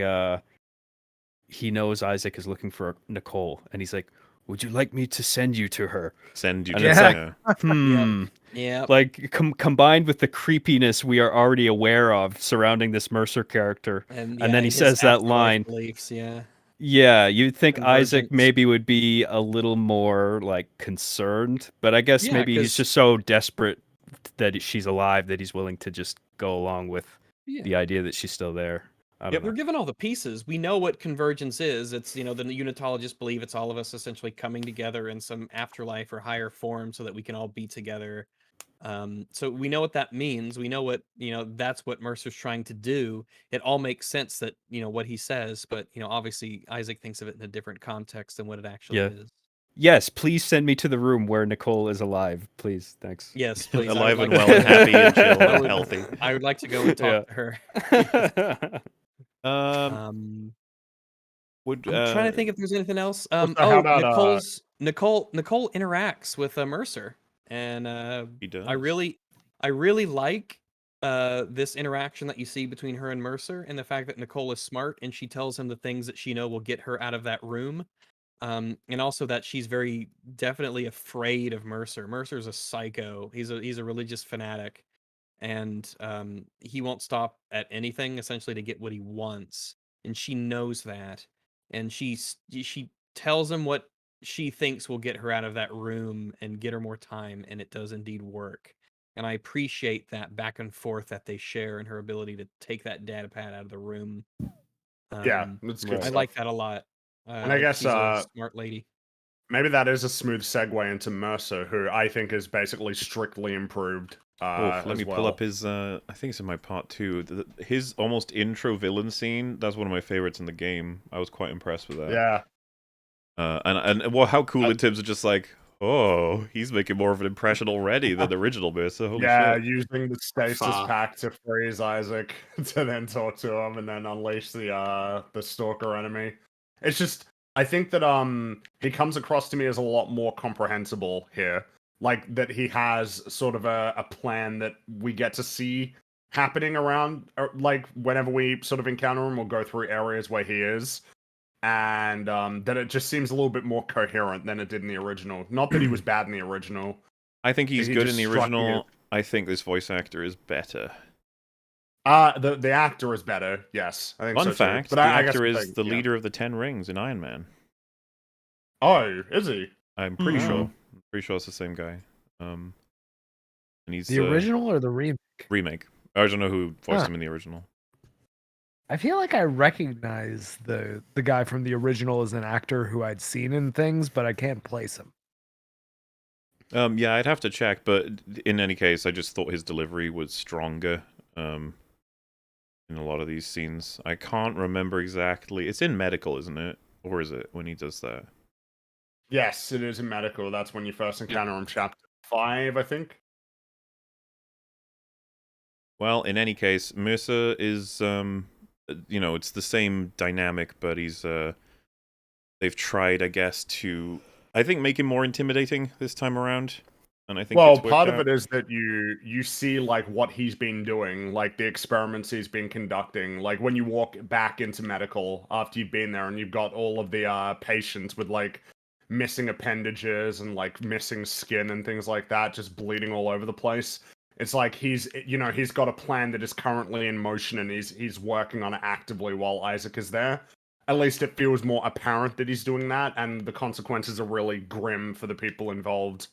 he knows Isaac is looking for Nicole, and he's like, "Would you like me to send you to her?"
Send you to her.
Yeah.
Like combined with the creepiness we are already aware of surrounding this Mercer character, and then he says that line.
Beliefs,
Yeah, you'd think Isaac maybe would be a little more like concerned, but I guess maybe he's just so desperate that she's alive that he's willing to just go along with the idea that she's still there.
We're given all the pieces. We know what convergence is. It's, the unitologists believe it's all of us essentially coming together in some afterlife or higher form so that we can all be together. So we know what that means. We know what, that's what Mercer's trying to do. It all makes sense that, what he says, but, obviously Isaac thinks of it in a different context than what it actually is.
Yes, please send me to the room where Nicole is alive. Please, thanks.
Yes, please.
Alive and well and happy and chill and healthy.
I would like to go and talk to her. I'm trying to think if there's anything else. Nicole interacts with Mercer, and
he does.
I really like this interaction that you see between her and Mercer, and the fact that Nicole is smart and she tells him the things that she will get her out of that room. And also that she's very definitely afraid of Mercer. Mercer's a psycho. He's a religious fanatic. and he won't stop at anything essentially to get what he wants, and she knows that, and she tells him what she thinks will get her out of that room and get her more time, and it does indeed work. And I appreciate that back and forth that they share and her ability to take that data pad out of the room.
It's good.
I like that a lot.
And I guess
she's a smart lady.
Maybe that is a smooth segue into Mercer, who I think is basically strictly improved.
Let me pull up his. I think it's in my part 2. His almost intro villain scene. That's one of my favorites in the game. I was quite impressed with that.
Yeah.
And well, how cool in terms of just like, oh, he's making more of an impression already than the original Mercer. Holy shit.
Using the stasis pack to freeze Isaac to then talk to him and then unleash the stalker enemy. It's just, I think that he comes across to me as a lot more comprehensible here. Like that he has sort of a plan that we get to see happening around, like whenever we sort of encounter him, we'll go through areas where he is. And that it just seems a little bit more coherent than it did in the original. Not that he was bad in the original.
I think he's good in the original. I think this voice actor is better.
The actor is better, yes. I think
Fun
so
fact,
too.
But the actor is the leader of the 10 Rings in Iron Man.
Oh, is he?
I'm pretty sure. I'm pretty sure it's the same guy. And he's
the original or the remake?
Remake. I don't know who voiced him in the original.
I feel like I recognize the guy from the original as an actor who I'd seen in things, but I can't place him.
Yeah, I'd have to check, but in any case, I just thought his delivery was stronger in a lot of these scenes. I can't remember exactly. It's in medical, isn't it? Or is it when he does that?
Yes, it is in medical. That's when you first encounter him, chapter 5, I think.
Well, in any case, Mercer is, it's the same dynamic, but he's, they've tried, I guess, to, I think, make him more intimidating this time around. And I think
part of it is that you see like what he's been doing, like the experiments he's been conducting. Like when you walk back into medical after you've been there and you've got all of the patients with like missing appendages and like missing skin and things like that, just bleeding all over the place. It's like he's got a plan that is currently in motion and he's working on it actively while Isaac is there. At least it feels more apparent that he's doing that, and the consequences are really grim for the people involved.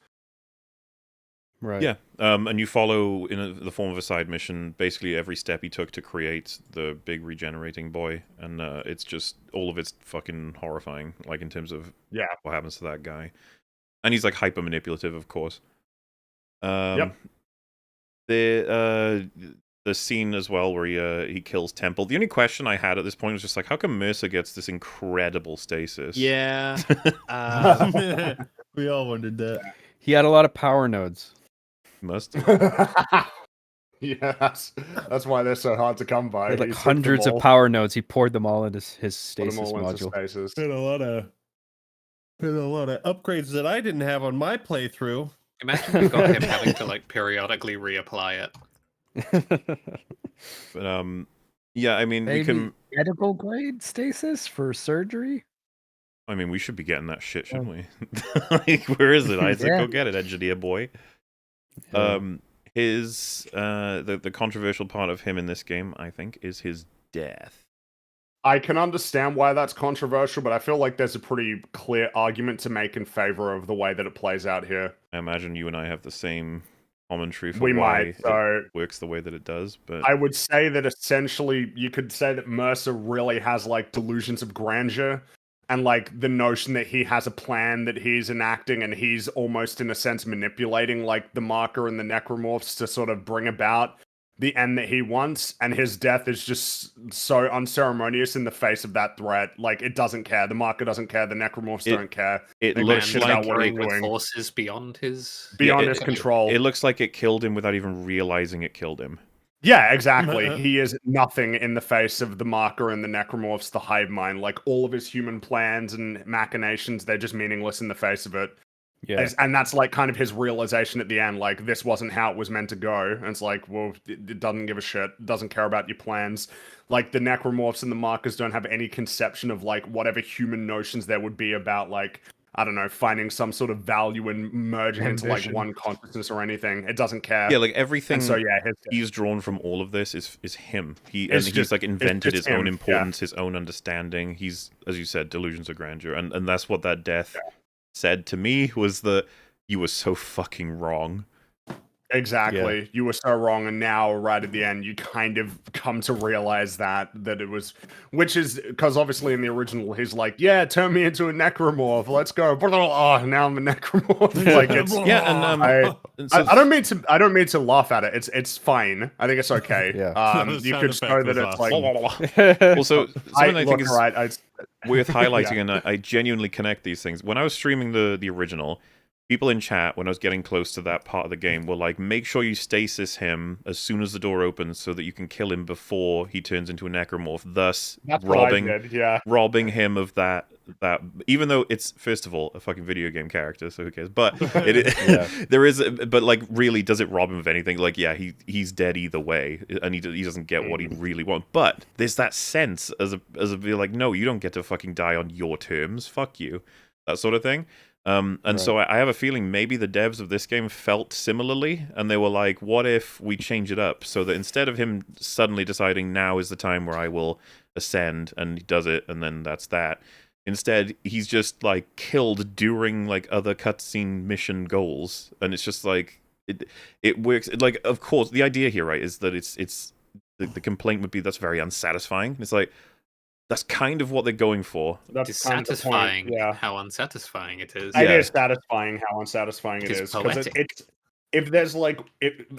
Right.
Yeah, and you follow in the form of a side mission basically every step he took to create the big regenerating boy, and it's just all of it's fucking horrifying, like in terms of what happens to that guy, and he's like hyper manipulative, of course. The scene as well where he kills Temple. The only question I had at this point was just like, how come Mercer gets this incredible stasis?
Yeah,
we all wondered that.
He had a lot of power nodes.
Must.
Yes, that's why they're so hard to come by.
Like hundreds of power nodes. He poured them all into his stasis module.
Had a lot of upgrades that I didn't have on my playthrough.
Imagine you got him having to like periodically reapply it.
But yeah, I mean,
Maybe
we can
medical grade stasis for surgery.
I mean, we should be getting that shit, shouldn't we? Like, where is it, Isaac? Go get it, engineer boy. His the controversial part of him in this game, I think, is his death.
I can understand why that's controversial, but I feel like there's a pretty clear argument to make in favor of the way that it plays out here.
I imagine you and I have the same commentary for why it works the way that it does, but
I would say that essentially you could say that Mercer really has like delusions of grandeur and like the notion that he has a plan that he's enacting and he's almost in a sense manipulating like the marker and the necromorphs to sort of bring about the end that he wants, and his death is just so unceremonious in the face of that threat. Like, it doesn't care. The marker doesn't care. The necromorphs don't care.
It looks like
with forces beyond his
control.
It looks like it killed him without even realizing it killed him.
Yeah, exactly. He is nothing in the face of the marker and the necromorphs, the hive mind. Like, all of his human plans and machinations, they're just meaningless in the face of it.
Yeah.
And that's like kind of his realization at the end, like, this wasn't how it was meant to go. And it's like, well, it doesn't give a shit. It doesn't care about your plans. Like, the necromorphs and the markers don't have any conception of like whatever human notions there would be about like I don't know, finding some sort of value in merging into like one consciousness or anything. It doesn't care.
Yeah, like everything.
And so yeah,
he's drawn from all of this is him. He's like invented his own importance, his own understanding. He's, as you said, delusions of grandeur, and that's what that death said to me, was that you were so fucking wrong.
Exactly. Yeah. You were so wrong, and now right at the end you kind of come to realize that it was, which is because obviously in the original he's like, yeah, turn me into a necromorph, let's go. Oh, now I'm a necromorph. Like it's I don't mean to laugh at it. It's fine. I think it's okay. You could show that it's like
well, so something I think is worth highlighting, and I genuinely connect these things. When I was streaming the original, people in chat, when I was getting close to that part of the game, were like, make sure you stasis him as soon as the door opens so that you can kill him before he turns into a necromorph, thus robbing him of that, even though it's, first of all, a fucking video game character, so who cares? But there is, but like, really, does it rob him of anything? Like, yeah, he's dead either way, and he doesn't get what he really wants. But there's that sense as a like, no, you don't get to fucking die on your terms, fuck you, that sort of thing. So I have a feeling maybe the devs of this game felt similarly, and they were like, what if we change it up so that instead of him suddenly deciding now is the time where I will ascend, and he does it, and then that's that, instead he's just like killed during like other cutscene mission goals, and it's just like it works. Like, of course, the idea here, right, is that it's the complaint would be that's very unsatisfying. It's like, that's kind of what they're going for.
That's dissatisfying how unsatisfying it is.
It is satisfying how unsatisfying it is. Because if there's like,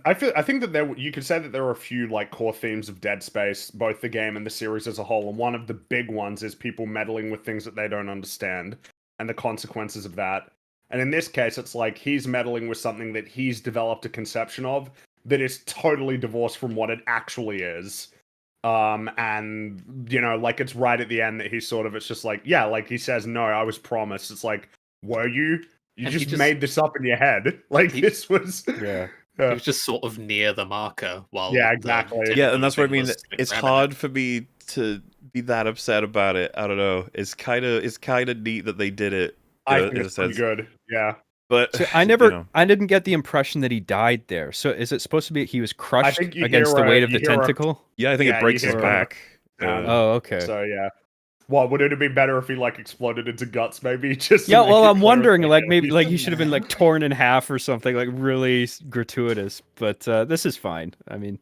I think that you could say that there are a few like core themes of Dead Space, both the game and the series as a whole, and one of the big ones is people meddling with things that they don't understand and the consequences of that. And in this case, it's like he's meddling with something that he's developed a conception of that is totally divorced from what it actually is. And you know, like, it's right at the end that it's just like, yeah, like he says, no, I was promised. It's like, were you? You just made this up in your head. Like, this was
it was just sort of near the marker while
exactly.
And that's what I mean. It's hard for me to be that upset about it. I don't know. It's kind of neat that they did it.
I think it's pretty good. Yeah.
But
so I didn't get the impression that he died there. So is it supposed to be he was crushed against the weight of the tentacle?
Yeah, I think it breaks his back.
Oh, okay.
So yeah. Well, would it have been better if he like exploded into guts, maybe?
Well, I'm wondering, like, maybe like he should have been like torn in half or something, like really gratuitous. But this is fine. I mean,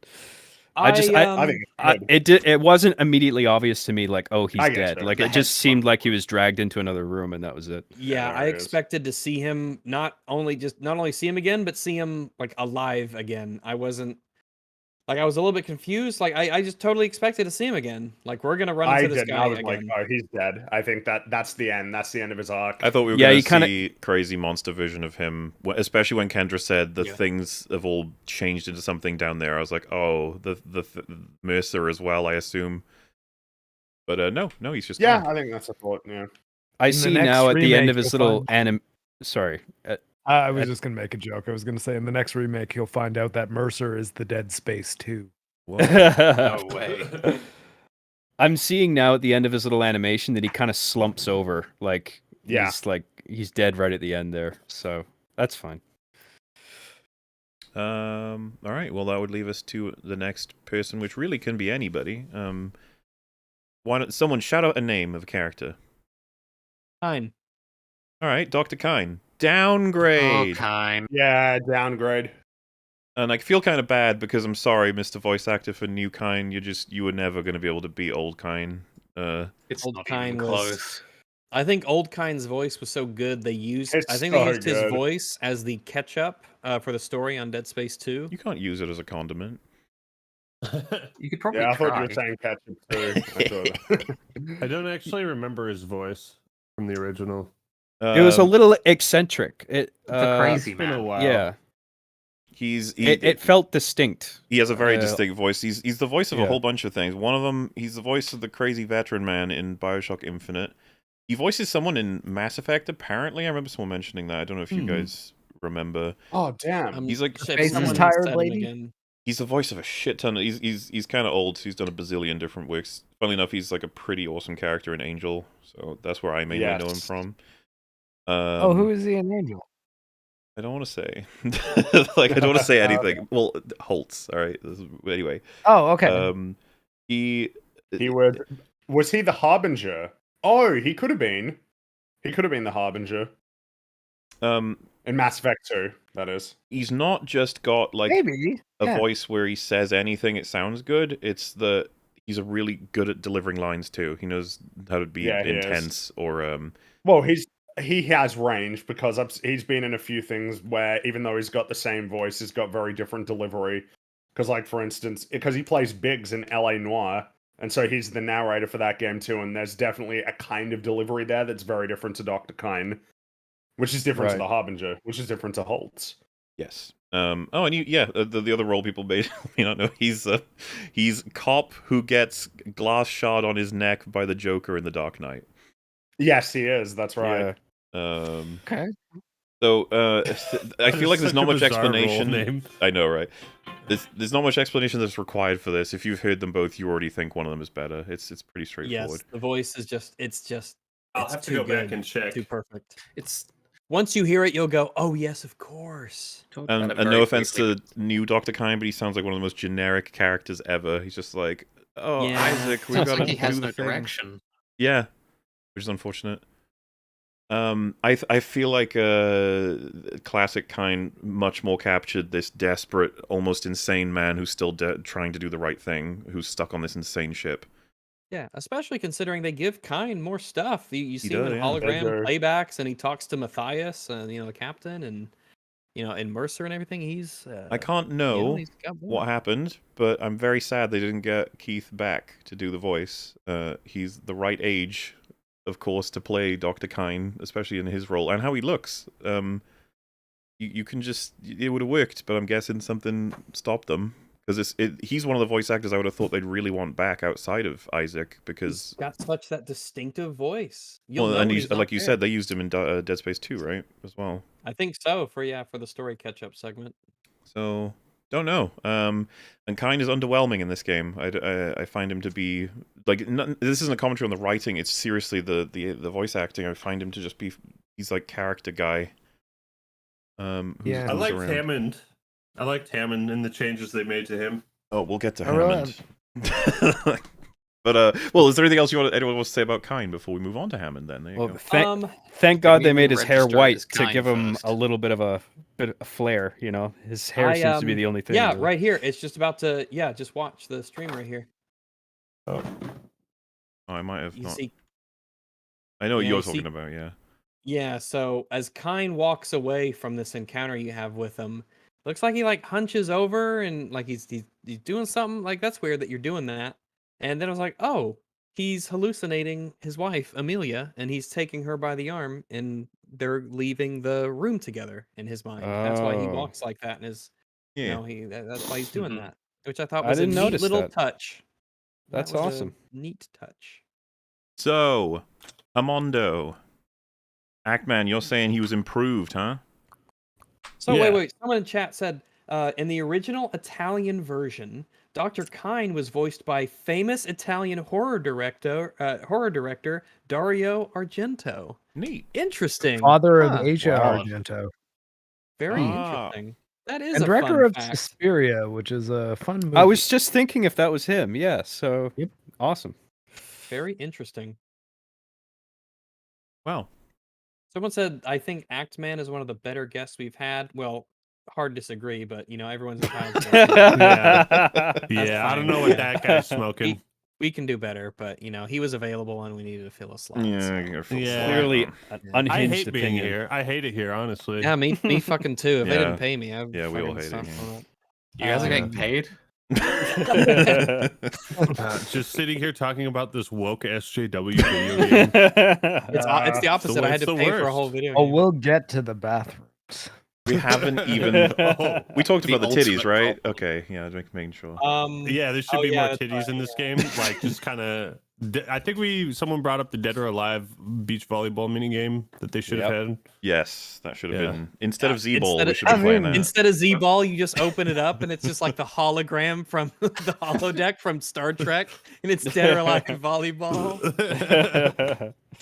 I think it wasn't immediately obvious to me, like, oh, he's dead. Like, it just seemed like he was dragged into another room, and that was it.
Yeah, I expected to see him not only see him again, but see him like alive again. I wasn't like, I was a little bit confused. Like, I just totally expected to see him again. Like, we're gonna run into this guy
I was
again.
Like, oh, he's dead. I think that's the end. That's the end of his arc.
I thought we were going to see crazy monster vision of him, especially when Kendra said the things have all changed into something down there. I was like, oh, the Mercer as well, I assume. But no, he's just
I think that's a thought. Yeah,
I see now at the end of his little Sorry.
I was just going to make a joke. I was going to say, in the next remake, you'll find out that Mercer is the Dead Space 2.
No way.
I'm seeing now at the end of his little animation that he kind of slumps over. Like, he's dead right at the end there. So that's fine.
All right. Well, that would leave us to the next person, which really can be anybody. Why don't someone shout out a name of a character?
Fine.
All right, Dr. Kine. Downgrade.
Oh, Kine.
Yeah, downgrade.
And I feel kind of bad because I'm sorry, Mr. Voice Actor, for new Kine. You were never going to be able to beat old Kine.
It's
old
not
Kine
even close.
I think old Kine's voice was so good they used. They used his voice as the ketchup for the story on Dead Space 2.
You can't use it as a condiment.
You could probably.
I thought you were saying ketchup too.
I don't actually remember his voice from the original.
It was a little eccentric. It's
a crazy
man. Been a while.
Yeah.
It
felt distinct.
He has a very distinct voice. He's the voice of a whole bunch of things. One of them, he's the voice of the crazy veteran man in BioShock Infinite. He voices someone in Mass Effect, apparently. I remember someone mentioning that. I don't know if you guys remember.
Oh, damn.
He's like...
Space's tired lady?
He's the voice of a shit ton. He's kind of old, so he's done a bazillion different works. Funnily enough, he's like a pretty awesome character in Angel, so that's where I mainly know him from.
who is he an angel?
I don't want to say. I don't want to say anything. Okay. Well, Holtz. All right. Anyway.
Oh, okay.
He
was he the Harbinger? Oh, he could have been. He could have been the Harbinger. In Mass Effect 2, that is.
He's not just got
maybe
a voice where he says anything, it sounds good. It's he's really good at delivering lines too. He knows how to be intense or
Well, he has range because he's been in a few things where even though he's got the same voice, he's got very different delivery. Because, like, for instance, because he plays Biggs in L.A. Noire, and so he's the narrator for that game too, and there's definitely a kind of delivery there that's very different to Dr. Kyne. Which is different to the Harbinger, which is different to Holtz.
Yes. And the other role people may not know, he's cop who gets glass shard on his neck by the Joker in The Dark Knight.
Yes, he is. That's right.
Yeah.
Okay.
So I feel like there's not much explanation. I know, right? There's not much explanation that's required for this. If you've heard them both, you already think one of them is better. It's pretty straightforward.
Yes, the voice is
I'll have to go back and check.
Too perfect. Once you hear it, you'll go, "Oh yes, of course."
And no offense to new Dr. Kyne, but he sounds like one of the most generic characters ever. He's just like, "Oh, yeah. Isaac, we got to
he has
do
no
the thing."
direction.
Yeah, which is unfortunate. I feel like classic Kyne much more captured this desperate, almost insane man who's still trying to do the right thing, who's stuck on this insane ship.
Yeah, especially considering they give Kyne more stuff. You see him in hologram playbacks, and he talks to Matthias, and the captain, and and Mercer and everything. He's
I can't know what happened, but I'm very sad they didn't get Keith back to do the voice. He's the right age, of course, to play Dr. Kyne, especially in his role and how he looks. You can just it would have worked, but I'm guessing something stopped them. Because he's one of the voice actors I would have thought they'd really want back outside of Isaac, because...
He's got such that distinctive voice.
And like you said, they used him in Dead Space 2, right? As well.
I think so, for the story catch-up segment.
So, don't know. And Kyne is underwhelming in this game. I find him to be... this isn't a commentary on the writing, it's seriously the voice acting. I find him to just be... He's like character guy.
I liked Hammond. I liked Hammond and the changes they made to him.
Oh, we'll get to Hammond. But is there anything else anyone wants to say about Kyne before we move on to Hammond? Then there you go.
Thank God they made his hair white to give him a little bit of a flair. His hair seems to be the only thing.
Yeah, right here. It's just about to. Yeah, just watch the stream right here.
Oh, I might have not. I know what you're talking about. Yeah.
Yeah. So as Kyne walks away from this encounter you have with him. Looks like he hunches over and he's doing something. That's weird that you're doing that. And then I was like, oh, he's hallucinating his wife, Amelia, and he's taking her by the arm, and they're leaving the room together in his mind. That's why he walks like that, and that's why he's doing that. Which I thought was a neat little touch.
That's awesome.
Neat touch.
So, Amondo. Ackman, you're saying he was improved, huh?
So wait. Someone in chat said, in the original Italian version, Dr. Kyne was voiced by famous Italian horror director Dario Argento.
Neat.
Interesting.
Father of Asia Argento.
Very interesting. That is
and
a
director
fun
of
fact.
Suspiria, which is a fun movie.
I was just thinking if that was him. Yeah. So awesome.
Very interesting.
Wow.
Someone said, I think Actman is one of the better guests we've had. Well, hard disagree, but everyone's entitled to
I don't know what that guy's smoking.
We can do better, but he was available and we needed to fill a slot.
Clearly an unhinged
I hate
opinion.
being here. I hate it here, honestly.
Yeah, me fucking too. If they didn't pay me,
we all hate it.
You guys are getting paid?
Just sitting here talking about this woke SJW video game.
It's the opposite. I had to pay for a whole video.
Oh, we'll get to the bathrooms.
We haven't even. We talked about the titties, right? Okay, yeah, making sure.
Yeah, there should be more titties in this game. Just kind of. I think someone brought up the Dead or Alive beach volleyball mini game that they should have had.
Yes, that should have been instead of Z-ball. We should be playing that.
Instead of Z-ball, you just open it up and it's just like the hologram from the holodeck from Star Trek, and it's Dead or Alive volleyball.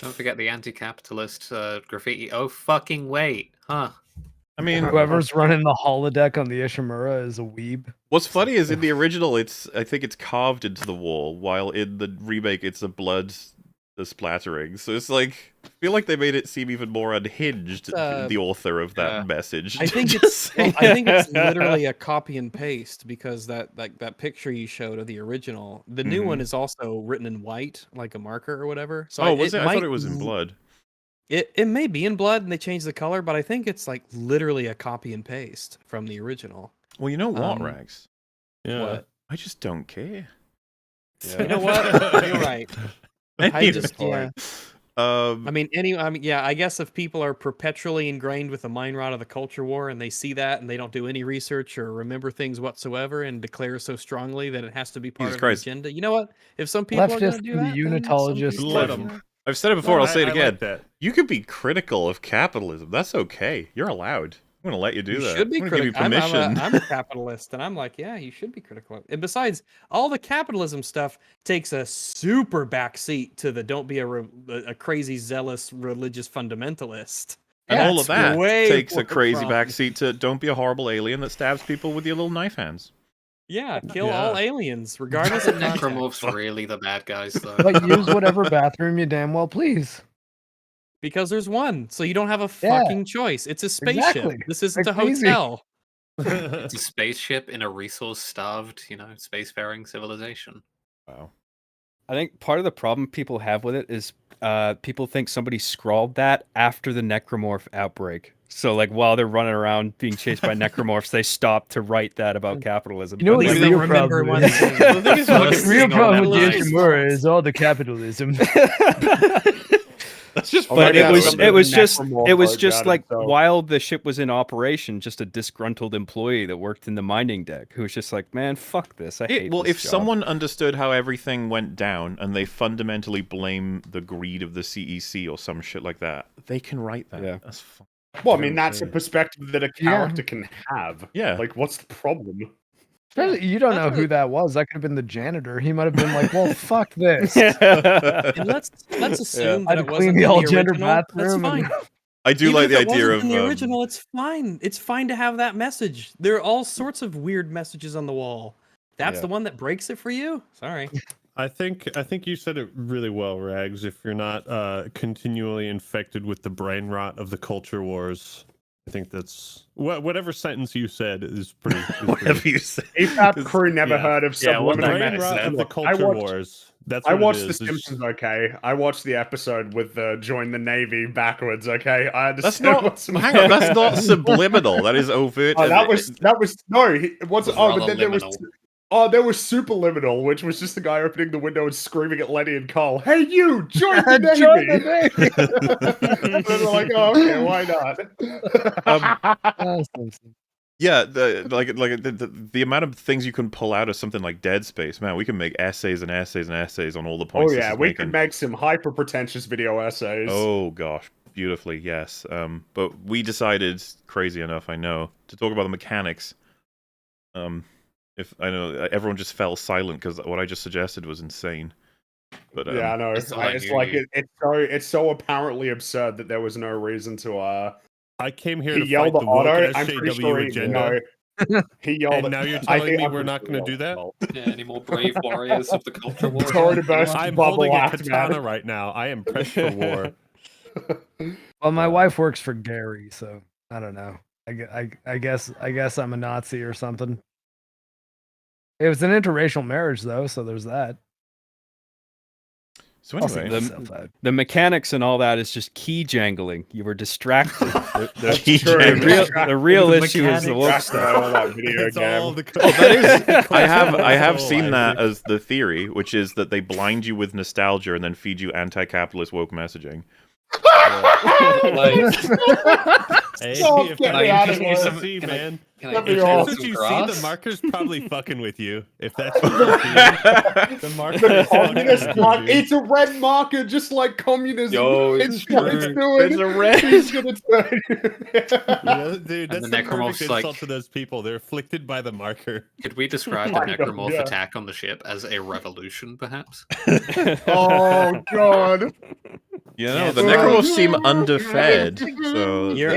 Don't forget the anti-capitalist graffiti. Oh, fucking wait. Huh.
I mean,
whoever's running the holodeck on the Ishimura is a weeb.
What's funny is in the original, I think it's carved into the wall, while in the remake, it's the splattering. So it's like, I feel like they made it seem even more unhinged. The author of that message.
I think it's literally a copy and paste, because that picture you showed of the original, the new one is also written in white, like a marker or whatever. So
was it? I thought it was in blood.
It may be in blood and they changed the color, but I think it's like literally a copy and paste from the original.
Well, you know what, Rags?
Yeah.
What?
I just don't care.
Yeah. You know what? You're right. I just I guess if people are perpetually ingrained with the mind rot of the culture war and they see that and they don't do any research or remember things whatsoever and declare so strongly that it has to be part of the agenda, you know what? If some people are going to do that,
the unitologists,
let them.
I've said it before. I'll say it again.
Like
you can be critical of capitalism. That's okay. You're allowed. I'm going to let you do that.
You should be critical.
I'm
a capitalist, and I'm like, yeah, you should be critical. And besides, all the capitalism stuff takes a super backseat to the don't be a crazy, zealous, religious fundamentalist.
And all of that takes a crazy backseat to don't be a horrible alien that stabs people with your little knife hands.
Yeah, kill all aliens, regardless of
necromorphs. Really, the bad guys, though.
But use whatever bathroom you damn well please.
Because there's one, so you don't have a fucking choice. It's a spaceship.
Exactly.
This isn't a hotel.
It's a spaceship in a resource-starved, spacefaring civilization.
Wow.
I think part of the problem people have with it is people think somebody scrawled that after the necromorph outbreak. So, like, while they're running around being chased by necromorphs, they stop to write that about capitalism.
You know what the real problem is? The real problem with the Ishimura is all the capitalism.
That's just
but it was just like while the ship was in operation, just a disgruntled employee that worked in the mining deck who was just like, man, fuck this. I hate this
if
job.
someone understood how everything went down and they fundamentally blame the greed of the CEC or some shit like that, they can write that.
Yeah.
That's fine.
Well, I mean, that's a perspective that a character can have.
Yeah.
Like, what's the problem?
Especially, you don't know who that was. That could have been the janitor. He might have been like, "Well, fuck this."
And let's assume that it wasn't the original. That's fine.
I do
Even
like the
if it
idea
wasn't
of
in the original. It's fine. It's fine to have that message. There are all sorts of weird messages on the wall. That's the one that breaks it for you. Sorry.
I think you said it really well, Rags. If you're not continually infected with the brain rot of the culture wars, I think that's whatever sentence you said is pretty.
Whatever you said.
EFAP crew never heard of subliminal
brain rot of the culture wars. That's
I
what
watched
it
The
is.
Simpsons. Okay, I watched the episode with join the Navy backwards. Okay, I understand.
Hang on, that's not subliminal. That is overt.
Oh, that was no. It wasn't. But then there was. Oh, there was Superliminal, which was just the guy opening the window and screaming at Lenny and Cole, "Hey, you, join the Navy!"
Join the Navy.
And they're like, "Oh, okay, why not?"
Yeah, the amount of things you can pull out of something like Dead Space, man, we can make essays and essays and essays on all the points.
Oh yeah, we could make some hyper pretentious video essays.
Oh gosh, beautifully, yes. But we decided, crazy enough, I know, to talk about the mechanics. If I know everyone just fell silent because what I just suggested was insane. But
yeah, I know. It's so apparently absurd that there was no reason to.
I came here to
yelled
fight the
woke
SJW agenda.
He yelled.
And now you're telling me we're not going to do that?
Yeah, any more brave warriors of the culture war?
I'm holding a katana right now. I am pressed for war.
Well, my wife works for Gary, so I don't know. I guess I'm a Nazi or something. It was an interracial marriage, though, so there's that.
So anyway,
the mechanics and all that is just key jangling. You were distracted. The real issue is the woke stuff.
I have seen that as the theory, which is that they blind you with nostalgia and then feed you anti-capitalist woke messaging.
The marker's probably fucking with you. If that's what you see. The marker.
It's a red marker, just like communism.
Yo,
it's doing.
It's a red.
He's gonna turn.
Dude, that's the perfect insult to those people. They're afflicted by the marker.
Could we describe the necromorph attack on the ship as a revolution, perhaps?
Oh god.
Yeah, no, the necromorphs seem underfed. So
They're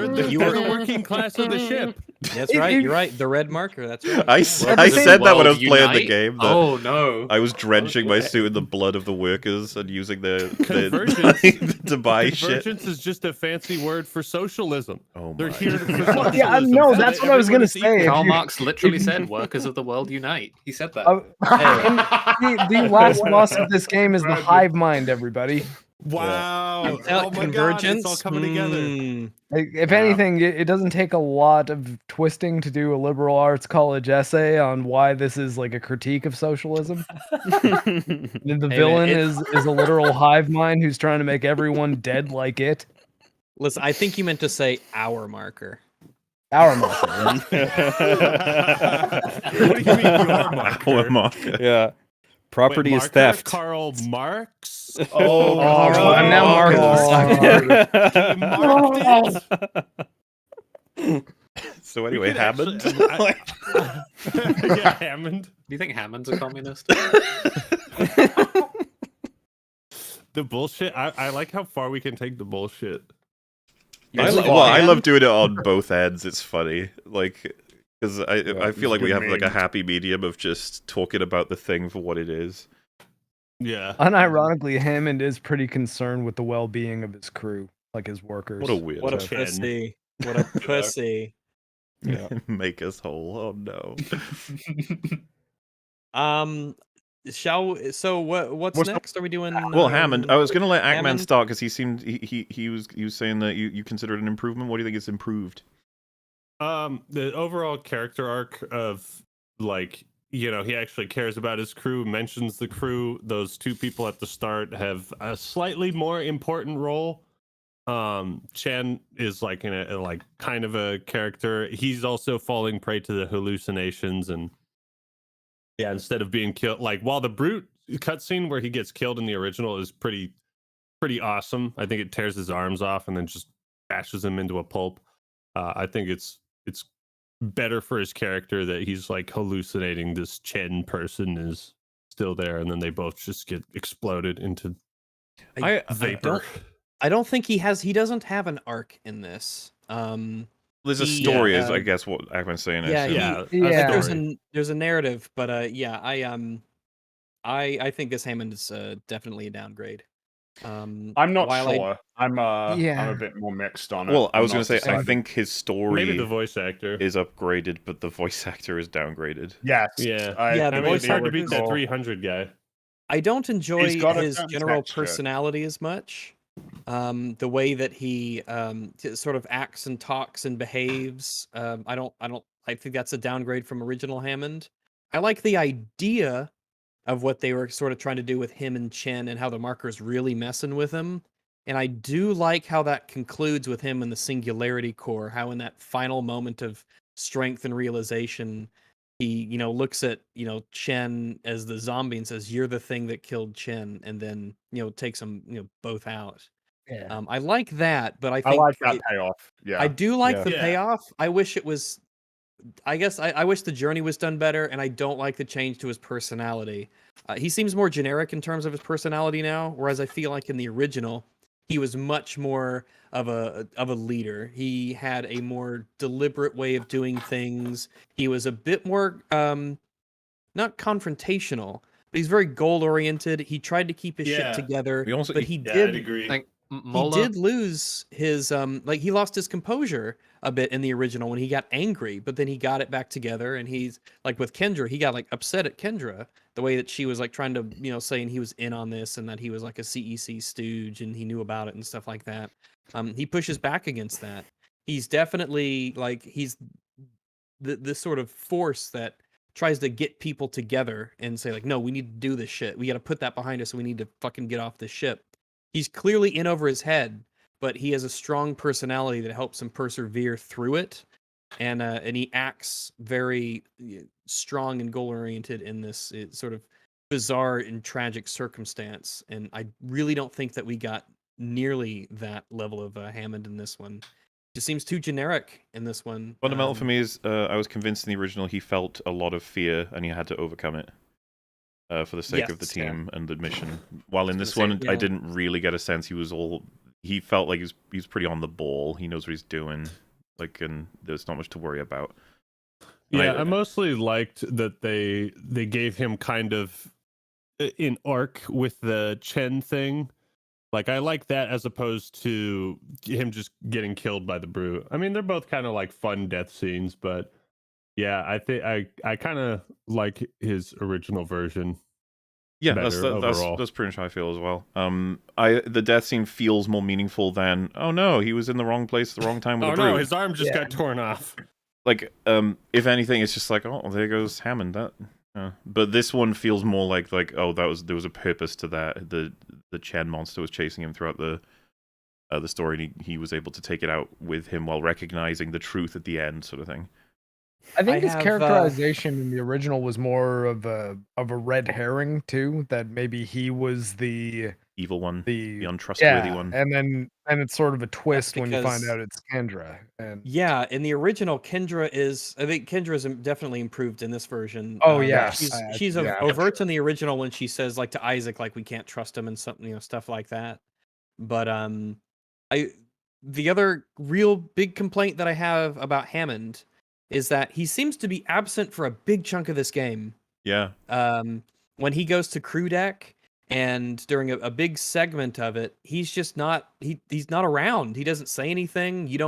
the working class of the ship.
That's right. You're right. The red marker. That's right.
I said that when I was playing the
Unite?
game. That
Oh no!
I was drenching my suit in the blood of the workers and using
Convergence
to buy shit.
Convergence is just a fancy word for socialism.
Oh
They're
my.
here for socialism.
Yeah, no, that's what I was gonna say.
Karl Marx literally said, "Workers of the world unite." He said that.
The last boss of this game is the hive mind, everybody.
Wow!
Yeah.
Oh my
Convergence.
God, it's all coming together.
If anything, it doesn't take a lot of twisting to do a liberal arts college essay on why this is like a critique of socialism. The villain is a literal hive mind who's trying to make everyone dead like it.
Listen, I think you meant to say our marker.
Our marker.
What do you mean, your marker?
Our marker.
Yeah. Property
Wait,
is
marker?
theft.
Karl Marx?
Oh,
I'm now
Marked it?
So anyway, Hammond.
Yeah, Hammond.
Do you think Hammond's a communist?
The bullshit. I like how far we can take the bullshit.
I love doing it on both ends. It's funny, like, because I feel like we have like a happy medium of just talking about the thing for what it is.
Yeah.
Unironically, Hammond is pretty concerned with the well-being of his crew, like his workers.
What a weird.
What a pussy. What a pussy.
Yeah. Make us whole. Oh no.
What's next? Are we doing?
Well, Hammond. I was gonna let Ackman
Hammond?
start because he seemed he was saying that you considered an improvement. What do you think is improved?
The overall character arc of, like, you know, he actually cares about his crew, mentions the crew. Those two people at the start have a slightly more important role. Chen is like in a like kind of a character. He's also falling prey to the hallucinations, and yeah, instead of being killed, like, while the brute cutscene where he gets killed in the original is pretty awesome. I think it tears his arms off and then just bashes him into a pulp. I think it's better for his character that he's like hallucinating this Chen person is still there, and then they both just get exploded into vapor.
I don't think he doesn't have an arc in this.
There's a story, is I guess what Ackman's saying.
There's a narrative, but I think this Hammond is definitely a downgrade.
I'm not sure. I'm a bit more mixed on it.
Well, I was going to say, I think his story
maybe the voice actor
is upgraded, but the voice actor is downgraded.
Yes.
Yeah.
The
voice
voice
hard to
actor
beat that 300 guy.
I don't enjoy his general
texture.
personality as much. The way that he sort of acts and talks and behaves. I think that's a downgrade from original Hammond. I like the idea of what they were sort of trying to do with him and Chen and how the marker's really messing with him. And I do like how that concludes with him in the Singularity Core, how in that final moment of strength and realization, he, looks at, Chen as the zombie and says, "You're the thing that killed Chen," and then, takes them, both out.
Yeah.
I like that, but I think
like that payoff. Yeah.
I do like the payoff. I wish it was, I guess I wish the journey was done better, and I don't like the change to his personality. He seems more generic in terms of his personality now, whereas I feel like in the original, he was much more of a leader. He had a more deliberate way of doing things. He was a bit more not confrontational, but he's very goal oriented. He tried to keep his shit together, but he did.
I'd agree.
He did lose his he lost his composure a bit in the original when he got angry, but then he got it back together, and he's like with Kendra, he got like upset at Kendra the way that she was like trying to, saying he was in on this and that he was like a CEC stooge and he knew about it and stuff like that. He pushes back against that. He's definitely like he's the sort of force that tries to get people together and say like, no, we need to do this shit. We got to put that behind us. And we need to fucking get off this ship. He's clearly in over his head, but he has a strong personality that helps him persevere through it. And he acts very strong and goal-oriented in this sort of bizarre and tragic circumstance. And I really don't think that we got nearly that level of Hammond in this one. It just seems too generic in this one.
Fundamental for me is I was convinced in the original he felt a lot of fear and he had to overcome it. for the sake of the team and the mission. While in this one, I didn't really get a sense he felt like he's pretty on the ball. He knows what he's doing, like, and there's not much to worry about.
Yeah, I mostly liked that they gave him kind of an arc with the Chen thing. Like, I like that as opposed to him just getting killed by the brute. I mean, they're both kind of like fun death scenes, but yeah, I think I kind of like his original version.
Yeah, that's pretty much how I feel as well. The death scene feels more meaningful than, oh no, he was in the wrong place at the wrong time with the brute.
Oh no, his arm just got torn off.
Like, if anything, it's just like, oh, there goes Hammond. But this one feels more like oh, there was a purpose to that. The Chen monster was chasing him throughout the story, and he was able to take it out with him while recognizing the truth at the end, sort of thing.
I think his characterization in the original was more of a red herring too. That maybe he was the
evil one, the untrustworthy one,
and it's sort of a twist when you find out it's Kendra. And
in the original, Kendra is definitely improved in this version.
Oh yeah,
she's overt in the original when she says like to Isaac like we can't trust him and something stuff like that. But the other real big complaint that I have about Hammond is that he seems to be absent for a big chunk of this game.
Yeah.
When he goes to crew deck and during a big segment of it, he's just not he's not around. He doesn't say anything. You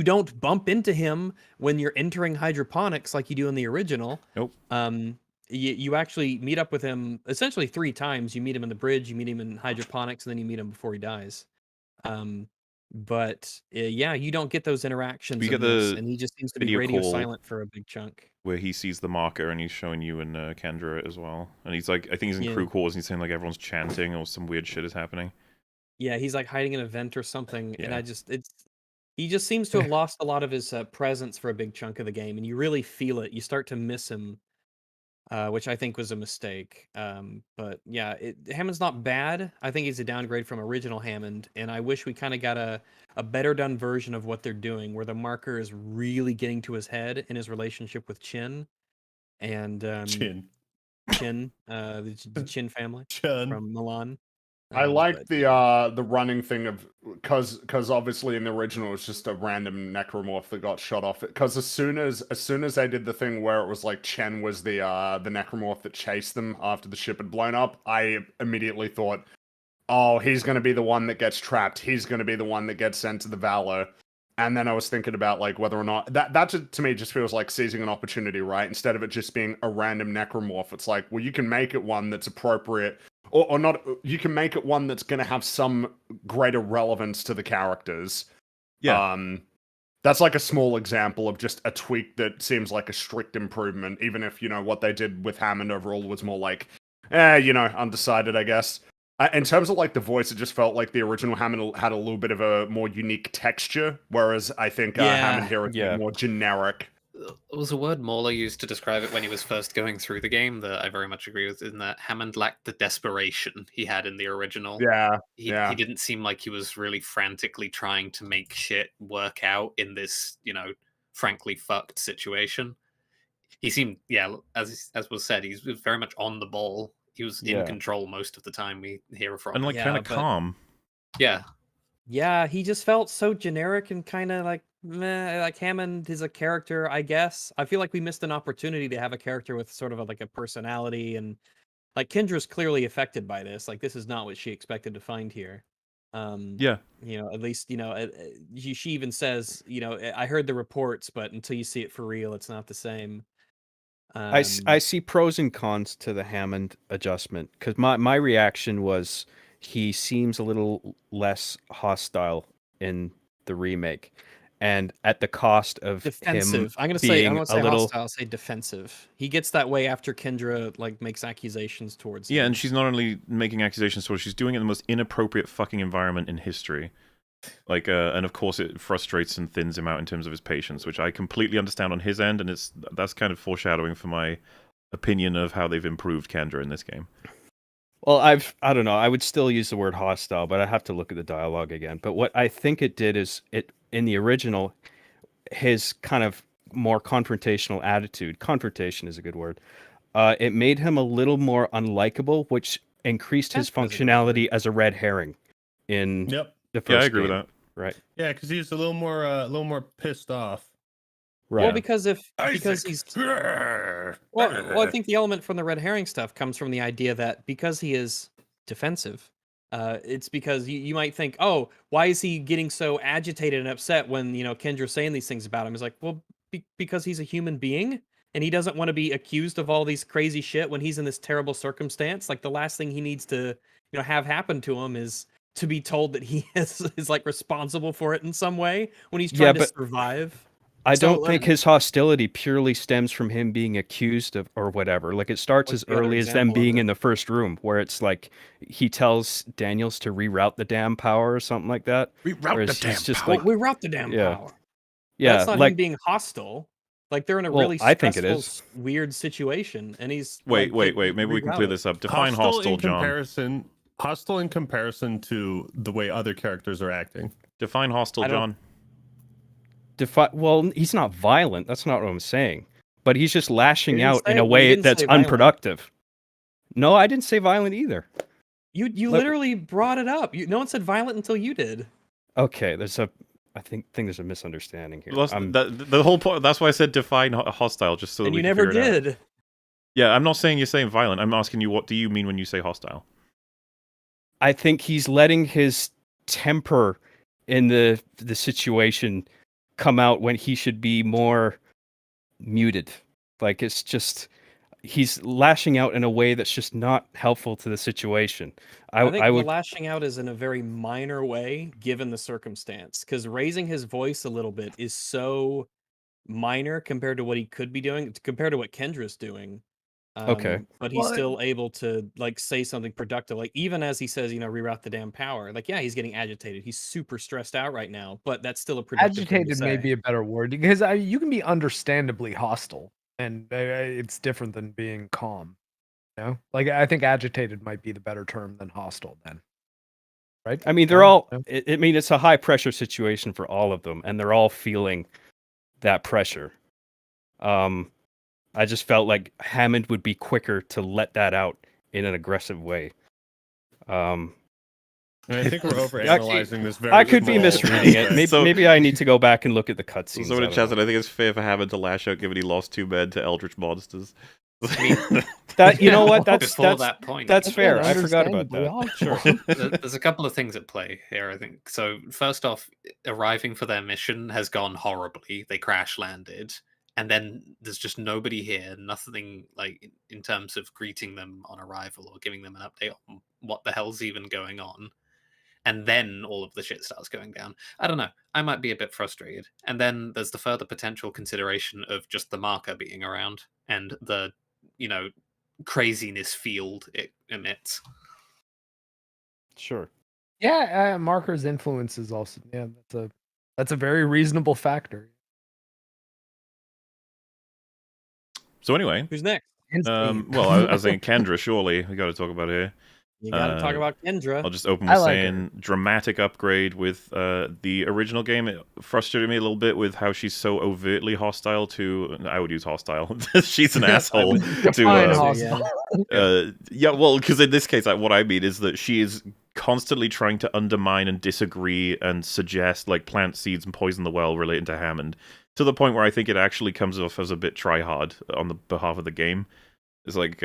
don't bump into him when you're entering hydroponics like you do in the original.
Nope.
You actually meet up with him essentially 3 times. You meet him in the bridge, you meet him in hydroponics, and then you meet him before he dies. But you don't get those interactions in this, and he just seems to be radio silent for a big chunk.
Where he sees the marker and he's showing you and Kendra as well, and he's like, I think he's in crew quarters, and he's saying like everyone's chanting or some weird shit is happening.
Yeah, he's like hiding in a vent or something, and he just seems to have lost a lot of his presence for a big chunk of the game, and you really feel it. You start to miss him. Which I think was a mistake. But yeah, Hammond's not bad. I think he's a downgrade from original Hammond, and I wish we kind of got a better done version of what they're doing, where the marker is really getting to his head in his relationship with Chin, and
Chin,
the Chin family
Chin
from Milan.
I like the running thing of because obviously in the original it's just a random necromorph that got shot off. Because as soon as they did the thing where it was like Chen was the necromorph that chased them after the ship had blown up, I immediately thought, oh, he's going to be the one that gets trapped. He's going to be the one that gets sent to the Valor. And then I was thinking about like whether or not that to me just feels like seizing an opportunity, right? Instead of it just being a random necromorph, it's like, well, you can make it one that's appropriate. Or not, you can make it one that's going to have some greater relevance to the characters.
Yeah.
That's like a small example of just a tweak that seems like a strict improvement, even if, what they did with Hammond overall was more like, undecided, I guess. In terms of like the voice, it just felt like the original Hammond had a little bit of a more unique texture, whereas I think Hammond here is a bit more generic.
There was a word Mauler used to describe it when he was first going through the game that I very much agree with, in that Hammond lacked the desperation he had in the original. He didn't seem like he was really frantically trying to make shit work out in this, frankly fucked situation. He seemed, as was said, he was very much on the ball. He was in control most of the time we hear from him.
And kind of calm.
Yeah.
Yeah, he just felt so generic and kind of like, meh, like Hammond is a character, I guess. I feel like we missed an opportunity to have a character with sort of like a personality, and like Kendra's clearly affected by this. Like this is not what she expected to find here. At least, she even says, I heard the reports, but until you see it for real, it's not the same.
I see pros and cons to the Hammond adjustment, because my reaction was he seems a little less hostile in the remake, and at the cost of
defensive.
I'm
gonna say hostile. I'll say defensive. He gets that way after Kendra makes accusations towards him.
Yeah, and she's not only making accusations towards, she's doing it in the most inappropriate fucking environment in history. And of course it frustrates and thins him out in terms of his patience, which I completely understand on his end, and that's kind of foreshadowing for my opinion of how they've improved Kendra in this game.
Well, I don't know. I would still use the word hostile, but I have to look at the dialogue again. But what I think it did is in the original, his kind of more confrontational attitude. Confrontation is a good word. it made him a little more unlikable, which increased his functionality as a red herring in the first
Yeah, I agree
game.
with that.
Right.
Yeah, because he's a little more pissed off.
Right.
Well, because he's well, I think the element from the red herring stuff comes from the idea that because he is defensive, it's because you might think, oh, why is he getting so agitated and upset when Kendra's saying these things about him? It's like, well, because he's a human being and he doesn't want to be accused of all these crazy shit when he's in this terrible circumstance. Like the last thing he needs to have happen to him is to be told that he is like responsible for it in some way when he's trying to survive.
I don't think his hostility purely stems from him being accused of or whatever. Like it starts as early as them being in the first room, where it's like he tells Daniels to reroute the damn power or something like that.
Reroute the damn
just
power.
like,
reroute the damn power.
Yeah,
that's not
like
him being hostile. Like they're in a
well,
really
I think it
stressful,
is.
weird situation, and he's
wait. Maybe we can clear this up. Define hostile, John.
Hostile in comparison to the way other characters are acting.
Define hostile, John.
Well, he's not violent. That's not what I'm saying. But he's just lashing out in a
we
way
didn't
that's
say violent.
unproductive. No, I didn't say violent either.
You literally brought it up. No one said violent until you did.
Okay, I think there's a misunderstanding here.
The whole point. That's why I said define hostile, just so that
and
we
you
can
never
figure it
did.
out. Yeah, I'm not saying you're saying violent. I'm asking you, what do you mean when you say hostile?
I think he's letting his temper in the situation come out when he should be more muted. Like it's just he's lashing out in a way that's just not helpful to the situation.
I think the lashing out is in a very minor way given the circumstance, because raising his voice a little bit is so minor compared to what he could be doing, compared to what Kendra's doing.
Okay.
But he's still able to like say something productive. Like even as he says, reroute the damn power. Like, yeah, he's getting agitated. He's super stressed out right now, but that's still a productive thing to
agitated
say.
may be a better word, because you can be understandably hostile, and it's different than being calm. Like I think agitated might be the better term than hostile then. Right?
I mean, they're all. I mean, it's a high pressure situation for all of them, and they're all feeling that pressure. I just felt like Hammond would be quicker to let that out in an aggressive way.
I think we're overanalyzing this very.
I could be misreading it. Maybe I need to go back and look at the cutscenes.
So in chat, I think it's fair for Hammond to lash out given he lost 2 men to Eldritch monsters.
That you know what? That's
that point.
That's fair. I forgot about that.
Sure. There's a couple of things at play here, I think. So first off, arriving for their mission has gone horribly. They crash landed. And then there's just nobody here, nothing like in terms of greeting them on arrival or giving them an update on what the hell's even going on. And then all of the shit starts going down. I don't know. I might be a bit frustrated. And then there's the further potential consideration of just the marker being around and the, craziness field it emits.
Sure.
Yeah, marker's influence is also that's a very reasonable factor.
So anyway,
who's next?
Well, I was saying Kendra. Surely we got to talk about her.
You got to talk about Kendra.
I'll just open with saying dramatic upgrade with the original game. It frustrated me a little bit with how she's so overtly hostile to. I would use hostile. She's an asshole to. Yeah, well, because in this case, what I mean is that she is constantly trying to undermine and disagree and suggest, like, plant seeds and poison the well relating to Hammond, to the point where I think it actually comes off as a bit try-hard on the behalf of the game. It's like,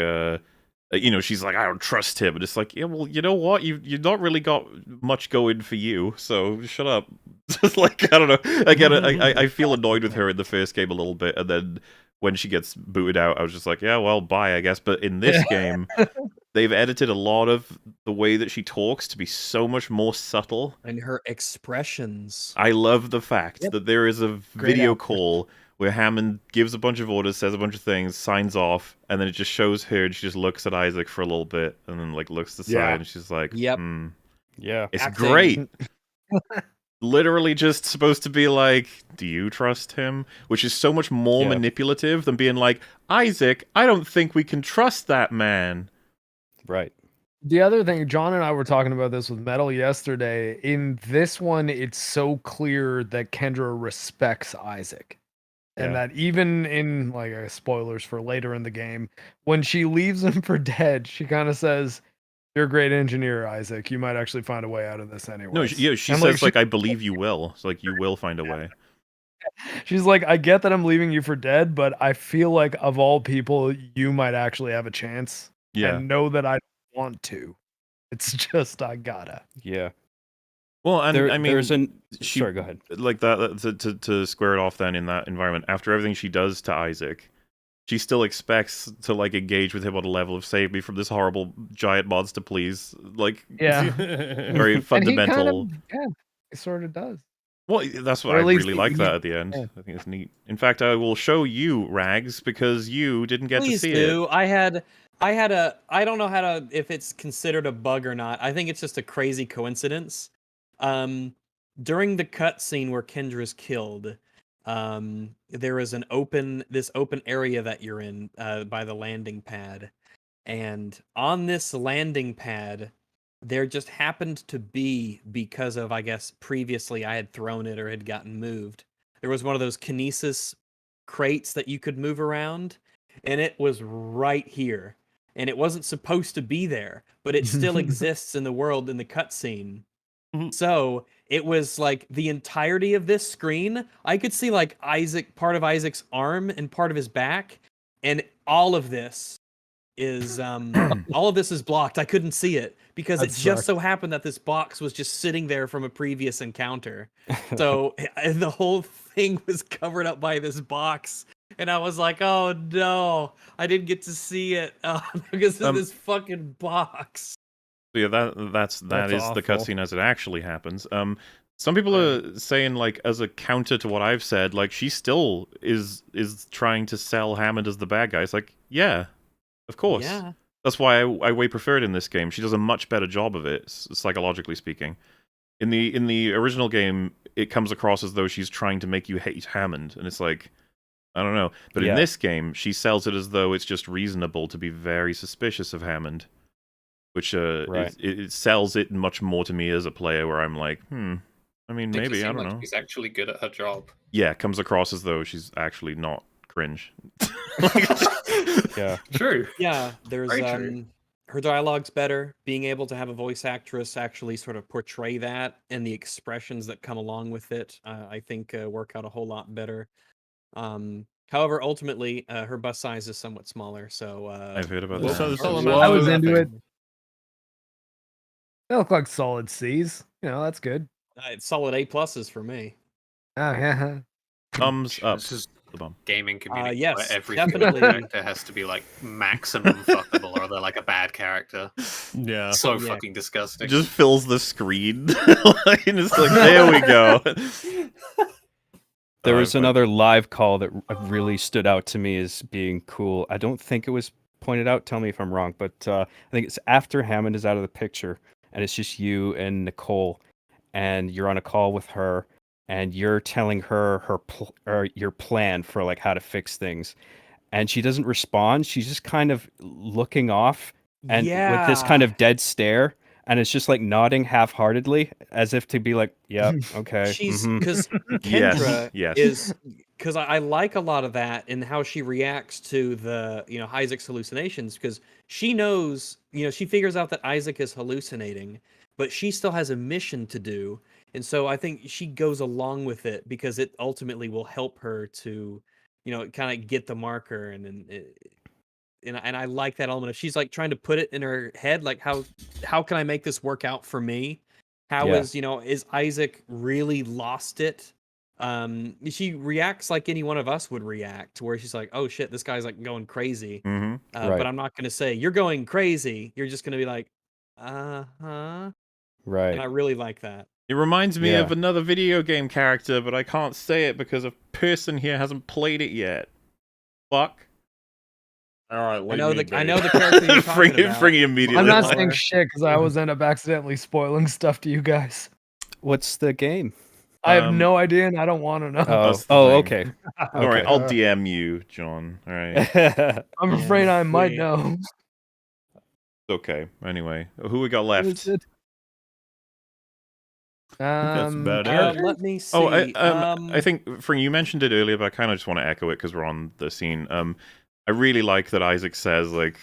she's like, I don't trust him. And it's like, yeah, well, you know what? You've not really got much going for you, so shut up. Just like, I don't know. Again, I feel annoyed with her in the first game a little bit, and then when she gets booted out, I was just like, yeah, well, bye, I guess. But in this game, they've edited a lot of the way that she talks to be so much more subtle.
And her expressions.
I love the fact that there is a video call where Hammond gives a bunch of orders, says a bunch of things, signs off, and then it just shows her, and she just looks at Isaac for a little bit, and then like looks to the side, and she's like,
yeah,
it's great. Literally just supposed to be like, do you trust him? Which is so much more manipulative than being like, Isaac, I don't think we can trust that man.
Right.
The other thing, John and I were talking about this with Metal yesterday. In this one, it's so clear that Kendra respects Isaac.
And that even in like spoilers for later in the game, when she leaves him for dead, she kind of says, "You're a great engineer, Isaac. You might actually find a way out of this anyway."
No, she says like, "I believe you will." It's like you will find a way.
She's like, "I get that I'm leaving you for dead, but I feel like of all people, you might actually have a chance.
Yeah.
And know that I want to. It's just I gotta."
Yeah.
Well, and I mean,
sorry, go ahead.
Like that to square it off then in that environment, after everything she does to Isaac, she still expects to like engage with him on a level of save me from this horrible giant monster, please. Like,
yeah,
very fundamental.
And he kind of, it sort of does.
Well, that's what I really like that at the end. I think it's neat. In fact, I will show you, Rags, because you didn't get to see it.
I had I don't know how to if it's considered a bug or not. I think it's just a crazy coincidence. During the cutscene where Kendra's killed, there is this open area that you're in by the landing pad, and on this landing pad, there just happened to be, because of I guess previously I had thrown it or had gotten moved, there was one of those kinesis crates that you could move around, and it was right here, and it wasn't supposed to be there, but it still exists in the world in the cutscene. So it was like the entirety of this screen. I could see like part of Isaac's arm and part of his back, and all of this is blocked. I couldn't see it because it just so happened that this box was just sitting there from a previous encounter. So the whole thing was covered up by this box. And I was like, oh no, I didn't get to see it because of this fucking box.
Yeah, that is the cutscene as it actually happens. Some people are saying, like, as a counter to what I've said, like, she still is trying to sell Hammond as the bad guy. It's like, yeah, of course.
Yeah.
That's why I way prefer it in this game. She does a much better job of it, psychologically speaking. In the original game, it comes across as though she's trying to make you hate Hammond, and it's like, I don't know. But in this game, she sells it as though it's just reasonable to be very suspicious of Hammond. Which it sells it much more to me as a player, where I'm like, I mean, maybe, I don't know.
She's actually good at her job.
Yeah, it comes across as though she's actually not cringe.
Yeah,
true.
Yeah, there's her dialogue's better. Being able to have a voice actress actually sort of portray that, and the expressions that come along with it, I think work out a whole lot better. However, ultimately, her bust size is somewhat smaller. So
I've heard about that.
I was into it. They look like solid C's. You know, that's good.
It's solid A+ for me.
Oh yeah.
Thumbs up. This
is
the bum.
Gaming community.
Yes,
where every
definitely.
character has to be like maximum fuckable, or they're like a bad character.
Yeah.
So fucking disgusting.
It just fills the screen. And it's like, there we go.
There was another live call that really stood out to me as being cool. I don't think it was pointed out. Tell me if I'm wrong, but I think it's after Hammond is out of the picture, and it's just you and Nicole, and you're on a call with her, and you're telling her your plan for like how to fix things, and she doesn't respond. She's just kind of looking off, and with this kind of dead stare, and it's just like nodding half-heartedly, as if to be like, "Yeah, okay."
She's because Kendra is because I like a lot of that in how she reacts to the Isaac's hallucinations, because she knows she figures out that Isaac is hallucinating, but she still has a mission to do, and so I think she goes along with it because it ultimately will help her to kind of get the marker, and I like that element of she's like trying to put it in her head, like how can I make this work out for me? How is Isaac really lost it? She reacts like any one of us would react, where she's like, oh shit, this guy's like going crazy.
Mm-hmm.
But I'm not gonna say you're going crazy. You're just gonna be like, uh-huh.
Right.
And I really like that.
It reminds me of another video game character, but I can't say it because a person here hasn't played it yet. Fuck.
All right,
I know the character you're talking about.
Fringy immediately.
I'm not saying shit because I always end up accidentally spoiling stuff to you guys.
What's the game?
I have no idea, and I don't want to know.
Okay.
All right, I'll DM you, John. All right.
I'm afraid I might know.
Okay. Anyway, who we got left?
That's about it.
Let me see.
Oh, I think, Fring, you mentioned it earlier, but I kind of just want to echo it because we're on the scene. I really like that Isaac says, like,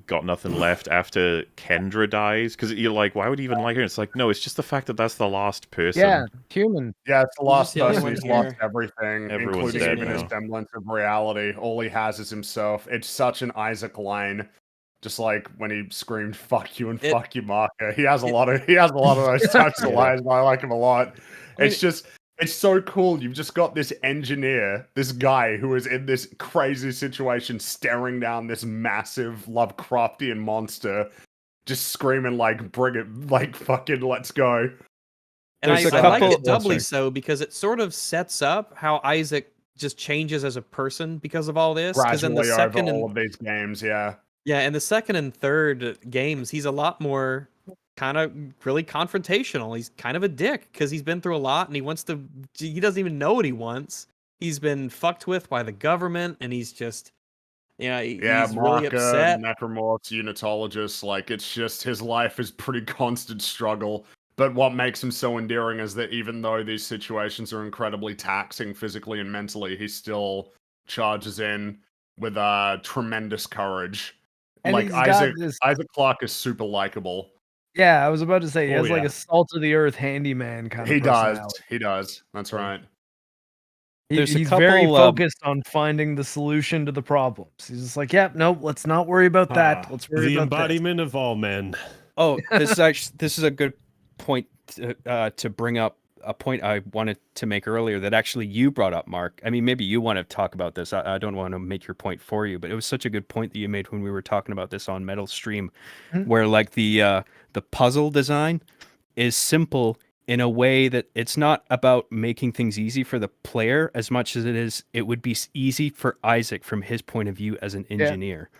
got nothing left after Kendra dies, because you're like, why would he even like her? It's like, no, it's just the fact that that's the last person.
Yeah, human.
Yeah, it's the last
the only
person
one
who's
here.
lost everything,
Everyone's
including
dead
even his
now.
semblance of reality. All he has is himself. It's such an Isaac line. Just like when he screamed "fuck you" and "fuck you, Marco." He has a lot of those types of lines, but I like him a lot. It's so cool. You've just got this engineer, this guy who is in this crazy situation, staring down this massive Lovecraftian monster, just screaming like, "Bring it!" Like, "Fucking let's go!"
And
There's a
I like
couple-
it doubly
sorry.
so because it sort of sets up how Isaac just changes as a person because of all this. Because in the
Gradually
second
over all
and
of these games, yeah.
in the second and third games, he's a lot more kind of really confrontational. He's kind of a dick because he's been through a lot and he doesn't even know what he wants. He's been fucked with by the government and he's just, he's really upset.
Necromorphs, unitologists, like, it's just his life is pretty constant struggle. But what makes him so endearing is that even though these situations are incredibly taxing physically and mentally, he still charges in with tremendous courage.
And
Like,
he's got
Isaac Clarke is super likable.
Yeah, I was about to say he
Oh,
has like
yeah.
a salt of the earth handyman kind of
He does.
personality.
He does. That's right.
There's a
He's very
couple,
focused on finding the solution to the problems. He's just like, yep, nope, let's not worry about that. Let's worry
The
about this.
embodiment of all men.
Oh, this is a good point to bring up a point I wanted to make earlier that actually you brought up, Mark. I mean, maybe you want to talk about this. I don't want to make your point for you, but it was such a good point that you made when we were talking about this on Metal Stream, where like the puzzle design is simple in a way that it's not about making things easy for the player as much as it would be easy for Isaac from his point of view as an engineer.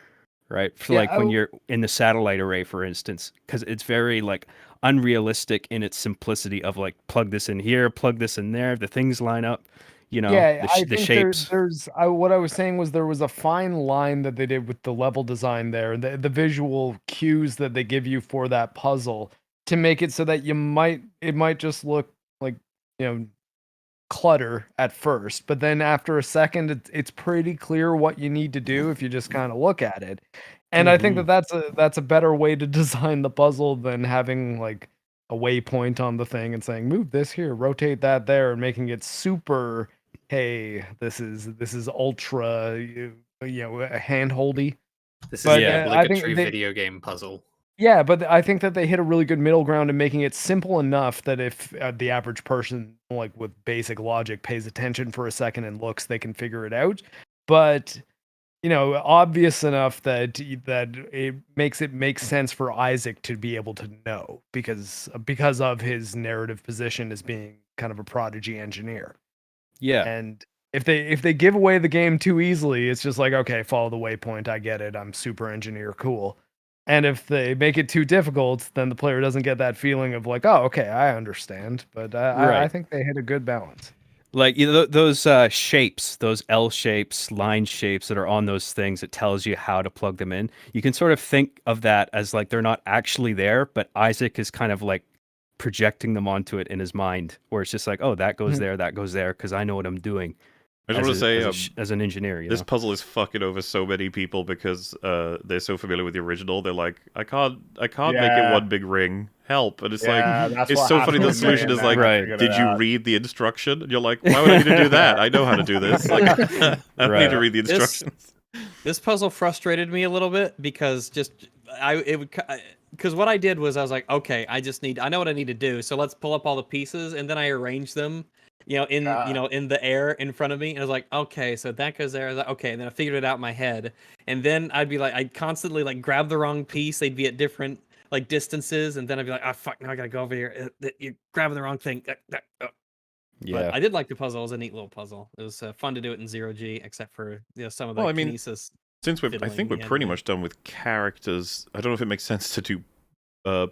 Right? For like when you're in the satellite array, for instance, because it's very like unrealistic in its simplicity of like plug this in here, plug this in there, the things line up, the shapes.
What I was saying was there was a fine line that they did with the level design there, the visual cues that they give you for that puzzle to make it so that it might just look like, clutter at first, but then after a second it's pretty clear what you need to do if you just kind of look at it. And I think that's a better way to design the puzzle than having like a waypoint on the thing and saying move this here, rotate that there, and making it super, hey, this is ultra hand-holdy.
This is an obligatory
they,
video game puzzle.
Yeah, but I think that they hit a really good middle ground in making it simple enough that if the average person, like with basic logic, pays attention for a second and looks, they can figure it out. But obvious enough that it makes it make sense for Isaac to be able to know because of his narrative position as being kind of a prodigy engineer.
Yeah,
and if they give away the game too easily, it's just like, okay, follow the waypoint. I get it. I'm super engineer, cool. And if they make it too difficult, then the player doesn't get that feeling of like, oh, okay, I understand. But I think they hit a good balance.
Like those shapes, those L shapes, line shapes that are on those things, it tells you how to plug them in. You can sort of think of that as like they're not actually there, but Isaac is kind of like projecting them onto it in his mind, where it's just like, oh, that goes there, because I know what I'm doing.
I just want to say,
as an engineer,
this puzzle is fucking over so many people because they're so familiar with the original. They're like, I can't make it one big ring. Help! And it's it's so funny. The solution is like, did you read the instruction? And you're like, why would I need to do that? I know how to do this. Like, I don't need to read the instructions.
This puzzle frustrated me a little bit because because what I did was I was like, okay, I know what I need to do. So let's pull up all the pieces and then I arrange them. In the air in front of me, and I was like, okay, so that goes there. I was like, okay, and then I figured it out in my head, and then I'd constantly like grab the wrong piece. They'd be at different like distances, and then I'd be like, oh fuck, now I gotta go over here. You're grabbing the wrong thing.
Yeah,
but I did like the puzzle. It was a neat little puzzle. It was fun to do it in 0G, except for some of the kinesis.
Since I think we're pretty much done with characters. I don't know if it makes sense to do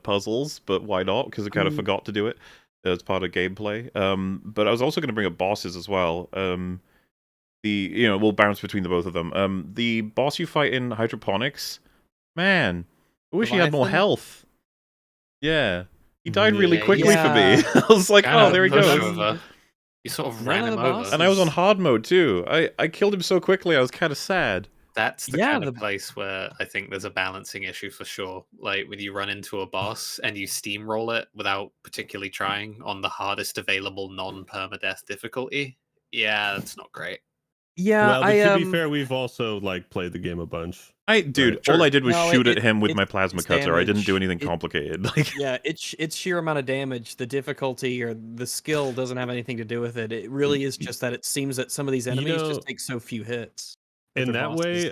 puzzles, but why not? Because I kind of forgot to do it as part of gameplay. But I was also going to bring up bosses as well. We'll bounce between the both of them. The boss you fight in Hydroponics, man, I wish he had more health. Yeah, He died really quickly for me. I was like, oh, there he goes.
You sort of ran him over.
And I was on hard mode too. I killed him so quickly, I was kind of sad.
That's the kind of place where I think there's a balancing issue for sure. Like when you run into a boss and you steamroll it without particularly trying on the hardest available non-permadeath difficulty. Yeah, that's not great.
Yeah,
well, to be fair, we've also like played the game a bunch.
All I did was shoot at him with my plasma cutter. I didn't do anything complicated.
Yeah, it's sheer amount of damage. The difficulty or the skill doesn't have anything to do with it. It really is just that it seems that some of these enemies just take so few hits.
In that way,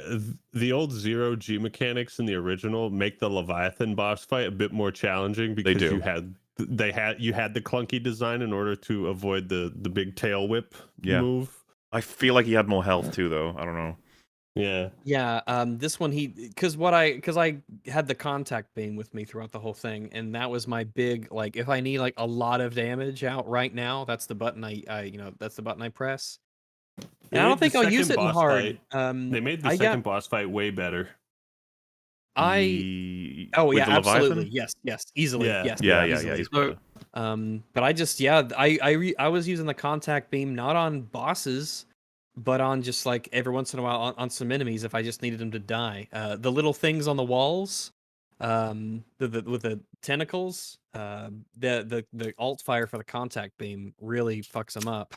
the old 0G mechanics in the original make the Leviathan boss fight a bit more challenging because you had the clunky design in order to avoid the big tail whip move.
I feel like he had more health too, though. I don't know.
Yeah. This one because I had the contact beam with me throughout the whole thing, and that was my big if I need a lot of damage out right now, that's the button that's the button I press. And I don't think I'll use it in hard.
They made the second boss fight way better.
Absolutely. Yes, easily. Yes.
Yeah.
But I just I was using the contact beam not on bosses, but on just every once in a while on some enemies if I just needed them to die. The little things on the walls, with the tentacles, the alt fire for the contact beam really fucks them up.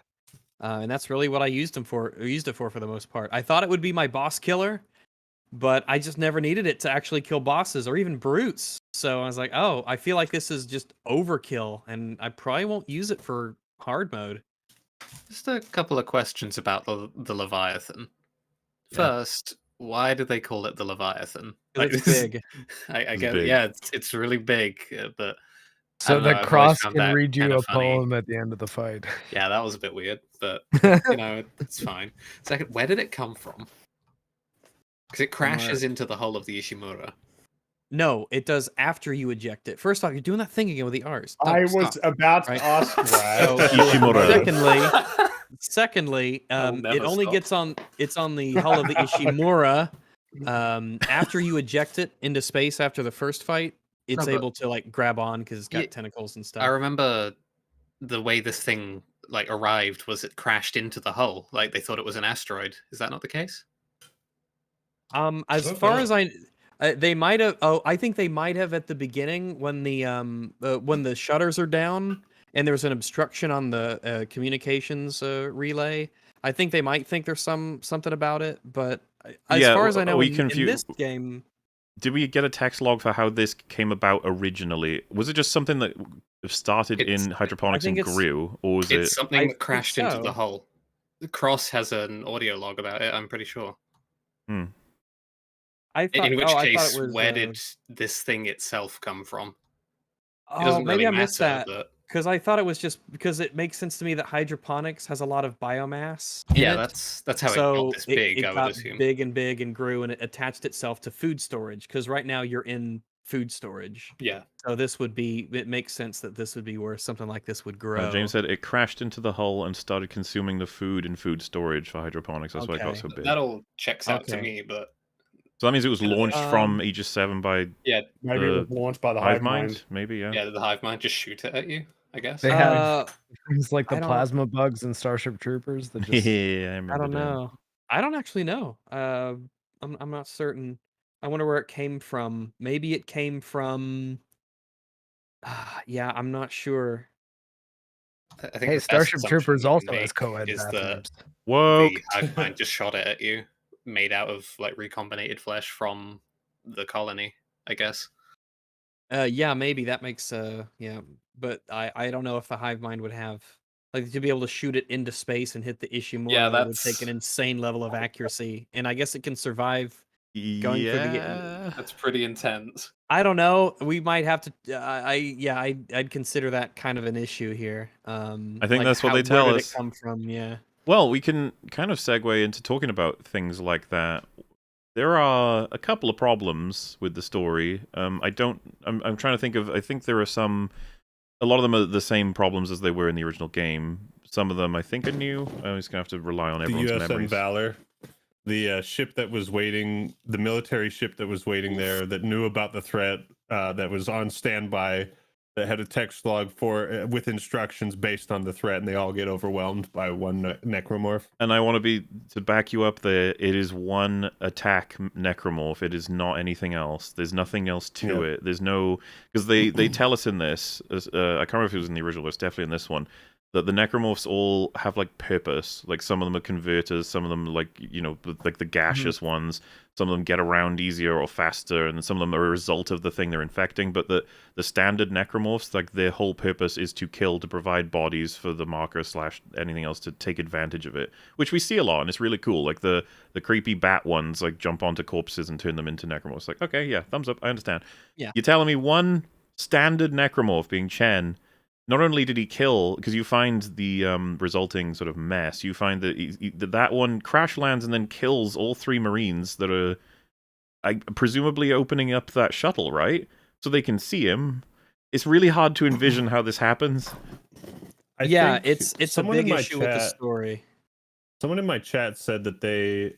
And that's really what I used it for the most part. I thought it would be my boss killer, but I just never needed it to actually kill bosses or even brutes. So I was like, oh, I feel like this is just overkill, and I probably won't use it for hard mode.
Just a couple of questions about the Leviathan. First, why do they call it the Leviathan?
It's big.
I get it. Yeah, it's really big, but...
So the cross can read you a poem at the end of the fight.
Yeah, that was a bit weird, but it's fine. Second, where did it come from? Because it crashes into the hull of the Ishimura.
No, it does after you eject it. First off, you're doing that thing again with the R's.
I was about to ask that.
Secondly, it only gets on. It's on the hull of the Ishimura. After you eject it into space after the first fight, it's able to grab on because it's got tentacles and stuff.
I remember the way this thing arrived was it crashed into the hull. They thought it was an asteroid. Is that not the case?
As far as they might have. Oh, I think they might have at the beginning when the shutters are down and there's an obstruction on the communications relay. I think they might think there's something about it, but as far as I know, in this game.
Did we get a text log for how this came about originally? Was it just something that started in hydroponics and grew, or was it
something that crashed into the hull? The Cross has an audio log about it. I'm pretty sure.
In
which case, where did this thing itself come from? It doesn't
maybe
really
I missed
matter,
that because I thought it was just because it makes sense to me that hydroponics has a lot of biomass.
Yeah, that's how it got this big. I would assume
big and grew, and it attached itself to food storage. Because right now you're in food storage.
Yeah.
So it makes sense that this would be where something like this would grow.
James said it crashed into the hull and started consuming the food in food storage for hydroponics. That's why it got so big.
That all checks out to me, but.
So that means it was launched from Aegis 7 by
maybe it was launched by the Hive Mind.
Maybe
the Hive Mind just shoot it at you, I guess.
They had things like the plasma bugs and Starship Troopers that just
I don't know. I don't actually know. I'm not certain. I wonder where it came from. Maybe it came from I'm not sure.
I think
Starship Troopers also has co-ed bathrooms.
Whoa!
The Hive Mind just shot it at you. Made out of recombinated flesh from the colony, I guess.
Maybe that makes but I don't know if the Hive Mind would have to be able to shoot it into space and hit the Ishimura.
Yeah, that
would take an insane level of accuracy, and I guess it can survive going for the.
That's pretty intense.
I don't know. We might have to. I'd consider that kind of an issue here.
I think that's what they tell us.
Where did it come from? Yeah.
Well, we can kind of segue into talking about things like that. There are a couple of problems with the story. I'm trying to think of. I think there are some. A lot of them are the same problems as they were in the original game. Some of them I think are new. I'm just gonna have to rely on everyone's memories.
The USM Valor, the ship that was waiting, the military ship that was waiting there, that knew about the threat, that was on standby, that had a text log for with instructions based on the threat, and they all get overwhelmed by one necromorph.
And I want to back you up there. It is one attack necromorph. It is not anything else. There's nothing else to it. There's no, because they tell us in this. I can't remember if it was in the original, but it's definitely in this one, that the necromorphs all have like purpose. Like some of them are converters, some of them like like the gaseous ones. Some of them get around easier or faster, and some of them are a result of the thing they're infecting. But the standard necromorphs, like their whole purpose is to kill, to provide bodies for the marker / anything else to take advantage of it, which we see a lot, and it's really cool. Like the creepy bat ones, like jump onto corpses and turn them into necromorphs. Like, okay, yeah, thumbs up, I understand.
Yeah,
you're telling me one standard necromorph being Chen. Not only did he kill, because you find the resulting sort of mess, you find that that one crash lands and then kills all 3 Marines that are presumably opening up that shuttle, right? So they can see him. It's really hard to envision how this happens.
It's a big issue with the story.
Someone in my chat said that they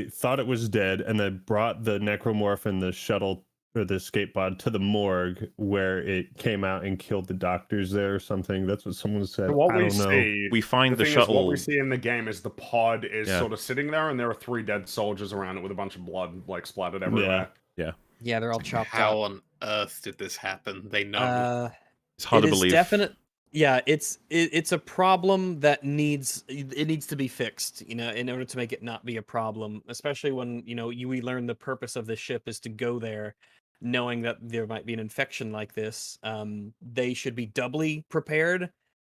thought it was dead, and they brought the necromorph and the shuttle or the escape pod to the morgue where it came out and killed the doctors there or something. That's what someone said.
So what
I don't know.
We find the shuttle.
What we see in the game is the pod is sort of sitting there, and there are 3 dead soldiers around it with a bunch of blood like splattered everywhere.
Yeah,
they're all chopped up.
How on earth did this happen? They know.
It's hard to believe.
It's a problem that needs to be fixed, in order to make it not be a problem, especially when, we learn the purpose of the ship is to go there knowing that there might be an infection like this. They should be doubly prepared.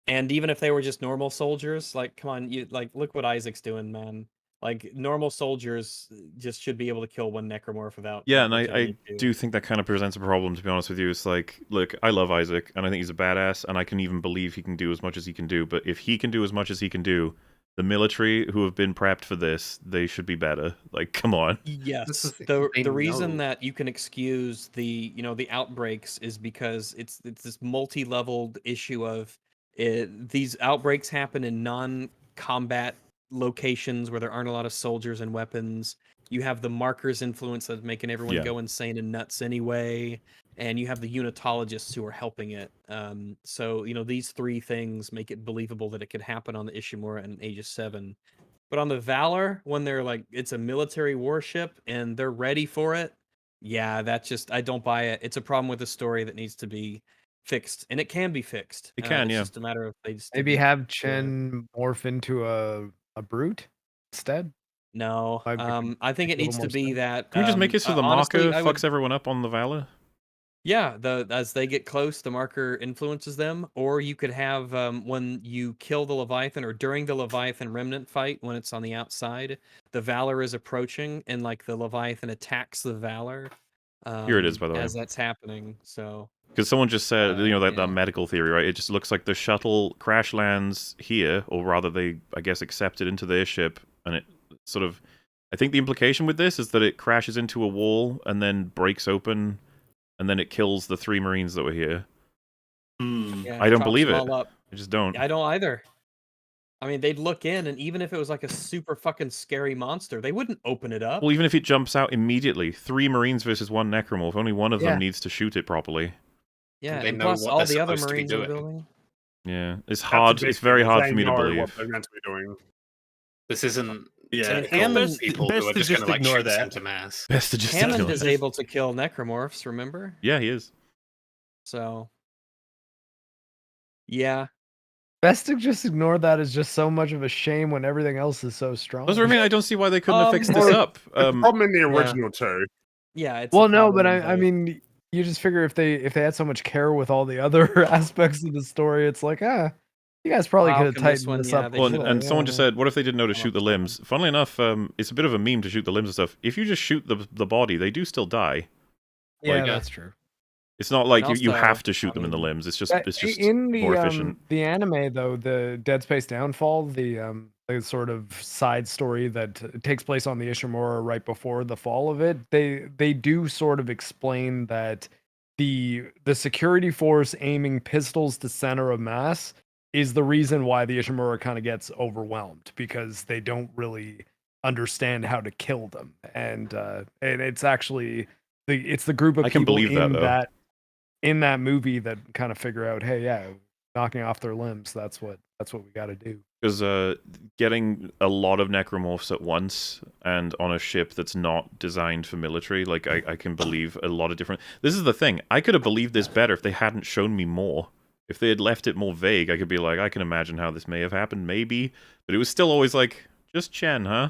And even if they were just normal soldiers, like, come on, look what Isaac's doing, man. Like, normal soldiers just should be able to kill one necromorph without...
Yeah, and I do think that kind of presents a problem, to be honest with you. It's like, look, I love Isaac, and I think he's a badass, and I can even believe he can do as much as he can do, but if he can do as much as he can do, the military who have been prepped for this, they should be better. Like, come on.
Yes, the reason that you can excuse the outbreaks is because it's this multi-leveled issue of these outbreaks happen in non-combat locations where there aren't a lot of soldiers and weapons. You have the markers influence that's making everyone go insane and nuts anyway, and you have the unitologists who are helping it. So these 3 things make it believable that it could happen on the Ishimura and Aegis 7. But on the Valor, when they're like, it's a military warship and they're ready for it, I don't buy it. It's a problem with the story that needs to be fixed, and it can be fixed.
It can,
it's just a matter of
maybe have Chen morph into a brute instead.
No, I think it needs to be that.
Can we just make it so the marker fucks everyone up on the Valor?
Yeah, as they get close, the marker influences them. Or you could have when you kill the Leviathan, or during the Leviathan remnant fight, when it's on the outside, the Valor is approaching, and like the Leviathan attacks the Valor.
Here it is, by the way,
as that's happening. So.
Because someone just said, that medical theory, right? It just looks like the shuttle crash lands here, or rather they, I guess, accept it into their ship, and it sort of... I think the implication with this is that it crashes into a wall and then breaks open, and then it kills the 3 Marines that were here.
Yeah,
I don't believe it. I just don't.
I don't either. I mean, they'd look in, and even if it was like a super fucking scary monster, they wouldn't open it up.
Well, even if it jumps out immediately, 3 Marines versus 1 necromorph, only one of them needs to shoot it properly.
Yeah, and plus all the other Marines are building.
Yeah, it's hard. It's very hard for me to believe.
What they're meant to be doing.
This isn't.
Yeah, Hammond,
people who are just going to like ignore that to mass.
Best to just
Hammond is able to kill necromorphs. Remember?
Yeah, he is.
So. Yeah.
Best to just ignore that is just so much of a shame when everything else is so strong.
That's what I mean. I don't see why they couldn't have fixed this up.
The problem in the original too.
Yeah. It's
well, no, but I mean, you just figure if they had so much care with all the other aspects of the story, it's like, you guys probably could have tightened this up.
Well, and someone just said, what if they didn't know to shoot the limbs? Funnily enough, it's a bit of a meme to shoot the limbs and stuff. If you just shoot the body, they do still die.
Yeah, that's true.
It's not like you have to shoot them in the limbs. It's just
in the,
more efficient.
The anime, though, the Dead Space Downfall, the sort of side story that takes place on the Ishimura right before the fall of it, they do sort of explain that the security force aiming pistols to center of mass is the reason why the Ishimura kind of gets overwhelmed, because they don't really understand how to kill them, and it's actually it's the group of people in that.
in that movie that kind of figure out, hey, yeah, knocking off their limbs, that's what we got to do.
Because getting a lot of necromorphs at once and on a ship that's not designed for military, like I can believe a lot of different. This is the thing. I could have believed this better if they hadn't shown me more. If they had left it more vague, I could be like, I can imagine how this may have happened, maybe. But it was still always like, just Chen, huh?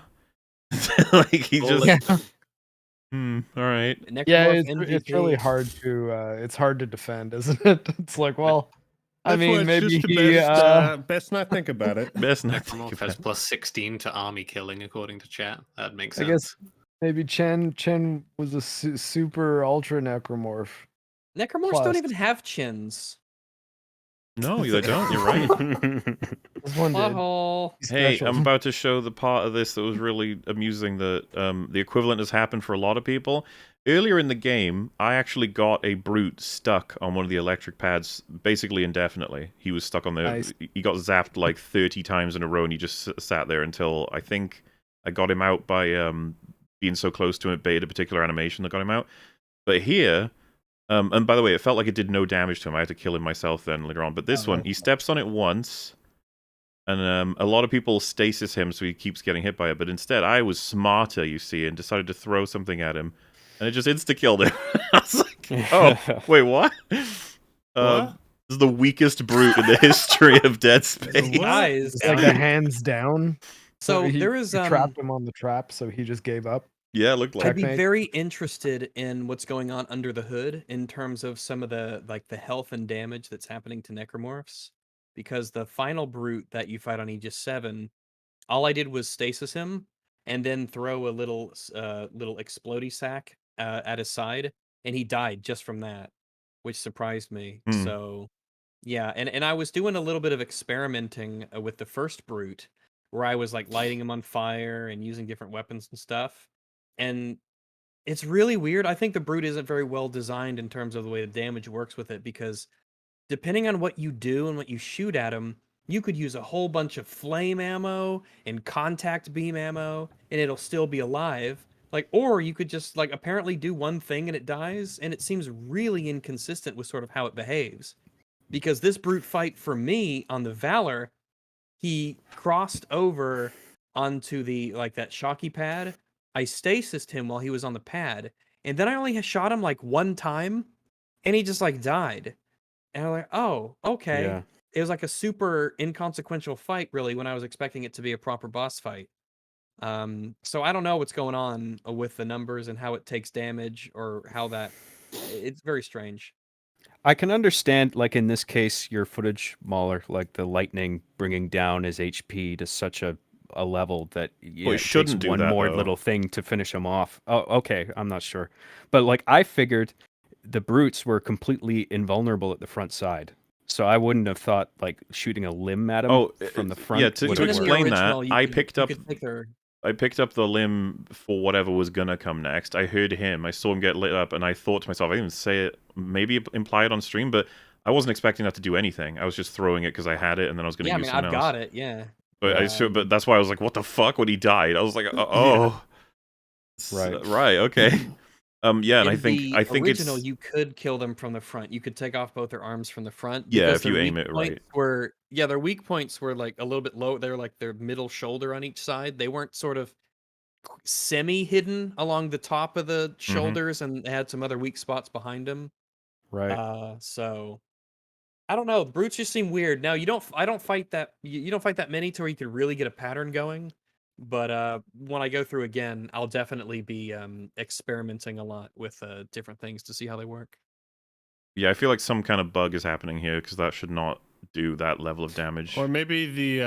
Like he just. All right.
Yeah, it's really hard to defend, isn't it? It's like, well, I mean, maybe he
best not think about it.
Best not think
Necromorph
about
has
it.
plus 16 to army killing, according to chat. That makes sense.
I guess maybe Chen was a super ultra necromorph.
Necromorphs don't even have chins.
No, they don't. You're right.
This one did.
Hey,
Special.
I'm about to show the part of this that was really amusing. That the equivalent has happened for a lot of people. Earlier in the game, I actually got a brute stuck on one of the electric pads, basically indefinitely. He was stuck on there.
Nice.
He got zapped like 30 times in a row, and he just sat there until I think I got him out by being so close to him. It baited a particular animation that got him out. But here. And by the way, it felt like it did no damage to him. I had to kill him myself then later on. But this one, he steps on it once, and a lot of people stasis him so he keeps getting hit by it. But instead, I was smarter, you see, and decided to throw something at him. And it just insta-killed him. I was like, oh, wait, what? This is the weakest brute in the history of Dead Space.
It's like a hands down.
So
he,
there is
he trapped him on the trap, so he just gave up.
Yeah, it looked like.
I'd be very interested in what's going on under the hood in terms of some of the the health and damage that's happening to necromorphs, because the final brute that you fight on Aegis 7, all I did was stasis him and then throw a little explodey sack at his side, and he died just from that, which surprised me. So yeah, and I was doing a little bit of experimenting with the first brute, where I was like lighting him on fire and using different weapons and stuff. And it's really weird. I think the brute isn't very well designed in terms of the way the damage works with it, because depending on what you do and what you shoot at him, you could use a whole bunch of flame ammo and contact beam ammo and it'll still be alive. Or you could just apparently do one thing and it dies, and it seems really inconsistent with sort of how it behaves. Because this brute fight for me on the Valor, he crossed over onto the that shocky pad. I stasised him while he was on the pad, and then I only shot him one time, and he just died. And I'm like, oh, okay.
Yeah.
It was a super inconsequential fight, really, when I was expecting it to be a proper boss fight. So I don't know what's going on with the numbers and how it takes damage, or how that. It's very strange.
I can understand, in this case, your footage mauler, the lightning bringing down his HP to such a level that
it shouldn't
takes
do
one
that,
more
though.
little thing to finish him off. Oh, okay, I'm not sure, but I figured the brutes were completely invulnerable at the front side, so I wouldn't have thought shooting a limb at him from the front.
Yeah, to explain that, I picked up the limb for whatever was gonna come next. I heard him, I saw him get lit up, and I thought to myself, I didn't even say it, maybe imply it on stream, but I wasn't expecting that to do anything. I was just throwing it because I had it, and then I was gonna use something else.
I've got it, yeah.
But but that's why I was like, "What the fuck?" when he died. I was like, "Oh, right, okay." Yeah, and I think
original,
it's
you could kill them from the front. You could take off both their arms from the front.
Yeah,
because
if you aim it right.
Their weak points were a little bit low. They're their middle shoulder on each side. They weren't sort of semi-hidden along the top of the shoulders, and they had some other weak spots behind them.
Right.
So I don't know. Brutes just seem weird. Now you don't fight that many to where you could really get a pattern going. But when I go through again, I'll definitely be experimenting a lot with different things to see how they work.
Yeah, I feel like some kind of bug is happening here, because that should not do that level of damage.
Or maybe the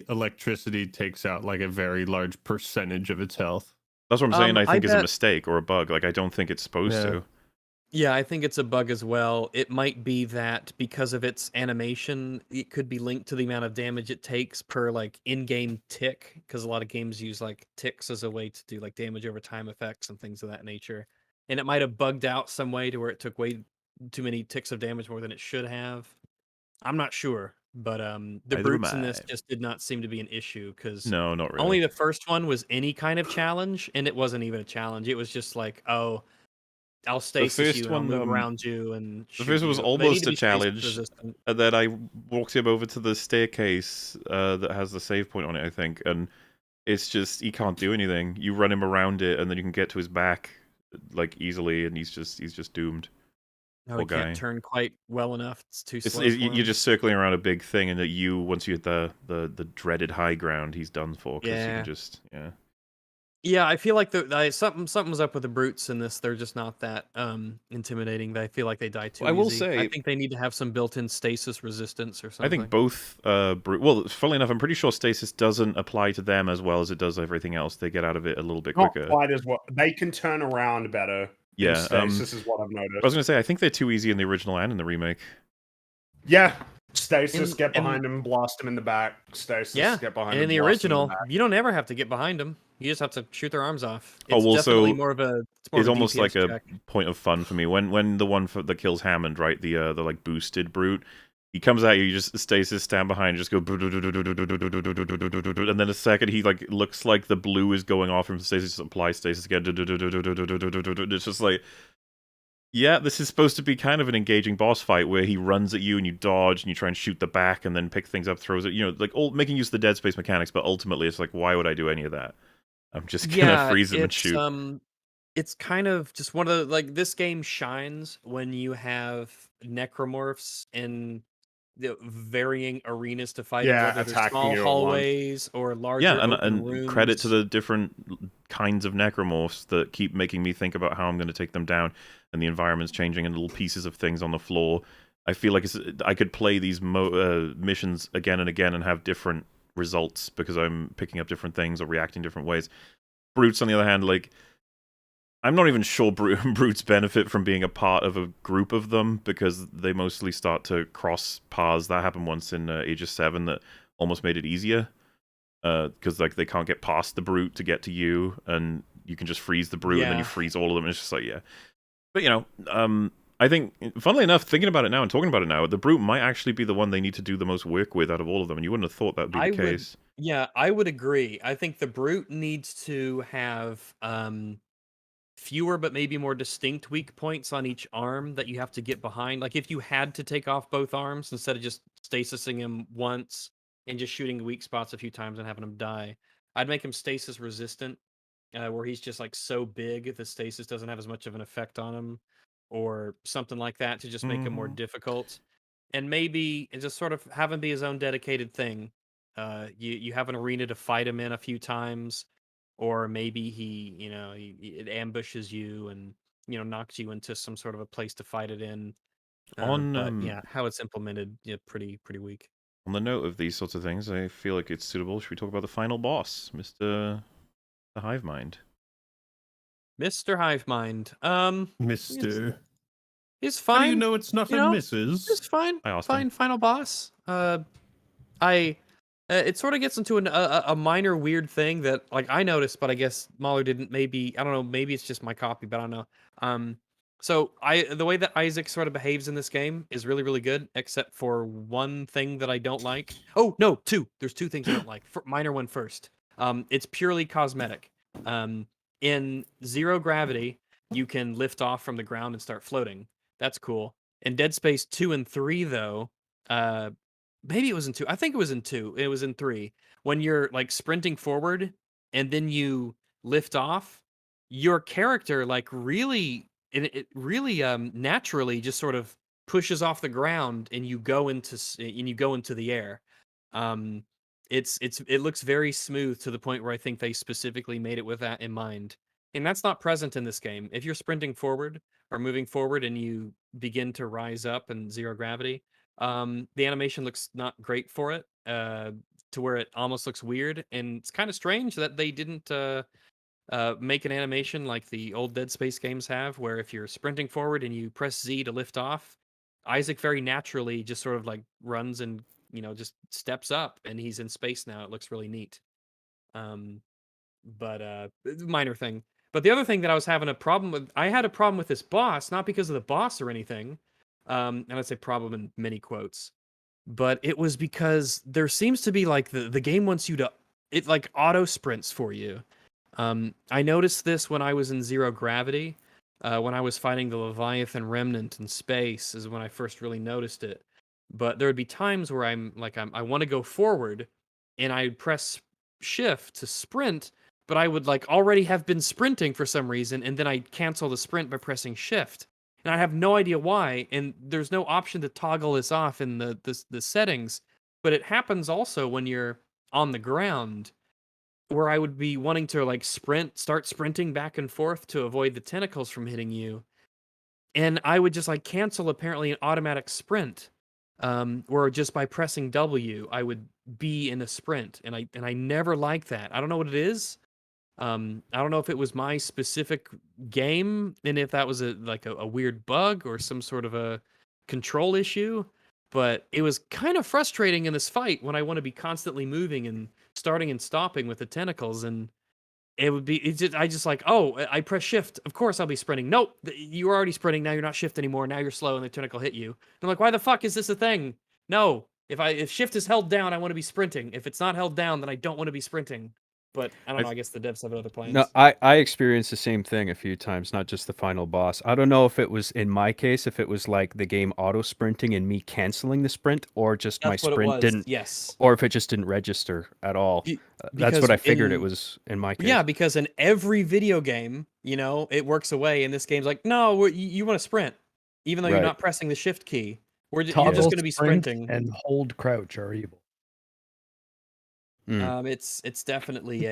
electricity takes out a very large percentage of its health.
That's what I'm saying. I think is a mistake or a bug. I don't think it's supposed to.
Yeah, I think it's a bug as well. It might be that because of its animation, it could be linked to the amount of damage it takes per in-game tick, because a lot of games use ticks as a way to do damage over time effects and things of that nature. And it might have bugged out some way to where it took way too many ticks of damage more than it should have. I'm not sure, but the brutes in this just did not seem to be an issue, because
no, not really.
Only the first one was any kind of challenge, and it wasn't even a challenge. It was just I'll stasis you, and I'll move around you, and
the first one was almost a challenge. And then I walked him over to the staircase that has the save point on it, I think, and it's just he can't do anything. You run him around it, and then you can get to his back like easily, and he's just doomed.
No, he can't turn quite well enough. It's too slow.
You're just circling around a big thing, and that once you hit the dreaded high ground, he's done for. Because you can just
Yeah, I feel like something was up with the brutes in this. They're just not that intimidating. I feel like they die too easy.
I will say,
I think they need to have some built-in stasis resistance or something.
I think both well, funnily enough, I'm pretty sure stasis doesn't apply to them as well as it does everything else. They get out of it a little bit quicker.
Not quite as well. They can turn around better.
Yeah,
stasis is what I've noticed.
I was gonna say, I think they're too easy in the original and in the remake.
Yeah. Stasis, get behind him, blast him in the back. Stasis, get behind him.
And in the original, you don't ever have to get behind them. You just have to shoot their arms off.
It's
definitely more of a.
It's almost like a point of fun for me when the one that kills Hammond, right? The like boosted brute. He comes at you, you just stasis, stand behind, just go, and then a second he like looks like the blue is going off from stasis, apply stasis again. It's just like, yeah, this is supposed to be kind of an engaging boss fight where he runs at you and you dodge and you try and shoot the back and then pick things up, throws it, like all making use of the Dead Space mechanics, but ultimately it's like, why would I do any of that? I'm just gonna freeze him and shoot.
It's kind of just one of the, like, this game shines when you have necromorphs in the varying arenas to fight, whether they're small hallways or larger
and
rooms.
Credit to the different kinds of necromorphs that keep making me think about how I'm going to take them down, and the environment's changing and little pieces of things on the floor. I feel like I could play these missions again and again and have different results because I'm picking up different things or reacting different ways. Brutes, on the other hand, like, I'm not even sure brutes benefit from being a part of a group of them because they mostly start to cross paths. That happened once in Aegis 7 that almost made it easier because like they can't get past the brute to get to you, and you can just freeze the brute and then you freeze all of them. And it's just like, But, I think, funnily enough, thinking about it now and talking about it now, the brute might actually be the one they need to do the most work with out of all of them, and you wouldn't have thought that would be the case.
Yeah, I would agree. I think the brute needs to have fewer but maybe more distinct weak points on each arm that you have to get behind. Like if you had to take off both arms instead of just stasising him once and just shooting weak spots a few times and having him die, I'd make him stasis resistant, where he's just like so big the stasis doesn't have as much of an effect on him, or something like that to just make him more difficult. And maybe just sort of have him be his own dedicated thing. You have an arena to fight him in a few times, or maybe he it ambushes you and knocks you into some sort of a place to fight it in. But how it's implemented, pretty weak.
On the note of these sorts of things, I feel like it's suitable. Should we talk about the final boss, Mr. the Hive Mind?
Mr. Hive Mind.
Mr.
He's fine.
How do you know it's not a Mrs.?
It's fine. Fine. Final boss. It sort of gets into a minor weird thing that like I noticed, but I guess Mahler didn't. Maybe I don't know. Maybe it's just my copy, but I don't know. So the way that Isaac sort of behaves in this game is really, really good, except for one thing that I don't like. Oh no, two. There's two things I don't like. Minor one first. It's purely cosmetic. In Zero Gravity, you can lift off from the ground and start floating. That's cool. In Dead Space 2 and 3, though, maybe it was in 2. I think it was in 2. It was in 3. When you're like sprinting forward and then you lift off, your character like really naturally just sort of pushes off the ground and you go into the air. It looks very smooth to the point where I think they specifically made it with that in mind. And that's not present in this game. If you're sprinting forward or moving forward and you begin to rise up in Zero Gravity, the animation looks not great for it, to where it almost looks weird. And it's kind of strange that they didn't make an animation like the old Dead Space games have, where if you're sprinting forward and you press Z to lift off, Isaac very naturally just sort of like runs and just steps up and he's in space now. It looks really neat. But minor thing. But the other thing that I was having a problem with, I had a problem with this boss, not because of the boss or anything. And I'd say problem in many quotes, but it was because there seems to be like the game wants you to, it like auto sprints for you. I noticed this when I was in Zero Gravity. when I was fighting the Leviathan Remnant in space is when I first really noticed it. But there would be times where I want to go forward, and I'd press shift to sprint, but I would like already have been sprinting for some reason, and then I'd cancel the sprint by pressing shift. And I have no idea why, and there's no option to toggle this off in the settings. But it happens also when you're on the ground, where I would be wanting to like start sprinting back and forth to avoid the tentacles from hitting you. And I would just like cancel apparently an automatic sprint. Or just by pressing W, I would be in a sprint. And I never liked that. I don't know what it is. I don't know if it was my specific game and if that was a weird bug or some sort of a control issue. But it was kind of frustrating in this fight when I want to be constantly moving and starting and stopping with the tentacles, and I just like, oh, I press shift. Of course I'll be sprinting. Nope, you were already sprinting. Now you're not shift anymore. Now you're slow, and the tentacle hit you. And I'm like, why the fuck is this a thing? No, if shift is held down, I want to be sprinting. If it's not held down, then I don't want to be sprinting. But I don't know. I guess the devs have other plans.
No, I experienced the same thing a few times, not just the final boss. I don't know if it was, in my case, if it was like the game auto sprinting and me canceling the sprint, or just
That's
my sprint didn't,
yes,
or if it just didn't register at all. That's what I figured it was in my case.
Yeah, because in every video game, it works away, and this game's like, no, you want to sprint, even though you're not pressing the shift key. You're just going to be sprinting.
And hold crouch are evil.
It's definitely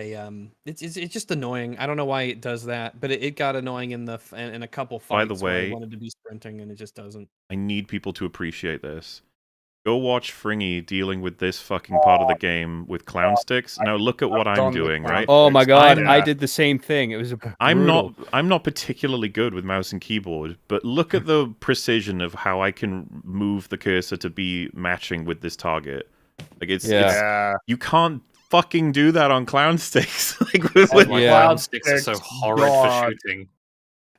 it's just annoying. I don't know why it does that, but it got annoying in a couple fights.
By the way,
where I wanted to be sprinting and it just doesn't.
I need people to appreciate this. Go watch Fringy dealing with this fucking part of the game with clown sticks. Now look at what I'm doing, right?
Oh my god, I did the same thing. It was
I'm not particularly good with mouse and keyboard, but look at the precision of how I can move the cursor to be matching with this target. Like it's you can't fucking do that on clown sticks.
Clown sticks are so horrid for shooting.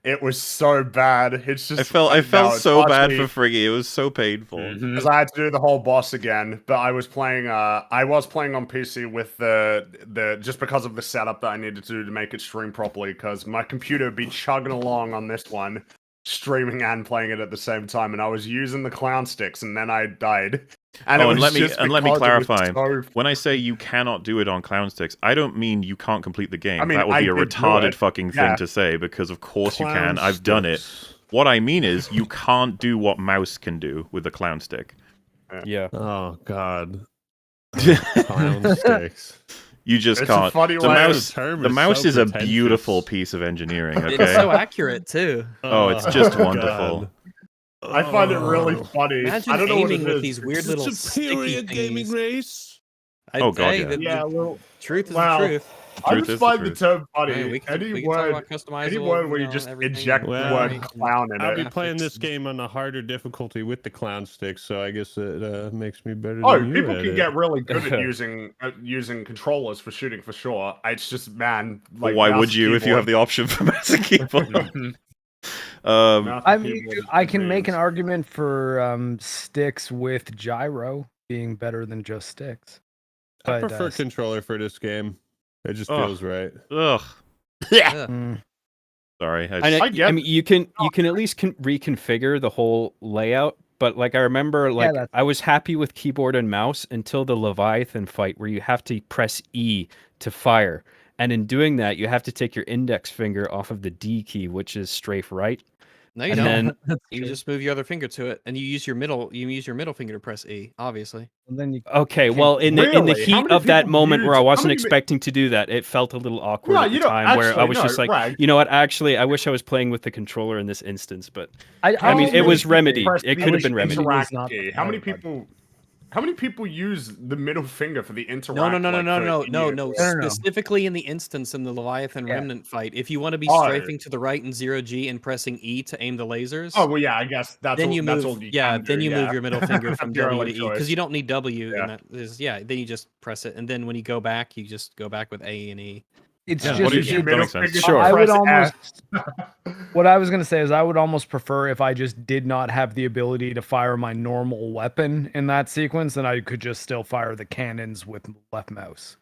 It was so bad. It's just
I felt so bad for Friggy. It was so painful
because I had to do the whole boss again. But I was playing on PC with the just because of the setup that I needed to do to make it stream properly. Because my computer would be chugging along on this one, streaming and playing it at the same time, and I was using the clown sticks, and then I died. And
let me clarify. When I say you cannot do it on clown sticks, I don't mean you can't complete the game. That would be a retarded fucking thing to say, because of course you can. I've done it. What I mean is you can't do what mouse can do with the clown stick.
Yeah.
Oh god. Clown sticks.
You just can't. The mouse is a beautiful piece of engineering. Okay?
It's so accurate too.
Oh, it's just wonderful.
God. I find it really funny.
Imagine
I don't know
aiming
what it
with
is.
these weird little
superior gaming race.
Oh god,
yeah. Well,
truth is the truth.
I just find the term funny.
Hey,
Any word where you just inject the word clown in it.
I'll be playing this game on a harder difficulty with the clown stick, so I guess it makes me better.
People can get really good at using controllers for shooting for sure. It's just like,
why would you if you have the option for mouse and keyboard?
I mean, I can make an argument for sticks with gyro being better than just sticks.
I prefer controller for this game. It just feels right.
Ugh. Sorry.
I mean, you can at least reconfigure the whole layout, but like I remember, I was happy with keyboard and mouse until the Leviathan fight, where you have to press E to fire, and in doing that, you have to take your index finger off of the D key, which is strafe right.
No, you don't. You just move your other finger to it, and you use your middle finger to press E, obviously.
And then
well, in the heat of that moment where I wasn't expecting to do that, it felt a little awkward at the time, where I was just like, you know what? Actually, I wish I was playing with the controller in this instance, but I mean, it was remedied. It could have been remedied.
How many people use the middle finger for the interact?
No. Specifically in the instance in the Leviathan Remnant fight, if you want to be strafing to the right in 0G and pressing E to aim the lasers.
Oh well, yeah, I guess that's
then
all,
you
that's
move.
all you
Then you move your middle finger from W to E, because you don't need W.
Yeah.
Then you just press it, and then when you go back, you just go back with A and E.
It's
What
just
is your middle finger?
Sure.
I would almost. What I was gonna say is I would almost prefer if I just did not have the ability to fire my normal weapon in that sequence, and I could just still fire the cannons with left mouse.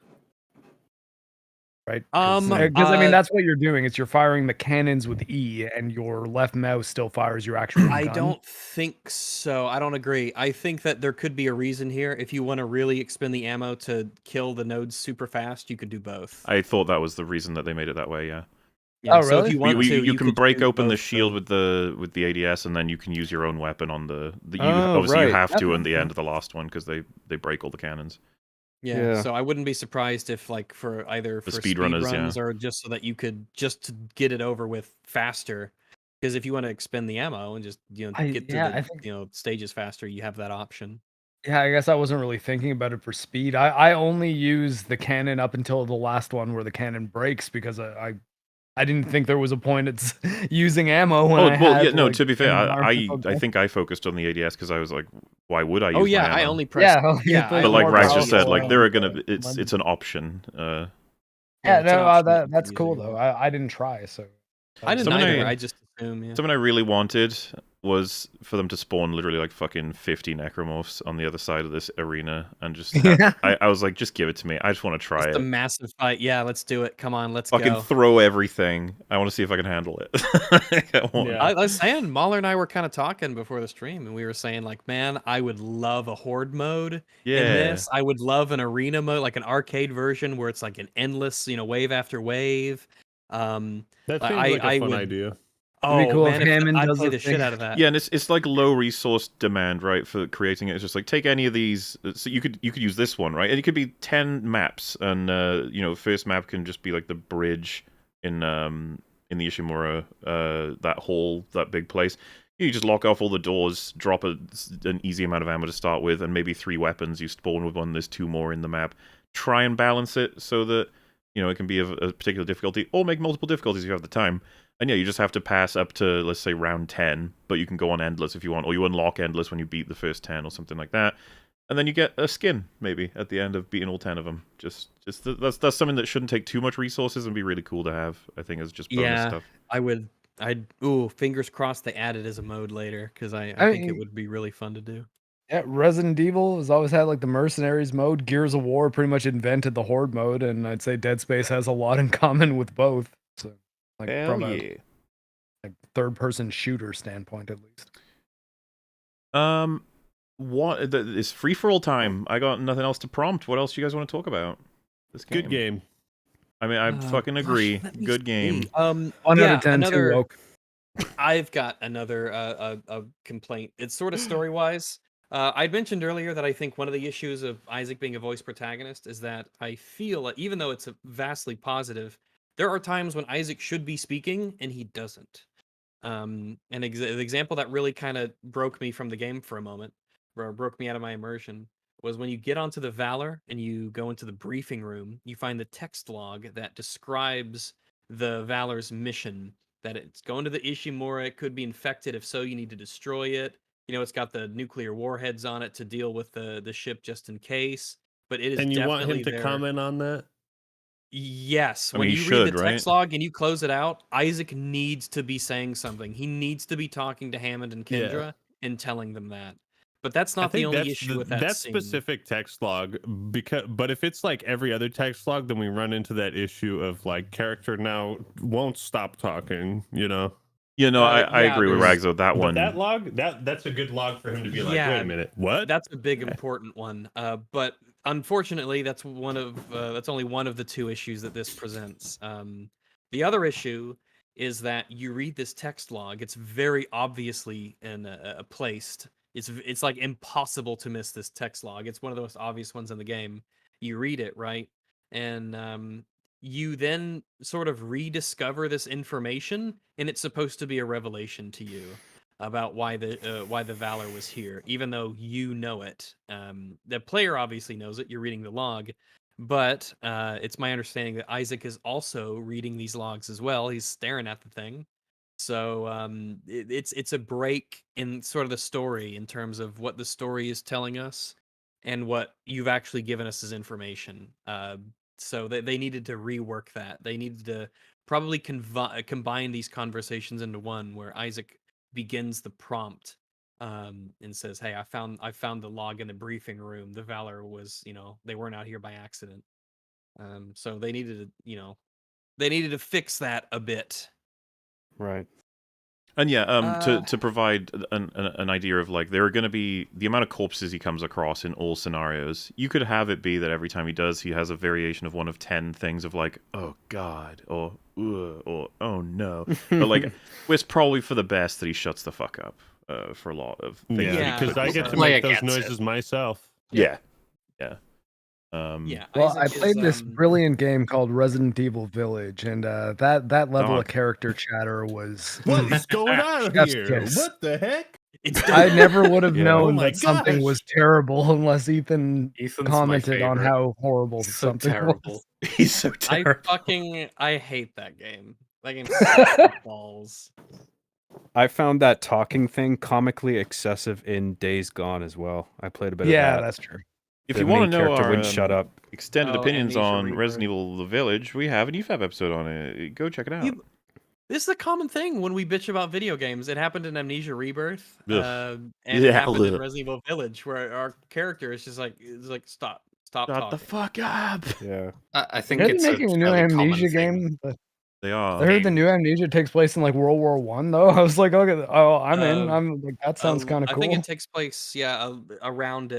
right?
Um,
Because I mean
uh,
that's what you're doing. It's you're firing the cannons with E, and your left mouse still fires your actual
I
gun.
don't think so. I don't agree. I think that there could be a reason here. If you want to really expend the ammo to kill the nodes super fast, you could do both.
I thought that was the reason that they made it that way. Yeah.
Yeah,
Oh,
so if
really?
you want to,
You can
could
break
use
open the
both
shield with the ADS, and then you can use your own weapon on the. You
Oh,
obviously you
right.
have
That
to in
makes
the end
sense.
of the last one because they break all the cannons.
Yeah,
Yeah.
so I wouldn't be surprised if, like, for either
The
for
speed
speed
runners,
runs
yeah.
or just so that you could just to get it over with faster. Because if you want to expend the ammo and just get to
I
the
think
stages faster, you have that option.
yeah, I guess I wasn't really thinking about it for speed. I only use the cannon up until the last one where the cannon breaks because I didn't think there was a point it's using ammo when I
well,
had
yeah, no.
like
To be fair,
cannons armed
I
so
think I focused on the ADS because I was like, why would I
Oh
use my
yeah, I
ammo?
only pressed.
Yeah,
I
But like
only
Rags
pressed
just said,
the
like
one.
there are gonna it's an option.
yeah,
It's an
no,
option that you
that's
could use
cool
anyway.
though. I didn't try, so
I didn't
Something
either.
I-
I just assume. Yeah.
Something I really wanted was for them to spawn literally like fucking 50 necromorphs on the other side of this arena and just I was like, just give it to me. I just want to try
Just a
it.
massive fight. Yeah, let's do it. Come on, let's
Fucking
go.
throw everything. I want to see if I can handle it.
Yeah.
I was saying, Mahler and I were kind of talking before the stream, and we were saying, like, man, I would love a horde mode in this. I would love an arena mode, like an arcade version where it's like an endless, wave after wave.
That seems like a fun idea.
It'd be
Oh
cool if
man,
Hammond
I'd
does
play
the
the shit
thing.
out of that.
Yeah, and it's like low resource demand, right, for creating it. It's just like take any of these. So you could use this one, right? And it could be 10 maps, and first map can just be like the bridge in the Ishimura, that big place. You just lock off all the doors, drop an easy amount of ammo to start with, and maybe 3 weapons. You spawn with one. There's 2 more in the map. Try and balance it so that it can be of a particular difficulty, or make multiple difficulties if you have the time. And yeah, you just have to pass up to, let's say, round 10, but you can go on endless if you want, or you unlock endless when you beat the first 10 or something like that. And then you get a skin, maybe, at the end of beating all 10 of them. That's something that shouldn't take too much resources and be really cool to have, I think, as just bonus stuff.
Fingers crossed they add it as a mode later, because I think it would be really fun to do.
Yeah, Resident Evil has always had like the mercenaries mode. Gears of War pretty much invented the horde mode, and I'd say Dead Space has a lot in common with both. So, like from a third-person shooter standpoint, at least.
What it's free for all time. I got nothing else to prompt. What else do you guys want to talk about? This game.
Good game.
I mean, I fucking agree. Good game.
1 out of 10.
Another.
Too woke.
I've got another a complaint. It's sort of story-wise. I'd mentioned earlier that I think one of the issues of Isaac being a voice protagonist is that I feel that even though it's a vastly positive, there are times when Isaac should be speaking and he doesn't. An example that really kind of broke me from the game for a moment, or broke me out of my immersion, was when you get onto the Valor and you go into the briefing room, you find the text log that describes the Valor's mission, that it's going to the Ishimura, it could be infected, if so, you need to destroy it. It's got the nuclear warheads on it to deal with the ship just in case, but it is
And you want him to
there.
comment on that?
Yes,
I
when
mean,
you
he
read
should,
the text
right?
log and you close it out, Isaac needs to be saying something. He needs to be talking to Hammond and Kendra and telling them that. But that's not the only issue with that scene.
Specific text log, but if it's like every other text log, then we run into that issue of like character now won't stop talking,
I agree with Ragzo. That one.
That log, that's a good log for him to be like, wait a minute, what?
That's a big important one. But unfortunately, that's only one of the 2 issues that this presents. The other issue is that you read this text log. It's very obviously placed. It's like impossible to miss this text log. It's one of the most obvious ones in the game. You read it, right? And you then sort of rediscover this information, and it's supposed to be a revelation to you about why the Valor was here, even though you know it. The player obviously knows it. You're reading the log, but it's my understanding that Isaac is also reading these logs as well. He's staring at the thing. So it's a break in sort of the story in terms of what the story is telling us and what you've actually given us as information. So they needed to rework that. They needed to probably combine these conversations into one, where Isaac begins the prompt and says, "Hey, I found the log in the briefing room. The Valor was, they weren't out here by accident." So they needed to fix that a bit.
Right.
And yeah, to provide an idea of like there are going to be the amount of corpses he comes across in all scenarios. You could have it be that every time he does, he has a variation of one of 10 things of like, oh god, or oh no. But like, it's probably for the best that he shuts the fuck up for a lot of things.
Yeah, because I get to
Play
make those
against
noises myself.
Yeah.
Yeah.
Well, I
Isaac
played
is,
this brilliant game called Resident Evil Village, and that level of character chatter was
What is going on
chef's
here?
kiss.
What the heck?
I never would have
Yeah.
known
Oh my
that something
gosh.
was terrible unless Ethan's my commented on
favorite.
how horrible
So
something
terrible.
was.
He's so terrible.
I hate that game. That game sucks balls.
I found that talking thing comically excessive in Days Gone as well. I played a bit of
Yeah,
that.
that's true.
If
The
you want to
main
know
character
our
wouldn't shut up.
extended opinions
Amnesia
on
Rebirth.
Resident Evil The Village, we have an EFAP episode on it. Go check it out.
This is a common thing when we bitch about video games. It happened in Amnesia Rebirth,
Ugh.
and it
Yeah,
happened in
ugh.
Resident Evil Village, where our character is just like, stop
Shut
talking.
the fuck up.
Yeah.
I think
They're
it's
making a new
fairly common
Amnesia
thing.
game. But
They
I
are.
heard the new Amnesia takes place in like World War One, though. I was like, okay, I'm in.
Uh,
I'm like, that sounds kind of
I
cool.
think it takes place, around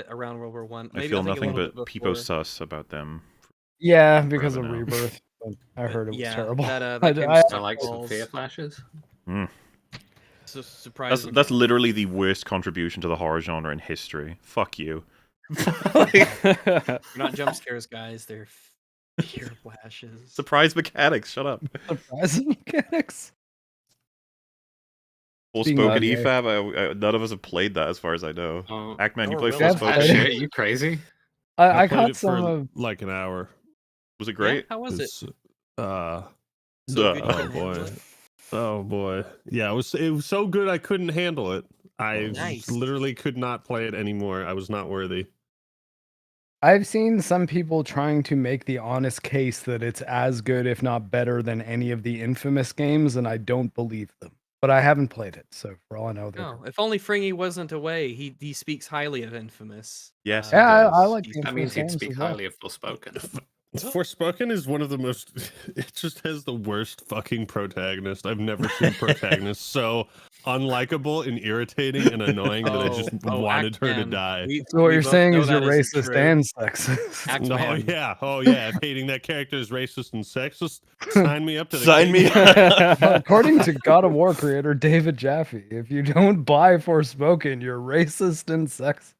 World War One.
I feel nothing but
before.
peepo sus about them.
Yeah, because of
Forever now.
Rebirth. But I heard it was
yeah,
terrible.
that
I-
game
I-
sucked
I like some
balls.
fear flashes.
So surprising.
That's literally the worst contribution to the horror genre in history. Fuck you.
They're not jump scares, guys. They're fear flashes.
Surprise mechanics. Shut up.
Surprise mechanics.
Full
Being
spoken
gay.
EFAP. None of us have played that, as far as I know.
Oh,
Ackman, you
Oh,
play
really?
full
That's
spoken?
fair.
shit, you crazy?
I
played
caught
it
some
for
of.
like an hour.
Was it
Yeah,
great?
how was it?
It's,
So
Duh.
good you
oh
couldn't handle
boy.
it?
Oh boy. Yeah, it was so good I couldn't handle it. I
Nice.
literally could not play it anymore. I was not worthy.
I've seen some people trying to make the honest case that it's as good, if not better, than any of the Infamous games, and I don't believe them. But I haven't played it, so for all I know, they're
No,
good.
if only Fringy wasn't away. He speaks highly of Infamous.
Yes,
Uh,
he
Yeah, I
does.
like the
That
Infamous
means he'd
games
speak
as well.
highly of Forspoken.
Forspoken is one of the most. It just has the worst fucking protagonist. I've never seen protagonist so unlikable and irritating and annoying that I just wanted her to
Ackman,
die.
So what
we
you're
both
saying
know
is you're
that isn't
racist
true.
and sexist.
Ackman.
Oh yeah. If hating that character is racist and sexist, sign me up to the
Sign me
game.
Well, according to God of War creator David Jaffe, if you don't buy Forspoken, you're racist and sexist.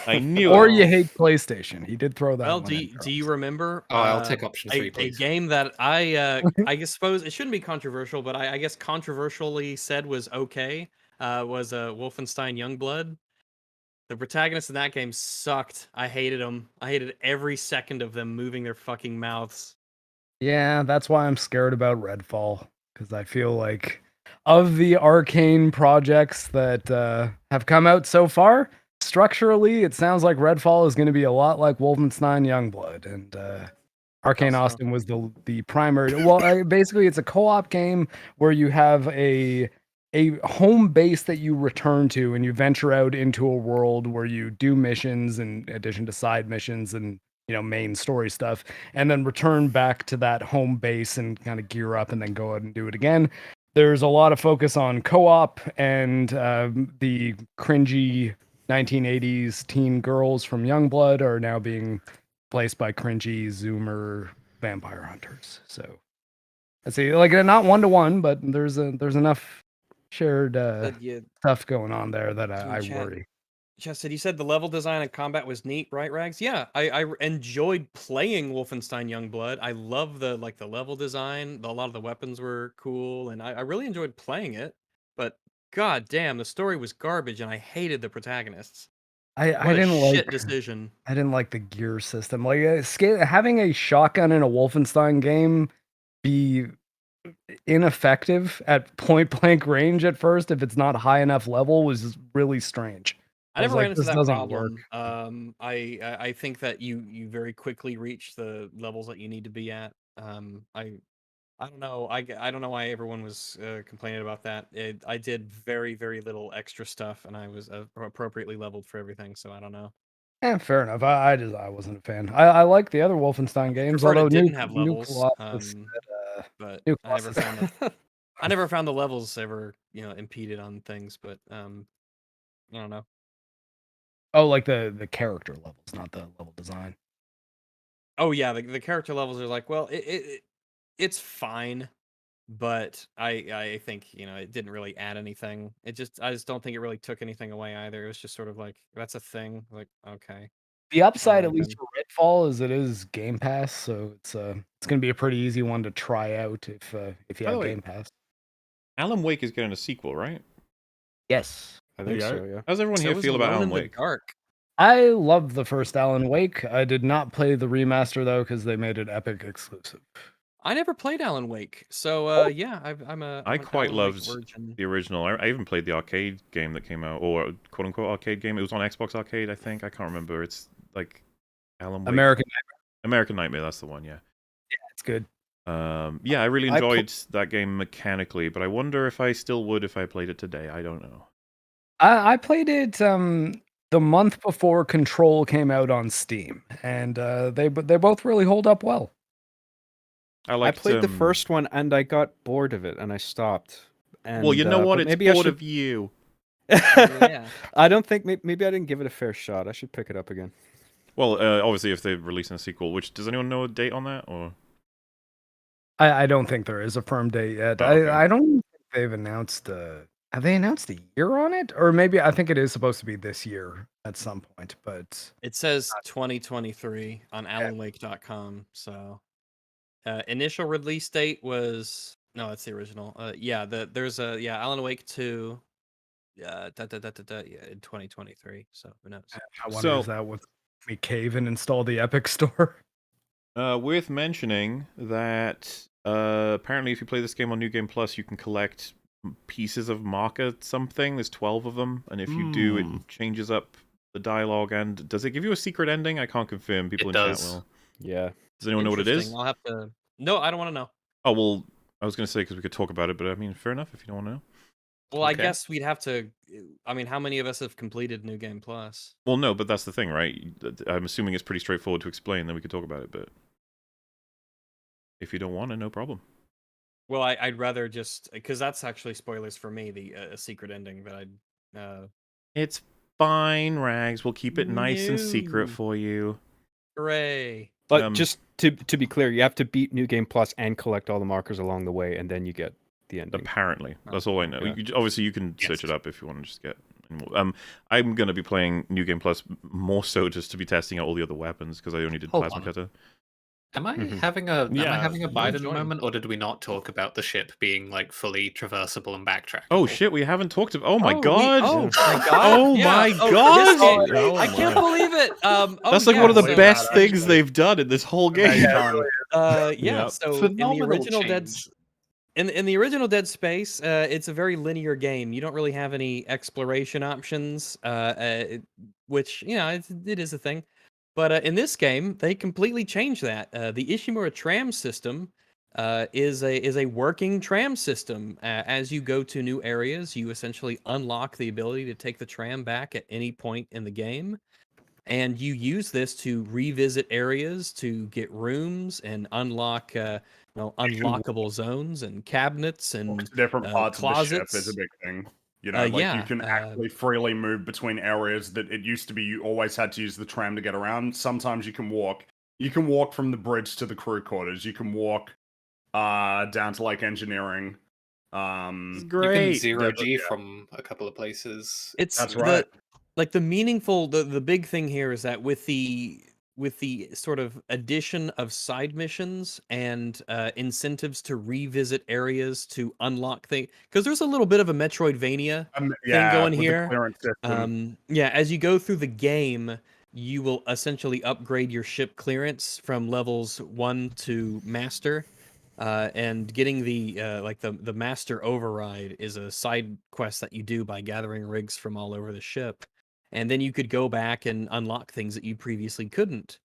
I knew
Or
it.
you hate PlayStation. He did throw that
Well,
one
do
in.
you remember?
Oh, I'll take option 3,
a
please.
game that I guess suppose it shouldn't be controversial, but I guess controversially said was okay. Was Wolfenstein Youngblood. The protagonists in that game sucked. I hated them. I hated every second of them moving their fucking mouths.
Yeah, that's why I'm scared about Redfall, because I feel like of the arcane projects that have come out so far, structurally, it sounds like Redfall is going to be a lot like Wolfenstein Youngblood, and Arcane
Also-
Austin was the primary. Well, basically, it's a co-op game where you have a home base that you return to, and you venture out into a world where you do missions in addition to side missions and main story stuff, and then return back to that home base and kind of gear up and then go out and do it again. There's a lot of focus on co-op and the cringy 1980s teen girls from Youngblood are now being placed by cringy Zoomer vampire hunters. So I see, like, not 1-to-1, but there's enough shared
But yeah,
stuff going on there that I
chat.
worry.
Justin, you said the level design and combat was neat, right, Rags? Yeah, I enjoyed playing Wolfenstein Youngblood. I love the level design. A lot of the weapons were cool, and I really enjoyed playing it. But god damn, the story was garbage, and I hated the protagonists.
I
What a
didn't
shit
like
decision.
I didn't like the gear system. Like having a shotgun in a Wolfenstein game be ineffective at point blank range at first if it's not high enough level was really strange.
I never
was
ran
like,
into
this
that
doesn't
problem.
work.
I think that you very quickly reach the levels that you need to be at. I don't know. I don't know why everyone was complaining about that. I did very little extra stuff, and I was appropriately leveled for everything. So I don't know.
Fair enough. I wasn't a fan. I like the other Wolfenstein games, although
didn't have levels,
Colossus,
but
New
I never
Colossus.
found that. I never found the levels ever, impeded on things. But I don't know.
Oh, like the character levels, not the level design.
Oh yeah, the character levels are like, well, it's fine, but I think it didn't really add anything. I just don't think it really took anything away either. It was just sort of like, that's a thing. Like, okay.
The upside, at
Alright
least
then.
for Redfall, is it is Game Pass, so it's gonna be a pretty easy one to try out if you
By the
have
way,
Game Pass.
Alan Wake is getting a sequel, right?
Yes.
I think
Yeah.
so, yeah.
How's everyone
So
here
was
feel about
Alone
Alan
in the
Wake?
Dark.
I love the first Alan Wake. I did not play the remaster though because they made it Epic exclusive.
I never played Alan Wake, so yeah, I'm
I
an
quite
Alan Wake
loved
virgin.
the original. I even played the arcade game that came out, or quote unquote arcade game. It was on Xbox Arcade, I think. I can't remember. It's like Alan Wake. American Nightmare. That's the one. Yeah.
Yeah, it's good.
Yeah, I really enjoyed that game mechanically, but I wonder if I still would if I played it today. I don't know.
I played it the month before Control came out on Steam, and they both really hold up well.
I
played the first one and I got bored of it and I stopped. And,
well, you know what? It's
maybe
bored of you.
Yeah.
I don't think maybe I didn't give it a fair shot. I should pick it up again.
Well, obviously, if they're releasing a sequel, which does anyone know a date on that? Or
I don't think there is a firm date yet.
Oh, okay.
I don't think they've announced. Have they announced a year on it? Or maybe I think it is supposed to be this year at some point. But
it says 2023 on AlanWake.com. So initial release date was that's the original. There's Alan Wake 2. Yeah, in 2023. So who knows?
I wonder if that would me cave and install the Epic Store.
Worth mentioning that apparently, if you play this game on New Game Plus, you can collect pieces of Marca something. There's 12 of them, and if you do, it changes up the dialogue. And does it give you a secret ending? I can't confirm. People in chat will.
Yeah.
Does anyone know what it is?
I'll have to. No, I don't want to know.
Oh well, I was going to say because we could talk about it, but I mean, fair enough if you don't want to know.
Well, I guess we'd have to. I mean, how many of us have completed New Game Plus?
Well, no, but that's the thing, right? I'm assuming it's pretty straightforward to explain. Then we could talk about it, but if you don't want to, no problem.
Well, I'd rather just because that's actually spoilers for me. The secret ending that I'd.
It's fine, Rags. We'll keep it nice and secret for you.
Hooray!
But just to be clear, you have to beat New Game Plus and collect all the markers along the way, and then you get the ending.
Apparently, that's all I know. Yeah. Obviously, you can search it up if you want to just get. I'm going to be playing New Game Plus more so just to be testing out all the other weapons because I only did Plasma Cutter.
Am I having a Biden moment, or did we not talk about the ship being like fully traversable and backtrackable?
Oh shit, we haven't talked about. Oh my god!
Oh my god!
Oh my god!
I can't believe it.
That's like one of the best things they've done in this whole game.
So in the original in the original Dead Space, it's a very linear game. You don't really have any exploration options, which it is a thing. But in this game, they completely changed that. The Ishimura tram system is a working tram system. As you go to new areas, you essentially unlock the ability to take the tram back at any point in the game. And you use this to revisit areas, to get rooms, and unlock unlockable zones and cabinets and
different parts
closets.
of the ship is a big thing. You know, you can actually freely move between areas that it used to be you always had to use the tram to get around. Sometimes you can walk. You can walk from the bridge to the crew quarters. You can walk down to like engineering.
Great.
You can zero G from a couple of places.
That's right.
The meaningful, the big thing here is that with the sort of addition of side missions and incentives to revisit areas to unlock things, because there's a little bit of a Metroidvania thing going here. As you go through the game, you will essentially upgrade your ship clearance from levels 1 to master. And getting the master override is a side quest that you do by gathering rigs from all over the ship. And then you could go back and unlock things that you previously couldn't.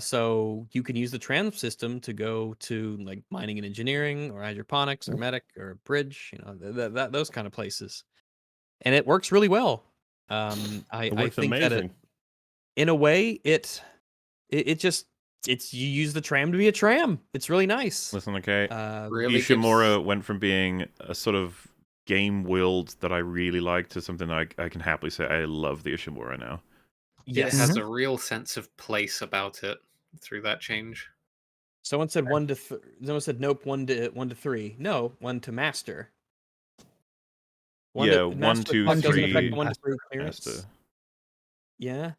So you can use the tram system to go to like mining and engineering, or hydroponics, or medic, or bridge. Those kind of places, and it works really well. I think amazing. in a way, it just you use the tram to be a tram. It's really nice.
Listen, okay.
Really
Ishimura went from being a sort of game world that I really like to something I can happily say I love the Ishimura now.
It has a real sense of place about it through that change.
Someone said 1 to someone said nope, 1 to 3. No, 1 to master.
1 2 3
1 to 3 clearance.
master.
Yeah.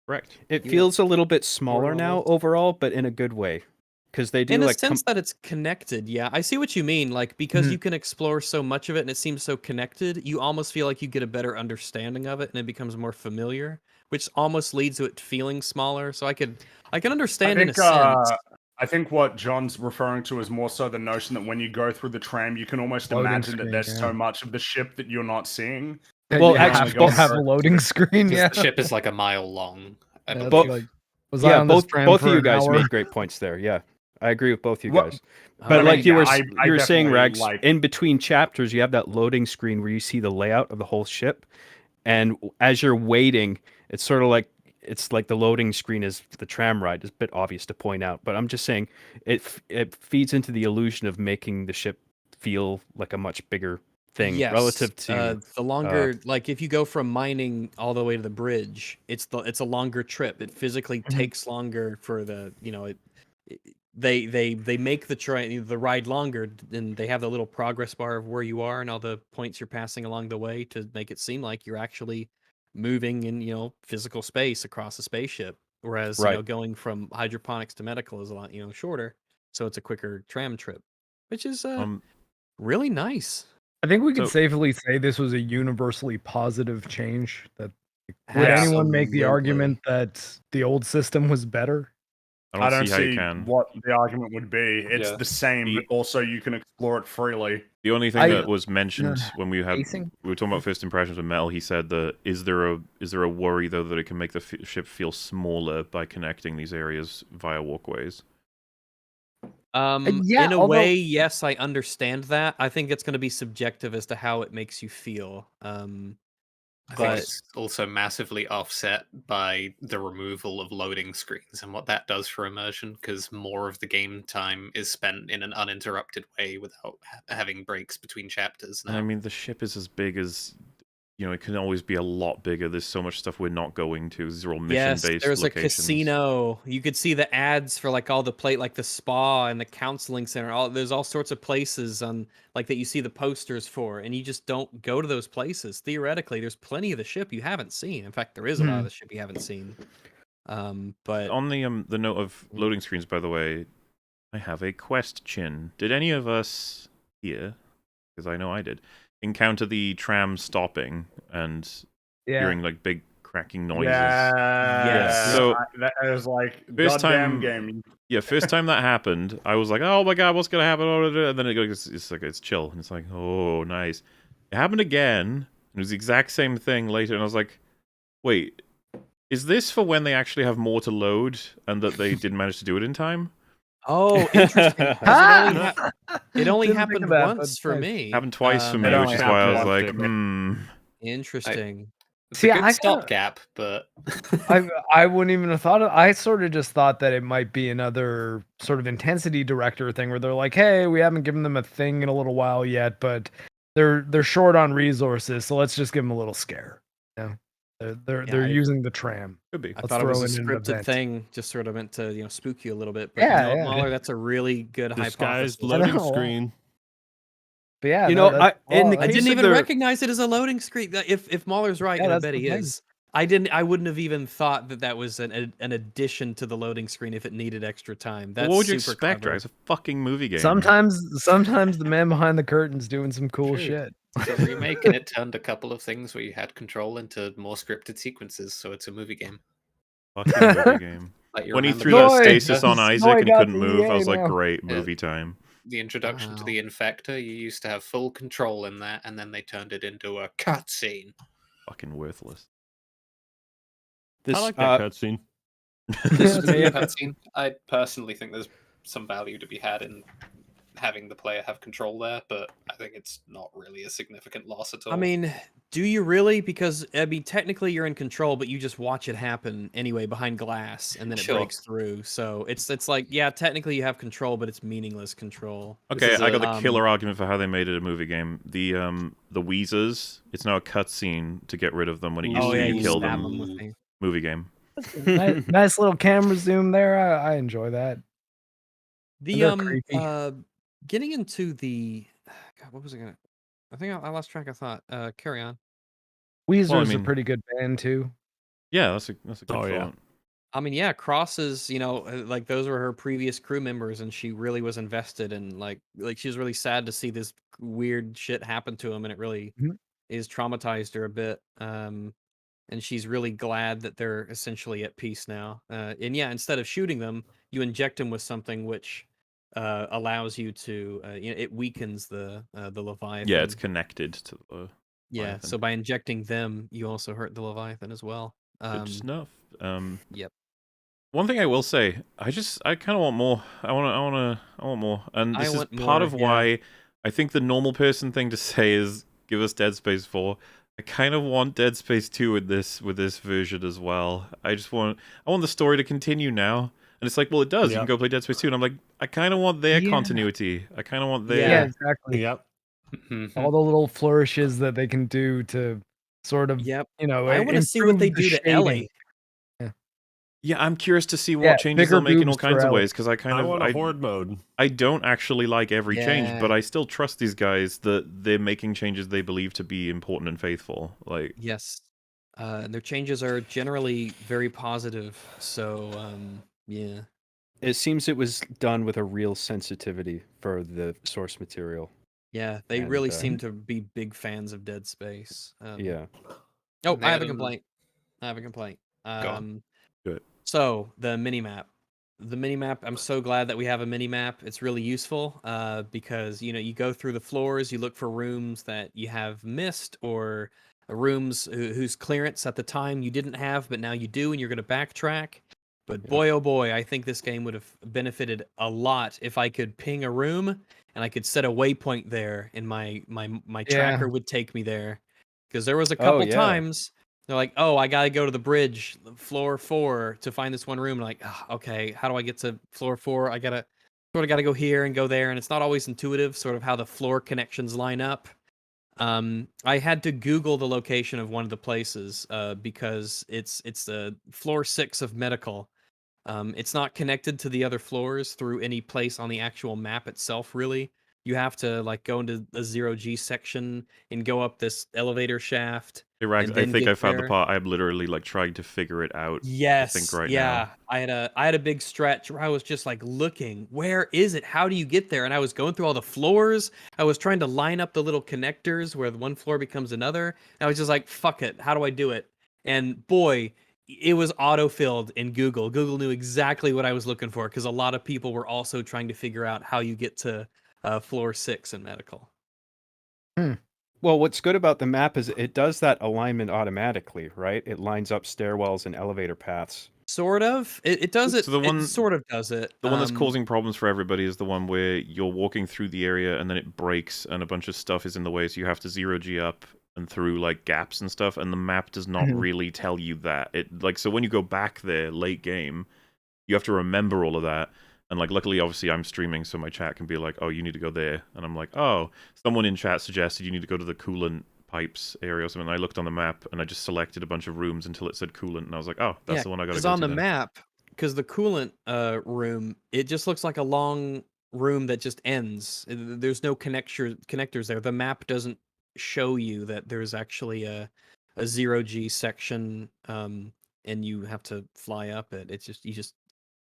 Correct.
It feels a little bit smaller now overall, but in a good way. Because they do
in
like
a sense that it's connected. Yeah, I see what you mean. Like, because you can explore so much of it and it seems so connected, you almost feel like you get a better understanding of it and it becomes more familiar, which almost leads to it feeling smaller. So I can understand in a sense.
I think what John's referring to is more so the notion that when you go through the tram, you can almost imagine that there's so much of the ship that you're not seeing.
Well,
actually,
both
have a loading screen. Yeah,
the ship is like a mile long.
Both of you guys made great points there. Yeah, I agree with both you guys. But like you were saying, Rex, in between chapters, you have that loading screen where you see the layout of the whole ship, and as you're waiting, it's sort of like the loading screen is the tram ride. It's a bit obvious to point out, but I'm just saying it feeds into the illusion of making the ship feel like a much bigger thing relative to
the longer. Like if you go from mining all the way to the bridge, it's a longer trip. It physically takes longer for the they make the ride longer, and they have the little progress bar of where you are and all the points you're passing along the way to make it seem like you're actually moving in physical space across a spaceship. Whereas going from hydroponics to medical is a lot shorter, so it's a quicker tram trip, which is really nice.
I think we can safely say this was a universally positive change. Would anyone make the argument that the old system was better?
I don't see what the argument would be. It's the same, but also you can explore it freely.
The only thing that was mentioned when we were talking about first impressions with Metal, he said that is there a worry though that it can make the ship feel smaller by connecting these areas via walkways?
In a way, yes, I understand that. I think it's going to be subjective as to how it makes you feel.
I think it's also massively offset by the removal of loading screens and what that does for immersion, because more of the game time is spent in an uninterrupted way without having breaks between chapters.
Now. I mean, the ship is as big as it can always be a lot bigger. There's so much stuff we're not going to. These are all mission-based locations.
There's a casino. You could see the ads for like all the like the spa and the counseling center. There's all sorts of places on like that you see the posters for, and you just don't go to those places. Theoretically, there's plenty of the ship you haven't seen. In fact, there is a lot of the ship you haven't seen. But
on the note of loading screens, by the way, I have a question. Did any of us here, because I know I did, encounter the tram stopping and hearing like big cracking noises?
Yeah.
So
that was like
first
goddamn
time,
game.
Yeah, first time that happened, I was like, "Oh my god, what's gonna happen?" And then it's chill, and it's like, "Oh, nice." It happened again. It was the exact same thing later, and I was like, "Wait, is this for when they actually have more to load and that they didn't manage to do it in time?"
Oh, interesting. It only happened once for me.
Happened twice for me, which is why I was like,
Interesting.
It's a good stopgap, but
I wouldn't even have thought of. I sort of just thought that it might be another sort of intensity director thing where they're like, "Hey, we haven't given them a thing in a little while yet, but they're short on resources, so let's just give them a little scare." They're using the tram.
Could be.
I thought it was a scripted thing, just sort of meant to spook you a little bit. But Mahler, that's a really good hypothesis.
Loading screen.
But yeah,
I didn't even recognize it as a loading screen. If Mahler's right, and I bet he is. I wouldn't have even thought that was an addition to the loading screen if it needed extra time. That's
what would you expect? Right? It's a fucking movie game.
Sometimes the man behind the curtain's doing some cool shit.
It's a remake, and it turned a couple of things where you had control into more scripted sequences, so it's a movie game.
Fucking movie game.
Like
when he threw that stasis on Isaac and he couldn't move, I was like, great, movie time.
The introduction to the Infector, you used to have full control in that, and then they turned it into a cutscene.
Fucking worthless.
I like that cutscene.
This was a cutscene. I personally think there's some value to be had in having the player have control there, but I think it's not really a significant loss at all.
I mean, do you really? Because I mean, technically you're in control, but you just watch it happen anyway behind glass, and then it breaks through. So it's like, yeah, technically you have control, but it's meaningless control.
Okay, I got the killer argument for how they made it a movie game. The Weezers, it's now a cutscene to get rid of them when it used to you kill them. Movie game.
Nice little camera zoom there. I enjoy that.
The getting into the God, what was I gonna? I think I lost track of thought. Carry on.
Weezer's a pretty good band too.
Yeah, that's a good thought.
Yeah. I mean, yeah, Cross is, like those were her previous crew members, and she really was invested in like she was really sad to see this weird shit happen to him, and it really is traumatized her a bit. And she's really glad that they're essentially at peace now. And yeah, instead of shooting them, you inject them with something which allows you to, it weakens the Leviathan.
Yeah, it's connected to the
Leviathan. So by injecting them, you also hurt the Leviathan as well.
Good stuff.
Yep.
One thing I will say, I kind of want more. I want more, and this is part of why I think the normal person thing to say is give us Dead Space 4. I kind of want Dead Space 2 with this version as well. I want the story to continue now. And it's like, well, it does. You can go play Dead Space 2. And I'm like, I kind of want their continuity. I kind of want their...
Yeah, exactly. Yep. All the little flourishes that they can do to sort of,
I want to see what they do to Ellie.
Yeah, I'm curious to see what changes they'll make in all kinds of ways, because I
want a horde mode.
I don't actually like every change, but I still trust these guys that they're making changes they believe to be important and faithful. Like
yes, their changes are generally very positive. So yeah,
it seems it was done with a real sensitivity for the source material.
Yeah, they really seem to be big fans of Dead Space.
Yeah.
Oh, I have a complaint.
Good.
So the minimap. I'm so glad that we have a minimap. It's really useful because you go through the floors, you look for rooms that you have missed, or rooms whose clearance at the time you didn't have, but now you do, and you're going to backtrack. But boy, oh boy, I think this game would have benefited a lot if I could ping a room and I could set a waypoint there, and my tracker would take me there. Because there was a couple times. They're like, oh, I gotta go to the bridge, floor 4, to find this one room. I'm like, oh, okay, how do I get to floor 4? I gotta go here and go there, and it's not always intuitive, sort of how the floor connections line up. I had to Google the location of one of the places because it's the floor 6 of medical. It's not connected to the other floors through any place on the actual map itself, really. You have to like go into the 0G section and go up this elevator shaft.
Hey, Rags, I think I found the part. I'm literally like trying to figure it out.
Yes,
I think right now.
I had a big stretch where I was just like looking, where is it? How do you get there? And I was going through all the floors. I was trying to line up the little connectors where the one floor becomes another. And I was just like, fuck it. How do I do it? And boy, it was auto-filled in Google. Google knew exactly what I was looking for because a lot of people were also trying to figure out how you get to floor 6 in medical.
Well, what's good about the map is it does that alignment automatically, right? It lines up stairwells and elevator paths.
Sort of. It does it. So it sort of does it.
The one that's causing problems for everybody is the one where you're walking through the area and then it breaks and a bunch of stuff is in the way, so you have to 0G up and through like gaps and stuff, and the map does not really tell you that. So when you go back there late game, you have to remember all of that. And like, luckily, obviously, I'm streaming, so my chat can be like, "Oh, you need to go there," and I'm like, "Oh, someone in chat suggested you need to go to the coolant pipes area or something." And I looked on the map and I just selected a bunch of rooms until it said coolant, and I was like, "Oh, that's the one I got to go to."
Because on the map, because the coolant room, it just looks like a long room that just ends. There's no connectors there. The map doesn't show you that there's actually a 0G section, and you have to fly up it. It's just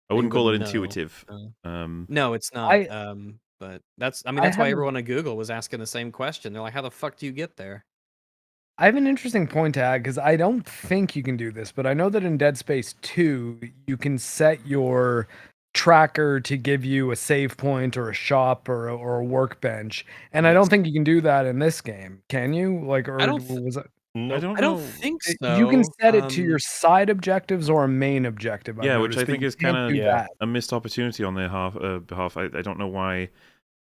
I wouldn't call it intuitive.
No, it's not. But that's why everyone at Google was asking the same question. They're like, how the fuck do you get there?
I have an interesting point to add because I don't think you can do this, but I know that in Dead Space 2, you can set your tracker to give you a save point or a shop or a workbench, and I don't think you can do that in this game. Can you? Like, or was it?
I
don't think so.
You can set it to your side objectives or a main objective.
Yeah, which I think is kind of a missed opportunity on their behalf. I don't know why.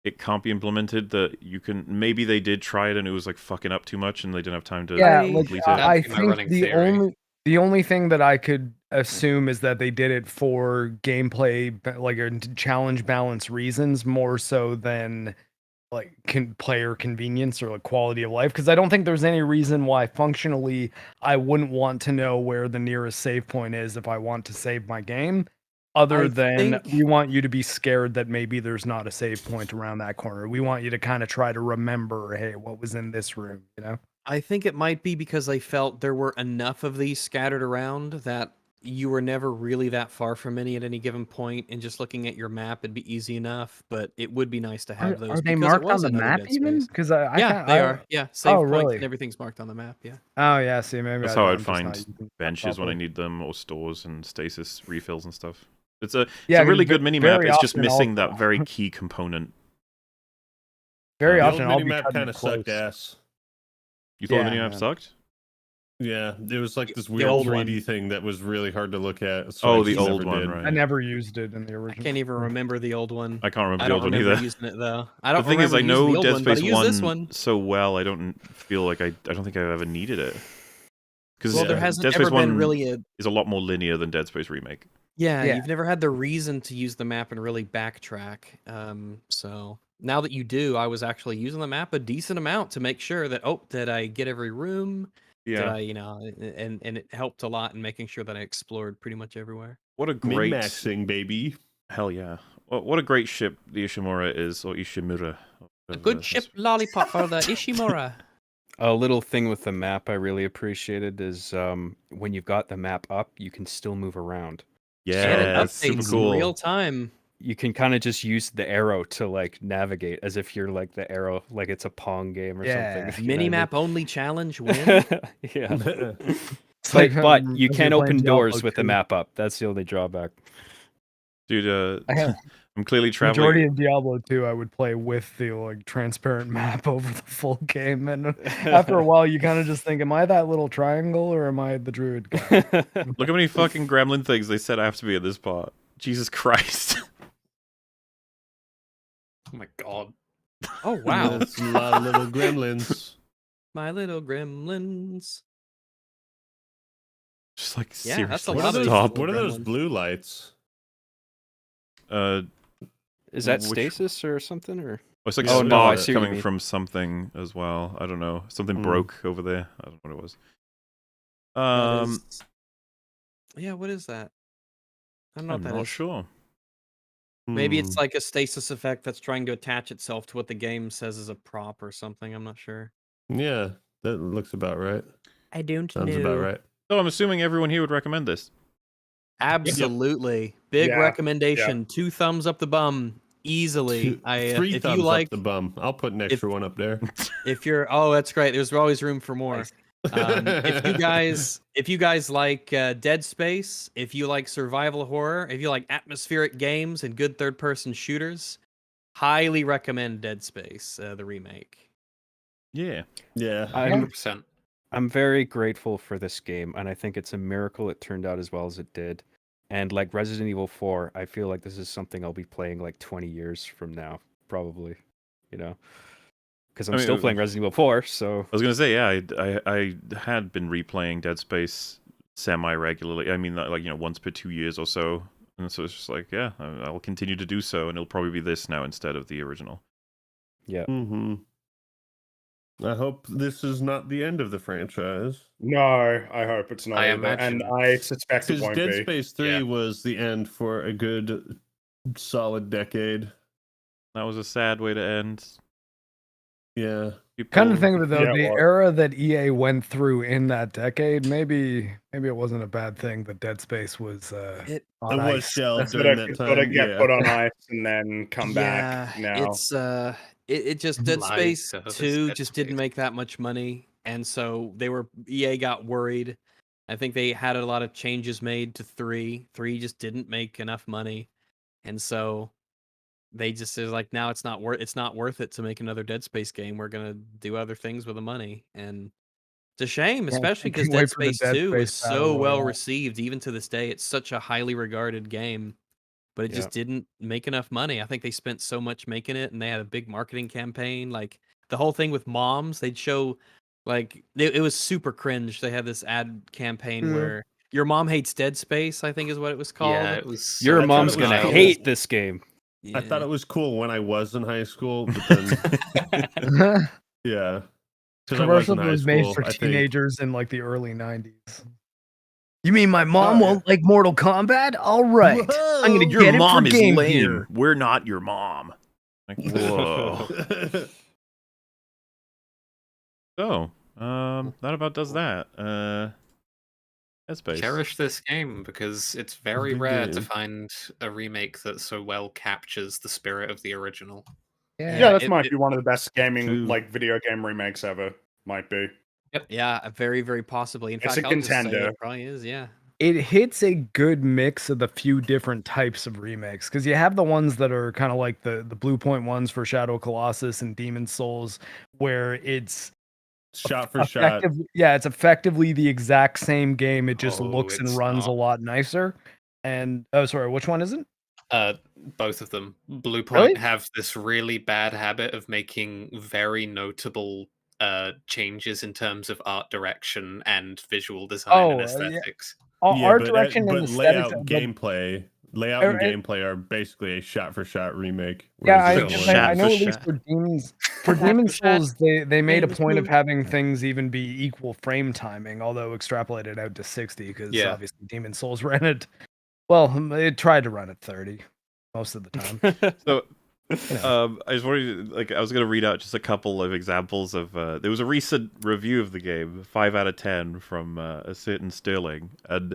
it can't be implemented. That you can maybe they did try it and it was like fucking up too much and they didn't have time to complete it.
I think the only thing that I could assume is that they did it for gameplay, like challenge balance reasons, more so than like player convenience or like quality of life. Because I don't think there's any reason why functionally I wouldn't want to know where the nearest save point is if I want to save my game. Other than we want you to be scared that maybe there's not a save point around that corner. We want you to kind of try to remember, hey, what was in this room, you know?
I think it might be because they felt there were enough of these scattered around that you were never really that far from any at any given point, and just looking at your map, it'd be easy enough. But it would be nice to have those.
Are they marked on the map even? Because
yeah, they are. Yeah, save points and everything's marked on the map. Yeah.
Oh yeah, see, maybe
that's how I'd find benches when I need them, or stores and stasis refills and stuff. It's a really good mini map. It's just missing that very key component.
Very often,
the mini map kind of sucked ass.
You thought the mini map sucked?
Yeah, it was like this weird 3D thing that was really hard to look at.
So the old one, right?
I never used it in the original.
I can't even remember the old one.
I can't remember the old one either.
Using it though. I don't.
The thing is, I know Dead Space
one
1 so well. I don't feel like I don't think I ever needed it. Because
there hasn't ever been really
is a lot more linear than Dead Space Remake.
Yeah, you've never had the reason to use the map and really backtrack. So now that you do, I was actually using the map a decent amount to make sure that did I get every room?
Yeah,
did I, and it helped a lot in making sure that I explored pretty much everywhere.
What a great
min-maxing, baby!
Hell yeah! What a great ship the Ishimura is, or Ishimura.
A good ship lollipop for the Ishimura.
A little thing with the map I really appreciated is when you've got the map up, you can still move around.
Yeah, that's super cool.
In real time.
You can kind of just use the arrow to like navigate as if you're like the arrow, like it's a Pong game or something.
Mini-map only challenge win.
Yeah. But you can't open doors with the map up. That's the only drawback.
Dude, I'm clearly traveling.
Majority of Diablo 2, I would play with the like transparent map over the full game, and after a while, you kind of just think, "Am I that little triangle, or am I the druid guy?"
Look how many fucking gremlin things they said I have to be at this part. Jesus Christ!
Oh my god!
Oh wow!
That's a lot of little gremlins.
My little gremlins.
Just like
seriously, that's a
lot.
Stop.
What are those blue lights?
Is that stasis or something, or?
Oh, it's like sparks coming from something as well. I don't know. Something broke over there. I don't know what it was.
Yeah, what is that? I don't know
I'm
what that
not
is.
sure.
Maybe it's like a stasis effect that's trying to attach itself to what the game says is a prop or something. I'm not sure.
Yeah, that looks about right.
I don't know.
Sounds about right.
So I'm assuming everyone here would recommend this.
Absolutely. Big recommendation. 2 thumbs up the bum. Easily.
3 thumbs up the bum. I'll put an extra one up there.
If you're that's great. There's always room for more. If you guys like Dead Space, if you like survival horror, if you like atmospheric games and good third-person shooters, highly recommend Dead Space, the remake.
Yeah.
100%.
I'm very grateful for this game, and I think it's a miracle it turned out as well as it did. And like Resident Evil 4, I feel like this is something I'll be playing like 20 years from now, probably. Because I'm still playing Resident Evil 4, so...
I was going to say, yeah, I had been replaying Dead Space semi-regularly. I mean, like, once per 2 years or so. And so it's just like, yeah, I'll continue to do so, and it'll probably be this now instead of the original.
Yeah.
Mm-hmm. I hope this is not the end of the franchise.
No, I hope it's not. And I suspect it won't be.
Dead Space 3 was the end for a good, solid decade.
That was a sad way to end.
Yeah.
Kind of think of it though, the era that EA went through in that decade, maybe it wasn't a bad thing that Dead Space was on ice.
Shelved during that time.
Gotta get put on ice and then come back now.
It's it just Dead Space 2 just didn't make that much money, and so EA got worried. I think they had a lot of changes made to 3. 3 just didn't make enough money, and so they just is like, now it's not worth it to make another Dead Space game. We're gonna do other things with the money, and it's a shame, especially because Dead Space 2 is so well received. Even to this day, it's such a highly regarded game. but it just didn't make enough money. I think they spent so much making it, and they had a big marketing campaign. Like the whole thing with moms, they'd show like it was super cringe. They had this ad campaign where your mom hates Dead Space, I think is what it was called.
Yeah, it was.
Your mom's gonna hate this game.
I thought it was cool when I was in high school, but then yeah,
commercial was made for teenagers in like the early 90s. You mean my mom won't like Mortal Kombat? All right,
Whoa,
I'm gonna
your
get
mom
it for
is
Game
lame.
Gear.
We're not your mom. Like, whoa. So, that about does that. Dead Space.
Cherish this game because it's very rare to find a remake that so well captures the spirit of the original.
Yeah, this might be one of the best gaming, like video game remakes ever. Might be.
Yep. Yeah, very, very possibly. In
It's
fact,
a
I'll just say
contender.
it probably is. Yeah.
It hits a good mix of the few different types of remakes because you have the ones that are kind of like the Blue Point ones for Shadow Colossus and Demon's Souls, where it's
shot for shot.
Yeah, it's effectively the exact same game. It just looks and runs a lot nicer. And sorry, which one isn't?
Both of them. Blue Point have this really bad habit of making very notable changes in terms of art direction and visual design and aesthetics.
Art direction and
layout,
aesthetics,
gameplay. Layout and gameplay are basically a shot-for-shot remake.
Yeah, I know at least for Demon's Souls, they made a point of having things even be equal frame timing, although extrapolated out to 60, because obviously Demon's Souls ran it. Well, it tried to run at 30 most of the time.
So, I just wanted to, like, I was going to read out just a couple of examples of. There was a recent review of the game, 5 out of 10 from a certain Sterling, and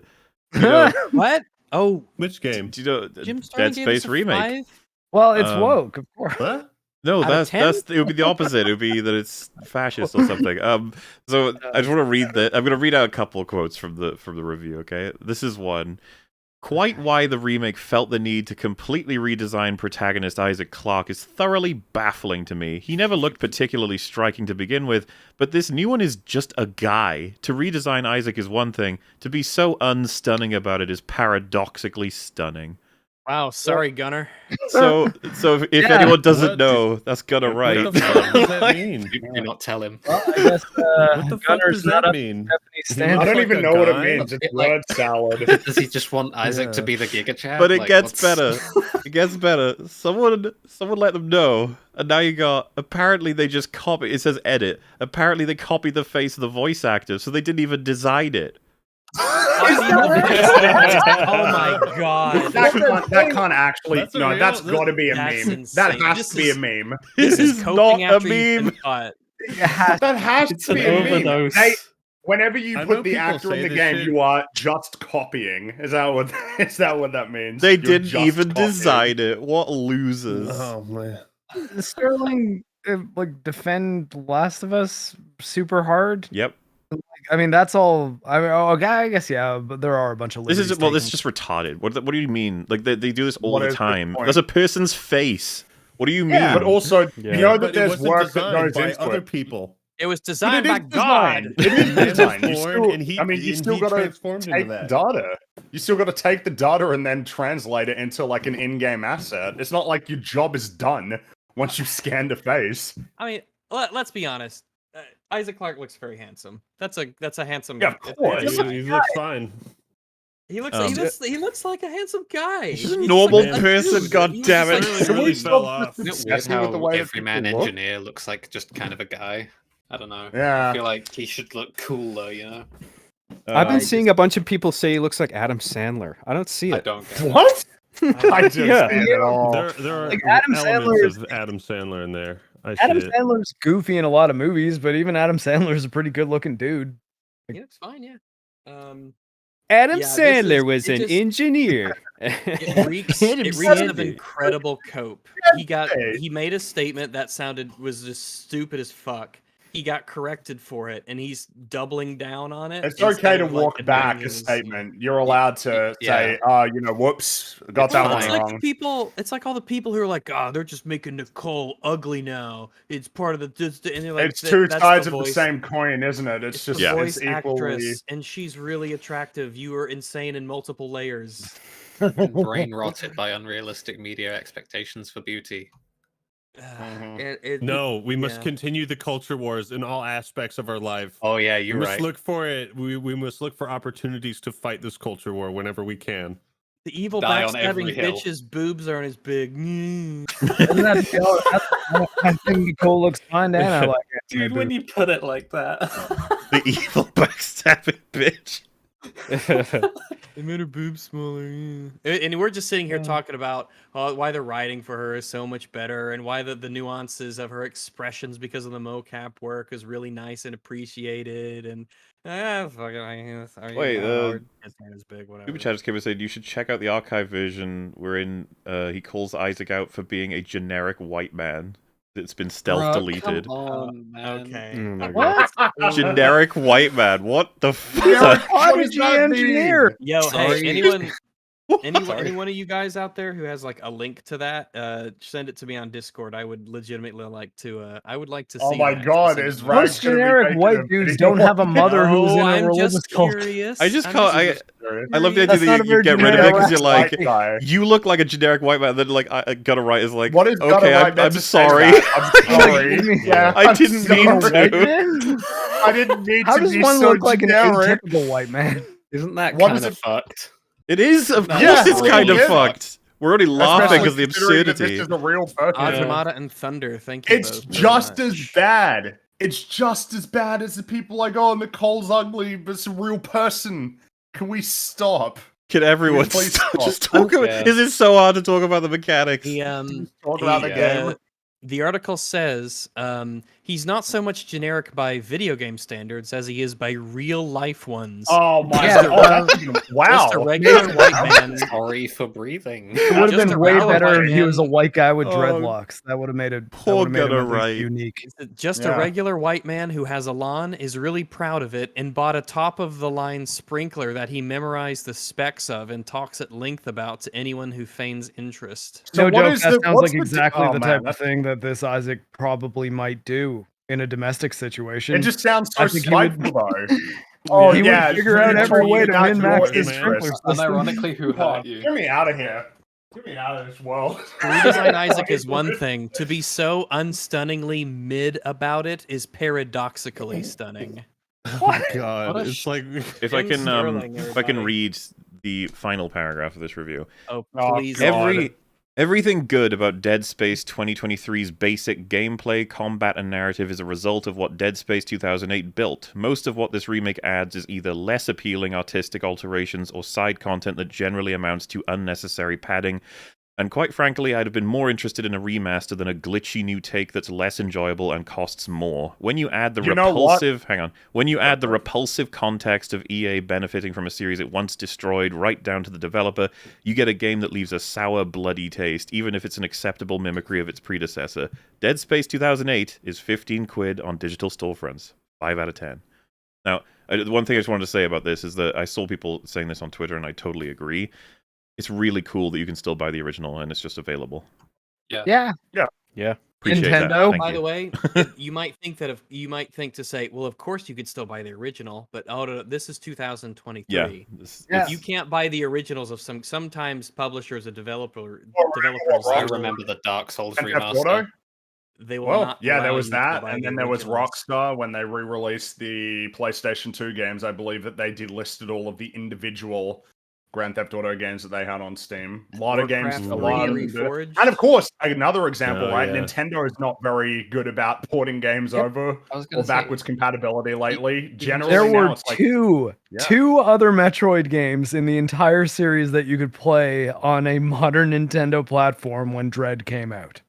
you know,
what? Oh,
which game?
Do you know
Jim
Dead Space Remake?
5?
Well, it's woke, of course.
What?
No, it would be the opposite. It would be that it's fascist or something. So I just want to read that. I'm going to read out a couple of quotes from the review. Okay, this is one. Quite why the remake felt the need to completely redesign protagonist Isaac Clarke is thoroughly baffling to me. He never looked particularly striking to begin with, but this new one is just a guy. To redesign Isaac is one thing, to be so unstunning about it is paradoxically stunning.
Wow, sorry, Gunner.
So if anyone doesn't know, that's Gunner right.
What the fuck does that mean?
Do not tell him.
Well, I guess,
what the fuck does that mean?
I don't even know what it means. It's word salad.
Does he just want Isaac to be the Giga Chad?
But it gets better. It gets better. Someone let them know. And now you got, apparently they just copy, it says edit. Apparently they copied the face of the voice actor, so they didn't even design it.
Oh my god.
That can't actually. No, that's got to be a meme.
Insane.
That has to be a meme.
This is not a meme.
That has to be a meme. Hey, whenever you put the actor in the game, you are just copying. Is that what that means?
They didn't even design it. What losers.
Oh man.
Sterling defend Last of Us super hard.
Yep.
I mean, that's all. I guess but there are a bunch of.
This is just retarded. What do you mean? Like they do this all the time. There's a person's face. What do you mean?
But also, you know that there's work that goes
by
into
other
it.
people.
It was designed by God.
It is designed.
You
still got to take the data. You still got to take the data and then translate it into like an in-game asset. It's not like your job is done once you scan the face.
I mean, let's be honest. Isaac Clarke looks very handsome. That's a handsome.
Yeah, of course.
He looks fine.
He looks like a handsome guy.
He's a normal person. God damn it!
It really fell off.
Isn't it weird how Everyman Engineer looks like just kind of a guy? I don't know.
Yeah.
I feel like he should look cooler, you know?
I've been seeing a bunch of people say he looks like Adam Sandler. I don't see it.
I don't get it.
What? I don't see it at all.
There are
Like Adam
elements of Adam Sandler in there.
Adam Sandler's goofy in a lot of movies, but even Adam Sandler's a pretty good-looking dude.
He looks fine, yeah.
Adam Sandler was an engineer.
It reeks of incredible cope. He made a statement that was just stupid as fuck. He got corrected for it, and he's doubling down on it.
It's okay to walk back a statement. You're allowed to say, whoops, got that one wrong.
It's like all the people who are like, they're just making Nicole ugly now. It's part of the... And they're like,
it's two sides of the same coin, isn't it? It's just
the voice
equally...
actress, and she's really attractive. You are insane in multiple layers.
brain rotted by unrealistic media expectations for beauty.
No, we must continue the culture wars in all aspects of our life.
Oh yeah, you're
we
right.
must look for it. We must look for opportunities to fight this culture war whenever we can.
The evil
Die on every
backstabbing
hill.
bitch's boobs aren't as big.
I think Nicole looks fine, and I like it.
Dude, when you put it like that.
The evil backstabbing bitch.
They made her boobs smaller. And we're just sitting here talking about why the writing for her is so much better, and why the nuances of her expressions because of the mocap work is really nice and appreciated. And
Wait,
his hand is big, whatever.
Super Chat just came and said you should check out the archive version wherein he calls Isaac out for being a generic white man. It's been stealth deleted.
Come on, man.
Okay.
Oh my
What?
Generic white man. What the fuck?
Prodigy engineer.
Yo,
Sorry.
hey, any one of you guys out there who has like a link to that, send it to me on Discord. I would legitimately like to. I would like to see.
Oh my
that
god,
specifically.
is Rag
Most generic white dudes don't have a mother who's in a
I'm
religious
just
cult.
curious.
I just
I'm
call I love the idea
That's
that
not a
you
very
get rid of it because
generic
you're like,
white guy.
you look like a generic white man. Then like, Gutter Right is like,
What is Gutter
okay,
Right
I'm
meant to say
sorry.
that? I'm sorry. Yeah,
I
I'm
didn't mean
sorry.
to.
I didn't mean
How
to
does
be
one
so
look like an
generic.
atypical white man?
Isn't that
What
kind
is
of
it-
fucked?
It is, of course,
Yeah,
it's kind of
really is.
fucked. We're already laughing
Especially
because the
considering that
absurdity.
This is a real person.
Automata and Thunder. Thank you.
It's
both very
just
much.
as bad. It's just as bad as the people like, oh, Nicole's ugly, but it's a real person. Can we stop?
Can everyone
Please
stop?
stop.
Just talk about?
Yeah.
Is it so hard to talk about the mechanics?
He,
Talk about the game.
The article says he's not so much generic by video game standards as he is by real life ones.
Oh my
Yeah,
god! Wow.
Just a regular white man.
Sorry for breathing.
It would have
Just
been
a
way
regular
better
white
if he was a
man.
white guy with
Oh,
dreadlocks. That would have made it.
poor
that would have made him
Gutter
at least
Right.
unique.
Just
Yeah.
a regular white man who has a lawn, is really proud of it, and bought a top-of-the-line sprinkler that he memorized the specs of and talks at length about to anyone who feigns interest.
So
No
what
joke.
is
That
the-
sounds
what's
like
the-
exactly
oh,
the
man,
type of
that's-
thing that this Isaac probably might do in a domestic situation.
It just sounds so
I think he would-
spiteful, though. Oh,
He would
yeah,
figure out
it's
every
really
way to
that's
min-max
your
his
interest.
sprinkler system.
Unironically, who
Oh,
hurt you?
get me out of here. Get me out of this world.
To redesign Isaac is one thing. To be so unstunningly mid about it is paradoxically stunning.
Oh my god,
What a
it's like
If I
Jim
can,
Sterling,
if I can
everybody.
read the final paragraph of this review.
Oh,
Oh,
please.
God.
Everything good about Dead Space 2023's basic gameplay, combat, and narrative is a result of what Dead Space 2008 built. Most of what this remake adds is either less appealing artistic alterations or side content that generally amounts to unnecessary padding. And quite frankly, I'd have been more interested in a remaster than a glitchy new take that's less enjoyable and costs more. When you add the
You know what?
when you add the repulsive context of EA benefiting from a series it once destroyed right down to the developer, you get a game that leaves a sour, bloody taste, even if it's an acceptable mimicry of its predecessor. Dead Space 2008 is 15 quid on digital storefronts. 5 out of 10. Now, the one thing I just wanted to say about this is that I saw people saying this on Twitter, and I totally agree. It's really cool that you can still buy the original and it's just available.
Yeah.
Appreciate that.
Nintendo?
Thank
By
you.
the way, you might think to say, well, of course you could still buy the original, but this is 2023.
Yeah.
Yeah.
You can't buy the originals of sometimes publishers or developers.
I remember the Dark Souls
Grand Theft
remaster.
Auto?
They will
Well,
not.
yeah, there
allow
was
you to
that,
buy
and
the
then there was
originals.
Rockstar when they re-released the PlayStation 2 games. I believe that they delisted all of the individual Grand Theft Auto games that they had on Steam. A lot
Warcraft
of games, a
3
lot of
Reforged.
and of course, another example,
Oh,
right?
yeah.
Nintendo is not very good about porting games over
I was
or
gonna say,
backwards compatibility lately. Generally,
There
now
were
it's like Yeah.
two other Metroid games in the entire series that you could play on a modern Nintendo platform when Dread came out.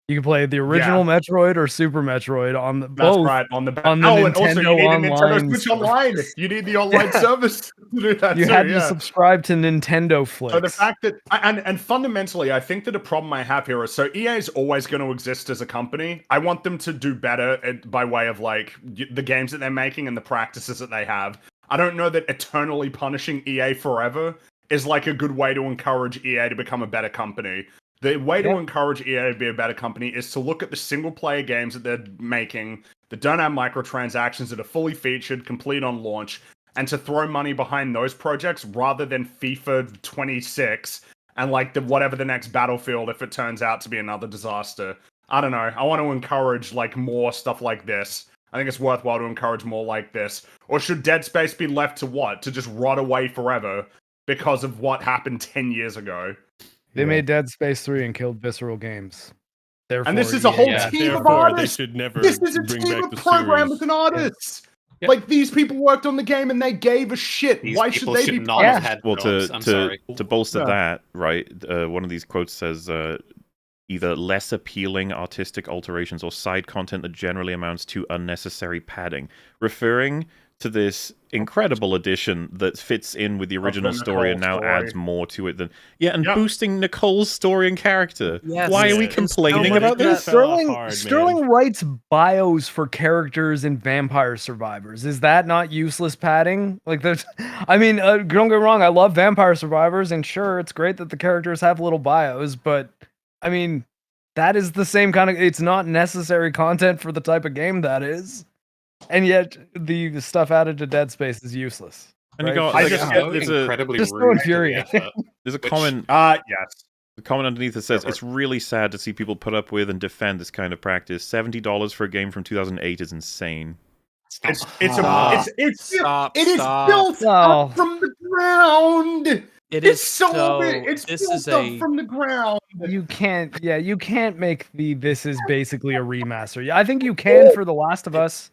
You could play the original Metroid or Super Metroid on
that's
both.
right on the
on the
and also you
Nintendo
need a Nintendo
Online
Switch
stuff.
Online. You need the online service to do that
You
too,
had to
yeah.
subscribe to Nintendo Flix.
So the fact that and fundamentally, I think that a problem I have here is so EA is always going to exist as a company. I want them to do better by way of like the games that they're making and the practices that they have. I don't know that eternally punishing EA forever is like a good way to encourage EA to become a better company. The way to encourage EA to be a better company is to look at the single player games that they're making that don't have microtransactions, that are fully featured, complete on launch, and to throw money behind those projects rather than FIFA 26 and like whatever the next Battlefield if it turns out to be another disaster. I don't know. I want to encourage like more stuff like this. I think it's worthwhile to encourage more like this. Or should Dead Space be left to what? To just rot away forever because of what happened 10 years ago?
They made Dead Space 3 and killed Visceral Games. Therefore,
and this is a whole team of artists.
They should never
this is a
bring
team
back
of
the
programmers
series.
and artists.
Yeah.
Like these people worked on the game and they gave a shit.
These
Why should
people
they
should
be?
not have had
Well,
jobs. I'm sorry.
to bolster
Yeah.
that, right? One of these quotes says either less appealing artistic alterations or side content that generally amounts to unnecessary padding, referring to this incredible addition that fits in with the original story and now
story.
adds more to it than and
Yep.
boosting Nicole's story and character.
Yes,
Why are we
it's
complaining
so
about
much
this?
Sterling writes bios for characters in Vampire Survivors. Is that not useless padding? Like, there's, I mean, don't get me wrong. I love Vampire Survivors, and sure, it's great that the characters have little bios, but I mean, that is the same kind of. It's not necessary content for the type of game that is, and yet the stuff added to Dead Space is useless.
And you
right?
got
I
like,
just
So
get
incredibly
just so
rude to the
infuriating.
effort.
there's a
which-
comment.
Yes.
The comment underneath that says
Never.
it's really sad to see people put up with and defend this kind of practice. $70 for a game from 2008 is insane.
It is
Stop.
built
Oh.
up from the ground.
It
It's
is
so big. It's
this
built
is
up from the ground.
You can't make this is basically a remaster. Yeah, I think you can for The Last of Us.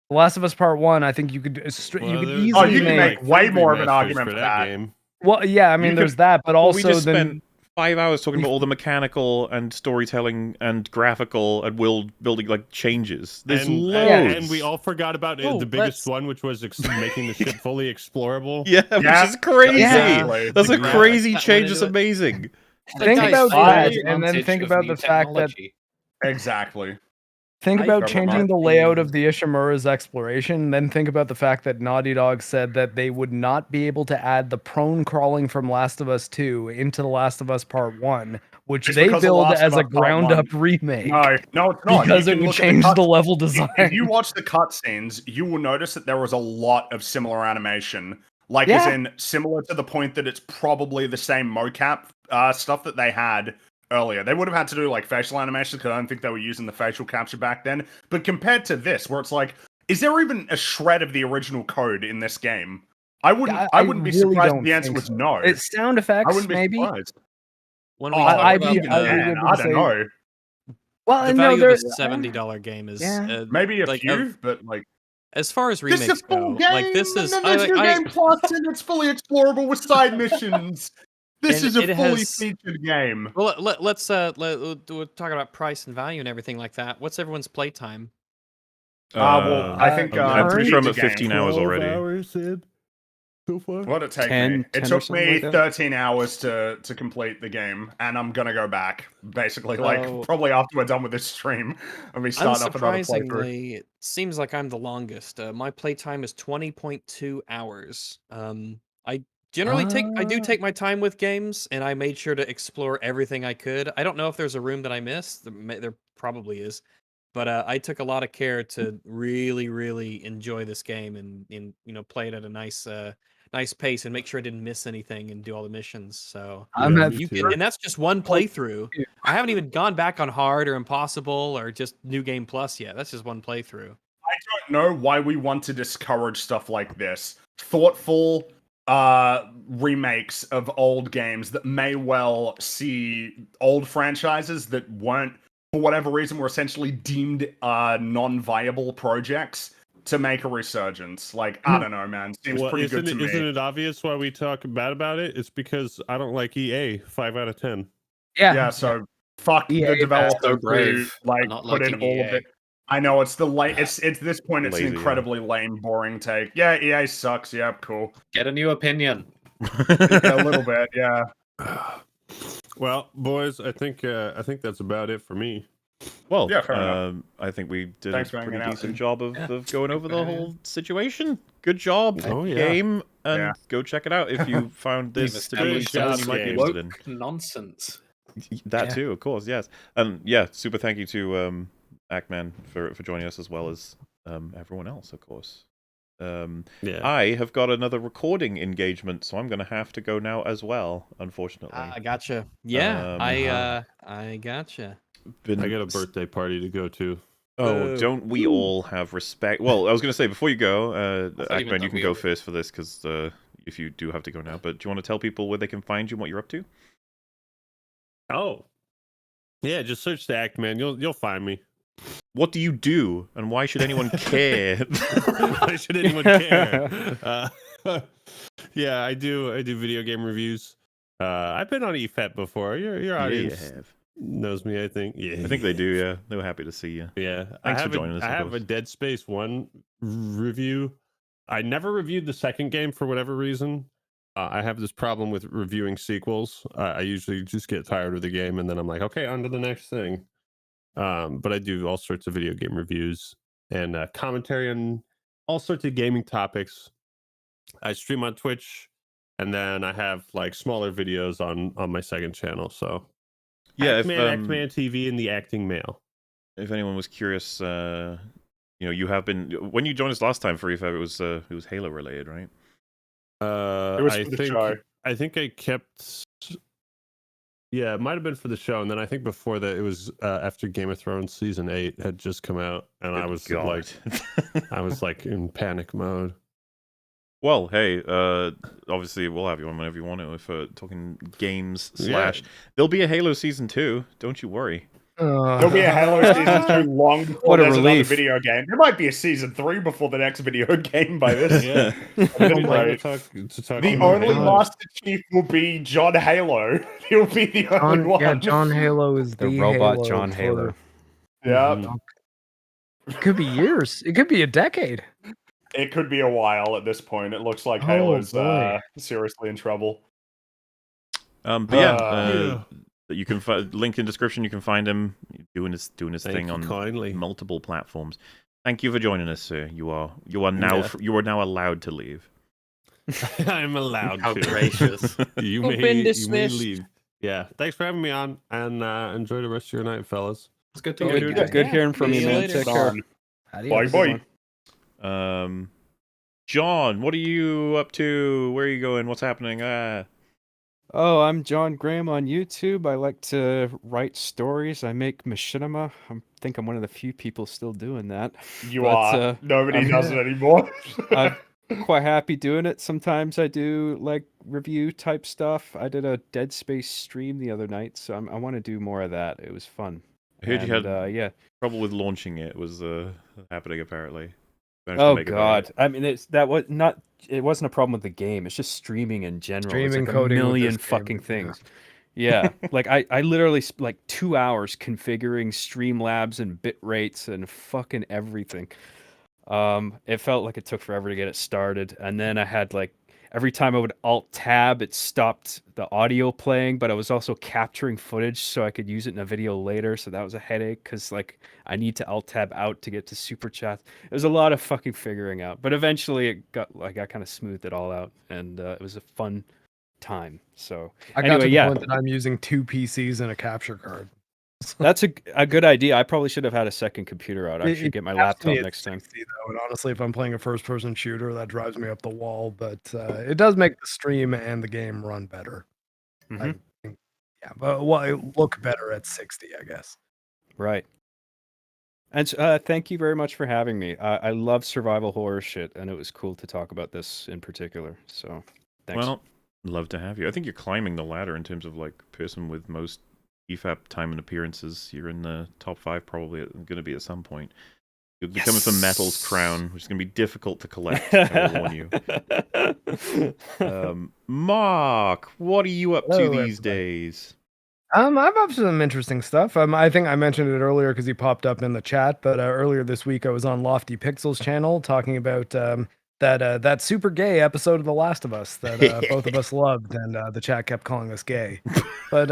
The Last of Us Part 1, I think you could easily
Oh, you can
make.
make way more of an argument for that.
game.
Well, yeah, I mean, there's that, but also
we just
then
spent 5 hours talking about all the mechanical and storytelling and graphical and world building like changes. There's
and,
loads.
and we all forgot about
Oh,
the biggest
let's-
one, which was making the ship fully explorable.
Yeah, which
Yeah.
is crazy.
Exactly.
That's a
Yeah.
crazy
That
change.
went
It's
into it.
amazing.
think
guys,
about
I-
that, and then think about the fact that
Exactly.
think
I
about
forgot
changing the
about
layout
the-
of the Ishimura's exploration. Then think about the fact that Naughty Dog said that they would not be able to add the prone crawling from Last of Us 2 into The Last of Us Part 1, which
It's
they
because of
build
Last
as
of
a
Us Part
ground up
1.
remake.
No, it's not.
Because
You
it
can
would
look at
change the
cuts-
level design.
If you watch the cutscenes, you will notice that there was a lot of similar animation. Like, as
Yeah.
in, similar to the point that it's probably the same mocap stuff that they had earlier. They would have had to do, like, facial animations, because I don't think they were using the facial capture back then. But compared to this, where it's like, is there even a shred of the original code in this game? I wouldn't be
really
surprised
don't
if the answer
think
was
so.
no.
It's sound
I
effects,
wouldn't be
maybe.
surprised.
When
Oh,
we talk
I'd
about
be-
the,
I'd be
man,
able to
I don't
say-
know.
Well,
the
no,
value of
there-
a $70 game is
Yeah.
Maybe a
like,
few, but, like...
as far as
This
remakes
is a full
go.
game,
Like this is
and then there's New Game Plus, and it's fully explorable with side missions. This
And
is a
it
fully
has-
featured game.
Well, let's we'll talk about price and value and everything like that. What's everyone's playtime?
Well, I think
I'm pretty sure I'm at
featured
15
game.
hours already.
Hours in so far.
What did it take
10
me? It
or
took
something
me
like that?
13 hours to complete the game, and I'm gonna go back. Basically, like
So-
probably after we're done with this stream, I'll be starting up another playthrough.
Unsurprisingly, it seems like I'm the longest. My playtime is 20.2 hours. I generally I do take my time with games, and I made sure to explore everything I could. I don't know if there's a room that I missed. There probably is. But I took a lot of care to really, really enjoy this game and play it at a nice pace and make sure I didn't miss anything and do all the missions. So
I'm at
you can, and that's just one playthrough. I haven't even gone back on hard or impossible or just New Game Plus yet. That's just one playthrough.
I don't know why we want to discourage stuff like this. Thoughtful remakes of old games that may well see old franchises that weren't, for whatever reason, were essentially deemed non-viable projects to make a resurgence. Like, I don't know, man. Seems pretty good to me.
Isn't it obvious why we talk bad about it? It's because I don't like EA 5 out of 10.
Yeah, so fuck
EA,
the developers
so
who
brave
like
for not
put in
liking
all of
EA.
it. I know it's the late. It's this point. It's
Lazy,
an
yeah.
incredibly lame, boring take. Yeah, EA sucks. Yeah, cool.
Get a new opinion.
Yeah, a little bit. Yeah.
Well, boys, I think that's about it for me.
Well,
Yeah, fair enough.
I think we did
Thanks
a
for hanging
pretty
out,
decent
dude.
job of going over the whole situation. Good job,
Oh, yeah.
game, and
Yeah.
go check it out if you found
We've
this to be
established
something
some
you might be
game.
interested in.
Woke nonsense.
That
Yeah.
too, of course, yes. And yeah, super thank you to Ackman for joining us as well as everyone else, of course. I have got another recording engagement, so I'm going to have to go now as well, unfortunately.
I gotcha. Yeah, I gotcha.
I got a birthday party to go to.
Oh, don't we all have respect? Well, I was going to say, before you go, Ackman, you can go first for this, because if you do have to go now, but do you want to tell people where they can find you and what you're up to?
Oh. Yeah, just search the Ackman. You'll find me.
What do you do, and why should anyone care?
Why should anyone care? Yeah, I do video game reviews. I've been on EFAP before. Your audience knows me, I think. Yeah,
I think they do. Yeah, they were happy to see you.
Yeah,
thanks for joining us.
I have a Dead Space 1 review. I never reviewed the second game for whatever reason. I have this problem with reviewing sequels. I usually just get tired of the game, and then I'm like, okay, on to the next thing. But I do all sorts of video game reviews and commentary on all sorts of gaming topics. I stream on Twitch, and then I have like smaller videos on my second channel. So
yeah,
Ackman TV and the Acting Mail.
If anyone was curious, you have been, when you joined us last time for EFAP, it was Halo related, right?
It was for the show.
I think I kept. Yeah, it might have been for the show, and then I think before that it was after Game of Thrones season 8 had just come out, and I was like in panic mode.
Well, hey, obviously we'll have you on whenever you want to. If talking games / there'll be a Halo season 2. Don't you worry.
There'll be a Halo season 2 long before there's another video game. There might be a season 3 before the next video game by this.
Yeah.
The only Master Chief will be John Halo. He'll be the only one.
Yeah, John Halo is
the robot John Halo.
Yeah.
It could be years. It could be a decade.
It could be a while at this point. It looks like Halo's seriously in trouble.
But yeah. You can link in description. You can find him doing his thing on multiple platforms. Thank you for joining us, sir. You are now allowed to leave.
I'm allowed
How
to.
gracious.
You may leave. Yeah. Thanks for having me on, and enjoy the rest of your night, fellas.
It's good to hear you.
Good hearing from you, man. Take care.
Bye.
John, what are you up to? Where are you going? What's happening?
Oh, I'm John Graham on YouTube. I like to write stories. I make machinima. I think I'm one of the few people still doing that.
You are. Nobody does it anymore.
I'm quite happy doing it. Sometimes I do like review type stuff. I did a Dead Space stream the other night, so I want to do more of that. It was fun.
I heard you had trouble with launching it. It was happening apparently.
Oh God! I mean, it wasn't a problem with the game. It's just streaming in general.
Streaming,
it's like
coding,
a million fucking things. Yeah, like I literally like 2 hours configuring Streamlabs and bit rates and fucking everything. It felt like it took forever to get it started, and then I had like every time I would Alt Tab, it stopped the audio playing, but I was also capturing footage so I could use it in a video later. So that was a headache because like I need to Alt Tab out to get to Super Chat. It was a lot of fucking figuring out, but eventually it got I kind of smoothed it all out, and it was a fun time. So
I got to the point that I'm using 2 PCs and a capture card.
That's a good idea. I probably should have had a second computer out. I should get my laptop next time.
Though, and honestly, if I'm playing a first-person shooter, that drives me up the wall. But it does make the stream and the game run better.
Mm-hmm.
But it look better at 60, I guess.
Right. And thank you very much for having me. I love survival horror shit, and it was cool to talk about this in particular. So, thanks.
Well, love to have you. I think you're climbing the ladder in terms of like person with most EFAP time and appearances. You're in the top 5 probably going to be at some point. You'll be coming for Metal's crown, which is going to be difficult to collect. I will warn you. Marc, what are you up to these days?
I'm up to some interesting stuff. I think I mentioned it earlier because he popped up in the chat. But earlier this week, I was on Lofty Pixel's channel talking about that super gay episode of The Last of Us that both of us loved, and the chat kept calling us gay. But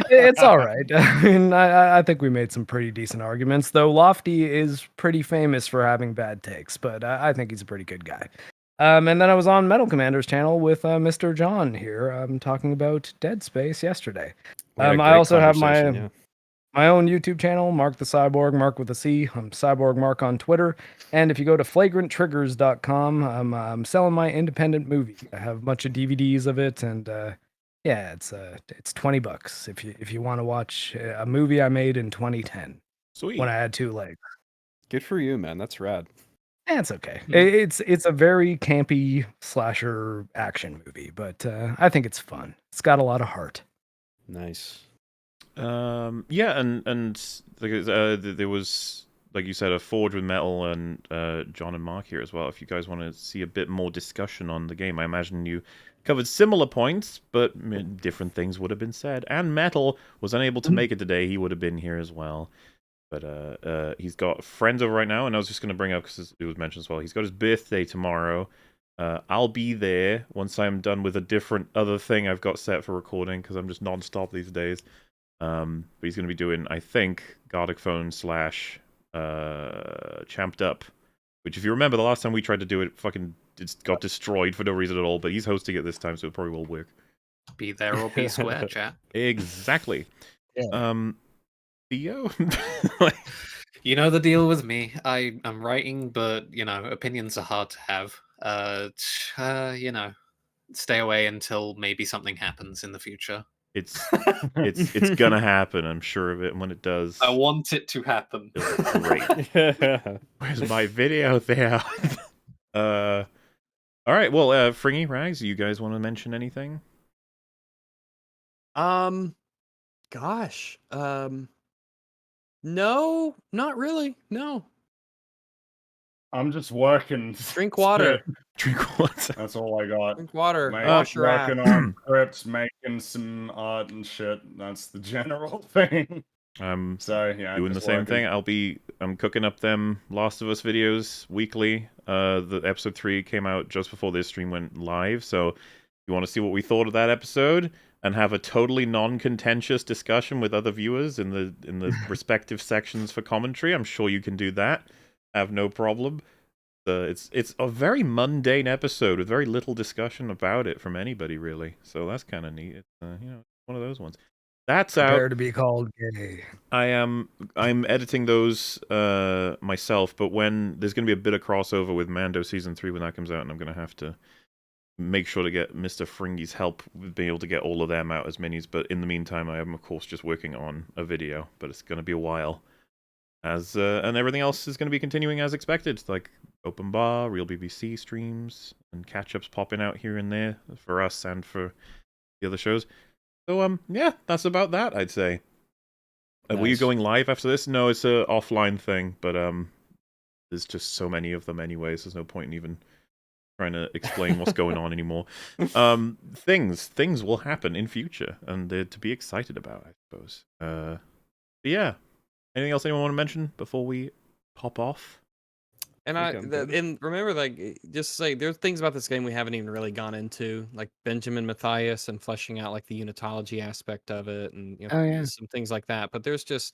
it's all right. I mean, I think we made some pretty decent arguments, though Lofty is pretty famous for having bad takes, but I think he's a pretty good guy. And then I was on Metal Commander's channel with Mr. John here, talking about Dead Space yesterday. I also have my my own YouTube channel, Marc the Cyborg, Marc with a C. I'm Cyborg Marc on Twitter. And if you go to flagranttriggers.com, I'm selling my independent movie. I have a bunch of DVDs of it, and yeah, it's $20 if you want to watch a movie I made in 2010.
Sweet.
When I had 2 legs.
Good for you, man. That's rad.
It's okay. It's a very campy slasher action movie, but I think it's fun. It's got a lot of heart.
Nice.
Yeah, and there was, like you said, a Forge with Metal and John and Marc here as well. If you guys want to see a bit more discussion on the game, I imagine you covered similar points, but different things would have been said. And Metal was unable to make it today. He would have been here as well. But he's got friends over right now, and I was just going to bring up, because it was mentioned as well, he's got his birthday tomorrow. I'll be there once I'm done with a different other thing I've got set for recording, because I'm just non-stop these days. But he's going to be doing, I think, Gardic Phone / Champed Up, which, if you remember, the last time we tried to do it, fucking got destroyed for no reason at all, but he's hosting it this time, so it probably will work.
Be there or be square, chat.
Exactly.
Yeah.
Theo?
You know the deal with me. I'm writing, but, opinions are hard to have. Stay away until maybe something happens in the future.
It's gonna happen, I'm sure of it, and when it does...
I want it to happen.
Great. Where's my video, Theo? Alright, well, Fringy, Rags, you guys want to mention anything?
Gosh. No, not really. No.
I'm just working.
Drink water.
Drink water.
That's all I got.
Drink water.
Wash your working on scripts, making some art and shit. That's the general thing.
I'm
yeah,
doing the same thing. I'm cooking up them Last of Us videos weekly. The episode 3 came out just before this stream went live, so if you want to see what we thought of that episode and have a totally non-contentious discussion with other viewers in the respective sections for commentary, I'm sure you can do that. I have no problem. It's a very mundane episode with very little discussion about it from anybody, really. So that's kind of neat. It's one of those ones. That's
Prepare
out.
to be called gay.
I'm editing those myself, but when there's going to be a bit of crossover with Mando Season 3 when that comes out, and I'm going to have to make sure to get Mr. Fringy's help with being able to get all of them out as minis. But in the meantime, I am, of course, just working on a video, but it's going to be a while. And everything else is going to be continuing as expected, like Open Bar, Real BBC streams, and catch-ups popping out here and there for us and for the other shows. So, yeah, that's about that, I'd say.
Nice.
Were you going live after this? No, it's a offline thing, but there's just so many of them anyways, there's no point in even trying to explain what's going on anymore. Things will happen in future, and they're to be excited about, I suppose. But yeah. Anything else anyone want to mention before we pop off?
And and remember, like, just say there's things about this game we haven't even really gone into, like Benjamin Mathias and fleshing out like the unitology aspect of it, and some things like that. But there's just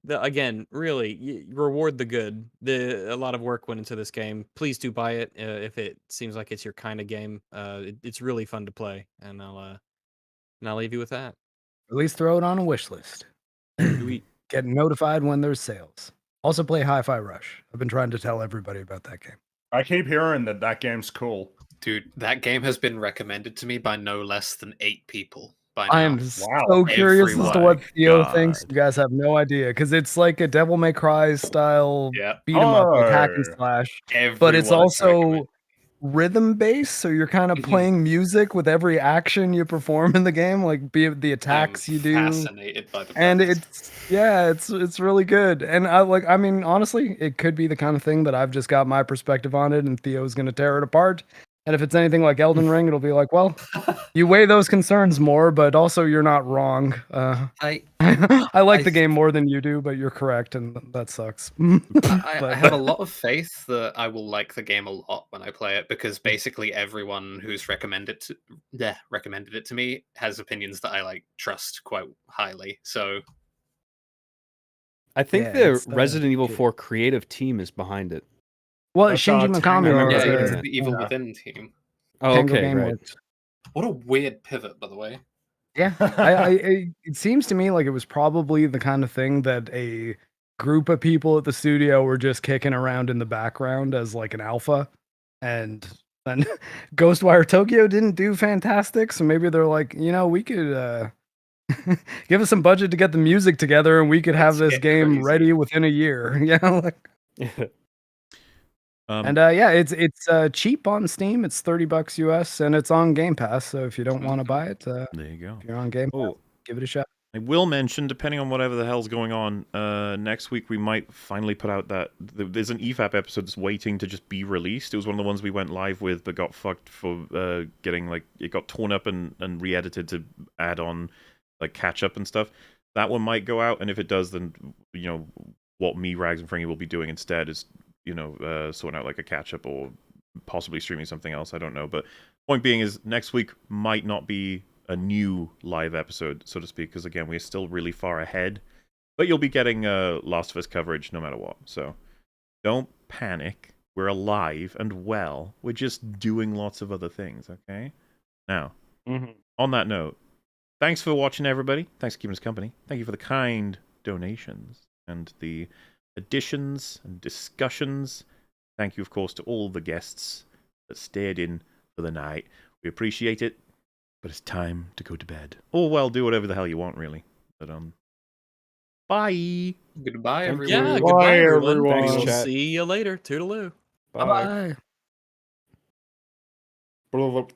again, really, reward the good. A lot of work went into this game. Please do buy it if it seems like it's your kind of game. It's really fun to play, and I'll leave you with that.
At least throw it on a wish list. Get notified when there's sales. Also play Hi-Fi Rush. I've been trying to tell everybody about that game.
I keep hearing that game's cool.
Dude, that game has been recommended to me by no less than 8 people by now.
I am so curious as to what Theo thinks. You guys have no idea, because it's like a Devil May Cry style beat 'em up, like hack and slash. But it's also rhythm based, so you're kind of playing music with every action you perform in the game, like be it the attacks you do.
Fascinated by the
and it's really good. And I mean, honestly, it could be the kind of thing that I've just got my perspective on it, and Theo's gonna tear it apart. And if it's anything like Elden Ring, it'll be like, well, you weigh those concerns more, but also you're not wrong. I like the game more than you do, but you're correct, and that sucks.
I have a lot of faith that I will like the game a lot when I play it, because basically everyone who's recommended it to me has opinions that I trust quite highly. So
I think the Resident Evil 4 creative team is behind it.
Well, Shinji Mikami.
It's the Evil Within team.
Oh, okay, right.
What a weird pivot, by the way.
Yeah, it seems to me like it was probably the kind of thing that a group of people at the studio were just kicking around in the background as like an alpha, and then Ghostwire Tokyo didn't do fantastic, so maybe they're like, we could give us some budget to get the music together, and we could have this game ready within a year. And yeah, it's cheap on Steam. It's $30 US, and it's on Game Pass. So if you don't want to buy it,
there you go.
If you're on Game Pass, give it a shot.
I will mention, depending on whatever the hell's going on, next week we might finally put out that there's an EFAP episode that's waiting to just be released. It was one of the ones we went live with, but got fucked for getting it got torn up and re-edited to add on like catch up and stuff. That one might go out, and if it does, then what me, Rags, and Fringy will be doing instead is sorting out like a catch up or possibly streaming something else. I don't know, but point being is next week might not be a new live episode, so to speak, because again we're still really far ahead, but you'll be getting Last of Us coverage no matter what, so don't panic. We're alive and well. We're just doing lots of other things. Okay, now on that note, thanks for watching, everybody. Thanks for keeping us company. Thank you for the kind donations and the additions and discussions. Thank you, of course, to all the guests that stayed in for the night. We appreciate it, but it's time to go to bed. Or, well, do whatever the hell you want, really. But, bye!
Goodbye, everyone.
Yeah, goodbye, everyone.
Thanks,
We'll
chat.
see you later. Toodaloo.
Bye.
Bye.
Blah, blah, blah.